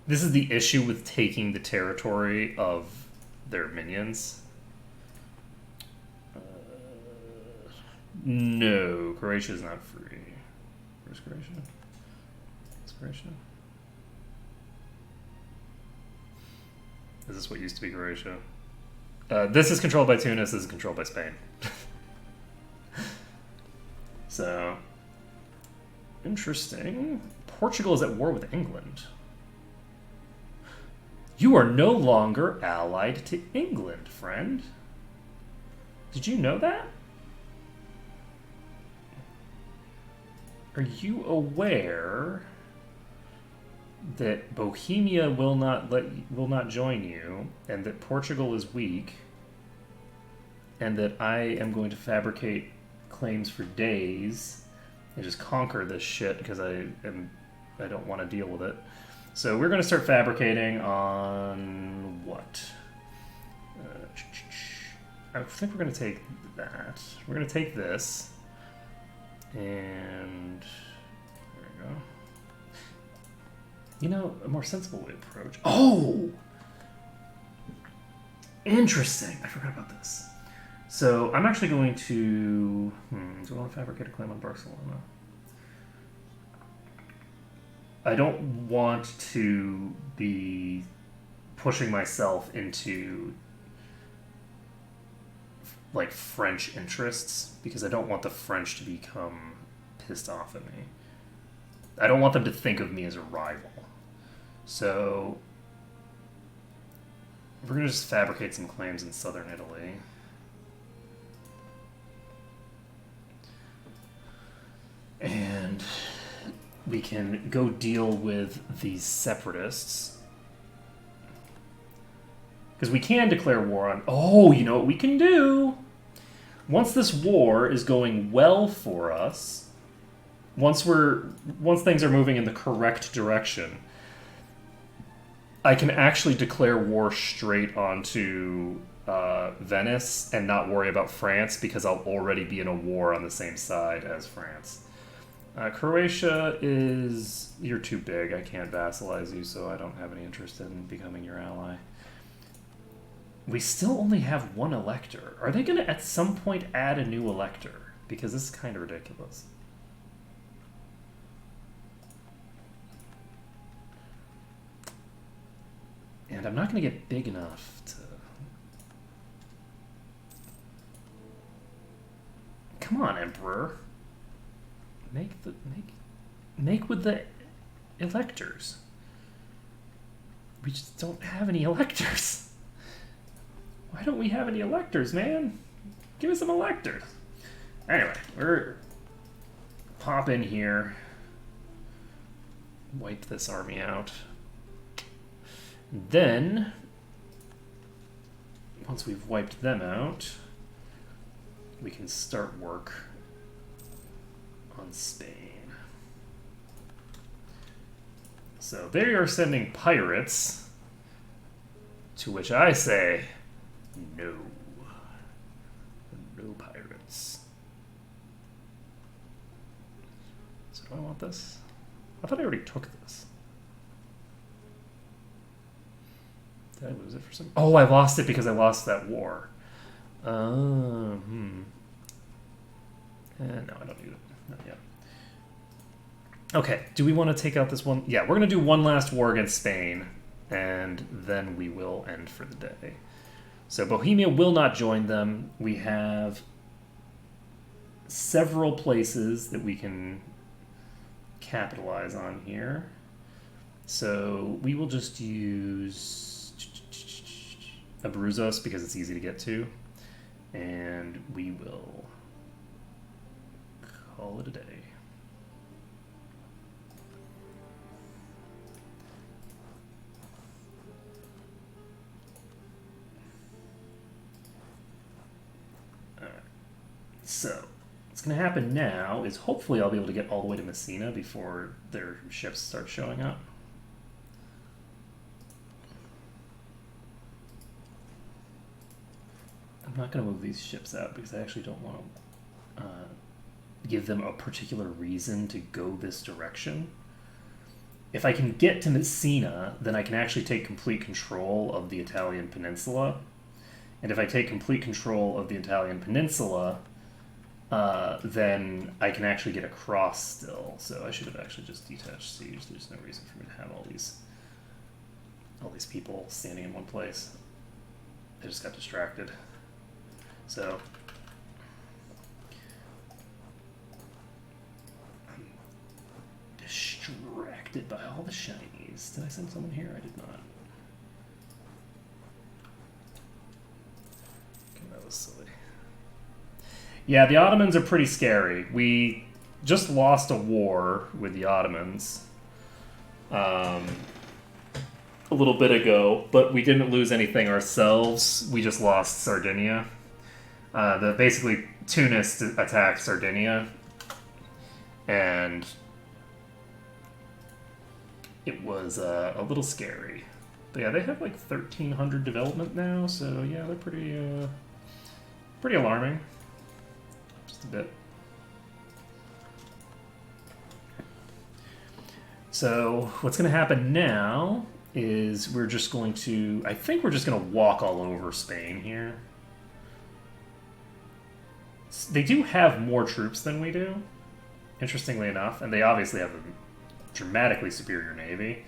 This is the issue with taking the territory of their minions. No, Croatia is not free. Where's Croatia? Is Croatia? Is this what used to be Croatia? This is controlled by Tunis. This is controlled by Spain. So, interesting. Portugal is at war with England. You are no longer allied to England, friend. Did you know that? Are you aware that Bohemia will not join you, and that Portugal is weak, and that I am going to fabricate claims for days and just conquer this shit because I don't want to deal with it. So we're going to start fabricating on what? I think we're going to take that. We're going to take this, and there we go. You know, a more sensible way to approach. Oh! Interesting. I forgot about this. So I'm actually going to... do I want to fabricate a claim on Barcelona? I don't want to be pushing myself into like French interests because I don't want the French to become pissed off at me. I don't want them to think of me as a rival. So we're going to just fabricate some claims in southern Italy. And we can go deal with these separatists. Because we can declare war on... Oh, you know what we can do? Once this war is going well for us, once things are moving in the correct direction, I can actually declare war straight onto Venice and not worry about France because I'll already be in a war on the same side as France. Croatia is... You're too big. I can't vassalize you, so I don't have any interest in becoming your ally. We still only have one elector. Are they going to at some point add a new elector? Because this is kind of ridiculous. And I'm not going to get big enough to... Come on, Emperor. Make with the electors. We just don't have any electors. Why don't we have any electors, man? Give us some electors. Anyway, we're pop in here. Wipe this army out. Then, once we've wiped them out, we can start work on Spain. So they are sending pirates, to which I say, no. No pirates. So do I want this? I thought I already took this. Did I lose it for some? Oh, I lost it because I lost that war. No, I don't need it. Not yet. Okay, do we want to take out this one? Yeah, we're going to do one last war against Spain, and then we will end for the day. So Bohemia will not join them. We have several places that we can capitalize on here. So we will just use Abruzos because it's easy to get to. And we will call it a day. So, what's going to happen now is hopefully I'll be able to get all the way to Messina before their ships start showing up. I'm not going to move these ships out because I actually don't want to give them a particular reason to go this direction. If I can get to Messina, then I can actually take complete control of the Italian peninsula. And if I take complete control of the Italian peninsula, then I can actually get across still. So I should have actually just detached siege. There's no reason for me to have all these people standing in one place. I just got distracted. So I'm distracted by all the shinies. Did I send someone here? I did not. Okay, that was silly. Yeah, the Ottomans are pretty scary. We just lost a war with the Ottomans a little bit ago, but we didn't lose anything ourselves. We just lost Sardinia. Basically, Tunis attacked Sardinia, and it was a little scary. But yeah, they have like 1,300 development now, so yeah, they're pretty alarming. Just a bit. So what's going to happen now is we're just going to... I think we're just going to walk all over Spain here. They do have more troops than we do, interestingly enough, and they obviously have a dramatically superior navy.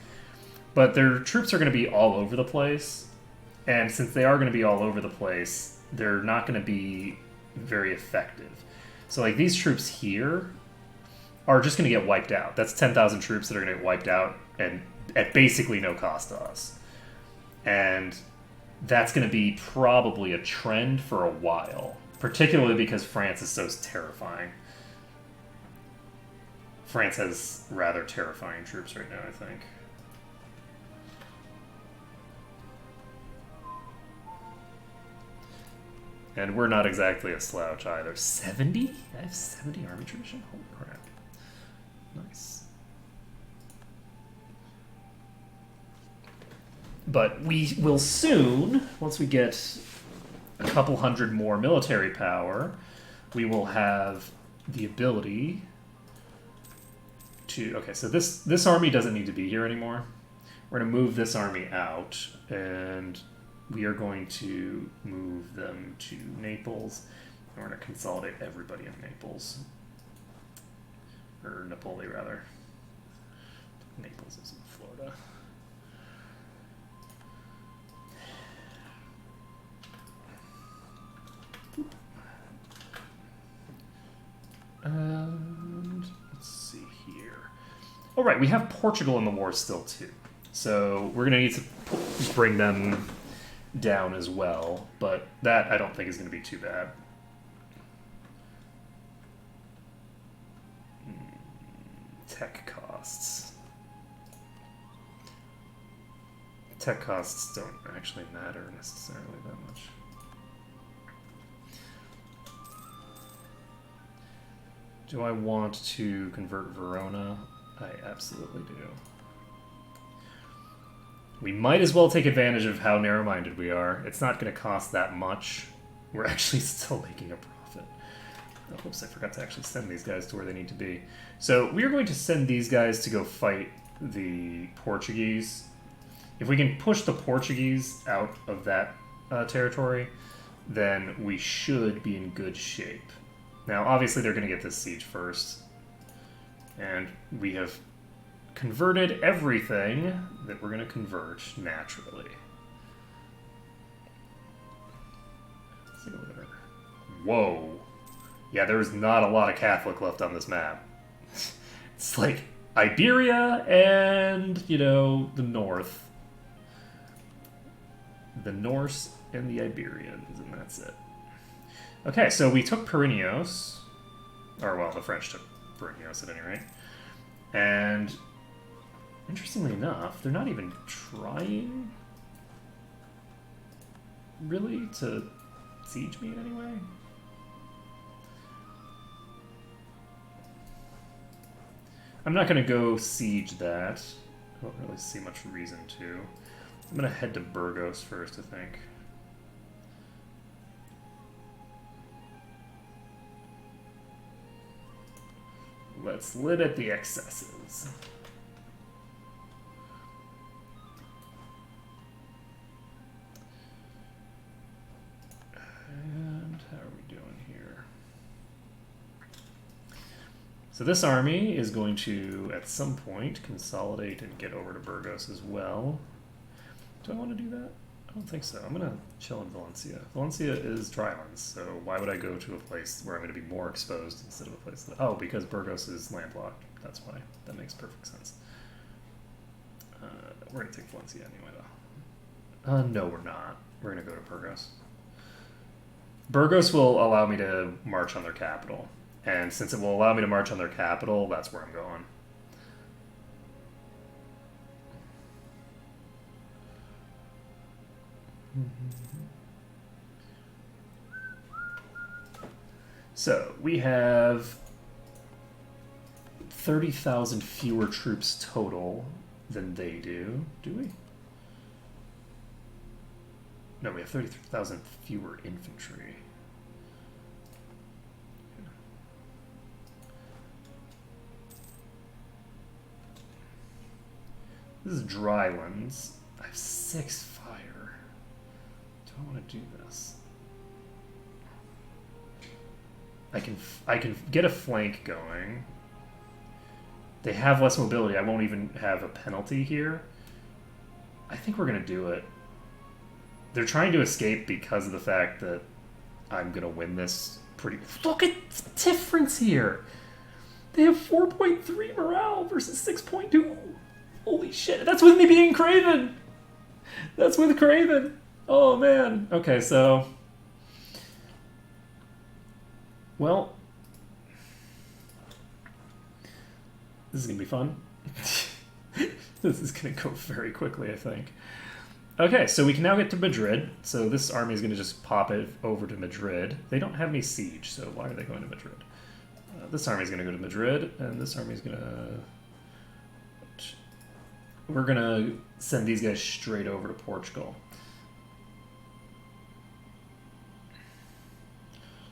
But their troops are going to be all over the place, and since they are going to be all over the place, they're not going to be very effective. So like these troops here are just going to get wiped out. That's 10,000 troops that are going to get wiped out and at basically no cost to us. And that's going to be probably a trend for a while, particularly because France is so terrifying. France has rather terrifying troops right now, I think. And we're not exactly a slouch either. 70? I have 70 army tradition? Holy crap. Nice. But we will soon, once we get a couple hundred more military power, we will have the ability to... Okay, so this army doesn't need to be here anymore. We're going to move this army out, and we are going to move them to Naples. And we're going to consolidate everybody in Naples. Or Napoli, rather. Naples is in Florida. And let's see here. All right, we have Portugal in the war still too. So we're going to need to bring them down as well. But that I don't think is going to be too bad. Tech costs. Tech costs don't actually matter necessarily that much. Do I want to convert Verona? I absolutely do. We might as well take advantage of how narrow-minded we are. It's not going to cost that much. We're actually still making a profit. Oh, oops, I forgot to actually send these guys to where they need to be. So we are going to send these guys to go fight the Portuguese. If we can push the Portuguese out of that territory, then we should be in good shape. Now, obviously, they're going to get this siege first. And we have converted everything that we're going to convert naturally. Let's take a look at her. Whoa. Yeah, there's not a lot of Catholic left on this map. It's like Iberia and, you know, the North. The Norse and the Iberians, and that's it. Okay, so we took Pyrenees. Or, well, the French took Pyrenees at any rate. And, interestingly enough, they're not even trying, really, to siege me in any way. I'm not going to go siege that. I don't really see much reason to. I'm going to head to Burgos first, I think. Let's limit the excesses. And how are we doing here? So this army is going to, at some point, consolidate and get over to Burgos as well. Do I want to do that? I don't think so. I'm going to chill in Valencia. Valencia is drylands, so why would I go to a place where I'm going to be more exposed instead of a place that... Oh, because Burgos is landlocked. That's why. That makes perfect sense. We're going to take Valencia anyway, though. No, we're not. We're going to go to Burgos. Burgos will allow me to march on their capital. And since it will allow me to march on their capital, that's where I'm going. So we have 30,000 fewer troops total than they do. Do we? No, we have 30,000 fewer infantry. This is Drylands. I have 6 fire. Do I want to do this? I can get a flank going. They have less mobility. I won't even have a penalty here. I think we're gonna do it. They're trying to escape because of the fact that I'm gonna win this pretty. Look at the difference here. They have 4.3 morale versus 6.2. Holy shit! That's with me being Craven. That's with Craven. Oh man. Okay, so. Well, this is going to be fun. This is going to go very quickly, I think. Okay, so we can now get to Madrid. So this army is going to just pop it over to Madrid. They don't have any siege, so why are they going to Madrid? This army is going to go to Madrid, and this army is going to... We're going to send these guys straight over to Portugal.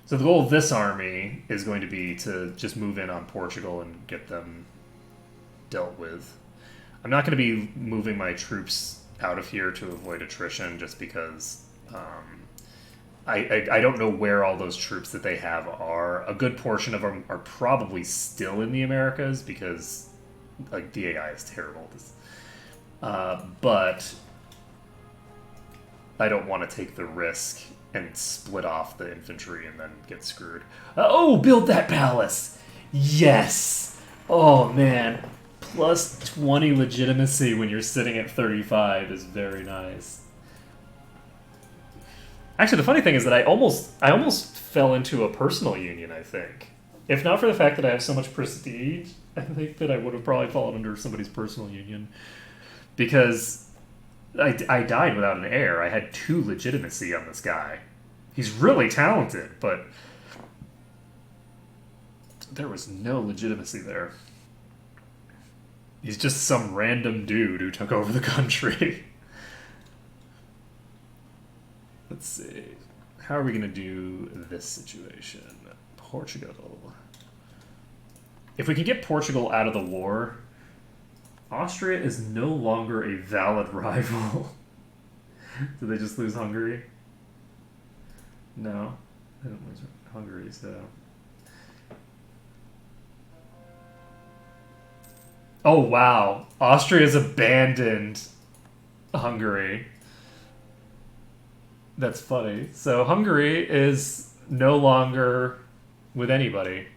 So the goal of this army is going to be to just move in on Portugal and get them dealt with. I'm not going to be moving my troops out of here to avoid attrition just because I don't know where all those troops that they have are. A good portion of them are probably still in the Americas because like the AI is terrible. But I don't want to take the risk and split off the infantry and then get screwed. Oh, build that palace! Yes! Oh, man. Plus 20 legitimacy when you're sitting at 35 is very nice. Actually, the funny thing is that I almost fell into a personal union, I think. If not for the fact that I have so much prestige, I think that I would have probably fallen under somebody's personal union. Because I died without an heir. I had 2 legitimacy on this guy. He's really talented, but there was no legitimacy there. He's just some random dude who took over the country. Let's see. How are we going to do this situation? Portugal. If we can get Portugal out of the war, Austria is no longer a valid rival. Did they just lose Hungary? No. They didn't lose Hungary, so... Oh, wow. Austria's abandoned Hungary. That's funny. So Hungary is no longer with anybody.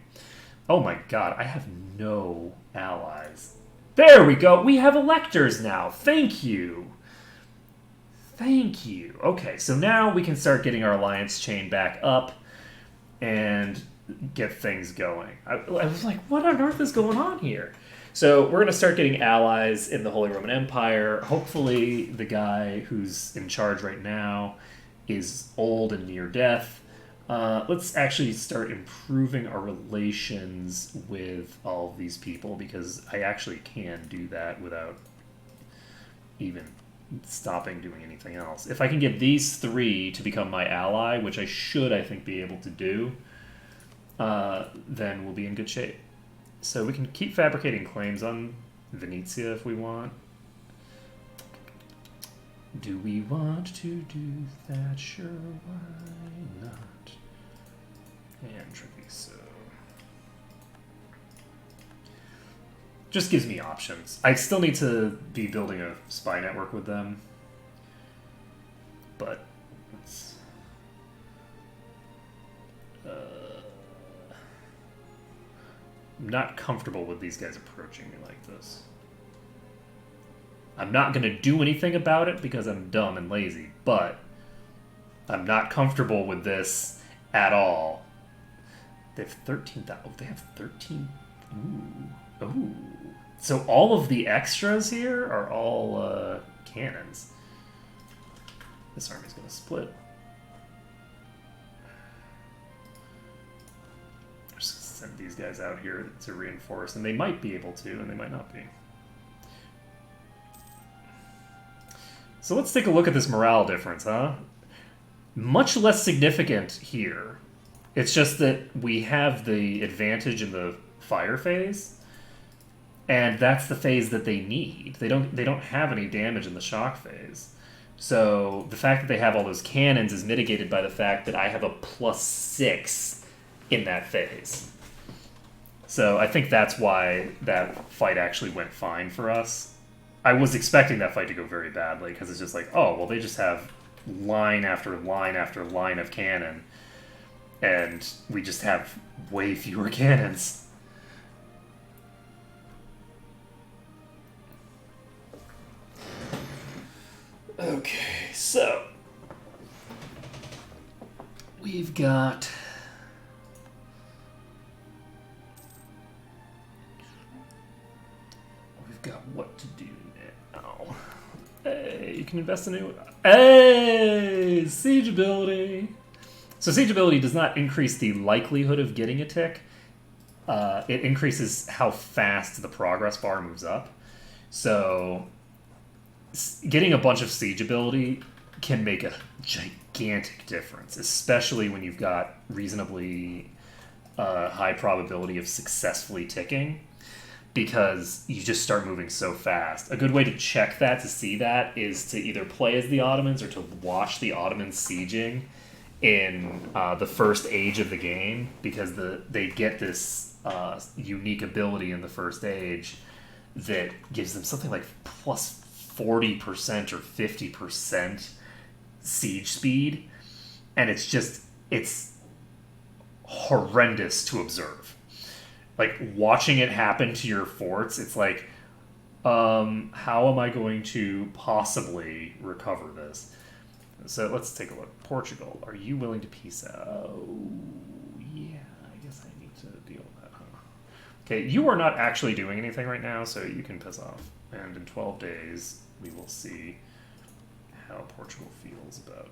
Oh my god, I have no allies. There we go. We have electors now. Thank you. Thank you. Okay, so now we can start getting our alliance chain back up and get things going. I was like, what on earth is going on here? So we're going to start getting allies in the Holy Roman Empire. Hopefully the guy who's in charge right now is old and near death. Let's actually start improving our relations with all of these people because I actually can do that without even stopping doing anything else. If I can get these 3 to become my ally, which I should, I think, be able to do, then we'll be in good shape. So we can keep fabricating claims on Venetia if we want. Do we want to do that? Sure, why not? And Treviso. Just gives me options. I still need to be building a spy network with them. But it's... I'm not comfortable with these guys approaching me like this. I'm not going to do anything about it because I'm dumb and lazy, but I'm not comfortable with this at all. They have 13,000. Oh, they have 13. Ooh. Ooh. So all of the extras here are all cannons. This army's going to split. I'm just going to send these guys out here to reinforce, and they might be able to, and they might not be. So let's take a look at this morale difference, huh? Much less significant here. It's just that we have the advantage in the fire phase, and that's the phase that they need. They don't have any damage in the shock phase. So the fact that they have all those cannons is mitigated by the fact that I have a +6 in that phase. So I think that's why that fight actually went fine for us. I was expecting that fight to go very badly, because it's just like, oh, well, they just have line after line after line of cannon, and we just have way fewer cannons. Okay, so we've got what to do now. Hey, you can invest in it. Hey, siege ability. So siege ability does not increase the likelihood of getting a tick. It increases how fast the progress bar moves up. So getting a bunch of siege ability can make a gigantic difference, especially when you've got reasonably high probability of successfully ticking, because you just start moving so fast. A good way to check that, to see that, is to either play as the Ottomans or to watch the Ottomans sieging in the first age of the game, because they get this unique ability in the first age that gives them something like plus 40% or 50% siege speed, and it's horrendous to observe. Like, watching it happen to your forts, it's like, how am I going to possibly recover this? So let's take a look. Portugal, are you willing to peace out? Yeah, I guess I need to deal with that, huh? Okay, you are not actually doing anything right now, so you can piss off. And in 12 days, we will see how Portugal feels about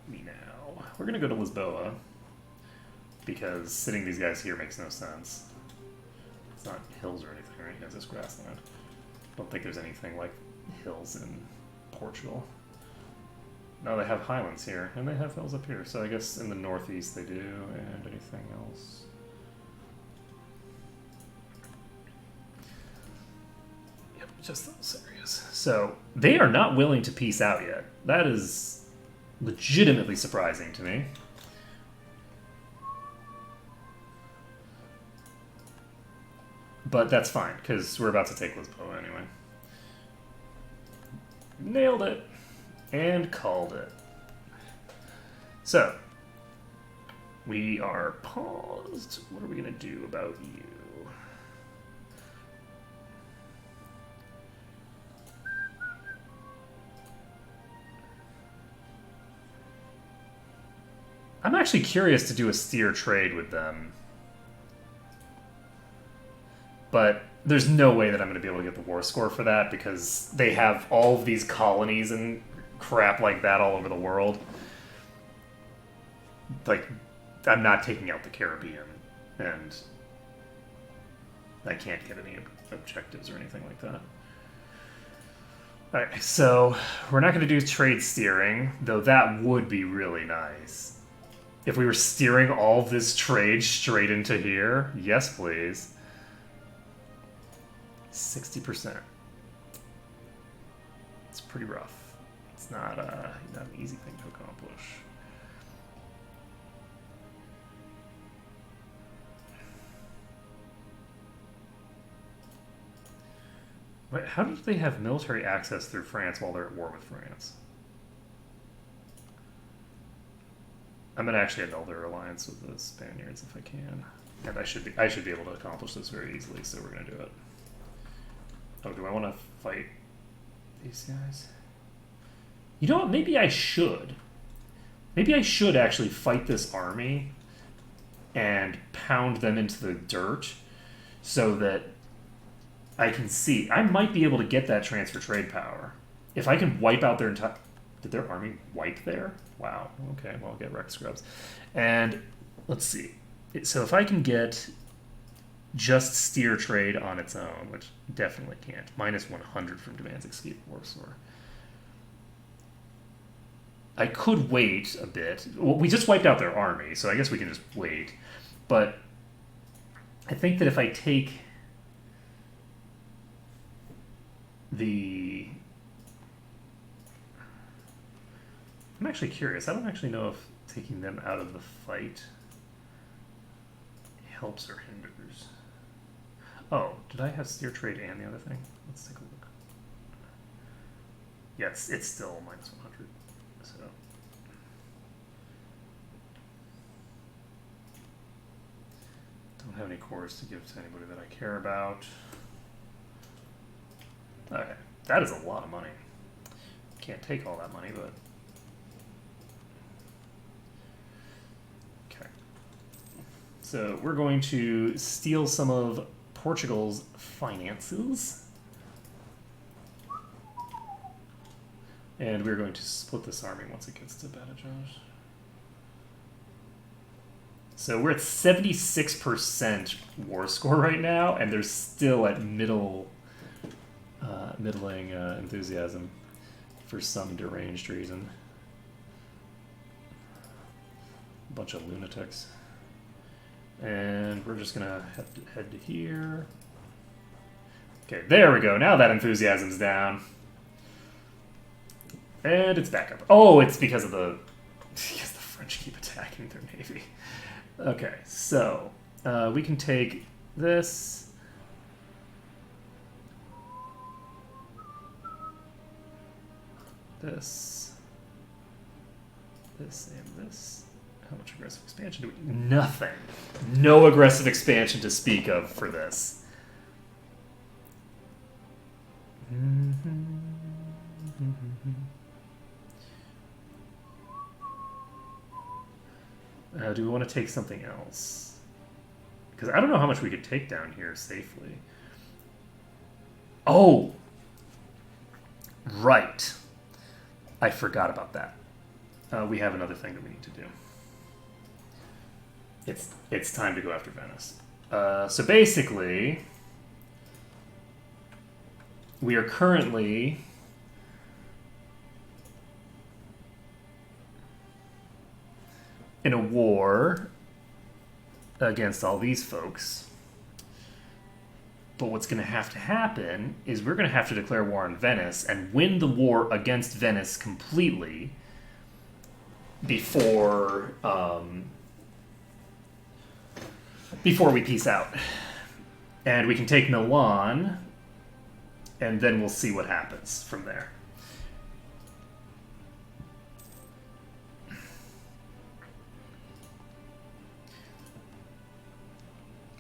me now. We're going to go to Lisboa, because sitting these guys here makes no sense. It's not hills or anything, right? It's just grassland. I don't think there's anything like hills in Portugal. No, they have highlands here, and they have hills up here. So I guess in the northeast they do, and anything else. Yep, just those areas. So they are not willing to peace out yet. That is legitimately surprising to me. But that's fine, because we're about to take Lisboa anyway. Nailed it. And called it. So, we are paused. What are we going to do about you? I'm actually curious to do a steer trade with them. But there's no way that I'm going to be able to get the war score for that, because they have all of these colonies and crap like that all over the world. Like, I'm not taking out the Caribbean, and I can't get any objectives or anything like that. Alright, so we're not going to do trade steering, though that would be really nice. If we were steering all of this trade straight into here, yes please. 60%. It's pretty rough. It's not an easy thing to accomplish. Wait, how do they have military access through France while they're at war with France? I'm gonna actually annul their alliance with the Spaniards if I can, and I should be able to accomplish this very easily. So we're gonna do it. Oh, do I want to fight these guys? You know what? Maybe I should. Maybe I should actually fight this army and pound them into the dirt so that I can see. I might be able to get that transfer trade power. If I can wipe out their entire... Did their army wipe there? Wow. Okay, well, I'll get wrecked scrubs. And let's see. So if I can get just steer trade on its own, which definitely can't. Minus 100 from demands escape Warsaw. I could wait a bit. Well, we just wiped out their army, so I guess we can just wait. But I think that if I take the... I'm actually curious. I don't actually know if taking them out of the fight helps or hinders. Oh, did I have steer trade and the other thing? Let's take a look. Yeah, it's still minus 100. So don't have any cores to give to anybody that I care about. Okay, that is a lot of money. Can't take all that money, but okay. So we're going to steal some of Portugal's finances. And we're going to split this army once it gets to Badajoz. So we're at 76% war score right now, and they're still at middling enthusiasm for some deranged reason. A bunch of lunatics. And we're just gonna head to here. Okay, there we go. Now that enthusiasm's down. And it's back up. Oh, it's because the French keep attacking their navy. Okay, so we can take this. This, and this. How much aggressive expansion do we... Nothing. No aggressive expansion to speak of for this. Do we want to take something else? Because I don't know how much we could take down here safely. Oh! Right. I forgot about that. We have another thing that we need to do. It's time to go after Venice. So basically, we are currently in a war against all these folks. But what's going to happen is we're going to have to declare war on Venice and win the war against Venice completely before we peace out. And we can take Milan, and then we'll see what happens from there.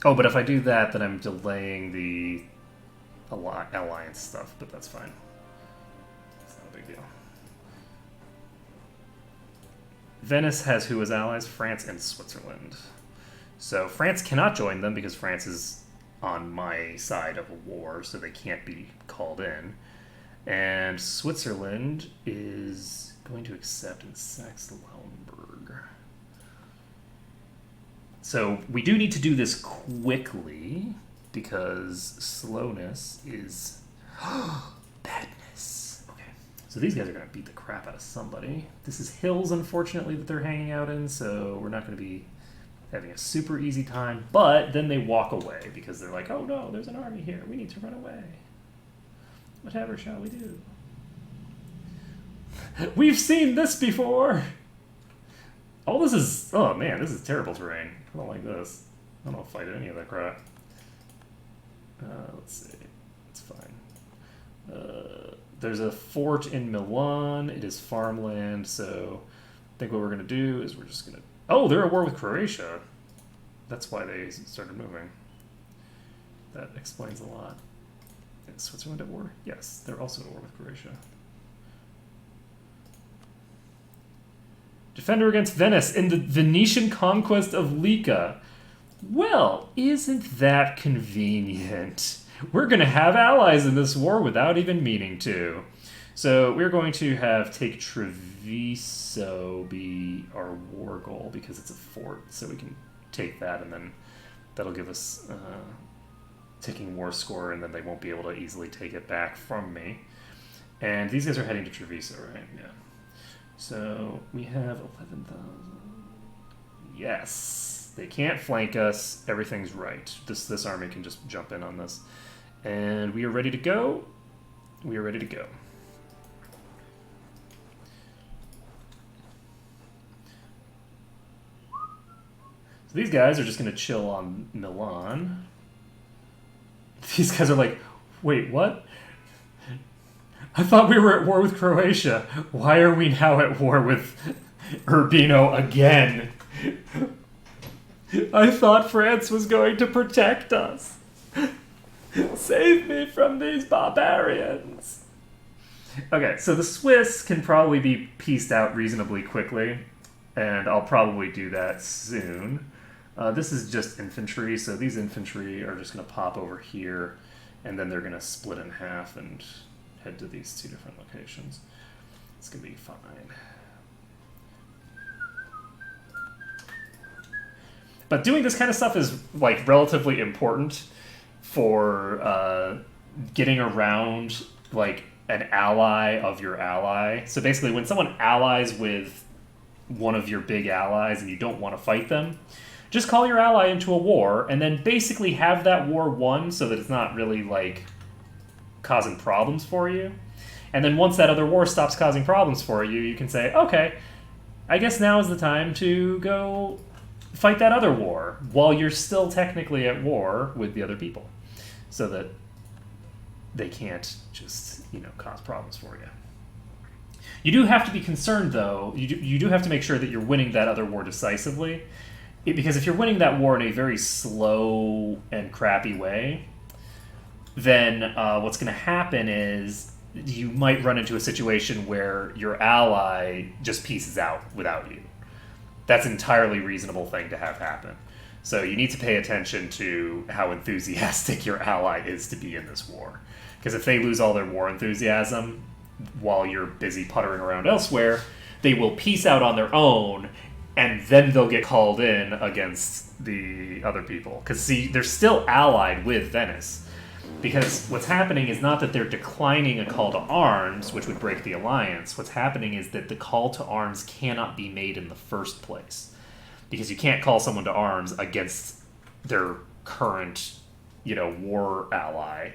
Oh, but if I do that, then I'm delaying the alliance stuff, but that's fine. It's not a big deal. Venice has who as allies? France and Switzerland. So France cannot join them because France is on my side of a war, so they can't be called in. And Switzerland is going to accept and sax Lauenburg. So we do need to do this quickly because slowness is badness. Okay, so these guys are going to beat the crap out of somebody. This is hills, unfortunately, that they're hanging out in, so we're not going to be having a super easy time. But then they walk away because they're like, oh no, there's an army here. We need to run away. Whatever shall we do? We've seen this before! Oh, this is... Oh, man, this is terrible terrain. I don't like this. I don't fight any of that crap. Let's see. It's fine. There's a fort in Milan. It is farmland, so I think what we're going to do is we're just going to... Oh, they're at war with Croatia. That's why they started moving. That explains a lot. Is Switzerland at war? Yes, they're also at war with Croatia. Defender against Venice in the Venetian conquest of Lica. Well, isn't that convenient? We're going to have allies in this war without even meaning to. So we're going to have take Treviso be our war goal because it's a fort. So we can take that, and then that'll give us taking war score, and then they won't be able to easily take it back from me. And these guys are heading to Treviso, right? Yeah. So we have 11,000. Yes. They can't flank us. Everything's right. This army can just jump in on this. And we are ready to go. We are ready to go. So these guys are just going to chill on Milan. These guys are like, wait, what? I thought we were at war with Croatia. Why are we now at war with Urbino again? I thought France was going to protect us. Save me from these barbarians. Okay, so the Swiss can probably be pieced out reasonably quickly, and I'll probably do that soon. This is just infantry, so these infantry are just going to pop over here, and then they're going to split in half and head to these two different locations. It's going to be fine. But doing this kind of stuff is like relatively important for getting around like an ally of your ally. So basically when someone allies with one of your big allies and you don't want to fight them, just call your ally into a war and then basically have that war won so that it's not really like causing problems for you. And then once that other war stops causing problems for you, you can say, okay, I guess now is the time to go fight that other war while you're still technically at war with the other people so that they can't just, cause problems for you. You do have to be concerned, though. You do have to make sure that you're winning that other war decisively, because if you're winning that war in a very slow and crappy way, then what's going to happen is you might run into a situation where your ally just pieces out without you. That's an entirely reasonable thing to have happen. So you need to pay attention to how enthusiastic your ally is to be in this war. Because if they lose all their war enthusiasm while you're busy puttering around elsewhere, they will peace out on their own, and then they'll get called in against the other people. Because, see, they're still allied with Venice. Because what's happening is not that they're declining a call to arms, which would break the alliance. What's happening is that the call to arms cannot be made in the first place. Because you can't call someone to arms against their current, war ally.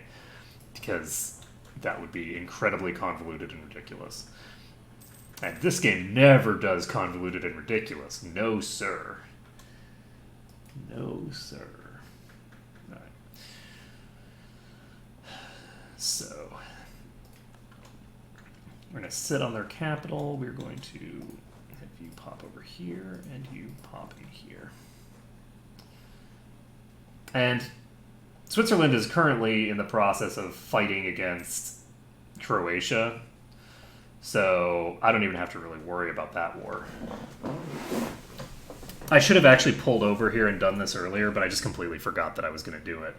Because that would be incredibly convoluted and ridiculous. And this game never does convoluted and ridiculous. No, sir. No, sir. So, we're going to sit on their capital. We're going to have you pop over here, and you pop in here. And Switzerland is currently in the process of fighting against Croatia, so I don't even have to really worry about that war. I should have actually pulled over here and done this earlier, but I just completely forgot that I was going to do it.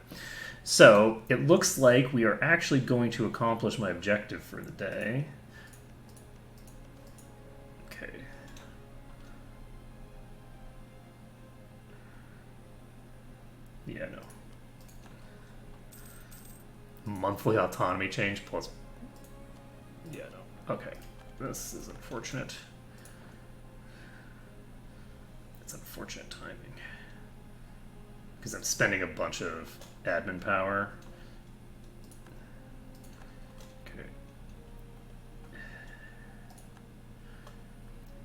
So, it looks like we are actually going to accomplish my objective for the day. Okay. Yeah, no. Monthly autonomy change plus... Yeah, no. Okay. This is unfortunate. It's unfortunate timing. Because I'm spending a bunch of admin power. Okay.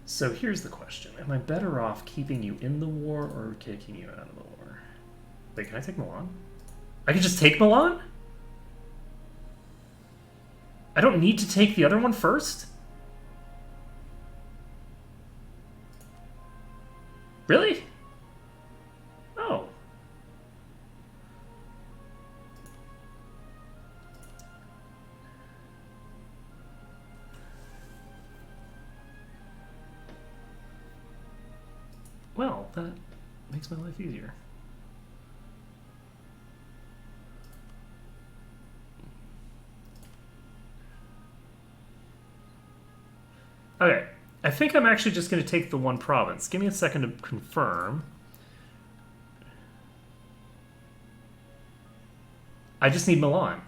So here's the question. Am I better off keeping you in the war or kicking you out of the war? Wait, can I take Milan? I can just take Milan? I don't need to take the other one first? Really? Oh. Well, that makes my life easier. Okay, I think I'm actually just going to take the one province. Give me a second to confirm. I just need Milan.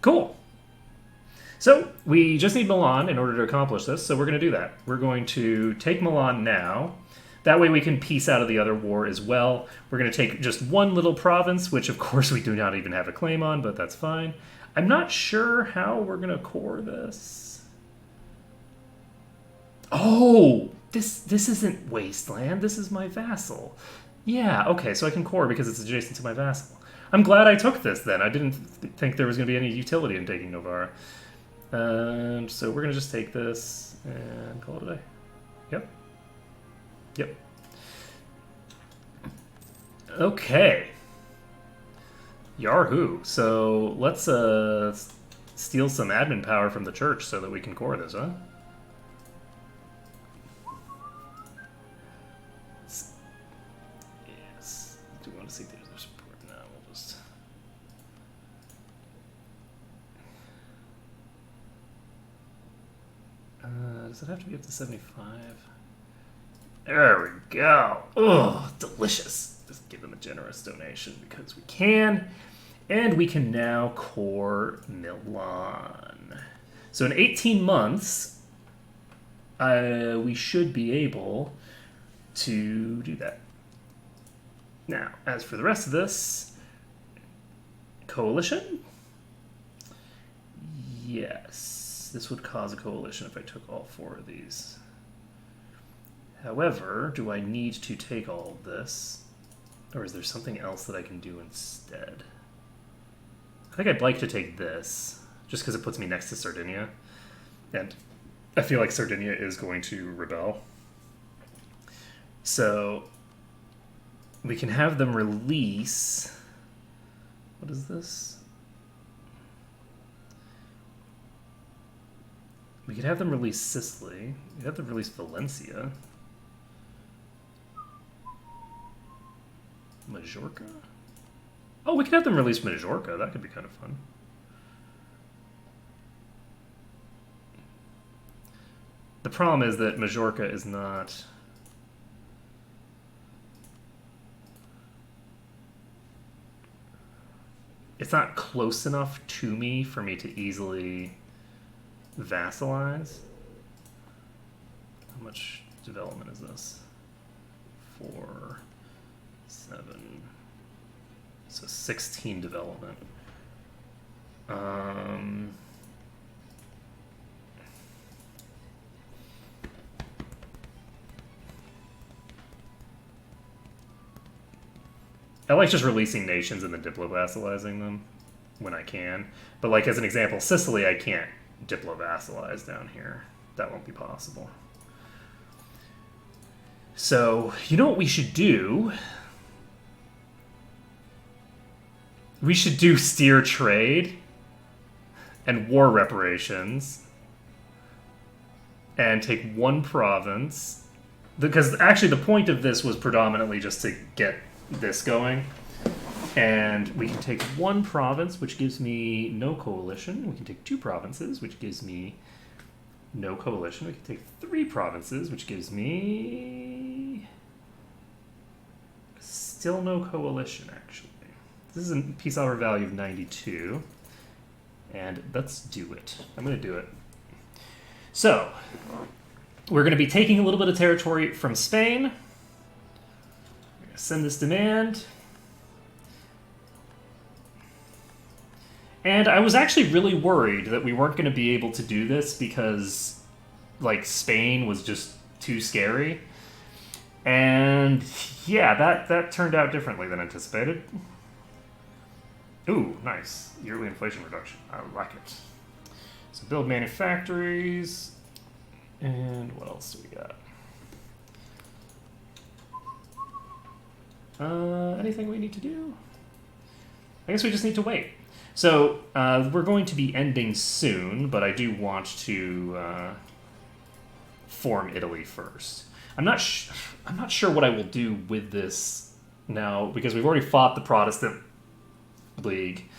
Cool. So we just need Milan in order to accomplish this, so we're going to do that. We're going to take Milan now. That way we can piece out of the other war as well. We're going to take just one little province, which of course we do not even have a claim on, but that's fine. I'm not sure how we're going to core this. Oh, this isn't Wasteland. This is my vassal. Yeah, okay, so I can core because it's adjacent to my vassal. I'm glad I took this then. I didn't think there was going to be any utility in taking Novara. So we're going to just take this and call it a day. Yep. Yep. Okay. Yahoo. So let's steal some admin power from the church so that we can core this, huh? Yes. Do we want to see if there's a support? No, we'll just... does it have to be up to 75? There we go. Oh, delicious. Just give them a generous donation because we can. And we can now core Milan. So in 18 months, we should be able to do that. Now, as for the rest of this, coalition? Yes, this would cause a coalition if I took all 4 of these. However, do I need to take all of this? Or is there something else that I can do instead? I think I'd like to take this, just because it puts me next to Sardinia. And I feel like Sardinia is going to rebel. So we can have them release... What is this? We could have them release Sicily. We could have them release Valencia. Majorca? Oh, we could have them release Majorca. That could be kind of fun. The problem is that Majorca is not... It's not close enough to me for me to easily vassalize. How much development is this? 4, 7, so 16 development. I like just releasing nations and then diplo-vassalizing them when I can. But like as an example, Sicily I can't diplo-vassalize down here. That won't be possible. So, you know what we should do? We should do steer trade and war reparations and take one province. Because actually the point of this was predominantly just to get this going. And we can take one province, which gives me no coalition. We can take 2 provinces, which gives me no coalition. We can take 3 provinces, which gives me still no coalition, actually. This is a peace offer value of 92. And let's do it. I'm going to do it. So, we're going to be taking a little bit of territory from Spain. We're going to send this demand. And I was actually really worried that we weren't going to be able to do this because, like, Spain was just too scary. And, yeah, that turned out differently than anticipated. Ooh, nice. Yearly inflation reduction. I like it. So build manufactories. And what else do we got? Anything we need to do? I guess we just need to wait. So we're going to be ending soon, but I do want to form Italy first. I'm not sure what I will do with this now, because we've already fought the Protestant League.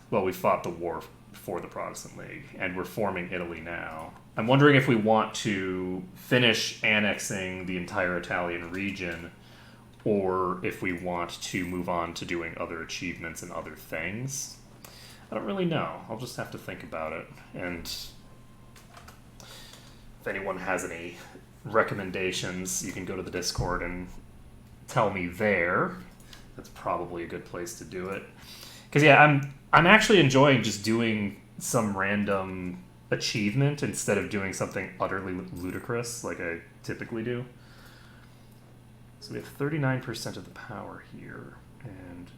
Well, we fought the war for the Protestant League, and we're forming Italy now. I'm wondering if we want to finish annexing the entire Italian region, or if we want to move on to doing other achievements and other things. I don't really know. I'll just have to think about it. And if anyone has any recommendations, you can go to the Discord and tell me there. That's probably a good place to do it. Because yeah, I'm actually enjoying just doing some random achievement instead of doing something utterly ludicrous like I typically do. So we have 39% of the power here, and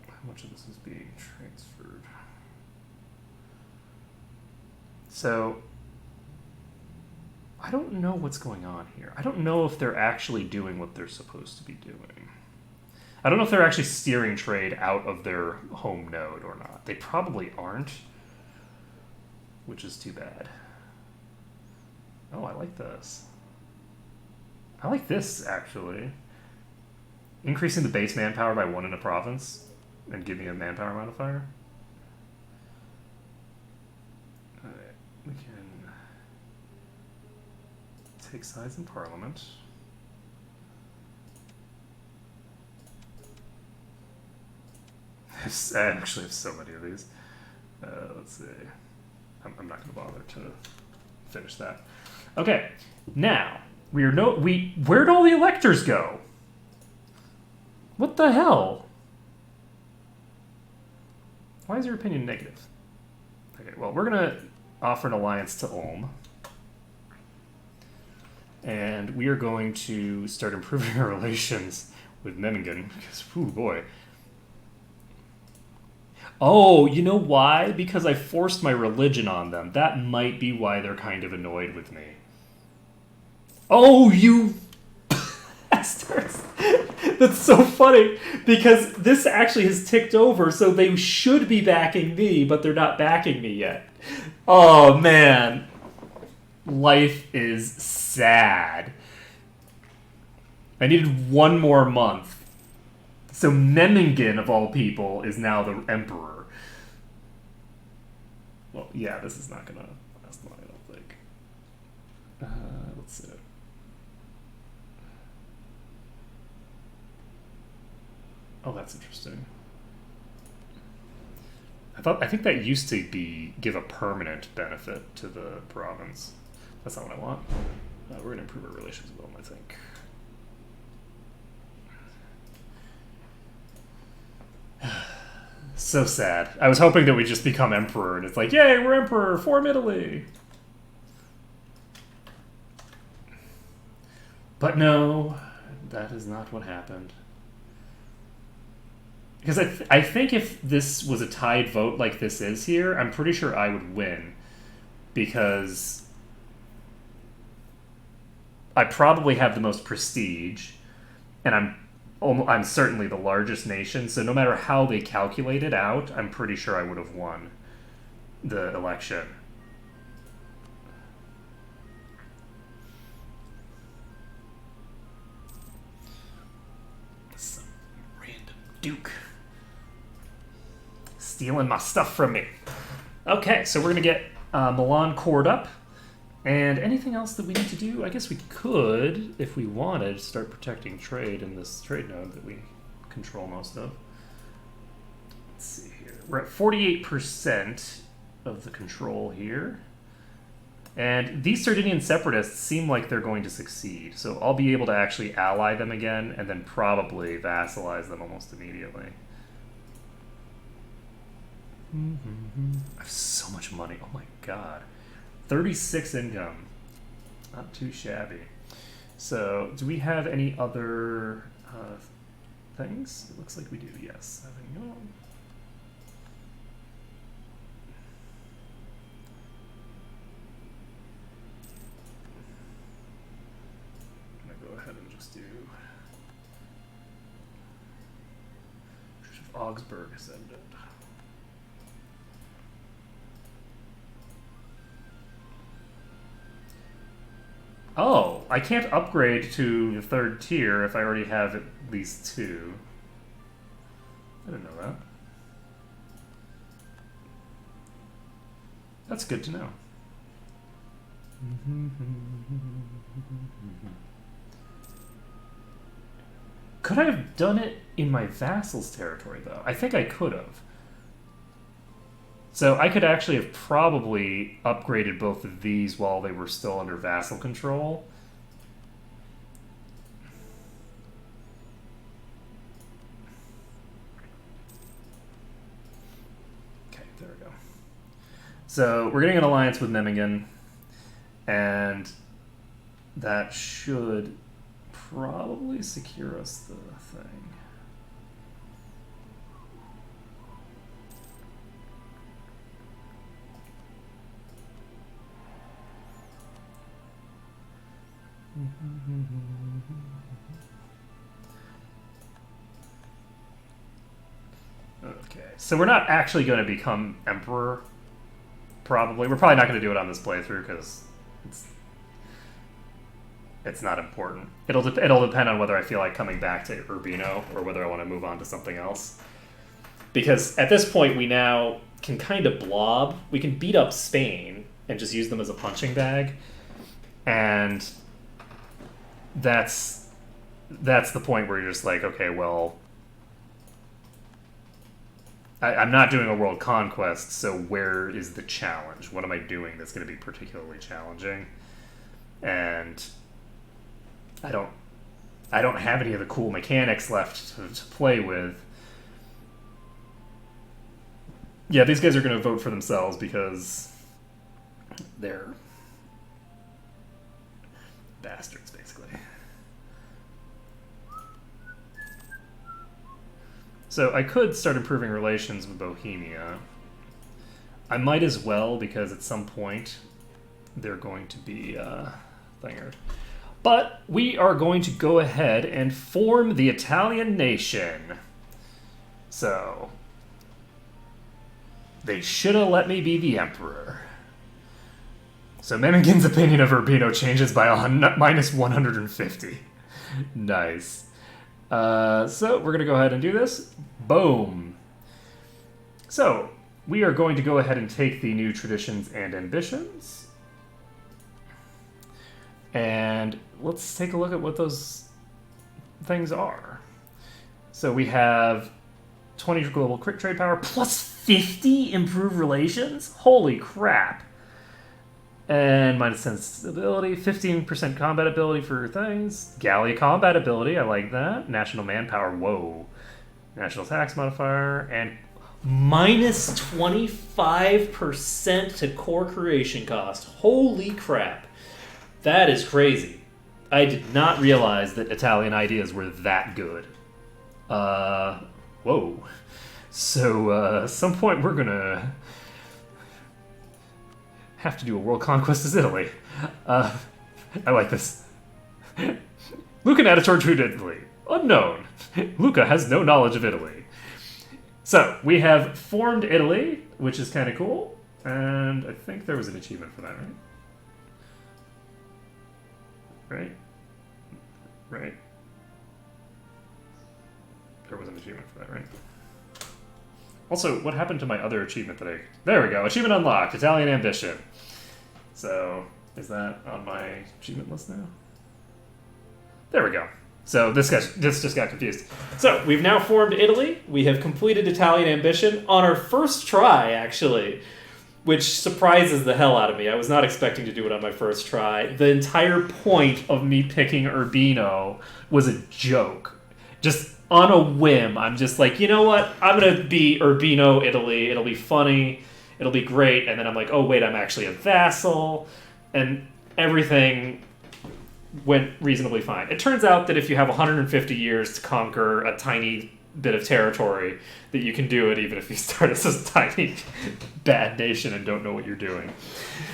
how much of this is being transferred? So I don't know what's going on here. I don't know if they're actually doing what they're supposed to be doing. I don't know if they're actually steering trade out of their home node or not. They probably aren't, which is too bad. Oh, I like this. I like this, actually. Increasing the base manpower by 1 in a province and giving a manpower modifier. Alright, we can take sides in parliament. I actually have so many of these. Let's see. I'm not going to bother to finish that. Okay, now where'd all the electors go? What the hell? Why is your opinion negative? Okay, well, we're going to offer an alliance to Ulm. And we are going to start improving our relations with Memmingen, because, ooh, boy. Oh, you know why? Because I forced my religion on them. That might be why they're kind of annoyed with me. Oh, you bastards! That's so funny, because this actually has ticked over, so they should be backing me, but they're not backing me yet. Oh, man. Life is sad. I needed 1 more month. So Memmingen, of all people, is now the emperor. Well, yeah, this is not going to last long, I don't think. Let's see. Oh, that's interesting. I think that used to give a permanent benefit to the province. That's not what I want. We're going to improve our relations with them, I think. So sad. I was hoping that we'd just become emperor, and it's like, yay, we're emperor, form Italy! But no, that is not what happened. Because I think if this was a tied vote like this is here, I'm pretty sure I would win. Because I probably have the most prestige, and I'm certainly the largest nation, so no matter how they calculate it out, I'm pretty sure I would have won the election. Some random duke stealing my stuff from me. Okay, so we're going to get Milan cored up. And anything else that we need to do? I guess we could, if we wanted, start protecting trade in this trade node that we control most of. Let's see here. We're at 48% of the control here. And these Sardinian separatists seem like they're going to succeed. So I'll be able to actually ally them again and then probably vassalize them almost immediately. I have so much money. Oh my god. 36 income. Not too shabby. So, do we have any other things? It looks like we do, yes. I'm gonna go ahead and just do Church of Augsburg has ended. Oh, I can't upgrade to the 3rd tier if I already have at least 2. I didn't know that. That's good to know. Could I have done it in my vassal's territory, though? I think I could have. So I could actually have probably upgraded both of these while they were still under vassal control. Okay, there we go. So we're getting an alliance with Nijmegen, and that should probably secure us the thing. Okay, so we're not actually going to become emperor. Probably, we're probably not going to do it on this playthrough because it's not important. It'll depend on whether I feel like coming back to Urbino or whether I want to move on to something else. Because at this point, we now can kind of blob. We can beat up Spain and just use them as a punching bag, and that's the point where you're just like, okay, well, I'm not doing a world conquest, so where is the challenge? What am I doing that's going to be particularly challenging? And I don't have any of the cool mechanics left to play with. Yeah, these guys are going to vote for themselves because they're bastards, basically. So I could start improving relations with Bohemia. I might as well, because at some point they're going to be thingered. But we are going to go ahead and form the Italian nation. So they should have let me be the emperor. So Memmingen opinion of Urbino changes by minus 150. Nice. So we're going to go ahead and do this. Boom. So we are going to go ahead and take the new traditions and ambitions. And let's take a look at what those things are. So we have 20 global trade power plus 50 improved relations? Holy crap. And minus 10 stability, 15% combat ability for things. Galley combat ability, I like that. National manpower, whoa. National tax modifier, and minus 25% to core creation cost. Holy crap. That is crazy. I did not realize that Italian ideas were that good. Whoa. So, at some point we're gonna have to do a world conquest as Italy. I like this. Lucan attitude to Italy. Unknown. Luca has no knowledge of Italy. So, we have formed Italy, which is kind of cool. And I think there was an achievement for that, right? Right? There was an achievement for that, right? Also, what happened to my other achievement that There we go. Achievement unlocked. Italian ambition. So, is that on my achievement list now? There we go. So, this just got confused. So, we've now formed Italy. We have completed Italian ambition on our first try, actually, which surprises the hell out of me. I was not expecting to do it on my first try. The entire point of me picking Urbino was a joke. Just on a whim, I'm just like, you know what? I'm going to be Urbino, Italy. It'll be funny. It'll be great. And then I'm like, oh, wait, I'm actually a vassal. And everything went reasonably fine. It turns out that if you have 150 years to conquer a tiny bit of territory, that you can do it even if you start as a tiny bad nation and don't know what you're doing.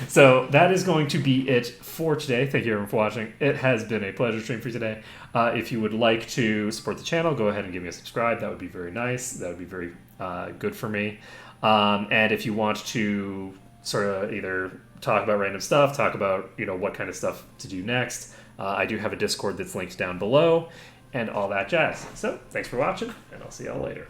So that is going to be it for today. Thank you everyone for watching. It has been a pleasure stream for you today. If you would like to support the channel, go ahead and give me a subscribe. That would be very nice. That would be very good for me. And if you want to sort of either talk about random stuff, talk about, what kind of stuff to do next. I do have a Discord that's linked down below and all that jazz. So thanks for watching, and I'll see y'all later.